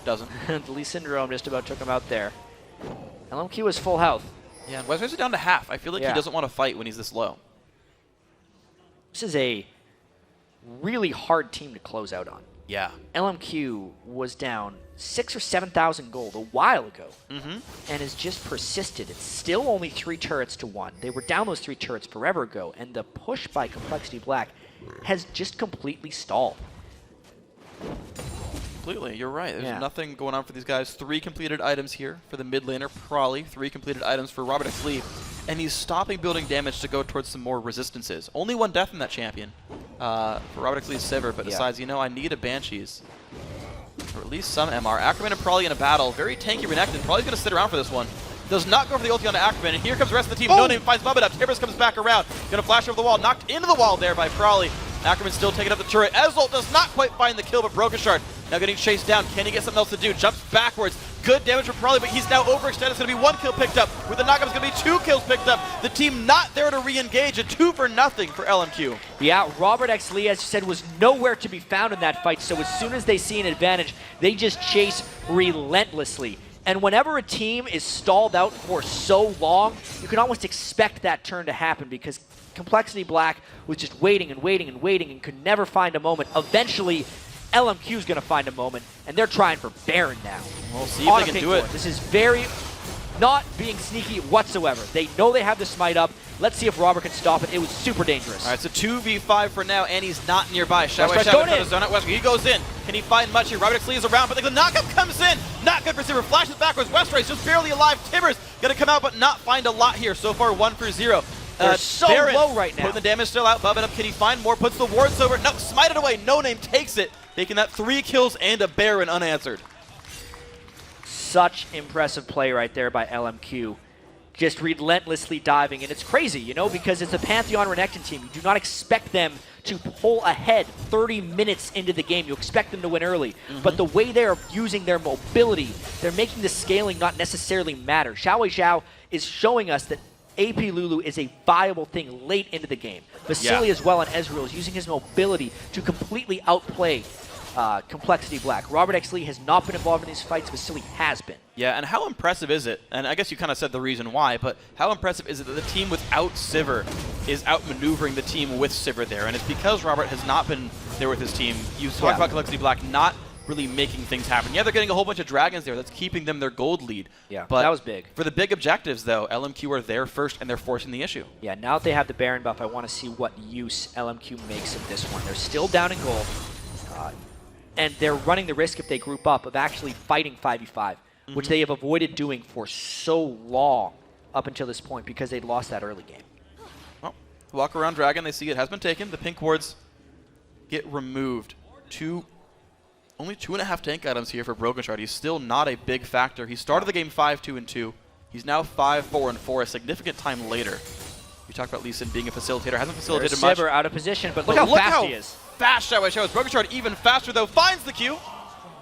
Doesn't. The Lee Syndrome just about took him out there. LMQ is full health. Yeah, and Westrace is down to half. I feel like he doesn't want to fight when he's this low. This is a really hard team to close out on. Yeah. LMQ was down 6,000 or 7,000 gold a while ago and has just persisted. It's still only 3 turrets to 1. They were down those 3 turrets forever ago, and the push by Complexity Black has just completely stalled. Completely, you're right. There's nothing going on for these guys. 3 completed items here for the mid laner, Prolly. 3 completed items for Robert X. Lee. And he's stopping building damage to go towards some more resistances. Only 1 death in that champion for Robert X. Lee's Sivir, but decides, you know, I need a Banshees. Or at least some MR. Ackerman and Prolly in a battle. Very tanky Renekton. Prolly's going to sit around for this one. Does not go for the ulti on Ackerman, and here comes the rest of the team. No Name finds Bubba up. Tibbers comes back around. Going to flash over the wall. Knocked into the wall there by Prolly. Ackerman still taking up the turret. Ezreal does not quite find the kill, but Broken Shard now getting chased down. Can he get something else to do? Jumps backwards. Good damage from Prolly, but he's now overextended. It's going to be 1 kill picked up. With the knockup, it's going to be 2 kills picked up. The team not there to re-engage. A 2 for nothing for LMQ. Yeah, Robert X. Lee, as you said, was nowhere to be found in that fight. So as soon as they see an advantage, they just chase relentlessly. And whenever a team is stalled out for so long, you can almost expect that turn to happen because Complexity Black was just waiting and waiting and waiting and could never find a moment. Eventually, LMQ is going to find a moment, and they're trying for Baron now. We'll see if they can do it. This is very not being sneaky whatsoever. They know they have the smite up. Let's see if Robert can stop it. It was super dangerous. All right, it's a 2v5 for now, and he's not nearby. Westrace going in. Zone at Wesker. He goes in. Can he find much here? Robert X. Lee is around, but the knockup comes in. Not good for Sivir. Flashes backwards. Westrace just barely alive. Tibbers going to come out, but not find a lot here. So far, 1 for 0. They're so Baron low right now. Putting the damage still out. Bubba up. Can he find more? Puts the wards over. No, smite it away. No Name takes it. Making that 3 kills and a Baron unanswered. Such impressive play right there by LMQ. Just relentlessly diving, and it's crazy, you know, because it's a Pantheon Renekton team. You do not expect them to pull ahead 30 minutes into the game. You expect them to win early, but the way they're using their mobility, they're making the scaling not necessarily matter. Xiao Zhao is showing us that AP Lulu is a viable thing late into the game. Vasily as well on Ezreal is using his mobility to completely outplay Complexity Black. Robert X. Lee has not been involved in these fights. Vasily has been. Yeah, and how impressive is it? And I guess you kind of said the reason why, but how impressive is it that the team without Sivir is outmaneuvering the team with Sivir there? And it's because Robert has not been there with his team. You talk about Complexity Black not really making things happen. Yeah, they're getting a whole bunch of dragons there. That's keeping them their gold lead. Yeah, but that was big. For the big objectives, though, LMQ are there first, and they're forcing the issue. Yeah, now that they have the Baron buff, I want to see what use LMQ makes of this one. They're still down in gold, and they're running the risk if they group up of actually fighting 5v5, which they have avoided doing for so long up until this point because they'd lost that early game. Well, walk around Dragon, they see it has been taken. The pink wards get removed. Only 2.5 tank items here for Broken Shard. He's still not a big factor. He started the game 5-2-2. He's now 5-4-4, a significant time later. You talked about Lee Sin being a facilitator. Hasn't facilitated much. Sivir out of position, but look how fast he is. Fast Xiao Zhao. Broken Shard even faster, though. Finds the Q.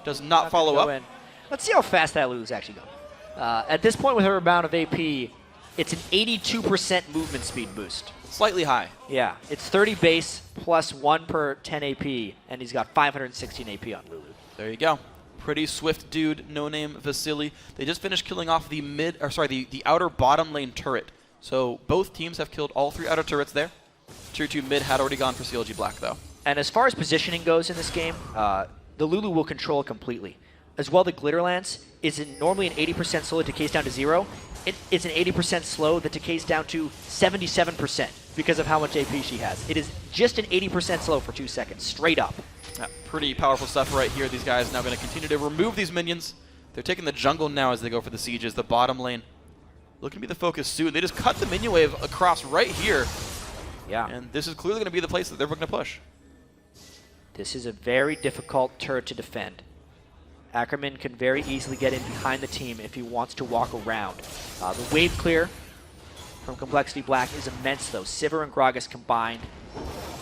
Does not follow up. In. Let's see how fast that Lulu's actually going. At this point with her amount of AP, it's an 82% movement speed boost. Slightly high. Yeah, it's 30 base plus 1 per 10 AP, and he's got 516 AP on Lulu. There you go. Pretty swift dude, no name Vasily. They just finished killing off the the outer bottom lane turret. So both teams have killed all 3 outer turrets there. Tier 2 mid had already gone for CLG Black, though. And as far as positioning goes in this game, the Lulu will control it completely. As well, the Glitter Lance is normally an 80% slow that decays down to 0. It's an 80% slow that decays down to 77% because of how much AP she has. It is just an 80% slow for 2 seconds, straight up. Yeah, pretty powerful stuff right here. These guys now going to continue to remove these minions. They're taking the jungle now as they go for the sieges. The bottom lane looking to be the focus soon. They just cut the minion wave across right here. Yeah. And this is clearly going to be the place that they're looking to push. This is a very difficult turret to defend. Ackerman can very easily get in behind the team if he wants to walk around. The wave clear from Complexity Black is immense, though. Sivir and Gragas combined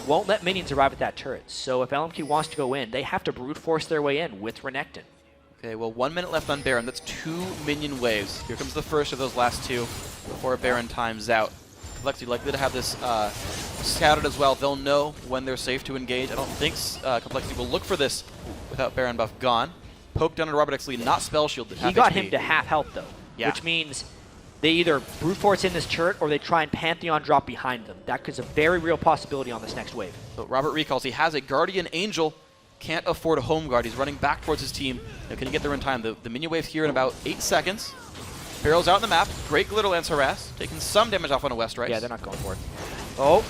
won't let minions arrive at that turret. So if LMQ wants to go in, they have to brute force their way in with Renekton. Okay, well, 1 minute left on Baron. That's 2 minion waves. Here comes the first of those last 2 before Baron times out. Complexity likely to have this scouted as well. They'll know when they're safe to engage. I don't think Complexity will look for this without Baron buff gone. poke down to Robert X. Lee, not spell shield. He got him to half health though, yeah. Which means they either brute force in this turret or they try and Pantheon drop behind them. That is a very real possibility on this next wave. But Robert recalls he has a Guardian Angel, can't afford a home guard. He's running back towards his team. Now, can he get there in time? The minion wave here in about 8 seconds. Barrels out on the map. Great Glitter Lance harass, taking some damage off on a Westrice. Yeah, they're not going for it. Oh,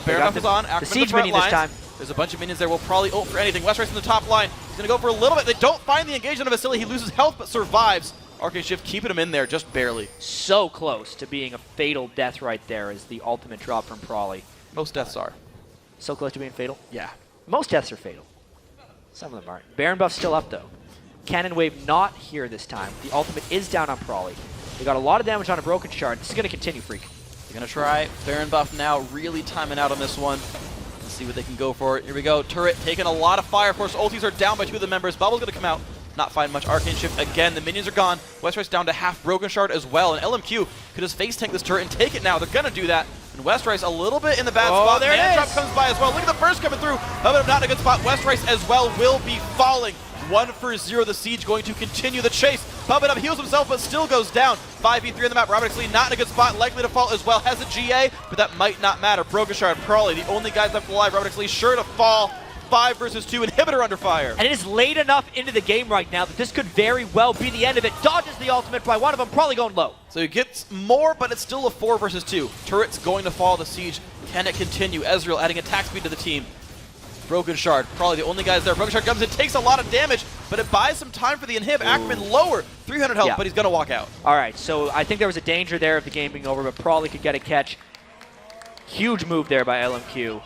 Baron Buff is on. The siege minion this time. There's a bunch of minions there. Will probably ult for anything. Westrice in the top line. He's going to go for a little bit. They don't find the engagement of Vasily. He loses health but survives. Arcane Shift keeping him in there just barely. So close to being a fatal death right there is the ultimate drop from Prawley. Most deaths are. So close to being fatal? Yeah. Most deaths are fatal. Some of them aren't. Baron Buff's still up though. Cannon Wave not here this time. The ultimate is down on Prawley. They got a lot of damage on a Broken Shard. This is going to continue, Freak. They're going to try Baron Buff now, really timing out on this one. Let's see what they can go for. Here we go. Turret taking a lot of fire force. Ultis are down by 2 of the members. Bubble's going to come out. Not find much. Arcane Shift again. The minions are gone. Westrice down to half Broken Shard as well. And LMQ could just face tank this turret and take it now. They're going to do that. And Westrice a little bit in the bad spot. There Man it Trap is. comes by as well. Look at the burst coming through. But not in a good spot. Westrice as well will be falling. 1-for-0. The siege going to continue the chase. Puppet Up heals himself but still goes down. 5v3 on the map. Robert X. Lee not in a good spot. Likely to fall as well. Has a GA, but that might not matter. Broken Shard, Prawley, the only guys left alive. Robert X. Lee sure to fall. 5 versus 2. Inhibitor under fire. And it is late enough into the game right now that this could very well be the end of it. Dodges the ultimate by one of them, probably going low. So he gets more, but it's still a 4 versus 2. Turret's going to fall. The siege. Can it continue? Ezreal adding attack speed to the team. Broken Shard, probably the only guys there. Broken Shard comes in, takes a lot of damage, but it buys some time for the inhib. Ackerman lower, 300 health, but he's going to walk out. All right, so I think there was a danger there of the game being over, but probably could get a catch. Huge move there by LMQ.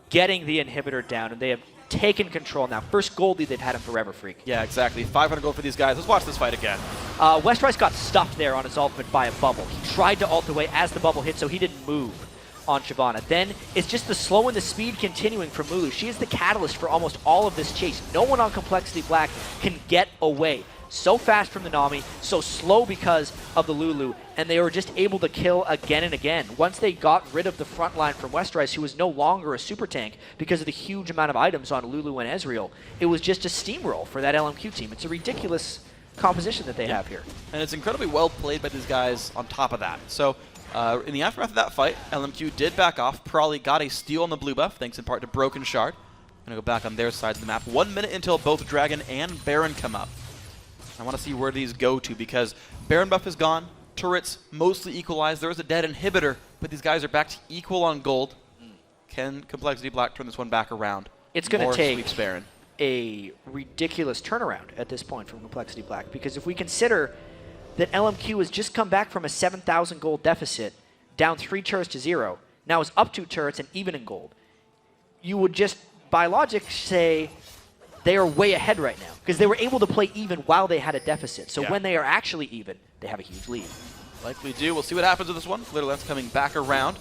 Getting the inhibitor down, and they have taken control now. First gold lead they've had him forever, Freak. Yeah, exactly. 500 gold for these guys. Let's watch this fight again. Westrice got stuffed there on his ultimate by a bubble. He tried to ult away as the bubble hit, so he didn't move on Shyvana. Then it's just the slow and the speed continuing from Lulu. She is the catalyst for almost all of this chase. No one on Complexity Black can get away. So fast from the Nami, so slow because of the Lulu, and they were just able to kill again and again. Once they got rid of the front line from Westrice, who was no longer a super tank because of the huge amount of items on Lulu and Ezreal, it was just a steamroll for that LMQ team. It's a ridiculous composition that they have here. And it's incredibly well played by these guys on top of that. So in the aftermath of that fight, LMQ did back off. Probably got a steal on the blue buff, thanks in part to Broken Shard. Gonna go back on their sides of the map. 1 minute until both Dragon and Baron come up. I want to see where these go to because Baron buff is gone. Turrets mostly equalized. There is a dead inhibitor, but these guys are back to equal on gold. Can Complexity Black turn this one back around? It's going to take sweeps Baron. A ridiculous turnaround at this point from Complexity Black, because if we consider that LMQ has just come back from a 7,000 gold deficit, down 3 turrets to 0, now is up 2 turrets and even in gold, you would just, by logic, say they are way ahead right now, because they were able to play even while they had a deficit. So when they are actually even, they have a huge lead. Likely do. We'll see what happens with this one. Glitter Lance coming back around.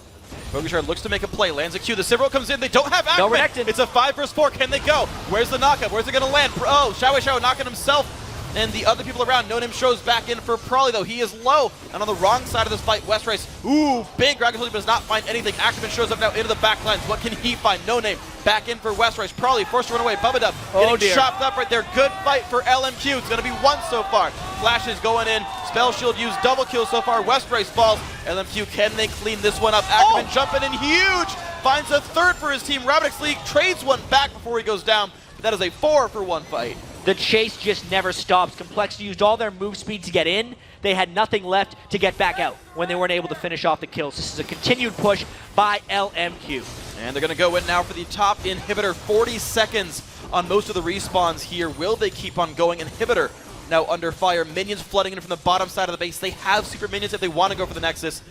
Broken Shard looks to make a play, lands a Q. The Civil comes in. They don't have Ackerman. It's a 5 versus 4. Can they go? Where's the knockup? Where's it going to land? Oh, Shao knocking himself. And the other people around. No Name shows back in for Prawley, though. He is low. And on the wrong side of this fight, Westrice, big Dragon Sleep does not find anything. Ackerman shows up now into the back lines. What can he find? No Name. Back in for Westrice. Prawley forced to run away. Bubba Dub getting chopped up right there. Good fight for LMQ. It's going to be 1 so far. Flashes going in. Spell Shield used. Double kill so far. Westrice falls. LMQ, can they clean this one up? Ackerman jumping in huge. Finds a 3rd for his team. Rabbit X League trades one back before he goes down. But that is a 4 for 1 fight. The chase just never stops. Complexity used all their move speed to get in. They had nothing left to get back out when they weren't able to finish off the kills. This is a continued push by LMQ. And they're going to go in now for the top inhibitor. 40 seconds on most of the respawns here. Will they keep on going? Inhibitor now under fire. Minions flooding in from the bottom side of the base. They have super minions if they want to go for the Nexus.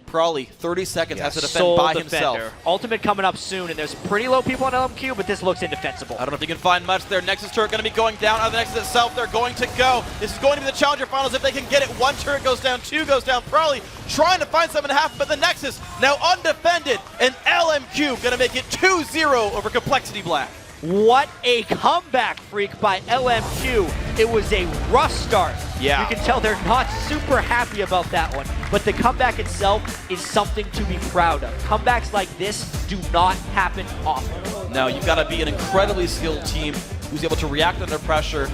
Prawley, 30 seconds, has to defend by himself. Ultimate coming up soon, and there's pretty low people on LMQ, but this looks indefensible. I don't know if you can find much there. Nexus turret going to be going down out of the Nexus itself. They're going to go. This is going to be the Challenger Finals if they can get it. 1 turret goes down, 2 goes down. Prawley trying to find 7.5, but the Nexus now undefended, and LMQ going to make it 2-0 over Complexity Black. What a comeback, Freak, by LMQ. It was a rough start. Yeah. You can tell they're not super happy about that one, but the comeback itself is something to be proud of. Comebacks like this do not happen often. No, you've got to be an incredibly skilled team who's able to react under pressure.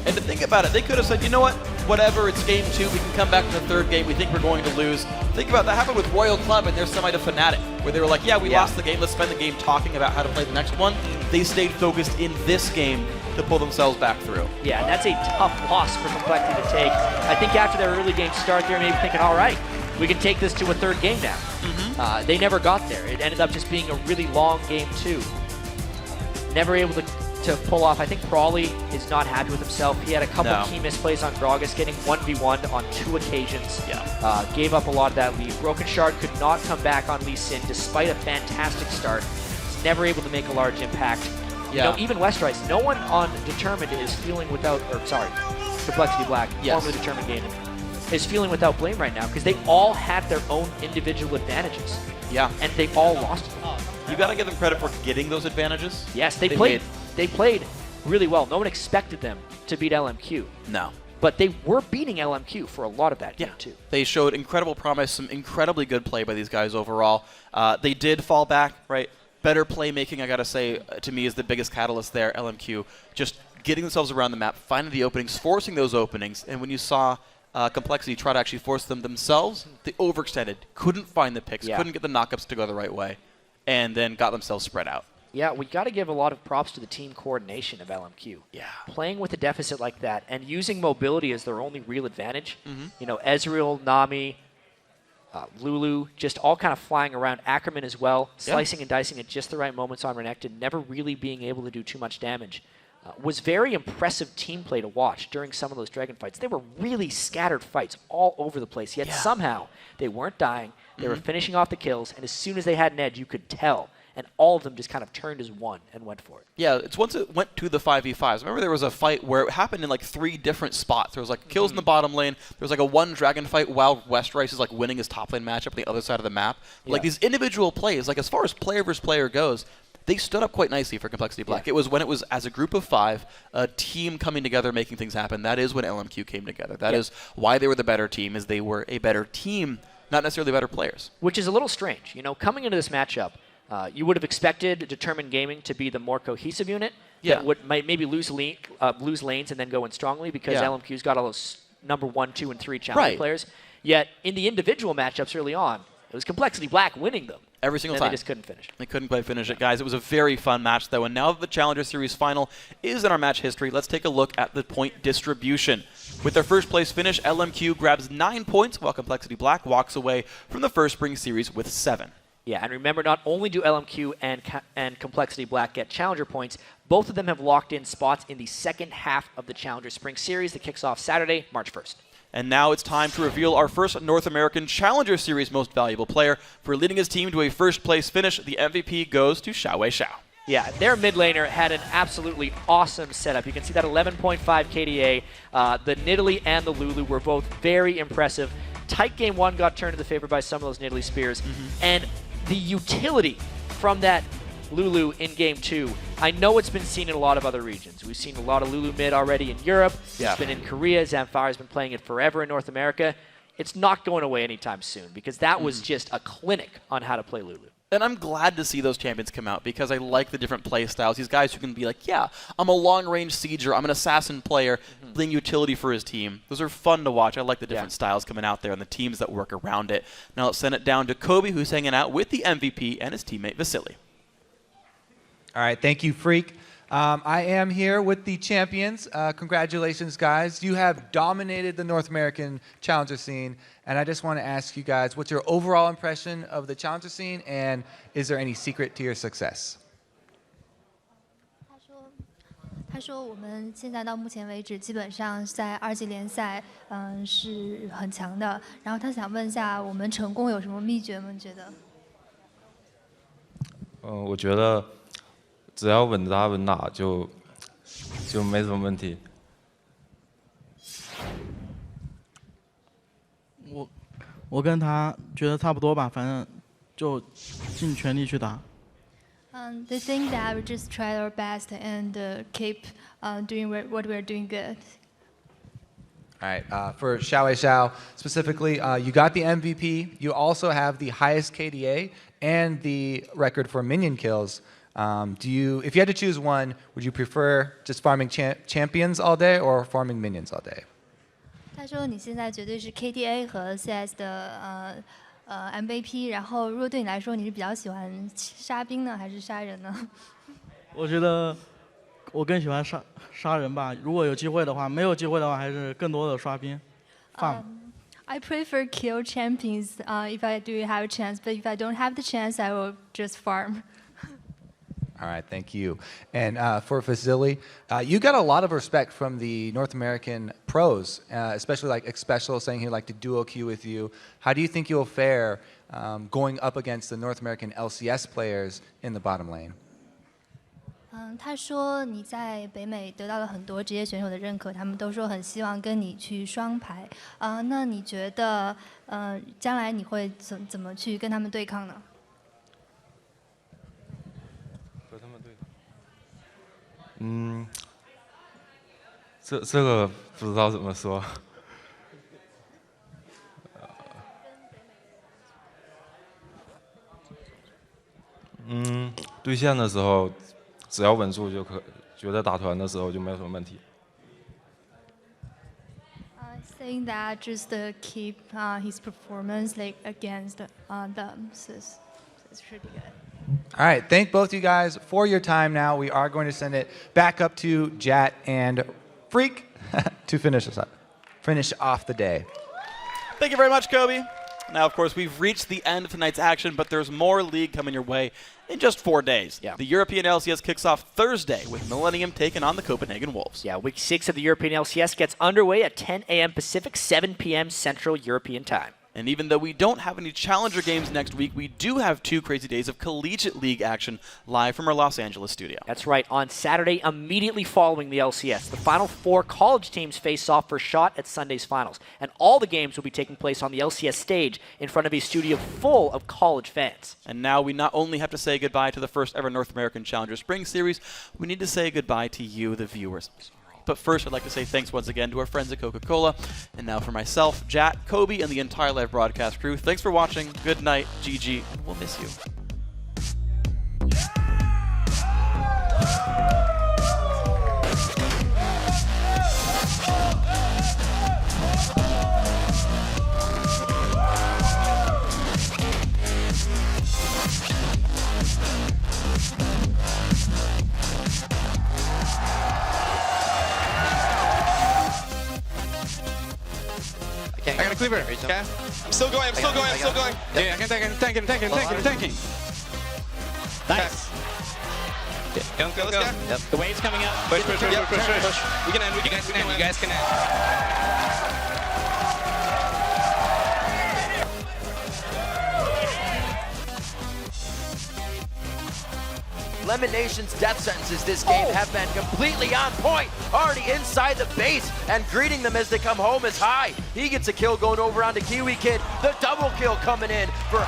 And to think about it, they could have said, you know what, whatever, it's game 2, we can come back in the 3rd game, we think we're going to lose. Think about that happened with Royal Club and their semi to Fnatic, where they were like, yeah, we lost the game, let's spend the game talking about how to play the next one. They stayed focused in this game to pull themselves back through. Yeah, and that's a tough loss for Complexity to take. I think after their early game start, they were maybe thinking, all right, we can take this to a 3rd game now. They never got there. It ended up just being a really long game 2. Never able to pull off. I think Prawley is not happy with himself. He had a couple key misplays on Gragas, getting 1v1'd on 2 occasions. Gave up a lot of that lead. Broken Shard could not come back on Lee Sin despite a fantastic start. He's never able to make a large impact. You know, even Westerice, no one on Determined is feeling without, or sorry, Complexity Black, formerly Determined Gaming, is feeling without blame right now because they all had their own individual advantages. And they all lost them. You got to give them credit for getting those advantages. Yes, they played really well. No one expected them to beat LMQ. No. But they were beating LMQ for a lot of that game, too. They showed incredible promise, some incredibly good play by these guys overall. They did fall back, right? Better playmaking, I got to say, to me, is the biggest catalyst there. LMQ just getting themselves around the map, finding the openings, forcing those openings. And when you saw Complexity try to actually force them themselves, they overextended, couldn't find the picks, couldn't get the knockups to go the right way, and then got themselves spread out. Yeah, we got to give a lot of props to the team coordination of LMQ. Yeah. Playing with a deficit like that and using mobility as their only real advantage. You know, Ezreal, Nami, Lulu, just all kind of flying around. Ackerman as well, slicing and dicing at just the right moments on Renekton, never really being able to do too much damage. Was very impressive team play to watch during some of those Dragon fights. They were really scattered fights all over the place, yet somehow they weren't dying. They were finishing off the kills, and as soon as they had an edge, you could tell. And all of them just kind of turned as one and went for it. Yeah, it's once it went to the 5v5s. Remember there was a fight where it happened in like 3 different spots. There was like kills in the bottom lane. There was like a 1 dragon fight while Westerice is like winning his top lane matchup on the other side of the map. Like these individual plays, like as far as player versus player goes, they stood up quite nicely for Complexity Black. It was when it was as a group of 5, a team coming together, making things happen. That is when LMQ came together. That is why they were the better team, is they were a better team, not necessarily better players. Which is a little strange. You know, coming into this matchup, you would have expected Determined Gaming to be the more cohesive unit that would maybe lose lanes and then go in strongly because LMQ's got all those number 1, 2, and 3 challenge players. Yet in the individual matchups early on, it was Complexity Black winning them. Every single time. They just couldn't finish. They couldn't quite finish it, guys. It was a very fun match, though. And now that the Challenger Series final is in our match history, let's take a look at the point distribution. With their first place finish, LMQ grabs 9 points, while Complexity Black walks away from the first Spring Series with 7. Yeah, and remember, not only do LMQ and Complexity Black get Challenger points, both of them have locked in spots in the second half of the Challenger Spring Series that kicks off Saturday, March 1st. And now it's time to reveal our first North American Challenger Series Most Valuable Player. For leading his team to a first-place finish, the MVP goes to Xiao Wei Xiao. Yeah, their mid laner had an absolutely awesome setup. You can see that 11.5 KDA. The Nidalee and the Lulu were both very impressive. Tight game 1 got turned to the favor by some of those Nidalee spears. And the utility from that Lulu in game 2, I know it's been seen in a lot of other regions. We've seen a lot of Lulu mid already in Europe. It's been in Korea. Zamfire's been playing it forever in North America. It's not going away anytime soon because that was just a clinic on how to play Lulu. And I'm glad to see those champions come out because I like the different play styles. These guys who can be like, yeah, I'm a long-range sieger, I'm an assassin player, playing utility for his team. Those are fun to watch. I like the different styles coming out there and the teams that work around it. Now let's send it down to Kobe, who's hanging out with the MVP and his teammate Vasily. All right, thank you, Freak. I am here with the champions. Congratulations, guys. You have dominated the North American Challenger scene, and I just want to ask you guys, what's your overall impression of the Challenger scene, and is there any secret to your success? 他说我们现在到目前为止基本上在2级联赛是很强的，然后他想问一下我们成功有什么秘诀吗？觉得？我觉得只要稳扎稳打就没什么问题。我跟他觉得差不多吧，反正就尽全力去打。They think that we just try our best and keep doing what we're doing good. All right, for Xiao Wei Xiao specifically, you got the MVP. You also have the highest KDA and the record for minion kills. If you had to choose one, would you prefer just farming champions all day or farming minions all day? 他说你现在绝对是 KDA 和 CS 的MVP， 然后如果对你来说，你是比较喜欢杀兵呢，还是杀人呢？我觉得我更喜欢杀人吧。如果有机会的话，没有机会的话，还是更多的刷兵。I prefer kill champions if I do have a chance, but if I don't have the chance, I will just farm. All right, thank you. And for Vasily, you got a lot of respect from the North American pros, especially like Xpecial saying he'd like to duo queue with you. How do you think you'll fare going up against the North American LCS players in the bottom lane? 他说你在北美得到了很多职业选手的认可，他们都说很希望跟你去双排。那你觉得将来你会怎么去跟他们对抗呢？和他们对抗。这个不知道怎么说。对线的时候。只要稳住就可，觉得打团的时候就没有什么问题。Saying that just to keep his performance like against them, so it's pretty good. All right, thank both you guys for your time. Now we are going to send it back up to Jat and Freak to finish off the day. Thank you very much, Kobe. Now, of course, we've reached the end of tonight's action, but there's more league coming your way in just 4 days. Yeah. The European LCS kicks off Thursday with Millennium taking on the Copenhagen Wolves. Yeah, week 6 of the European LCS gets underway at 10 a.m. Pacific, 7 p.m. Central European time. And even though we don't have any Challenger games next week, we do have 2 crazy days of Collegiate League action live from our Los Angeles studio. That's right. On Saturday, immediately following the LCS, the final 4 college teams face off for a shot at Sunday's finals. And all the games will be taking place on the LCS stage in front of a studio full of college fans. And now we not only have to say goodbye to the first ever North American Challenger Spring Series, we need to say goodbye to you, the viewers. But first, I'd like to say thanks once again to our friends at Coca-Cola. And now for myself, Jat, Kobe, and the entire live broadcast crew, thanks for watching. Good night, GG, and we'll miss you. I got a cleaver. Okay. I'm still going. I'm still going. Yeah, I can tank him. Nice. Okay. Let's go. Yep. The wave's coming up. Push. We can end. You guys can end. Elimination's death sentences this game have been completely on point. Already inside the base, and greeting them as they come home is High. He gets a kill going over onto Kiwi Kid. The double kill coming in for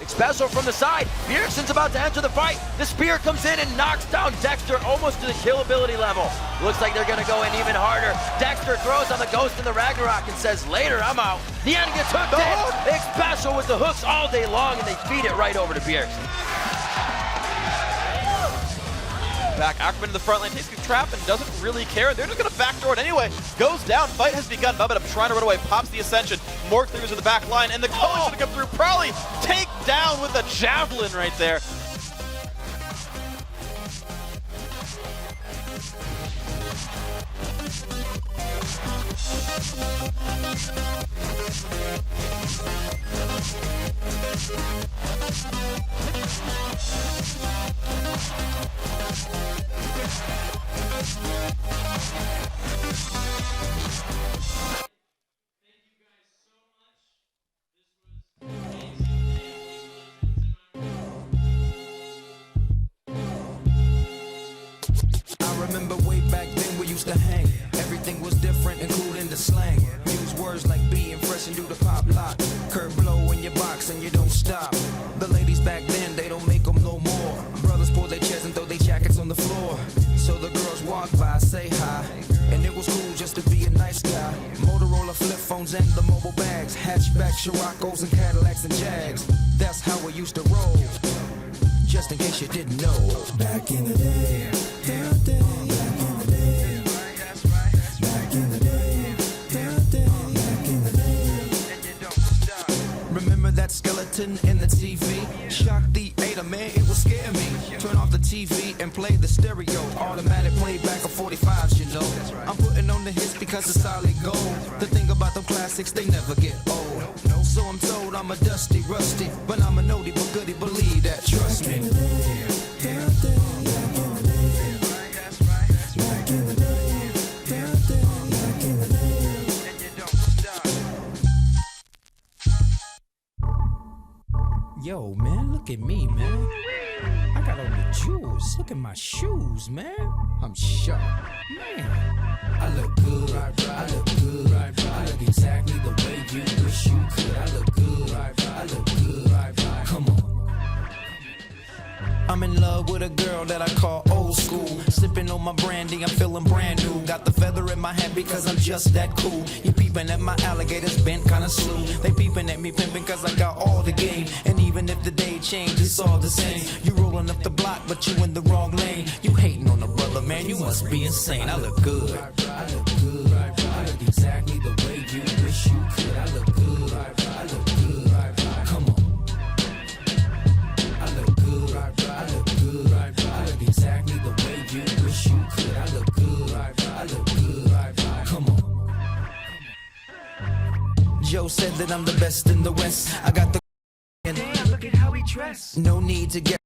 Xpecial from the side. Bjergsen's about to enter the fight. The spear comes in and knocks down Dexter almost to the kill ability level. Looks like they're going to go in even harder. Dexter throws on the Ghost in the Ragnarok and says, later, I'm out. The end gets hooked in. Xpecial with the hooks all day long, and they feed it right over to Bjergsen. Back, Ackerman in the front line takes a trap and doesn't really care. They're just going to backdoor it anyway. Goes down, fight has begun. Bubba trying to run away, pops the Ascension. More clears to the back line, and the Cohen's going to come through. Probably take down with a Javelin right there. I remember way back then we used to hang. Everything was different, including the slang. Use words like being fresh and do the pop lock. Curve blow in your box and you don't stop. The ladies back then, they don't make them no more. Brothers pull their chairs and throw their jackets on the floor. So the girls walk by, say hi. And it was cool just to be a nice guy. Motorola flip phones and the mobile bags. bags, hatchbacks, Scirocco's, and Cadillacs and Jags. That's how we used to roll. Just in case you didn't know. Back in the day, back in the day, back in the day, back in the day. Remember that skeleton in the TV? Shock theater, man, it will scare me. Turn off the TV and play the stereo. Automatic playback of 45s, you know. I'm putting on the hits because it's solid gold. The thing about them classics, they never get old. So I'm told I'm a dusty, rusty, but I'm a nodie, but goodie, believe that, trust me. Yo, man, look at me, man. I got on the jewels. Look at my shoes, man. I'm sharp, man. I look good. I look good. I look exactly the way you wish you could. I look good. I look good. Come on. I'm in love with a girl that I call old school. Sipping on my brandy, I'm feeling brand new. Got the feather in my hat because I'm just that cool. You peeping at my alligators bent kinda slew. They peeping at me pimping cause I got all the game. And even if the day changed, it's all the same. You rolling up the block, but you in the wrong lane. You hating on a brother, man, you must be insane. I look good. I look good. I look exactly the way you wish you could. I look good. I look good. Come on. I look good. I look good. I look exactly the way you wish you could. I look good. I look good. Come on. Joe said that I'm the best in the West. I got the. Damn, look at how he dressed. No need to get